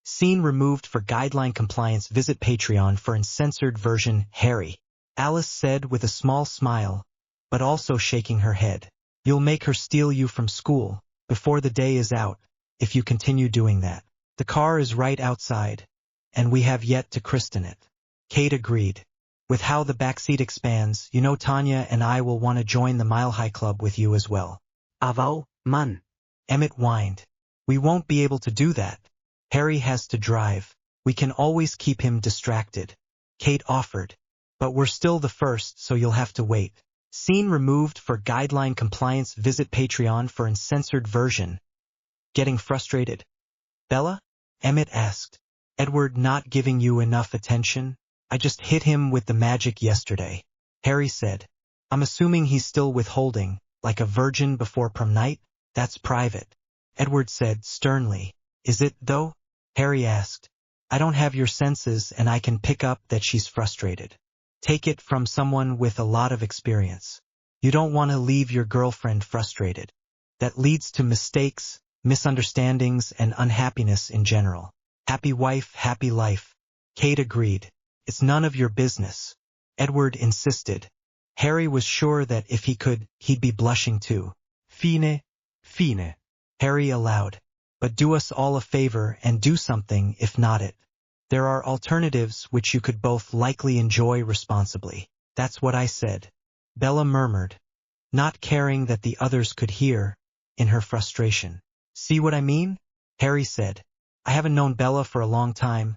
Scene removed for guideline compliance. Visit Patreon for uncensored version. Harry, Alice said with a small smile, but also shaking her head. You'll make her steal you from school before the day is out if you continue doing that. The car is right outside, and we have yet to christen it. Kate agreed. With how the backseat expands, you know Tanya and I will want to join the Mile High Club with you as well. Avo, man. Emmett whined. We won't be able to do that. Harry has to drive. We can always keep him distracted. Kate offered. But we're still the first, so you'll have to wait. Scene removed for guideline compliance. Visit Patreon for uncensored version. Getting frustrated? Bella? Emmett asked. Edward not giving you enough attention? I just hit him with the magic yesterday, Harry said. I'm assuming he's still withholding, like a virgin before prom night? That's private. Edward said sternly. Is it, though? Harry asked. I don't have your senses and I can pick up that she's frustrated. Take it from someone with a lot of experience. You don't want to leave your girlfriend frustrated. That leads to mistakes, misunderstandings, and unhappiness in general. Happy wife, happy life. Kate agreed. It's none of your business. Edward insisted. Harry was sure that if he could, he'd be blushing too. Fine. Harry allowed. But do us all a favor and do something if not it. There are alternatives which you could both likely enjoy responsibly. That's what I said. Bella murmured, not caring that the others could hear, in her frustration. See what I mean? Harry said. I haven't known Bella for a long time,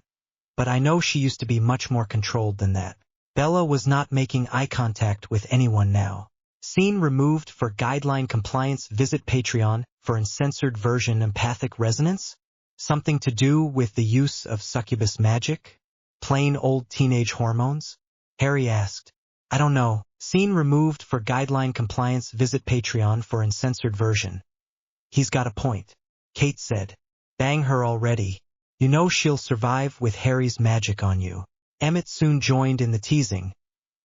but I know she used to be much more controlled than that. Bella was not making eye contact with anyone now. Scene removed for guideline compliance. Visit Patreon for uncensored version. Empathic resonance? Something to do with the use of succubus magic? Plain old teenage hormones? Harry asked. I don't know. Scene removed for guideline compliance. Visit Patreon for uncensored version. He's got a point, Kate said. Bang her already. You know she'll survive with Harry's magic on you. Emmett soon joined in the teasing,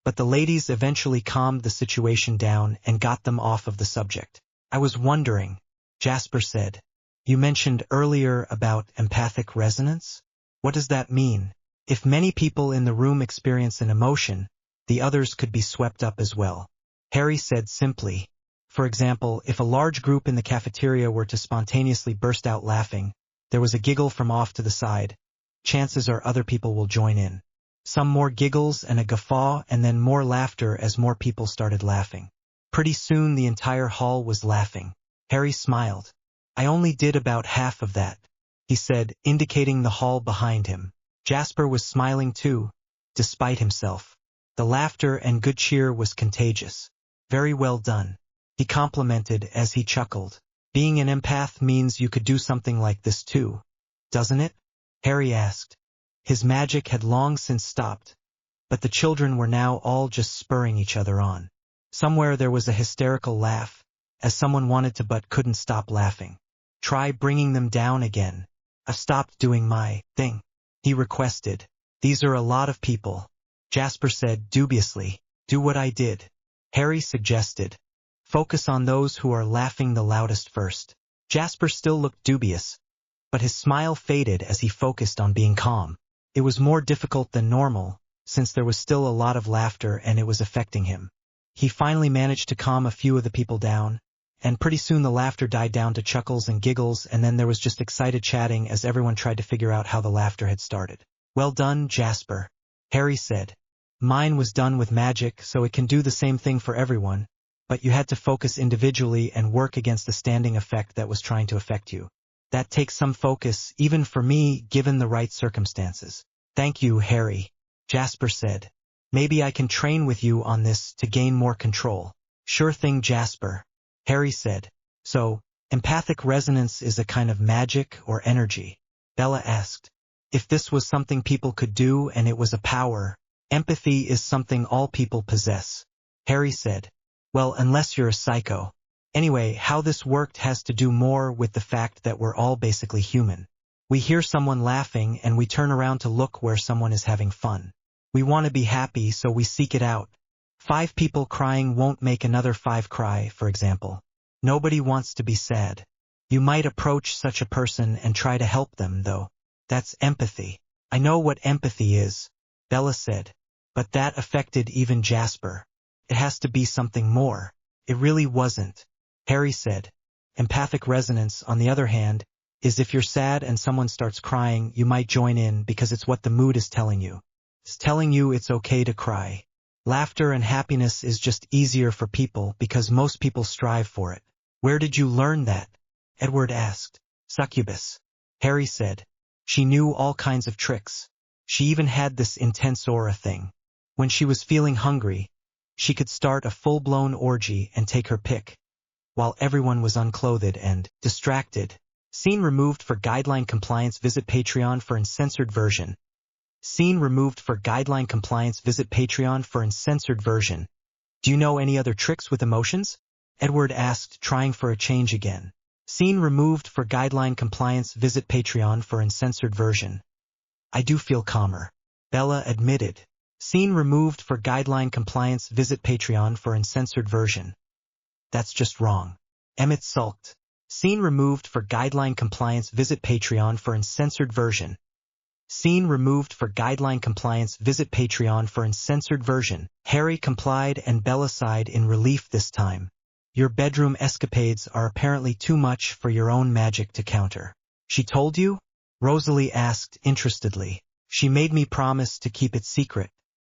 but the ladies eventually calmed the situation down and got them off of the subject. I was wondering, Jasper said. You mentioned earlier about empathic resonance? What does that mean? If many people in the room experience an emotion, the others could be swept up as well. Harry said simply. For example, if a large group in the cafeteria were to spontaneously burst out laughing, there was a giggle from off to the side, chances are other people will join in. Some more giggles and a guffaw and then more laughter as more people started laughing. Pretty soon the entire hall was laughing. Harry smiled. I only did about half of that, he said, indicating the hall behind him. Jasper was smiling too, despite himself. The laughter and good cheer was contagious. Very well done, he complimented as he chuckled. Being an empath means you could do something like this too, doesn't it? Harry asked. His magic had long since stopped, but the children were now all just spurring each other on. Somewhere there was a hysterical laugh, as someone wanted to but couldn't stop laughing. Try bringing them down again. I've stopped doing my thing, he requested. These are a lot of people, Jasper said dubiously. Do what I did, Harry suggested. Focus on those who are laughing the loudest first. Jasper still looked dubious, but his smile faded as he focused on being calm. It was more difficult than normal, since there was still a lot of laughter and it was affecting him. He finally managed to calm a few of the people down, and pretty soon the laughter died down to chuckles and giggles, and then there was just excited chatting as everyone tried to figure out how the laughter had started. Well done, Jasper, Harry said. Mine was done with magic, so it can do the same thing for everyone, but you had to focus individually and work against the standing effect that was trying to affect you. That takes some focus, even for me, given the right circumstances. Thank you, Harry, Jasper said. Maybe I can train with you on this to gain more control. Sure thing, Jasper, Harry said. So, empathic resonance is a kind of magic or energy? Bella asked. If this was something people could do and it was a power, empathy is something all people possess, Harry said. Well, unless you're a psycho. Anyway, how this worked has to do more with the fact that we're all basically human. We hear someone laughing and we turn around to look where someone is having fun. We want to be happy, so we seek it out. 5 people crying won't make another 5 cry, for example. Nobody wants to be sad. You might approach such a person and try to help them, though. That's empathy. I know what empathy is, Bella said. But that affected even Jasper. It has to be something more. It really wasn't, Harry said. Empathic resonance, on the other hand, is if you're sad and someone starts crying, you might join in because it's what the mood is telling you. It's telling you it's okay to cry. Laughter and happiness is just easier for people because most people strive for it. Where did you learn that? Edward asked. Succubus, Harry said. She knew all kinds of tricks. She even had this intense aura thing. When she was feeling hungry, she could start a full-blown orgy and take her pick, while everyone was unclothed and distracted. Scene removed for guideline compliance. Visit Patreon for uncensored version. Scene removed for guideline compliance. Visit Patreon for uncensored version. Do you know any other tricks with emotions? Edward asked, trying for a change again. Scene removed for guideline compliance. Visit Patreon for uncensored version. I do feel calmer, Bella admitted. Scene removed for guideline compliance. Visit Patreon for uncensored version. That's just wrong, Emmett sulked. Scene removed for guideline compliance. Visit Patreon for uncensored version. Scene removed for guideline compliance. Visit Patreon for uncensored version. Harry complied and Bella sighed in relief this time. Your bedroom escapades are apparently too much for your own magic to counter. She told you? Rosalie asked interestedly. She made me promise to keep it secret,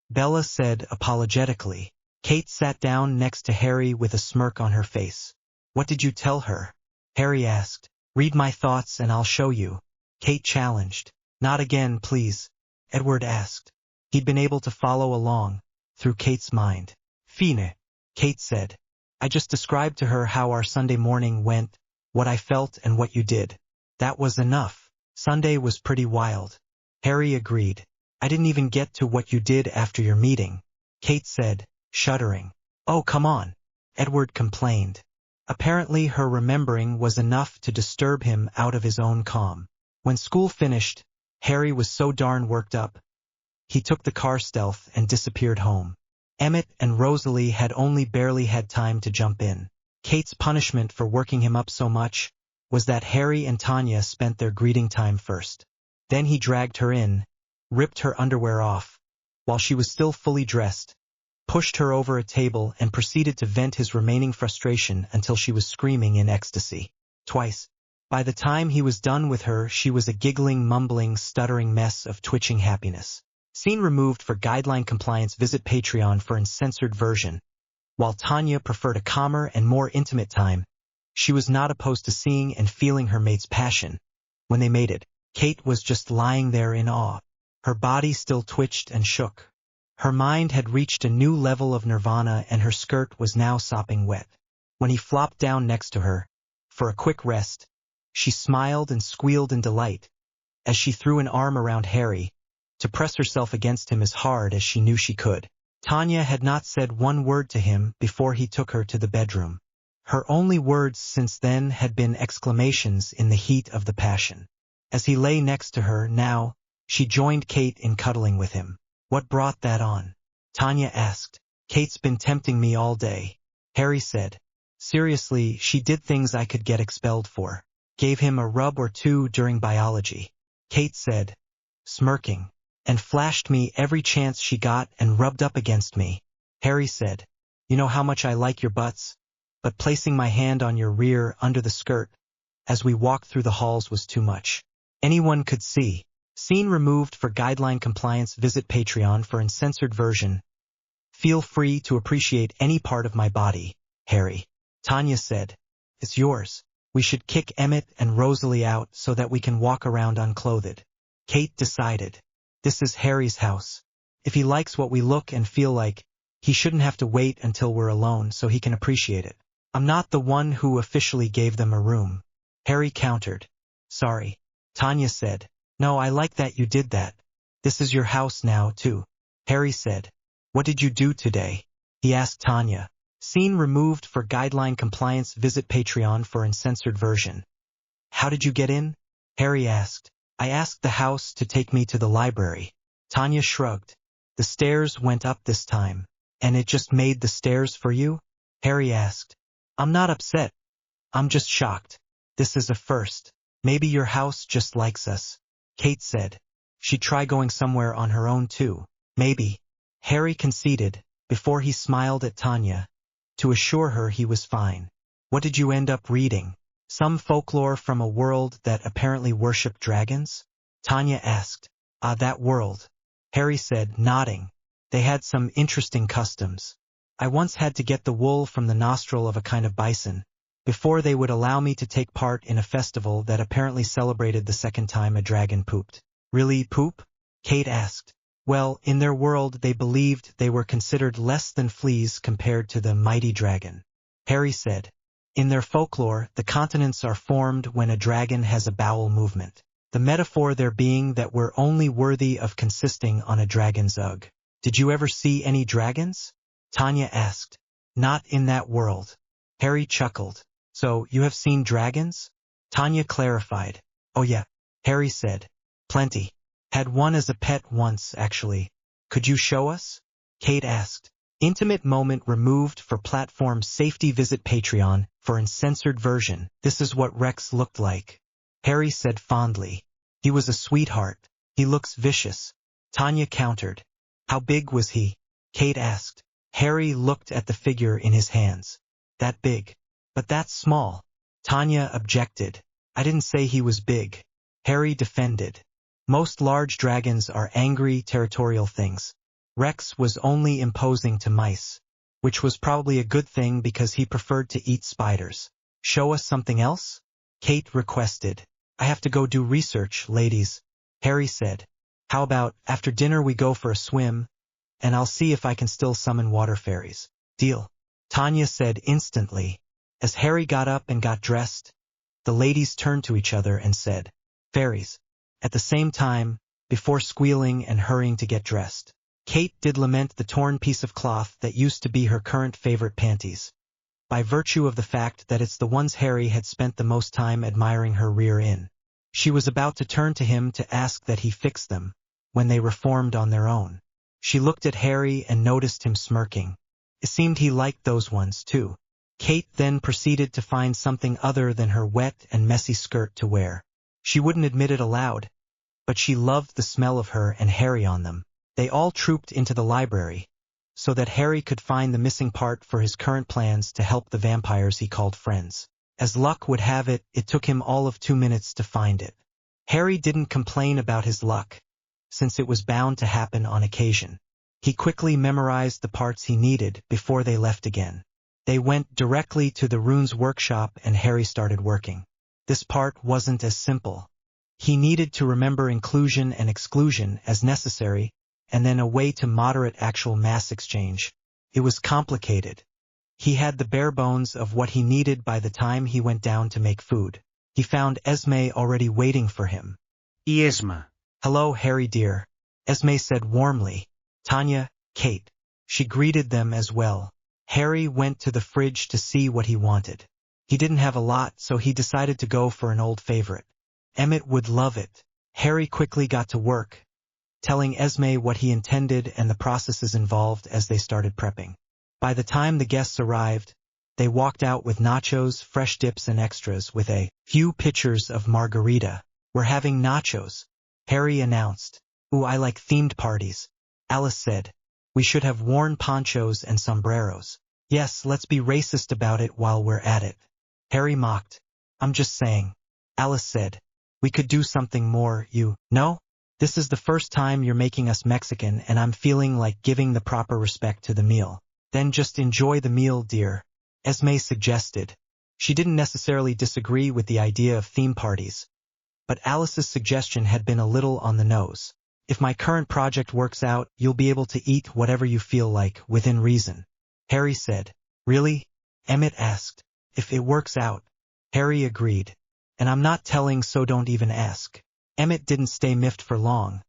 Bella said apologetically. Kate sat down next to Harry with a smirk on her face. What did you tell her? Harry asked. Read my thoughts and I'll show you, Kate challenged. Not again, please, Edward asked. He'd been able to follow along, through Kate's mind. Fine, Kate said. I just described to her how our Sunday morning went, what I felt and what you did. That was enough. Sunday was pretty wild, Harry agreed. I didn't even get to what you did after your meeting, Kate said. shuddering. "Oh, come on," Edward complained. Apparently her remembering was enough to disturb him out of his own calm. When school finished, Harry was so darn worked up. He took the car stealth and disappeared home. Emmett and Rosalie had only barely had time to jump in. Kate's punishment for working him up so much was that Harry and Tanya spent their greeting time first. Then he dragged her in, ripped her underwear off, while she was still fully dressed, pushed her over a table and proceeded to vent his remaining frustration until she was screaming in ecstasy. Twice. By the time he was done with her, she was a giggling, mumbling, stuttering mess of twitching happiness. Scene removed for guideline compliance. Visit Patreon for uncensored version. While Tanya preferred a calmer and more intimate time, she was not opposed to seeing and feeling her mate's passion. When they mated, Kate was just lying there in awe. Her body still twitched and shook. Her mind had reached a new level of nirvana and her skirt was now sopping wet. When he flopped down next to her, for a quick rest, she smiled and squealed in delight, as she threw an arm around Harry, to press herself against him as hard as she knew she could. Tanya had not said one word to him before he took her to the bedroom. Her only words since then had been exclamations in the heat of the passion. As he lay next to her now, she joined Kate in cuddling with him. "What brought that on?" Tanya asked. "Kate's been tempting me all day," Harry said. "Seriously, she did things I could get expelled for. Gave him a rub or two during biology," Kate said, smirking, "and flashed me every chance she got and rubbed up against me." Harry said, "You know how much I like your butts, but placing my hand on your rear under the skirt as we walked through the halls was too much. Anyone could see." Scene removed for guideline compliance. Visit Patreon for uncensored version. "Feel free to appreciate any part of my body, Harry," Tanya said. "It's yours. We should kick Emmett and Rosalie out so that we can walk around unclothed." Kate decided. This is Harry's house. If he likes what we look and feel like, he shouldn't have to wait until we're alone so he can appreciate it. "I'm not the one who officially gave them a room," Harry countered. "Sorry," Tanya said. "No, I like that you did that. This is your house now, too," Harry said. "What did you do today?" he asked Tanya. Scene removed for guideline compliance. Visit Patreon for uncensored version. "How did you get in?" Harry asked. "I asked the house to take me to the library." Tanya shrugged. "The stairs went up this time, and it just made the stairs for you?" Harry asked. "I'm not upset. I'm just shocked. This is a first. Maybe your house just likes us," Kate said. "She'd try going somewhere on her own too." "Maybe," Harry conceded, before he smiled at Tanya, to assure her he was fine. "What did you end up reading? Some folklore from a world that apparently worshipped dragons?" Tanya asked. "Ah, that world," Harry said, nodding. "They had some interesting customs. I once had to get the wool from the nostril of a kind of bison, before they would allow me to take part in a festival that apparently celebrated the second time a dragon pooped." "Really poop?" Kate asked. "Well, in their world they believed they were considered less than fleas compared to the mighty dragon," Harry said. "In their folklore, the continents are formed when a dragon has a bowel movement. The metaphor there being that we're only worthy of consisting on a dragon's ugh." "Did you ever see any dragons?" Tanya asked. "Not in that world." Harry chuckled. "So, you have seen dragons?" Tanya clarified. "Oh yeah," Harry said. "Plenty. Had one as a pet once, actually. Could you show us?" Kate asked. Intimate moment removed for platform safety. Visit Patreon for uncensored version. "This is what Rex looked like," Harry said fondly. "He was a sweetheart. He looks vicious," Tanya countered. "How big was he?" Kate asked. Harry looked at the figure in his hands. "That big." "But that's small," Tanya objected. "I didn't say he was big," Harry defended. "Most large dragons are angry, territorial things. Rex was only imposing to mice, which was probably a good thing because he preferred to eat spiders." "Show us something else?" Kate requested. "I have to go do research, ladies," Harry said. "How about, after dinner we go for a swim, and I'll see if I can still summon water fairies." "Deal," Tanya said instantly. As Harry got up and got dressed, the ladies turned to each other and said, "Fairies," at the same time, before squealing and hurrying to get dressed. Kate did lament the torn piece of cloth that used to be her current favorite panties, by virtue of the fact that it's the ones Harry had spent the most time admiring her rear in. She was about to turn to him to ask that he fix them, when they reformed on their own. She looked at Harry and noticed him smirking. It seemed he liked those ones too. Kate then proceeded to find something other than her wet and messy skirt to wear. She wouldn't admit it aloud, but she loved the smell of her and Harry on them. They all trooped into the library, so that Harry could find the missing part for his current plans to help the vampires he called friends. As luck would have it, it took him all of 2 minutes to find it. Harry didn't complain about his luck, since it was bound to happen on occasion. He quickly memorized the parts he needed before they left again. They went directly to the runes workshop and Harry started working. This part wasn't as simple. He needed to remember inclusion and exclusion as necessary, and then a way to moderate actual mass exchange. It was complicated. He had the bare bones of what he needed by the time he went down to make food. He found Esme already waiting for him. Esme. "Hello, Harry dear," Esme said warmly. "Tanya, Kate." She greeted them as well. Harry went to the fridge to see what he wanted. He didn't have a lot, so he decided to go for an old favorite. Emmett would love it. Harry quickly got to work, telling Esme what he intended and the processes involved as they started prepping. By the time the guests arrived, they walked out with nachos, fresh dips and extras with a few pitchers of margarita. "We're having nachos," Harry announced. "Ooh, I like themed parties," Alice said. "We should have worn ponchos and sombreros." "Yes, let's be racist about it while we're at it," Harry mocked. "I'm just saying," Alice said. "We could do something more, you know? This is the first time you're making us Mexican and I'm feeling like giving the proper respect to the meal." "Then just enjoy the meal, dear," Esme suggested. She didn't necessarily disagree with the idea of theme parties, but Alice's suggestion had been a little on the nose. "If my current project works out, you'll be able to eat whatever you feel like, within reason," Harry said. "Really?" Emmett asked. "If it works out," Harry agreed. "And I'm not telling, so don't even ask." Emmett didn't stay miffed for long,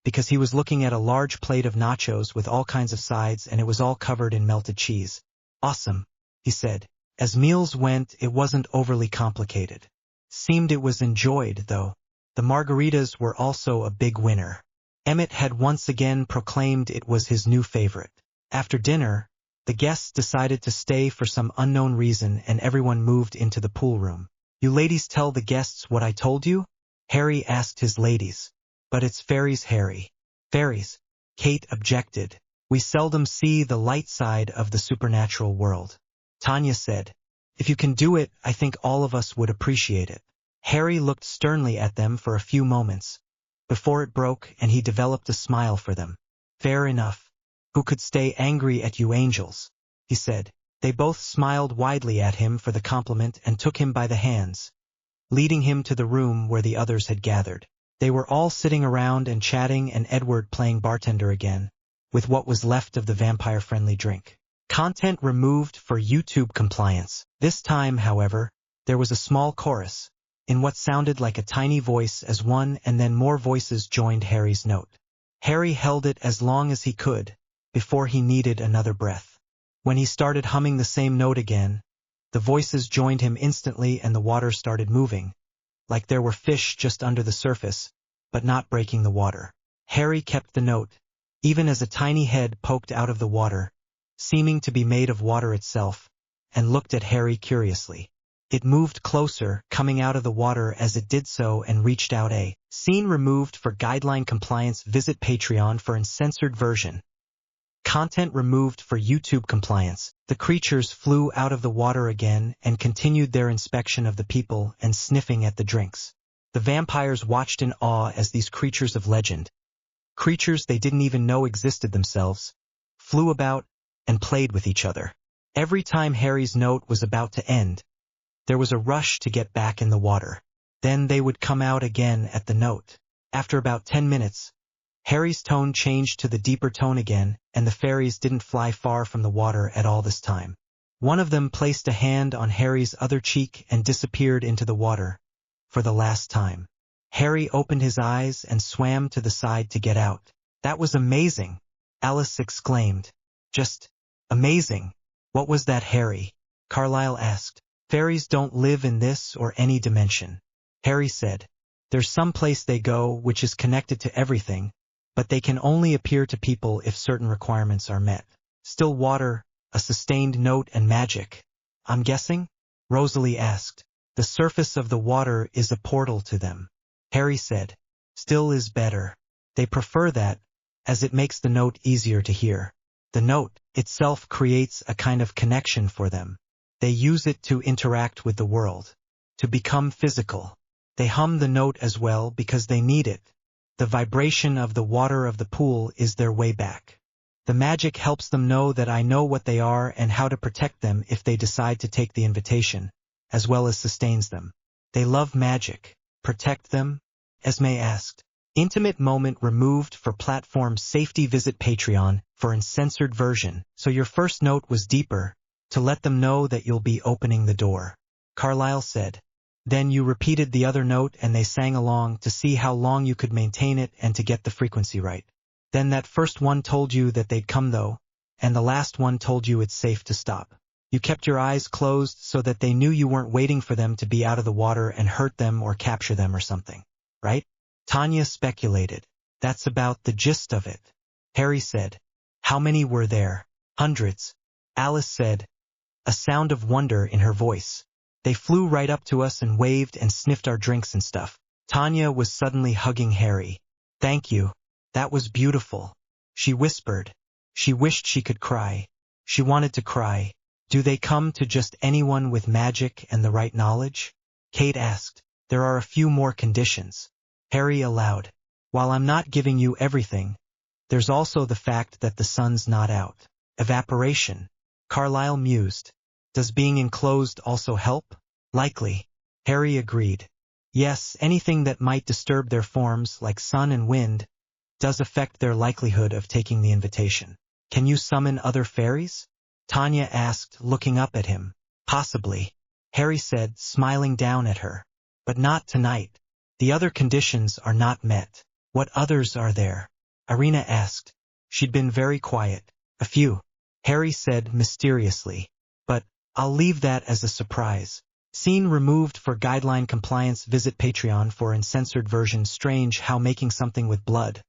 because he was looking at a large plate of nachos with all kinds of sides and it was all covered in melted cheese. "Awesome," he said. As meals went, it wasn't overly complicated. Seemed it was enjoyed, though. The margaritas were also a big winner. Emmett had once again proclaimed it was his new favorite. After dinner, the guests decided to stay for some unknown reason and everyone moved into the pool room. "You ladies tell the guests what I told you?" Harry asked his ladies. "But it's fairies, Harry." "Fairies," Kate objected. "We seldom see the light side of the supernatural world," Tanya said. "If you can do it, I think all of us would appreciate it." Harry looked sternly at them for a few moments, before it broke and he developed a smile for them. "Fair enough. Who could stay angry at you angels?" he said. They both smiled widely at him for the compliment and took him by the hands, leading him to the room where the others had gathered. They were all sitting around and chatting and Edward playing bartender again, with what was left of the vampire-friendly drink. Content removed for YouTube compliance. This time, however, there was a small chorus, in what sounded like a tiny voice as one and then more voices joined Harry's note. Harry held it as long as he could, before he needed another breath. When he started humming the same note again, the voices joined him instantly and the water started moving, like there were fish just under the surface, but not breaking the water. Harry kept the note, even as a tiny head poked out of the water, seeming to be made of water itself, and looked at Harry curiously. It moved closer, coming out of the water as it did so and reached out. A scene removed for guideline compliance. Visit Patreon for uncensored version. Content removed for YouTube compliance. The creatures flew out of the water again and continued their inspection of the people and sniffing at the drinks. The vampires watched in awe as these creatures of legend, creatures they didn't even know existed themselves, flew about and played with each other. Every time Harry's note was about to end, there was a rush to get back in the water. Then they would come out again at the note. After about 10 minutes, Harry's tone changed to the deeper tone again, and the fairies didn't fly far from the water at all this time. One of them placed a hand on Harry's other cheek and disappeared into the water, for the last time. Harry opened his eyes and swam to the side to get out. That was amazing, Alice exclaimed. Just amazing. What was that, Harry? Carlyle asked. Fairies don't live in this or any dimension. Harry said. There's some place they go which is connected to everything, but they can only appear to people if certain requirements are met. Still water, a sustained note, and magic. I'm guessing? Rosalie asked. The surface of the water is a portal to them. Harry said. Still is better. They prefer that, as it makes the note easier to hear. The note itself creates a kind of connection for them. They use it to interact with the world, to become physical. They hum the note as well because they need it. The vibration of the water of the pool is their way back. The magic helps them know that I know what they are and how to protect them if they decide to take the invitation, as well as sustains them. They love magic. Protect them? Esme asked. Intimate moment removed for platform safety. Visit Patreon for uncensored version. So your first note was deeper, to let them know that you'll be opening the door. Carlyle said. Then you repeated the other note and they sang along to see how long you could maintain it and to get the frequency right. Then that first one told you that they'd come though, and the last one told you it's safe to stop. You kept your eyes closed so that they knew you weren't waiting for them to be out of the water and hurt them or capture them or something, right? Tanya speculated. That's about the gist of it. Harry said. How many were there? Hundreds. Alice said, a sound of wonder in her voice. They flew right up to us and waved and sniffed our drinks and stuff. Tanya was suddenly hugging Harry. Thank you. That was beautiful. She whispered. She wished she could cry. She wanted to cry. Do they come to just anyone with magic and the right knowledge? Kate asked. There are a few more conditions. Harry allowed. While I'm not giving you everything, there's also the fact that the sun's not out. Evaporation. Carlyle mused. Does being enclosed also help? Likely. Harry agreed. Yes, anything that might disturb their forms, like sun and wind, does affect their likelihood of taking the invitation. Can you summon other fairies? Tanya asked, looking up at him. Possibly. Harry said, smiling down at her. But not tonight. The other conditions are not met. What others are there? Irina asked. She'd been very quiet. A few. Harry said mysteriously. But I'll leave that as a surprise. Scene removed for guideline compliance. Visit Patreon for uncensored version. Strange how making something with blood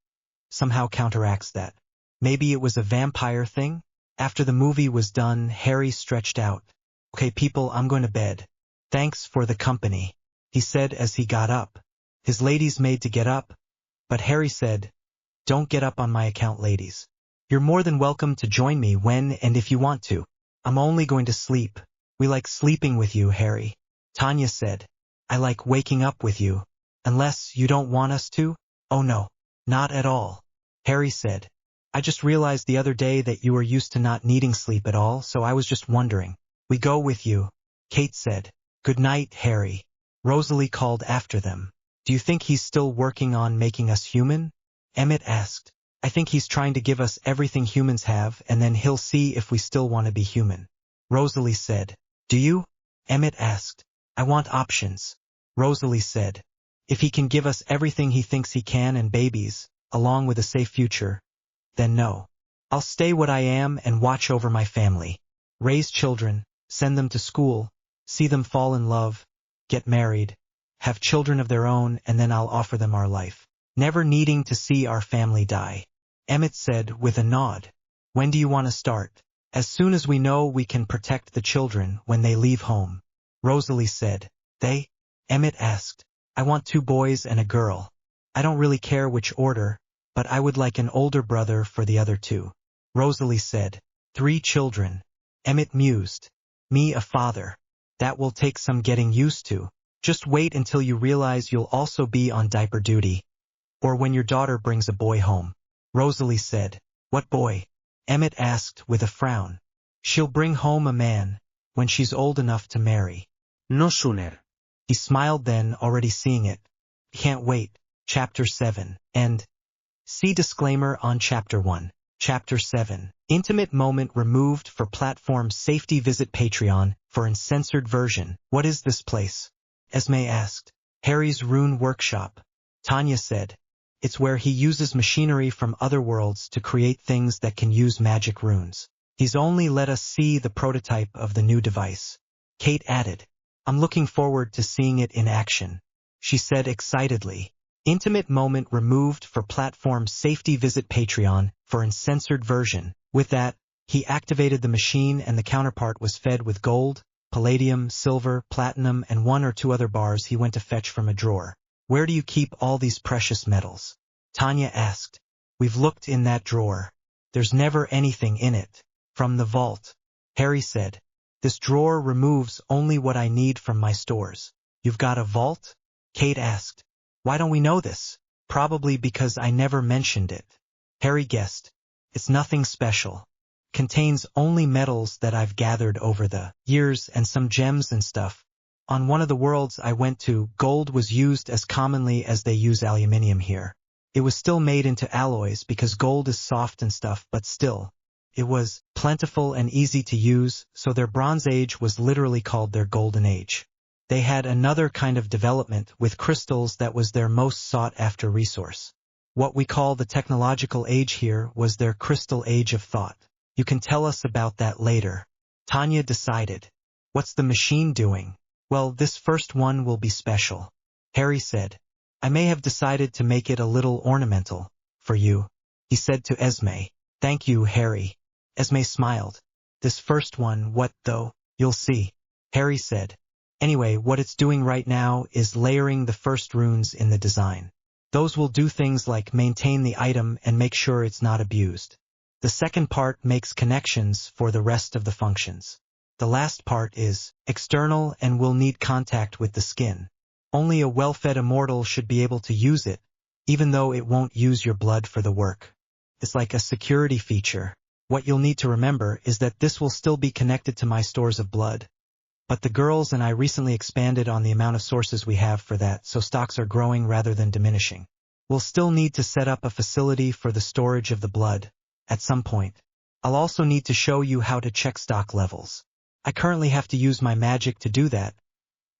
somehow counteracts that. Maybe it was a vampire thing? After the movie was done, Harry stretched out. Okay people, I'm going to bed. Thanks for the company, he said as he got up. His ladies made to get up, but Harry said, don't get up on my account, ladies. You're more than welcome to join me when and if you want to. I'm only going to sleep. We like sleeping with you, Harry. Tanya said. I like waking up with you. Unless you don't want us to? Oh no, not at all. Harry said. I just realized the other day that you are used to not needing sleep at all, so I was just wondering. We go with you. Kate said. Good night, Harry. Rosalie called after them. Do you think he's still working on making us human? Emmett asked. I think he's trying to give us everything humans have and then he'll see if we still want to be human. Rosalie said. Do you? Emmett asked. I want options. Rosalie said. If he can give us everything he thinks he can and babies, along with a safe future, then no. I'll stay what I am and watch over my family. Raise children, send them to school, see them fall in love, get married, have children of their own, and then I'll offer them our life, never needing to see our family die. Emmett said with a nod. When do you want to start? As soon as we know we can protect the children when they leave home. Rosalie said. They? Emmett asked. I want 2 boys and a girl. I don't really care which order, but I would like an older brother for the other 2. Rosalie said. 3 children. Emmett mused. Me a father. That will take some getting used to. Just wait until you realize you'll also be on diaper duty. Or when your daughter brings a boy home. Rosalie said. What boy? Emmett asked with a frown. She'll bring home a man, when she's old enough to marry. No sooner. He smiled then, already seeing it. Can't wait. Chapter 7. End. See disclaimer on Chapter 1. Chapter 7. Intimate moment removed for platform safety. Visit Patreon for uncensored version. What is this place? Esme asked. Harry's rune workshop. Tanya said. It's where he uses machinery from other worlds to create things that can use magic runes. He's only let us see the prototype of the new device. Kate added, I'm looking forward to seeing it in action. She said excitedly. Intimate moment removed for platform safety. Visit Patreon for uncensored version. With that, he activated the machine and the counterpart was fed with gold, palladium, silver, platinum, and 1 or 2 other bars he went to fetch from a drawer. Where do you keep all these precious metals? Tanya asked. We've looked in that drawer. There's never anything in it. From the vault. Harry said. This drawer removes only what I need from my stores. You've got a vault? Kate asked. Why don't we know this? Probably because I never mentioned it. Harry guessed. It's nothing special. Contains only metals that I've gathered over the years and some gems and stuff. On one of the worlds I went to, gold was used as commonly as they use aluminium here. It was still made into alloys because gold is soft and stuff, but still. It was plentiful and easy to use, so their Bronze Age was literally called their Golden Age. They had another kind of development with crystals that was their most sought-after resource. What we call the technological age here was their crystal age of thought. You can tell us about that later. Tanya decided. What's the machine doing? Well, this first one will be special. Harry said. I may have decided to make it a little ornamental. For you. He said to Esme. Thank you, Harry. Esme smiled. This first one, what though? You'll see. Harry said. Anyway, what it's doing right now is layering the first runes in the design. Those will do things like maintain the item and make sure it's not abused. The second part makes connections for the rest of the functions. The last part is external and will need contact with the skin. Only a well-fed immortal should be able to use it, even though it won't use your blood for the work. It's like a security feature. What you'll need to remember is that this will still be connected to my stores of blood. But the girls and I recently expanded on the amount of sources we have for that, so stocks are growing rather than diminishing. We'll still need to set up a facility for the storage of the blood. At some point. I'll also need to show you how to check stock levels. I currently have to use my magic to do that,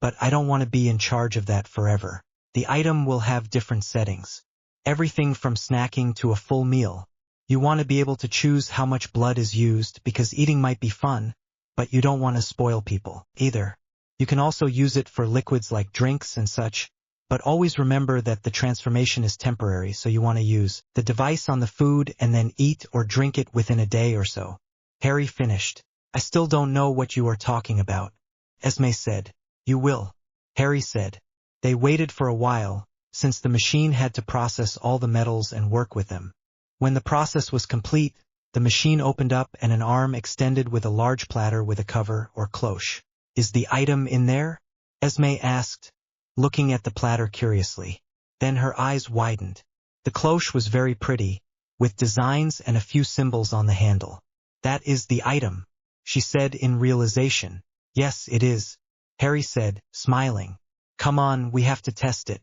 but I don't want to be in charge of that forever. The item will have different settings. Everything from snacking to a full meal. You want to be able to choose how much blood is used because eating might be fun, but you don't want to spoil people, either. You can also use it for liquids like drinks and such, but always remember that the transformation is temporary, so you want to use the device on the food and then eat or drink it within a day or so. Harry finished. I still don't know what you are talking about. Esme said. You will. Harry said. They waited for a while, since the machine had to process all the metals and work with them. When the process was complete, the machine opened up and an arm extended with a large platter with a cover or cloche. Is the item in there? Esme asked, looking at the platter curiously. Then her eyes widened. The cloche was very pretty, with designs and a few symbols on the handle. That is the item, she said in realization. Yes, it is, Harry said, smiling. Come on, we have to test it.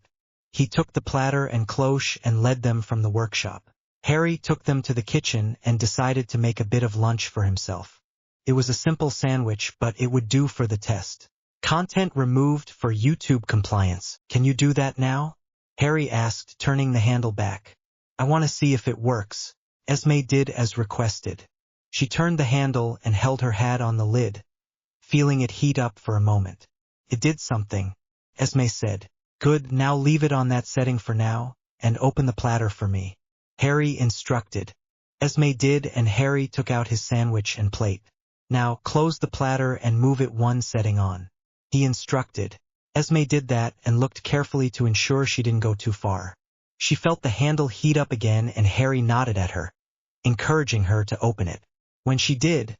He took the platter and cloche and led them from the workshop. Harry took them to the kitchen and decided to make a bit of lunch for himself. It was a simple sandwich, but it would do for the test. Content removed for YouTube compliance. Can you do that now? Harry asked, turning the handle back. I want to see if it works. Esme did as requested. She turned the handle and held her hat on the lid, feeling it heat up for a moment. It did something, Esme said. Good, now leave it on that setting for now, and open the platter for me. Harry instructed. Esme did, and Harry took out his sandwich and plate. Now, close the platter and move it one setting on. He instructed. Esme did that and looked carefully to ensure she didn't go too far. She felt the handle heat up again and Harry nodded at her, encouraging her to open it. When she did,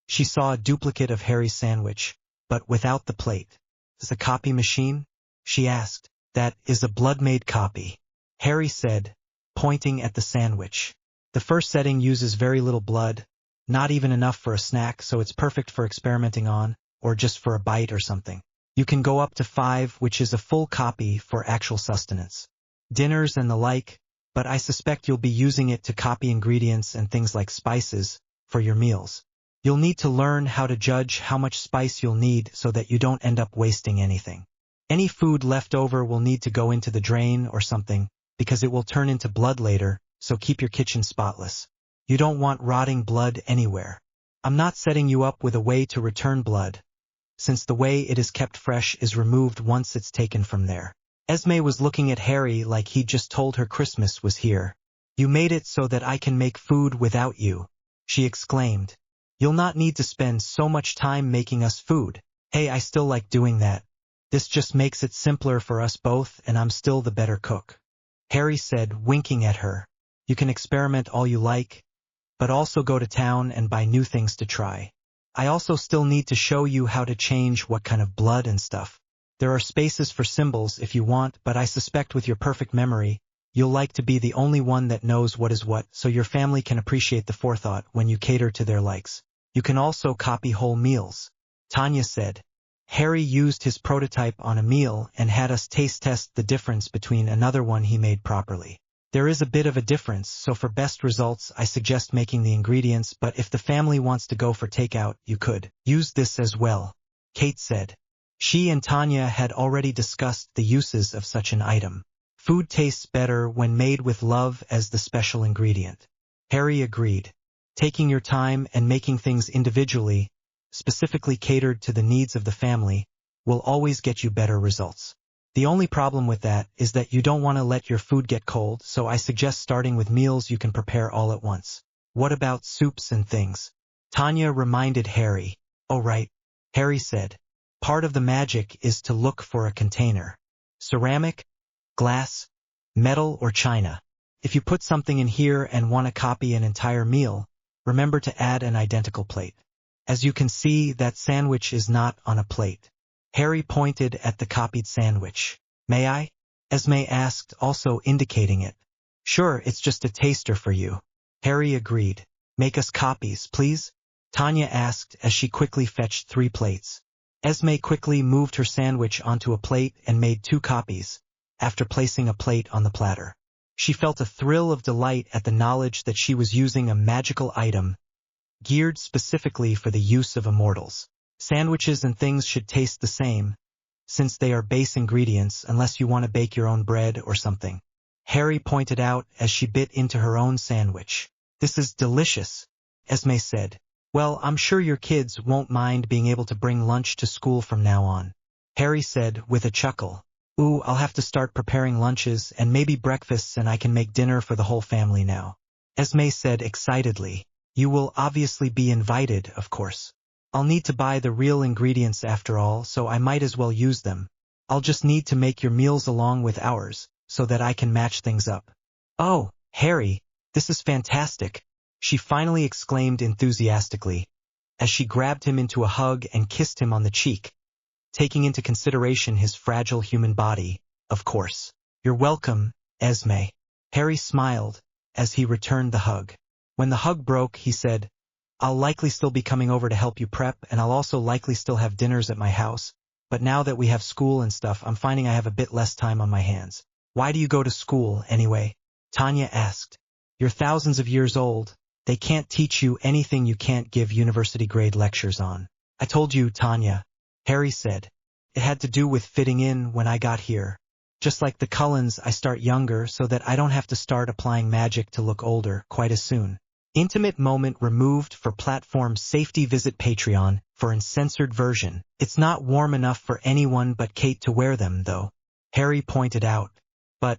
she saw a duplicate of Harry's sandwich, but without the plate. Is a copy machine? She asked. That is a blood-made copy, Harry said, pointing at the sandwich. The first setting uses very little blood, not even enough for a snack, so it's perfect for experimenting on, or just for a bite or something. You can go up to 5, which is a full copy for actual sustenance. Dinners and the like, but I suspect you'll be using it to copy ingredients and things like spices for your meals. You'll need to learn how to judge how much spice you'll need so that you don't end up wasting anything. Any food left over will need to go into the drain or something, because it will turn into blood later, so keep your kitchen spotless. You don't want rotting blood anywhere. I'm not setting you up with a way to return blood, since the way it is kept fresh is removed once it's taken from there. Esme was looking at Harry like he'd just told her Christmas was here. You made it so that I can make food without you, she exclaimed. You'll not need to spend so much time making us food. Hey, I still like doing that. This just makes it simpler for us both, and I'm still the better cook. Harry said, winking at her. You can experiment all you like, but also go to town and buy new things to try. I also still need to show you how to change what kind of blood and stuff. There are spaces for symbols if you want, but I suspect with your perfect memory, you'll like to be the only one that knows what is what, so your family can appreciate the forethought when you cater to their likes. You can also copy whole meals, Tanya said. Harry used his prototype on a meal and had us taste test the difference between another one he made properly. There is a bit of a difference, so for best results I suggest making the ingredients, but if the family wants to go for takeout, you could use this as well, Kate said. She and Tanya had already discussed the uses of such an item. Food tastes better when made with love as the special ingredient. Harry agreed. Taking your time and making things individually, specifically catered to the needs of the family, will always get you better results. The only problem with that is that you don't want to let your food get cold, so I suggest starting with meals you can prepare all at once. What about soups and things? Tanya reminded Harry. Oh right, Harry said. Part of the magic is to look for a container. Ceramic, glass, metal, or china. If you put something in here and want to copy an entire meal, remember to add an identical plate. As you can see, that sandwich is not on a plate. Harry pointed at the copied sandwich. May I? Esme asked, also indicating it. Sure, it's just a taster for you. Harry agreed. Make us copies, please? Tanya asked as she quickly fetched 3 plates. Esme quickly moved her sandwich onto a plate and made 2 copies, after placing a plate on the platter. She felt a thrill of delight at the knowledge that she was using a magical item, geared specifically for the use of immortals. Sandwiches and things should taste the same, since they are base ingredients unless you want to bake your own bread or something. Harry pointed out as she bit into her own sandwich. This is delicious, Esme said. Well, I'm sure your kids won't mind being able to bring lunch to school from now on, Harry said with a chuckle. Ooh, I'll have to start preparing lunches and maybe breakfasts, and I can make dinner for the whole family now, Esme said excitedly. You will obviously be invited, of course. I'll need to buy the real ingredients after all, so I might as well use them. I'll just need to make your meals along with ours, so that I can match things up. Oh, Harry, this is fantastic, she finally exclaimed enthusiastically, as she grabbed him into a hug and kissed him on the cheek, taking into consideration his fragile human body, of course. You're welcome, Esme. Harry smiled as he returned the hug. When the hug broke, he said, I'll likely still be coming over to help you prep, and I'll also likely still have dinners at my house, but now that we have school and stuff, I'm finding I have a bit less time on my hands. Why do you go to school, anyway? Tanya asked. You're thousands of years old. They can't teach you anything you can't give university-grade lectures on. I told you, Tanya, Harry said. It had to do with fitting in when I got here. Just like the Cullens, I start younger so that I don't have to start applying magic to look older quite as soon. Intimate moment removed for platform safety. Visit Patreon for uncensored version. It's not warm enough for anyone but Kate to wear them, though, Harry pointed out. But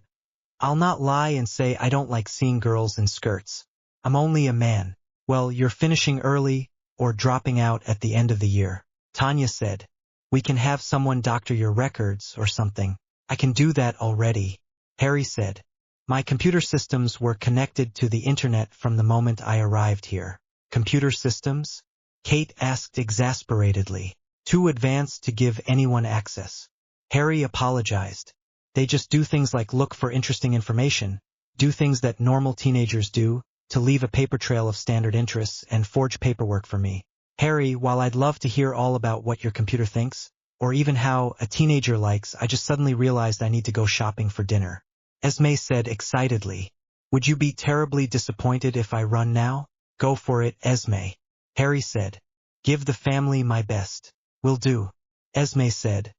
I'll not lie and say I don't like seeing girls in skirts. I'm only a man. Well, you're finishing early or dropping out at the end of the year, Tanya said. We can have someone doctor your records or something. I can do that already, Harry said. My computer systems were connected to the internet from the moment I arrived here. Computer systems? Kate asked exasperatedly. Too advanced to give anyone access. Harry apologized. They just do things like look for interesting information, do things that normal teenagers do, to leave a paper trail of standard interests and forge paperwork for me. Harry, while I'd love to hear all about what your computer thinks, or even how a teenager likes, I just suddenly realized I need to go shopping for dinner. Esme said excitedly. Would you be terribly disappointed if I run now? Go for it, Esme, Harry said. Give the family my best. Will do, Esme said.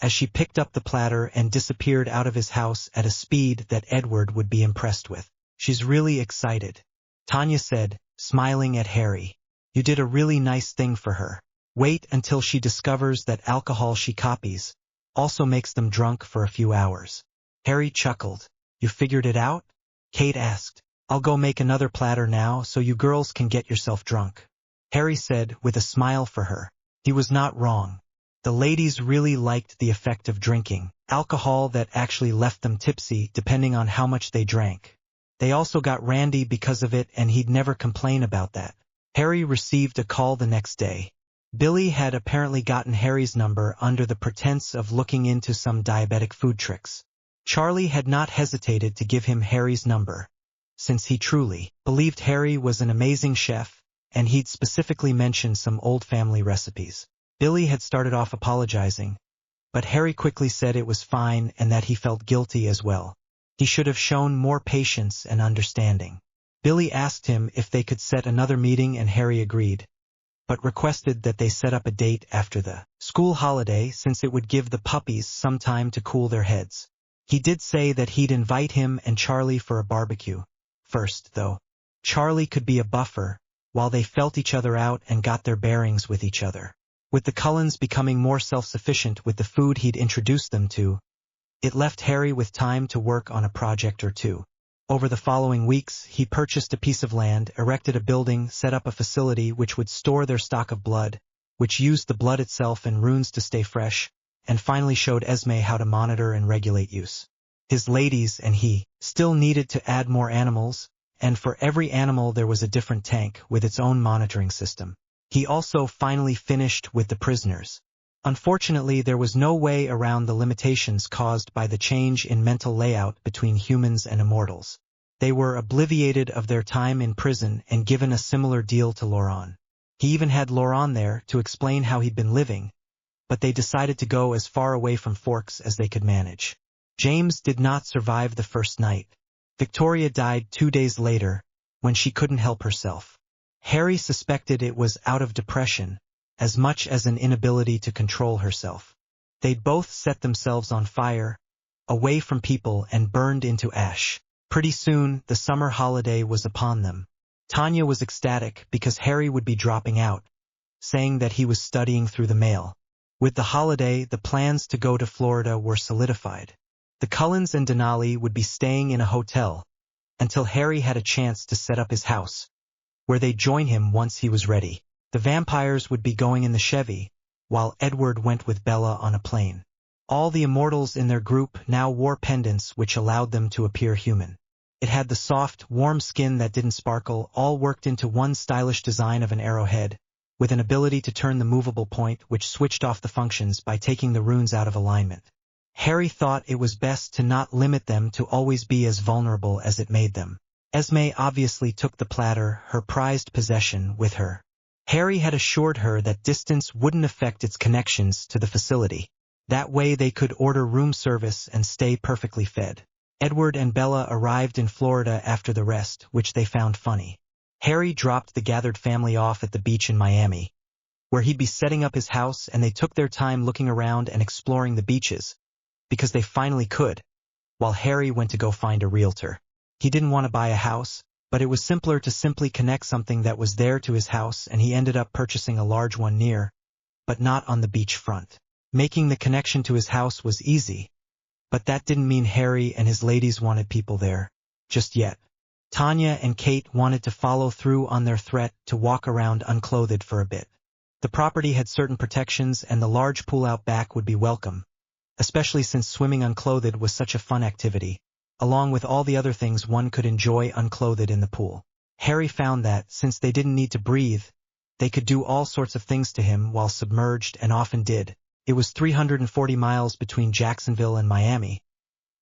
as she picked up the platter and disappeared out of his house at a speed that Edward would be impressed with. "She's really excited," Tanya said, smiling at Harry. "You did a really nice thing for her. Wait until she discovers that alcohol she copies also makes them drunk for a few hours." Harry chuckled. "You figured it out?" Kate asked. "I'll go make another platter now so you girls can get yourself drunk," Harry said with a smile for her. He was not wrong. The ladies really liked the effect of drinking, alcohol that actually left them tipsy depending on how much they drank. They also got randy because of it, and he'd never complain about that. Harry received a call the next day. Billy had apparently gotten Harry's number under the pretense of looking into some diabetic food tricks. Charlie had not hesitated to give him Harry's number, since he truly believed Harry was an amazing chef, and he'd specifically mentioned some old family recipes. Billy had started off apologizing, but Harry quickly said it was fine and that he felt guilty as well. He should have shown more patience and understanding. Billy asked him if they could set another meeting, and Harry agreed, but requested that they set up a date after the school holiday since it would give the puppies some time to cool their heads. He did say that he'd invite him and Charlie for a barbecue. First, though, Charlie could be a buffer while they felt each other out and got their bearings with each other. With the Cullens becoming more self-sufficient with the food he'd introduced them to, it left Harry with time to work on a project or two. Over the following weeks, he purchased a piece of land, erected a building, set up a facility which would store their stock of blood, which used the blood itself and runes to stay fresh, and finally showed Esme how to monitor and regulate use. His ladies and he still needed to add more animals, and for every animal there was a different tank with its own monitoring system. He also finally finished with the prisoners. Unfortunately, there was no way around the limitations caused by the change in mental layout between humans and immortals. They were obliviated of their time in prison and given a similar deal to Laurent. He even had Laurent there to explain how he'd been living, but they decided to go as far away from Forks as they could manage. James did not survive the first night. Victoria died 2 days later, when she couldn't help herself. Harry suspected it was out of depression, as much as an inability to control herself. They'd both set themselves on fire, away from people, and burned into ash. Pretty soon, the summer holiday was upon them. Tanya was ecstatic because Harry would be dropping out, saying that he was studying through the mail. With the holiday, the plans to go to Florida were solidified. The Cullens and Denali would be staying in a hotel until Harry had a chance to set up his house, where they'd join him once he was ready. The vampires would be going in the Chevy, while Edward went with Bella on a plane. All the immortals in their group now wore pendants which allowed them to appear human. It had the soft, warm skin that didn't sparkle, all worked into one stylish design of an arrowhead, with an ability to turn the movable point which switched off the functions by taking the runes out of alignment. Harry thought it was best to not limit them to always be as vulnerable as it made them. Esme obviously took the platter, her prized possession, with her. Harry had assured her that distance wouldn't affect its connections to the facility. That way they could order room service and stay perfectly fed. Edward and Bella arrived in Florida after the rest, which they found funny. Harry dropped the gathered family off at the beach in Miami, where he'd be setting up his house, and they took their time looking around and exploring the beaches, because they finally could, while Harry went to go find a realtor. He didn't want to buy a house, but it was simpler to simply connect something that was there to his house, and he ended up purchasing a large one near, but not on the beach front. Making the connection to his house was easy, but that didn't mean Harry and his ladies wanted people there just yet. Tanya and Kate wanted to follow through on their threat to walk around unclothed for a bit. The property had certain protections, and the large pool out back would be welcome, especially since swimming unclothed was such a fun activity, along with all the other things one could enjoy unclothed in the pool. Harry found that, since they didn't need to breathe, they could do all sorts of things to him while submerged, and often did. It was 340 miles between Jacksonville and Miami,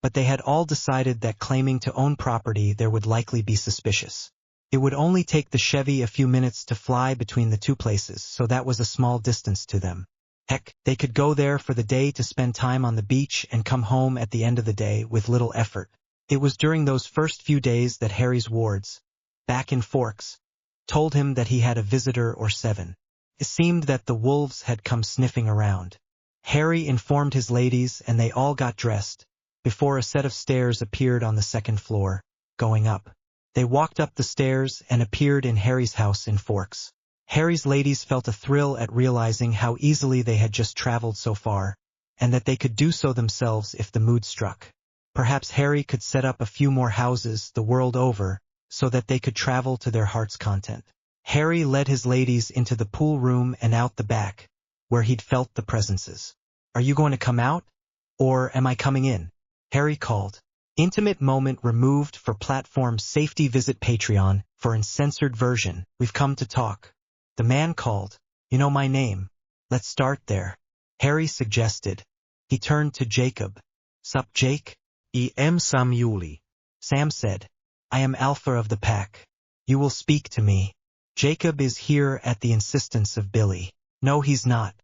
but they had all decided that claiming to own property there would likely be suspicious. It would only take the Chevy a few minutes to fly between the two places, so that was a small distance to them. Heck, they could go there for the day to spend time on the beach and come home at the end of the day with little effort. It was during those first few days that Harry's wards, back in Forks, told him that he had a visitor or 7. It seemed that the wolves had come sniffing around. Harry informed his ladies and they all got dressed, before a set of stairs appeared on the second floor, going up. They walked up the stairs and appeared in Harry's house in Forks. Harry's ladies felt a thrill at realizing how easily they had just traveled so far, and that they could do so themselves if the mood struck. Perhaps Harry could set up a few more houses the world over, so that they could travel to their heart's content. Harry led his ladies into the pool room and out the back, where he'd felt the presences. "Are you going to come out? Or am I coming in?" Harry called. Intimate moment removed for platform safety. Visit Patreon for uncensored version. We've come to talk. The man called. "You know my name. Let's start there." Harry suggested. He turned to Jacob. "Sup, Jake?" I am Sam Yuli. Sam said. "I am Alpha of the pack. You will speak to me." Jacob is here at the insistence of Billy. "No, he's not,"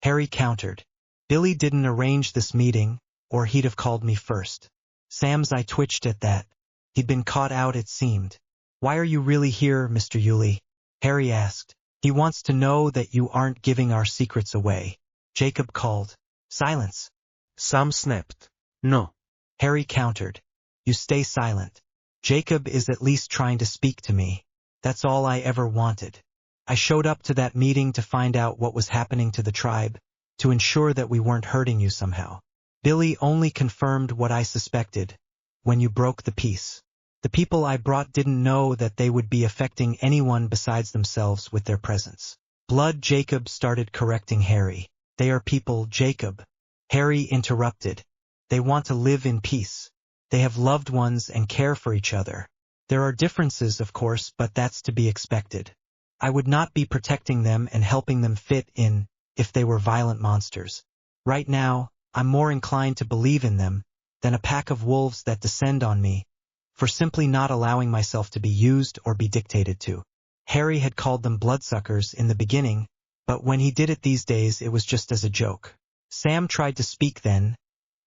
Harry countered. "Billy didn't arrange this meeting, or he'd have called me first." Sam's eye twitched at that. He'd been caught out, it seemed. "Why are you really here, Mr. Yuli?" Harry asked. "He wants to know that you aren't giving our secrets away." Jacob called. "Silence." Sam snapped. "No." Harry countered. "You stay silent. Jacob is at least trying to speak to me. That's all I ever wanted. I showed up to that meeting to find out what was happening to the tribe, to ensure that we weren't hurting you somehow. Billy only confirmed what I suspected, when you broke the peace. The people I brought didn't know that they would be affecting anyone besides themselves with their presence." Blood. Jacob started correcting Harry. "They are people, Jacob." Harry interrupted. "They want to live in peace. They have loved ones and care for each other. There are differences, of course, but that's to be expected. I would not be protecting them and helping them fit in if they were violent monsters. Right now, I'm more inclined to believe in them than a pack of wolves that descend on me, for simply not allowing myself to be used or be dictated to." Harry had called them bloodsuckers in the beginning, but when he did it these days it was just as a joke. Sam tried to speak then,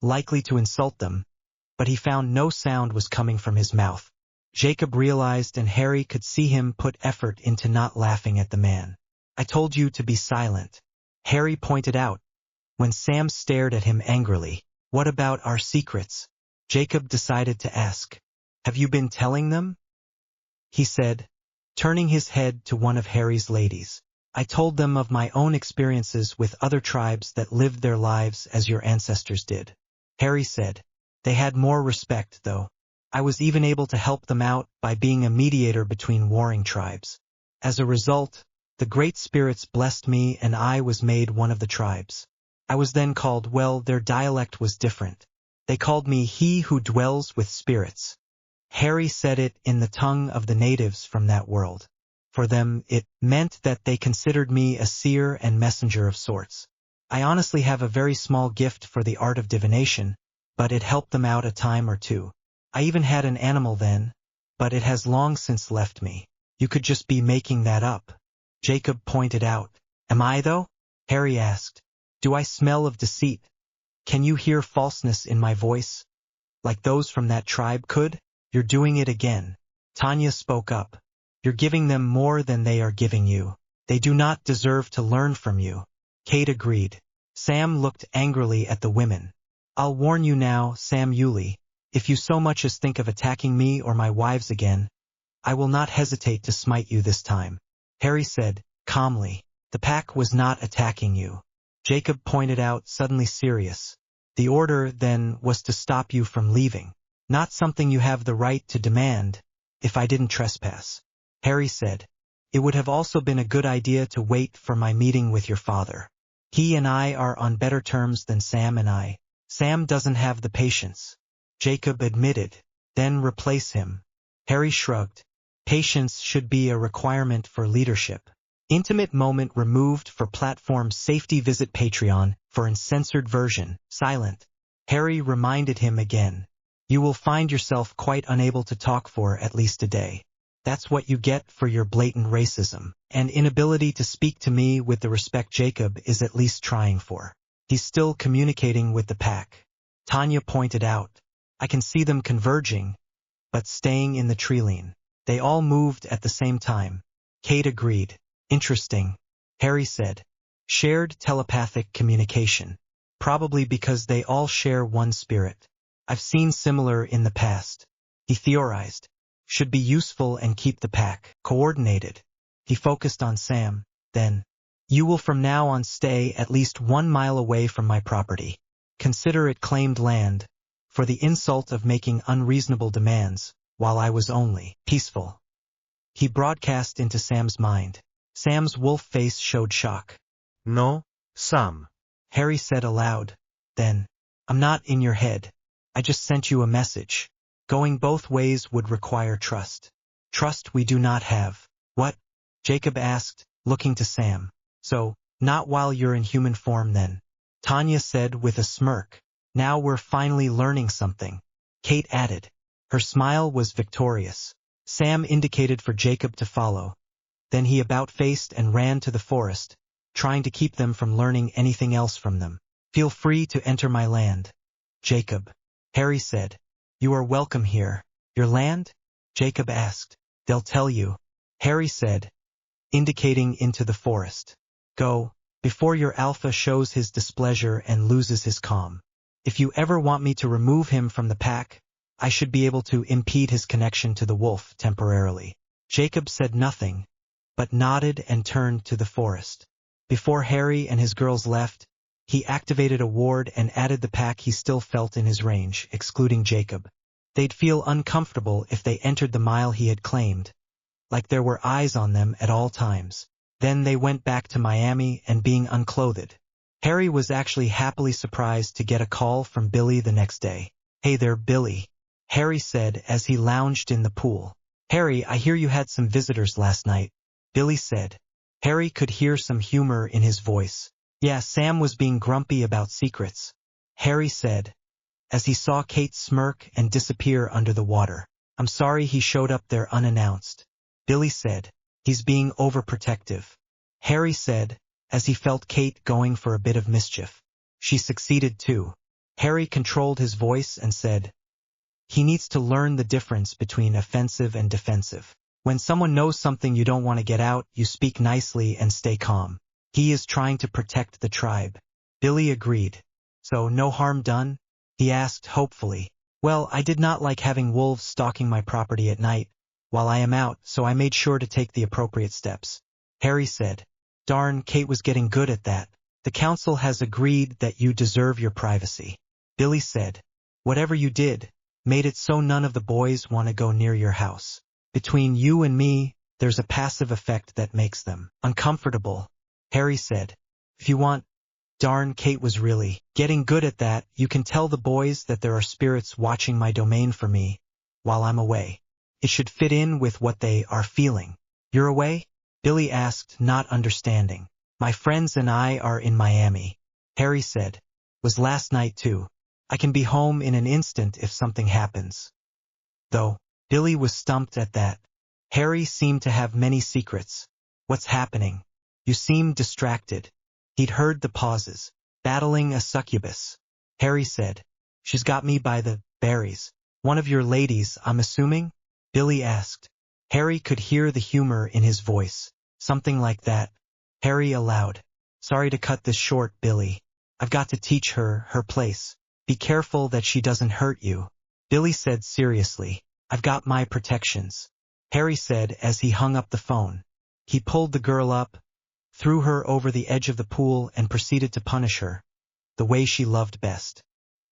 likely to insult them, but he found no sound was coming from his mouth. Jacob realized, and Harry could see him put effort into not laughing at the man. "I told you to be silent," Harry pointed out, when Sam stared at him angrily. "What about our secrets?" Jacob decided to ask. "Have you been telling them?" he said, turning his head to one of Harry's ladies. "I told them of my own experiences with other tribes that lived their lives as your ancestors did," Harry said. "They had more respect, though. I was even able to help them out by being a mediator between warring tribes. As a result, the Great Spirits blessed me and I was made one of the tribes. I was then called, well, their dialect was different. They called me he who dwells with spirits." Harry said it in the tongue of the natives from that world. For them, it meant that they considered me a seer and messenger of sorts. I honestly have a very small gift for the art of divination, but it helped them out a time or two. I even had an animal then, but it has long since left me. You could just be making that up," Jacob pointed out. "Am I, though?" Harry asked. "Do I smell of deceit? Can you hear falseness in my voice, like those from that tribe could?" "You're doing it again," Tanya spoke up. "You're giving them more than they are giving you. They do not deserve to learn from you." Kate agreed. Sam looked angrily at the women. "I'll warn you now, Sam Yuli. If you so much as think of attacking me or my wives again, I will not hesitate to smite you this time," Harry said, calmly. "The pack was not attacking you," Jacob pointed out, suddenly serious. "The order, then, was to stop you from leaving. Not something you have the right to demand, if I didn't trespass," Harry said. "It would have also been a good idea to wait for my meeting with your father. He and I are on better terms than Sam and I." "Sam doesn't have the patience," Jacob admitted. "Then replace him." Harry shrugged. Patience should be a requirement for leadership. Intimate moment removed for platform safety. Visit Patreon for uncensored version. Silent. Harry reminded him again. "You will find yourself quite unable to talk for at least a day. That's what you get for your blatant racism and inability to speak to me with the respect Jacob is at least trying for. He's still communicating with the pack," Tanya pointed out. "I can see them converging, but staying in the treeline." They all moved at the same time. Kate agreed. "Interesting," Harry said. "Shared telepathic communication." Probably because they all share one spirit. I've seen similar in the past. He theorized. Should be useful and keep the pack coordinated. He focused on Sam, then. You will from now on stay at least 1 mile away from my property. Consider it claimed land, for the insult of making unreasonable demands, while I was only peaceful. He broadcast into Sam's mind. Sam's wolf face showed shock. No, Sam. Harry said aloud. Then, I'm not in your head. I just sent you a message. Going both ways would require trust. Trust we do not have. What? Jacob asked, looking to Sam. So, not while you're in human form then. Tanya said with a smirk. Now we're finally learning something. Kate added. Her smile was victorious. Sam indicated for Jacob to follow. Then he about-faced and ran to the forest, trying to keep them from learning anything else from them. Feel free to enter my land. Jacob. Harry said. You are welcome here. Your land? Jacob asked. They'll tell you. Harry said, indicating into the forest. Go, before your alpha shows his displeasure and loses his calm. If you ever want me to remove him from the pack, I should be able to impede his connection to the wolf temporarily. Jacob said nothing, but nodded and turned to the forest. Before Harry and his girls left, he activated a ward and added the pack he still felt in his range, excluding Jacob. They'd feel uncomfortable if they entered the mile he had claimed, like there were eyes on them at all times. Then they went back to Miami and being unclothed. Harry was actually happily surprised to get a call from Billy the next day. Hey there, Billy, Harry said as he lounged in the pool. Harry, I hear you had some visitors last night, Billy said. Harry could hear some humor in his voice. Yeah, Sam was being grumpy about secrets, Harry said, as he saw Kate smirk and disappear under the water. I'm sorry he showed up there unannounced, Billy said. He's being overprotective, Harry said, as he felt Kate going for a bit of mischief. She succeeded too. Harry controlled his voice and said, he needs to learn the difference between offensive and defensive. When someone knows something you don't want to get out, you speak nicely and stay calm. He is trying to protect the tribe. Billy agreed. So no harm done? He asked hopefully. Well, I did not like having wolves stalking my property at night while I am out, so I made sure to take the appropriate steps, Harry said. Darn, Kate was getting good at that. The council has agreed that you deserve your privacy, Billy said. Whatever you did, made it so none of the boys want to go near your house. Between you and me, there's a passive effect that makes them uncomfortable, Harry said. If you want, darn, Kate was really getting good at that. You can tell the boys that there are spirits watching my domain for me while I'm away. It should fit in with what they are feeling. You're away? Billy asked, not understanding. My friends and I are in Miami, Harry said. Was last night too. I can be home in an instant if something happens. Though, Billy was stumped at that. Harry seemed to have many secrets. What's happening? You seem distracted. He'd heard the pauses. Battling a succubus, Harry said. She's got me by the berries. One of your ladies, I'm assuming? Billy asked. Harry could hear the humor in his voice. Something like that. Harry allowed. Sorry to cut this short, Billy. I've got to teach her her place. Be careful that she doesn't hurt you. Billy said seriously. I've got my protections, Harry said as he hung up the phone. He pulled the girl up, threw her over the edge of the pool and proceeded to punish her, the way she loved best.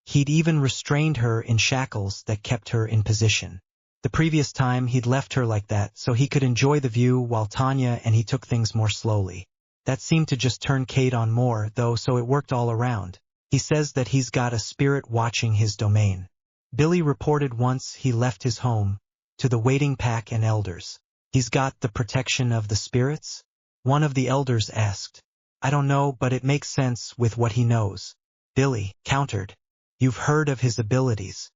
He'd even restrained her in shackles that kept her in position. The previous time he'd left her like that so he could enjoy the view while Tanya and he took things more slowly. That seemed to just turn Kate on more, though, so it worked all around. He says that he's got a spirit watching his domain. Billy reported once he left his home, to the waiting pack and elders. He's got the protection of the spirits? One of the elders asked. I don't know, but it makes sense with what he knows. Billy countered. You've heard of his abilities.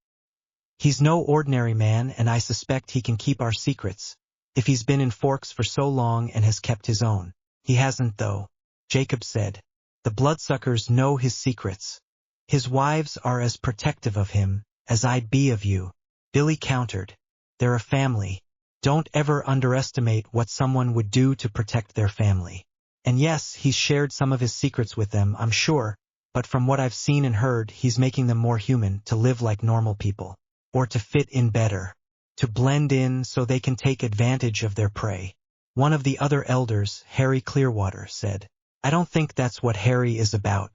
He's no ordinary man, and I suspect he can keep our secrets, if he's been in Forks for so long and has kept his own. He hasn't, though, Jacob said. The bloodsuckers know his secrets. His wives are as protective of him as I'd be of you. Billy countered. They're a family. Don't ever underestimate what someone would do to protect their family. And yes, he's shared some of his secrets with them, I'm sure, but from what I've seen and heard, he's making them more human, to live like normal people. Or to fit in better. To blend in so they can take advantage of their prey. One of the other elders, Harry Clearwater, said. I don't think that's what Harry is about.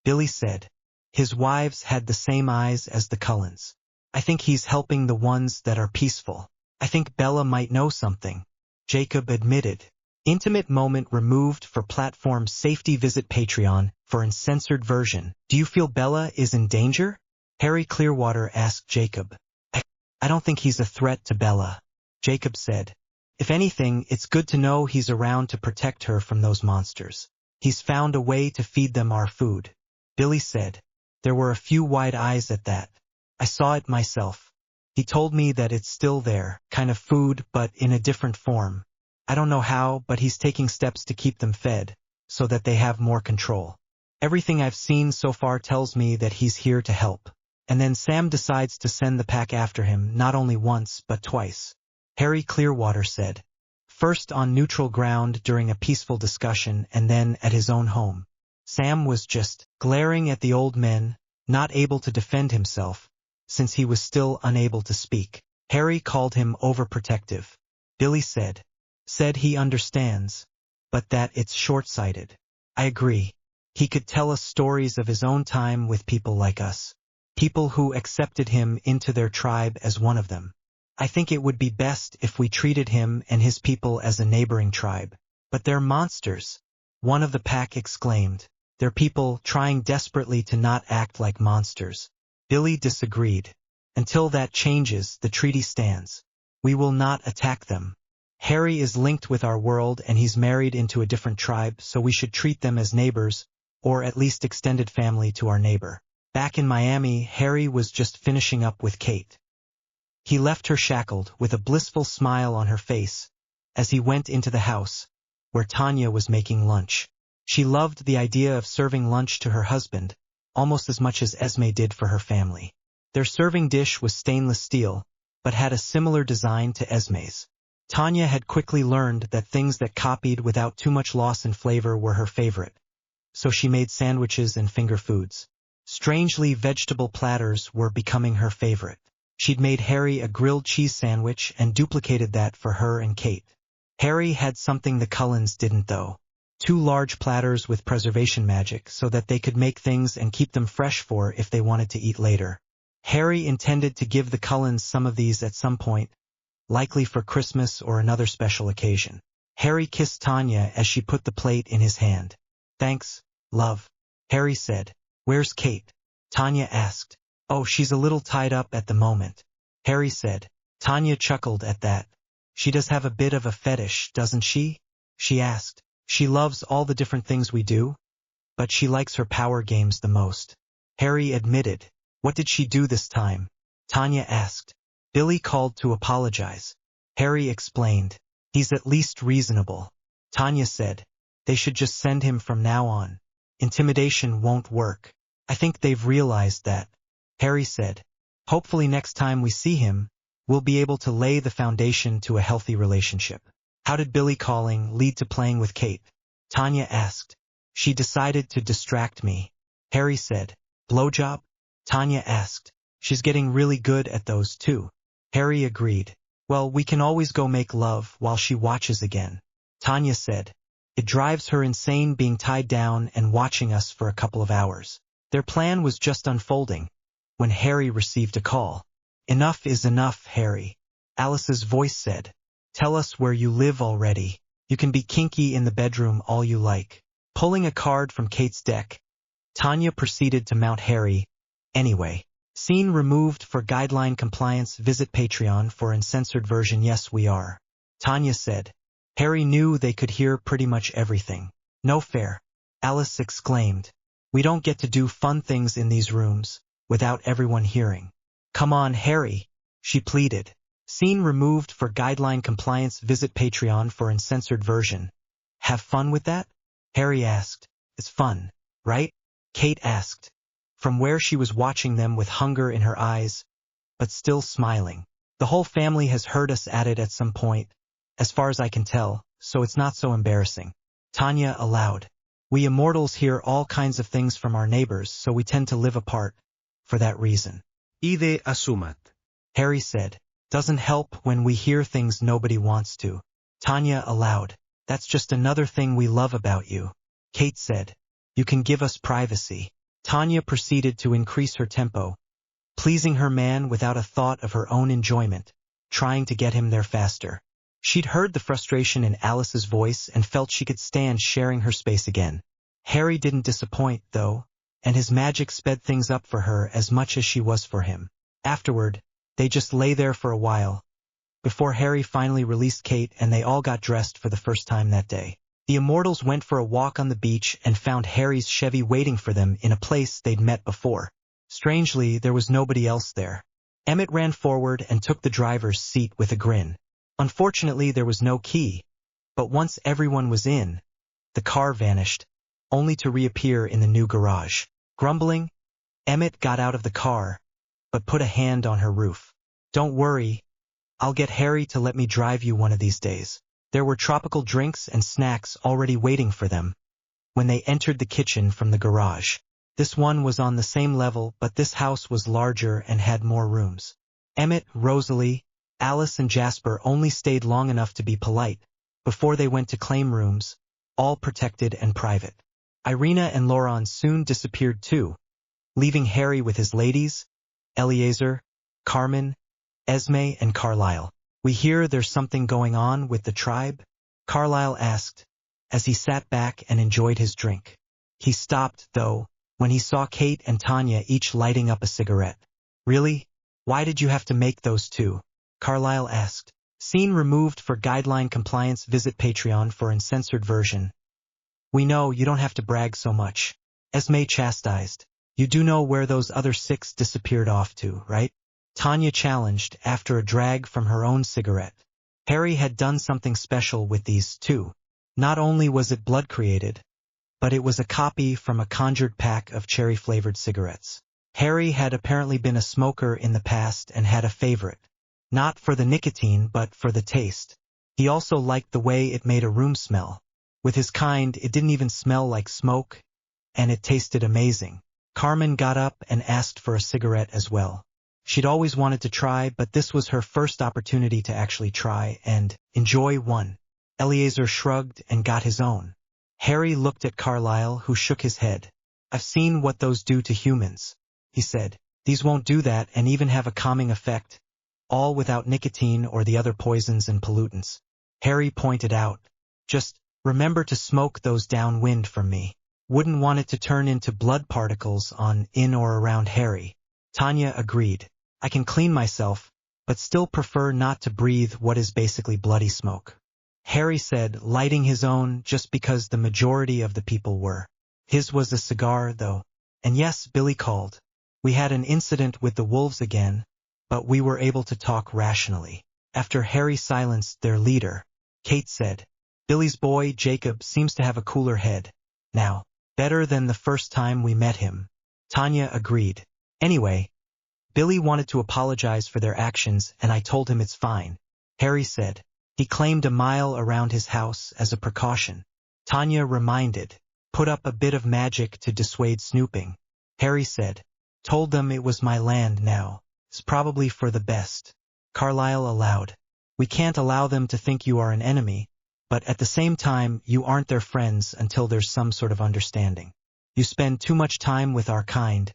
Billy said. His wives had the same eyes as the Cullens. I think he's helping the ones that are peaceful. I think Bella might know something. Jacob admitted. Intimate moment removed for platform safety. Visit Patreon for uncensored version. Do you feel Bella is in danger? Harry Clearwater asked Jacob. I don't think he's a threat to Bella. Jacob said. If anything, it's good to know he's around to protect her from those monsters. He's found a way to feed them our food. Billy said. There were a few wide eyes at that. I saw it myself. He told me that it's still there, kind of food, but in a different form. I don't know how, but he's taking steps to keep them fed, so that they have more control. Everything I've seen so far tells me that he's here to help. And then Sam decides to send the pack after him, not only once, but twice. Harry Clearwater said. First on neutral ground during a peaceful discussion, and then at his own home. Sam was just glaring at the old men, not able to defend himself, since he was still unable to speak. Harry called him overprotective. Billy said he understands, but that it's short-sighted. I agree. He could tell us stories of his own time with people like us. People who accepted him into their tribe as one of them. I think it would be best if we treated him and his people as a neighboring tribe. But they're monsters, one of the pack exclaimed. They're people trying desperately to not act like monsters. Billy disagreed. Until that changes, the treaty stands. We will not attack them. Harry is linked with our world and he's married into a different tribe, so we should treat them as neighbors, or at least extended family to our neighbor. Back in Miami, Harry was just finishing up with Kate. He left her shackled, with a blissful smile on her face, as he went into the house, where Tanya was making lunch. She loved the idea of serving lunch to her husband, almost as much as Esme did for her family. Their serving dish was stainless steel, but had a similar design to Esme's. Tanya had quickly learned that things that copied without too much loss in flavor were her favorite, so she made sandwiches and finger foods. Strangely, vegetable platters were becoming her favorite. She'd made Harry a grilled cheese sandwich and duplicated that for her and Kate. Harry had something the Cullens didn't though. 2 large platters with preservation magic so that they could make things and keep them fresh for if they wanted to eat later. Harry intended to give the Cullens some of these at some point, likely for Christmas or another special occasion. Harry kissed Tanya as she put the plate in his hand. Thanks, love. Harry said. Where's Kate? Tanya asked. Oh, she's a little tied up at the moment. Harry said. Tanya chuckled at that. She does have a bit of a fetish, doesn't she? She asked. She loves all the different things we do, but she likes her power games the most. Harry admitted. What did she do this time? Tanya asked. Billy called to apologize. Harry explained. He's at least reasonable. Tanya said. They should just send him from now on. Intimidation won't work. I think they've realized that. Harry said. Hopefully next time we see him, we'll be able to lay the foundation to a healthy relationship. How did Billy calling lead to playing with Kate? Tanya asked. She decided to distract me. Harry said. Blowjob? Tanya asked. She's getting really good at those too. Harry agreed. Well, we can always go make love while she watches again. Tanya said. It drives her insane being tied down and watching us for a couple of hours. Their plan was just unfolding, when Harry received a call. Enough is enough, Harry. Alice's voice said. Tell us where you live already. You can be kinky in the bedroom all you like. Pulling a card from Kate's deck, Tanya proceeded to mount Harry. Anyway. Scene removed for guideline compliance. Visit Patreon for uncensored version. Yes, we are. Tanya said. Harry knew they could hear pretty much everything. No fair. Alice exclaimed. We don't get to do fun things in these rooms, without everyone hearing. Come on, Harry, she pleaded. Scene removed for guideline compliance. Visit Patreon for uncensored version. Have fun with that? Harry asked. It's fun, right? Kate asked, from where she was watching them with hunger in her eyes, but still smiling. The whole family has heard us at it at some point, as far as I can tell, so it's not so embarrassing. Tanya allowed. We immortals hear all kinds of things from our neighbors, so we tend to live apart, for that reason. Ide asumat. Harry said. Doesn't help when we hear things nobody wants to. Tanya aloud. That's just another thing we love about you. Kate said. You can give us privacy. Tanya proceeded to increase her tempo, pleasing her man without a thought of her own enjoyment, trying to get him there faster. She'd heard the frustration in Alice's voice and felt she could stand sharing her space again. Harry didn't disappoint, though, and his magic sped things up for her as much as she was for him. Afterward, they just lay there for a while, before Harry finally released Kate and they all got dressed for the first time that day. The immortals went for a walk on the beach and found Harry's Chevy waiting for them in a place they'd met before. Strangely, there was nobody else there. Emmett ran forward and took the driver's seat with a grin. Unfortunately, there was no key, but once everyone was in, the car vanished, only to reappear in the new garage. Grumbling, Emmett got out of the car, but put a hand on her roof. Don't worry, I'll get Harry to let me drive you one of these days. There were tropical drinks and snacks already waiting for them when they entered the kitchen from the garage. This one was on the same level, but this house was larger and had more rooms. Emmett, Rosalie, Alice and Jasper only stayed long enough to be polite before they went to claim rooms, all protected and private. Irina and Lauren soon disappeared too, leaving Harry with his ladies, Eleazar, Carmen, Esme and Carlisle. We hear there's something going on with the tribe? Carlisle asked, as he sat back and enjoyed his drink. He stopped, though, when he saw Kate and Tanya each lighting up a cigarette. Really? Why did you have to make those two? Carlisle asked. Scene removed for guideline compliance. Visit Patreon for uncensored version. We know you don't have to brag so much. Esme chastised. You do know where those other 6 disappeared off to, right? Tanya challenged after a drag from her own cigarette. Harry had done something special with these too. Not only was it blood created, but it was a copy from a conjured pack of cherry-flavored cigarettes. Harry had apparently been a smoker in the past and had a favorite. Not for the nicotine but for the taste. He also liked the way it made a room smell. With his kind, it didn't even smell like smoke, and it tasted amazing. Carmen got up and asked for a cigarette as well. She'd always wanted to try, but this was her first opportunity to actually try and enjoy one. Eleazar shrugged and got his own. Harry looked at Carlisle, who shook his head. I've seen what those do to humans, he said. These won't do that and even have a calming effect, all without nicotine or the other poisons and pollutants. Harry pointed out, just remember to smoke those downwind from me. Wouldn't want it to turn into blood particles on, in or around Harry. Tanya agreed. I can clean myself, but still prefer not to breathe what is basically bloody smoke. Harry said, lighting his own just because the majority of the people were. His was a cigar, though. And yes, Billy called. We had an incident with the wolves again, but we were able to talk rationally. After Harry silenced their leader, Kate said, Billy's boy, Jacob, seems to have a cooler head now. Better than the first time we met him. Tanya agreed. Anyway, Billy wanted to apologize for their actions and I told him it's fine. Harry said. He claimed a mile around his house as a precaution. Tanya reminded. Put up a bit of magic to dissuade snooping. Harry said. Told them it was my land now. It's probably for the best. Carlisle aloud. We can't allow them to think you are an enemy, but at the same time you aren't their friends until there's some sort of understanding. You spend too much time with our kind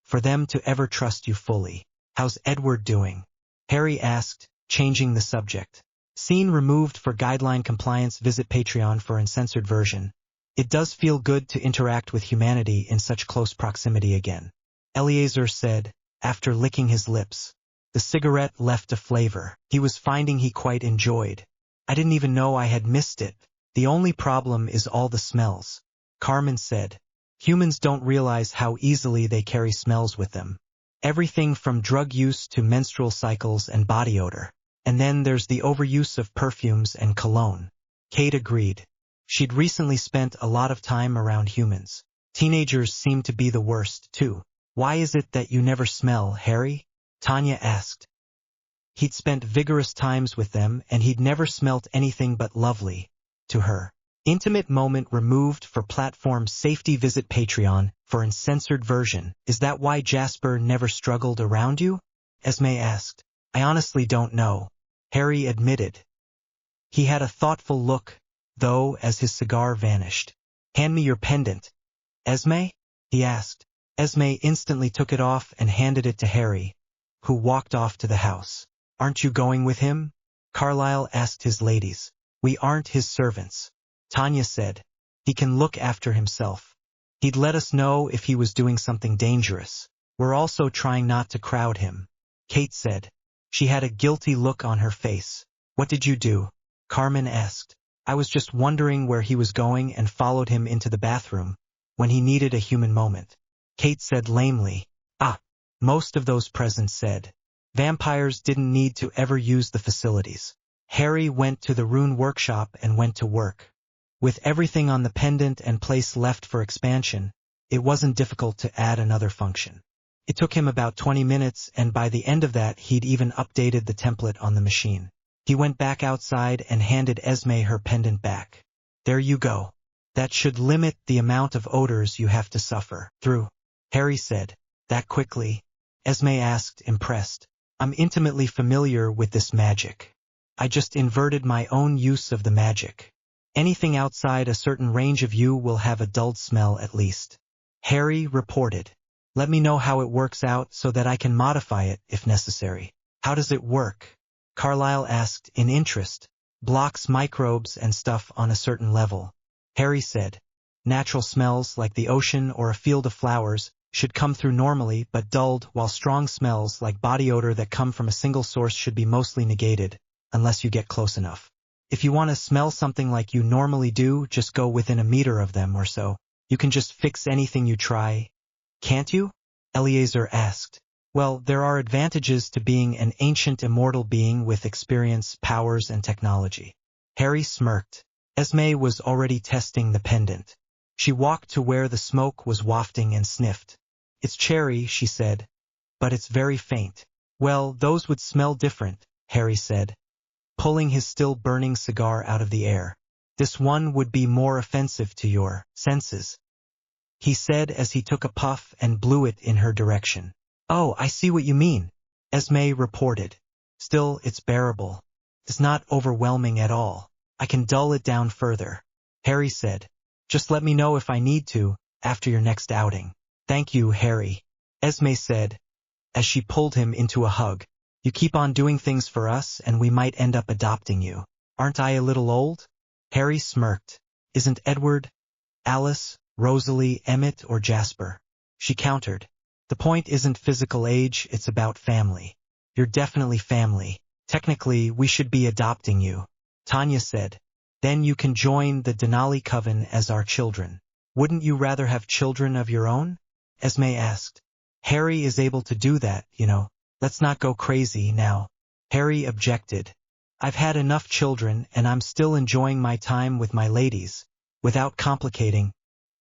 for them to ever trust you fully. How's Edward doing? Harry asked, changing the subject. Scene removed for guideline compliance. Visit Patreon for uncensored version. It does feel good to interact with humanity in such close proximity again. Eleazar said, after licking his lips. The cigarette left a flavor he was finding he quite enjoyed. I didn't even know I had missed it. The only problem is all the smells. Carmen said. Humans don't realize how easily they carry smells with them. Everything from drug use to menstrual cycles and body odor. And then there's the overuse of perfumes and cologne. Kate agreed. She'd recently spent a lot of time around humans. Teenagers seem to be the worst, too. Why is it that you never smell, Harry? Tanya asked. He'd spent vigorous times with them and he'd never smelt anything but lovely to her. Intimate moment removed for platform safety. Visit Patreon for uncensored version. Is that why Jasper never struggled around you? Esme asked. I honestly don't know, Harry admitted. He had a thoughtful look, though, as his cigar vanished. Hand me your pendant. Esme? He asked. Esme instantly took it off and handed it to Harry, who walked off to the house. Aren't you going with him? Carlisle asked his ladies. We aren't his servants, Tanya said. He can look after himself. He'd let us know if he was doing something dangerous. We're also trying not to crowd him, Kate said. She had a guilty look on her face. What did you do? Carmen asked. I was just wondering where he was going and followed him into the bathroom, when he needed a human moment. Kate said lamely. Ah, most of those present said. Vampires didn't need to ever use the facilities. Harry went to the rune workshop and went to work. With everything on the pendant and place left for expansion, it wasn't difficult to add another function. It took him about 20 minutes, and by the end of that he'd even updated the template on the machine. He went back outside and handed Esme her pendant back. There you go. That should limit the amount of odors you have to suffer through, Harry said. That quickly? Esme asked, impressed. I'm intimately familiar with this magic. I just inverted my own use of the magic. Anything outside a certain range of you will have a dulled smell at least. Harry reported. Let me know how it works out so that I can modify it if necessary. How does it work? Carlisle asked in interest. Blocks microbes and stuff on a certain level. Harry said. Natural smells like the ocean or a field of flowers should come through normally but dulled, while strong smells like body odor that come from a single source should be mostly negated, unless you get close enough. If you want to smell something like you normally do, just go within a meter of them or so. You can just fix anything you try. Can't you? Eleazar asked. Well, there are advantages to being an ancient immortal being with experience, powers, and technology. Harry smirked. Esme was already testing the pendant. She walked to where the smoke was wafting and sniffed. It's cherry, she said, but it's very faint. Well, those would smell different, Harry said, pulling his still burning cigar out of the air. This one would be more offensive to your senses, he said as he took a puff and blew it in her direction. Oh, I see what you mean, Esme reported. Still, it's bearable. It's not overwhelming at all. I can dull it down further, Harry said. Just let me know if I need to, after your next outing. Thank you, Harry, Esme said, as she pulled him into a hug. You keep on doing things for us and we might end up adopting you. Aren't I a little old? Harry smirked. Isn't Edward, Alice, Rosalie, Emmett, or Jasper? She countered. The point isn't physical age, it's about family. You're definitely family. Technically, we should be adopting you, Tanya said. Then you can join the Denali coven as our children. Wouldn't you rather have children of your own? Esme asked. Harry is able to do that, you know. Let's not go crazy now. Harry objected. I've had enough children and I'm still enjoying my time with my ladies. Without complicating.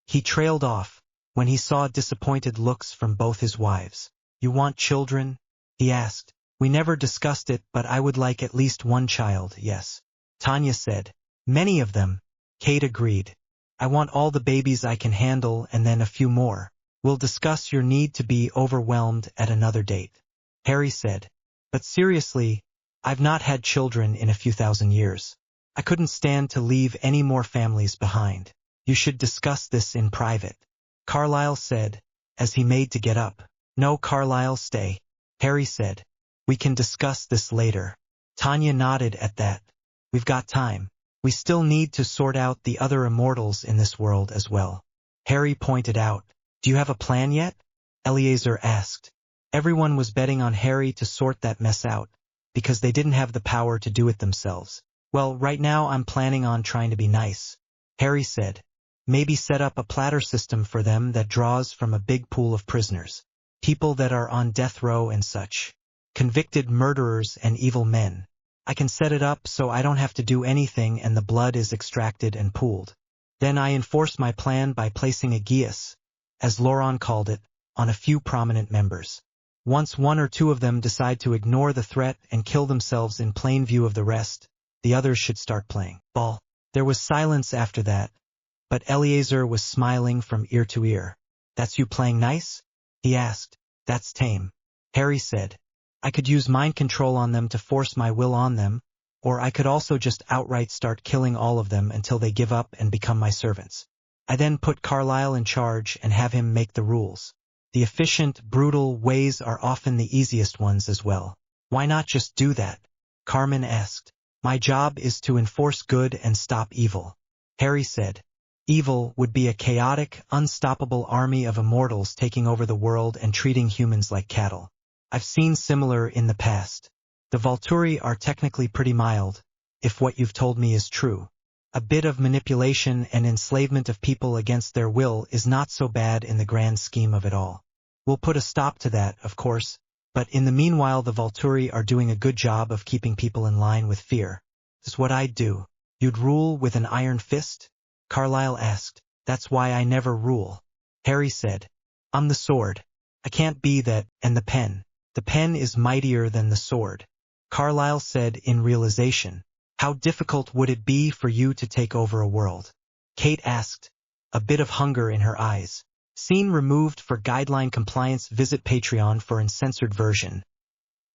He trailed off when he saw disappointed looks from both his wives. You want children? He asked. We never discussed it, but I would like at least one child, yes. Tanya said. Many of them. Kate agreed. I want all the babies I can handle and then a few more. We'll discuss your need to be overwhelmed at another date. Harry said. But seriously, I've not had children in a few thousand years. I couldn't stand to leave any more families behind. You should discuss this in private. Carlisle said, as he made to get up. No, Carlisle, stay. Harry said. We can discuss this later. Tanya nodded at that. We've got time. We still need to sort out the other immortals in this world as well. Harry pointed out. Do you have a plan yet? Eleazar asked. Everyone was betting on Harry to sort that mess out, because they didn't have the power to do it themselves. Well, right now I'm planning on trying to be nice, Harry said. Maybe set up a platter system for them that draws from a big pool of prisoners. People that are on death row and such. Convicted murderers and evil men. I can set it up so I don't have to do anything and the blood is extracted and pooled. Then I enforce my plan by placing a geas, as Lauron called it, on a few prominent members. Once one or two of them decide to ignore the threat and kill themselves in plain view of the rest, the others should start playing ball. There was silence after that, but Eleazar was smiling from ear to ear. That's you playing nice? He asked. That's tame. Harry said. I could use mind control on them to force my will on them, or I could also just outright start killing all of them until they give up and become my servants. I then put Carlyle in charge and have him make the rules. The efficient, brutal ways are often the easiest ones as well. Why not just do that? Carmen asked. My job is to enforce good and stop evil. Harry said. Evil would be a chaotic, unstoppable army of immortals taking over the world and treating humans like cattle. I've seen similar in the past. The Volturi are technically pretty mild, if what you've told me is true. A bit of manipulation and enslavement of people against their will is not so bad in the grand scheme of it all. We'll put a stop to that, of course, but in the meanwhile the Volturi are doing a good job of keeping people in line with fear. This is what I'd do. You'd rule with an iron fist? Carlyle asked. That's why I never rule. Harry said. I'm the sword. I can't be that, and the pen. The pen is mightier than the sword. Carlyle said in realization. How difficult would it be for you to take over a world? Kate asked, a bit of hunger in her eyes. Scene removed for guideline compliance. Visit Patreon for uncensored version.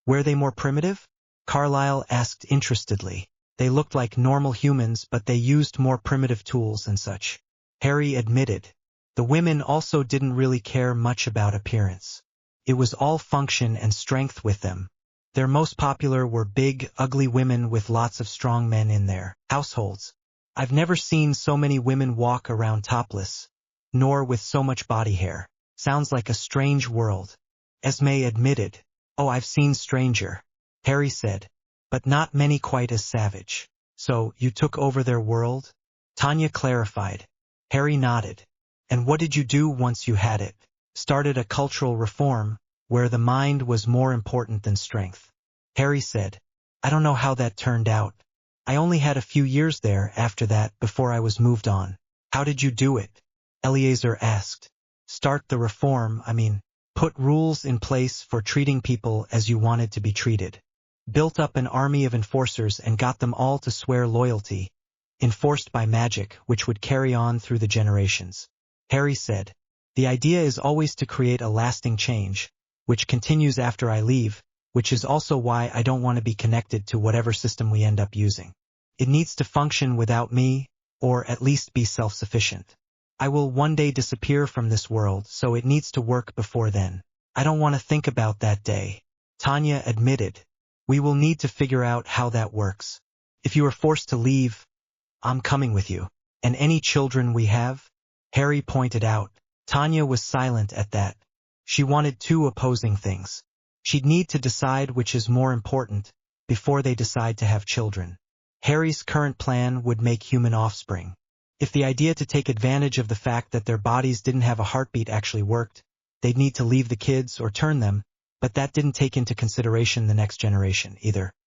Were they more primitive? Carlyle asked interestedly. They looked like normal humans, but they used more primitive tools and such. Harry admitted. The women also didn't really care much about appearance. It was all function and strength with them. Their most popular were big, ugly women with lots of strong men in their households. I've never seen so many women walk around topless, nor with so much body hair. Sounds like a strange world. Esme admitted. Oh, I've seen stranger. Harry said. But not many quite as savage. So, you took over their world? Tanya clarified. Harry nodded. And what did you do once you had it? Started a cultural reform, where the mind was more important than strength. Harry said. I don't know how that turned out. I only had a few years there after that before I was moved on. How did you do it? Eleazar asked. Start the reform, put rules in place for treating people as you wanted to be treated. Built up an army of enforcers and got them all to swear loyalty, enforced by magic, which would carry on through the generations. Harry said. The idea is always to create a lasting change, which continues after I leave, which is also why I don't want to be connected to whatever system we end up using. It needs to function without me, or at least be self-sufficient. I will one day disappear from this world, so it needs to work before then. I don't want to think about that day. Tanya admitted. We will need to figure out how that works. If you are forced to leave, I'm coming with you. And any children we have? Harry pointed out. Tanya was silent at that. She wanted two opposing things. She'd need to decide which is more important before they decide to have children. Harry's current plan would make human offspring. If the idea to take advantage of the fact that their bodies didn't have a heartbeat actually worked, they'd need to leave the kids or turn them, but that didn't take into consideration the next generation either.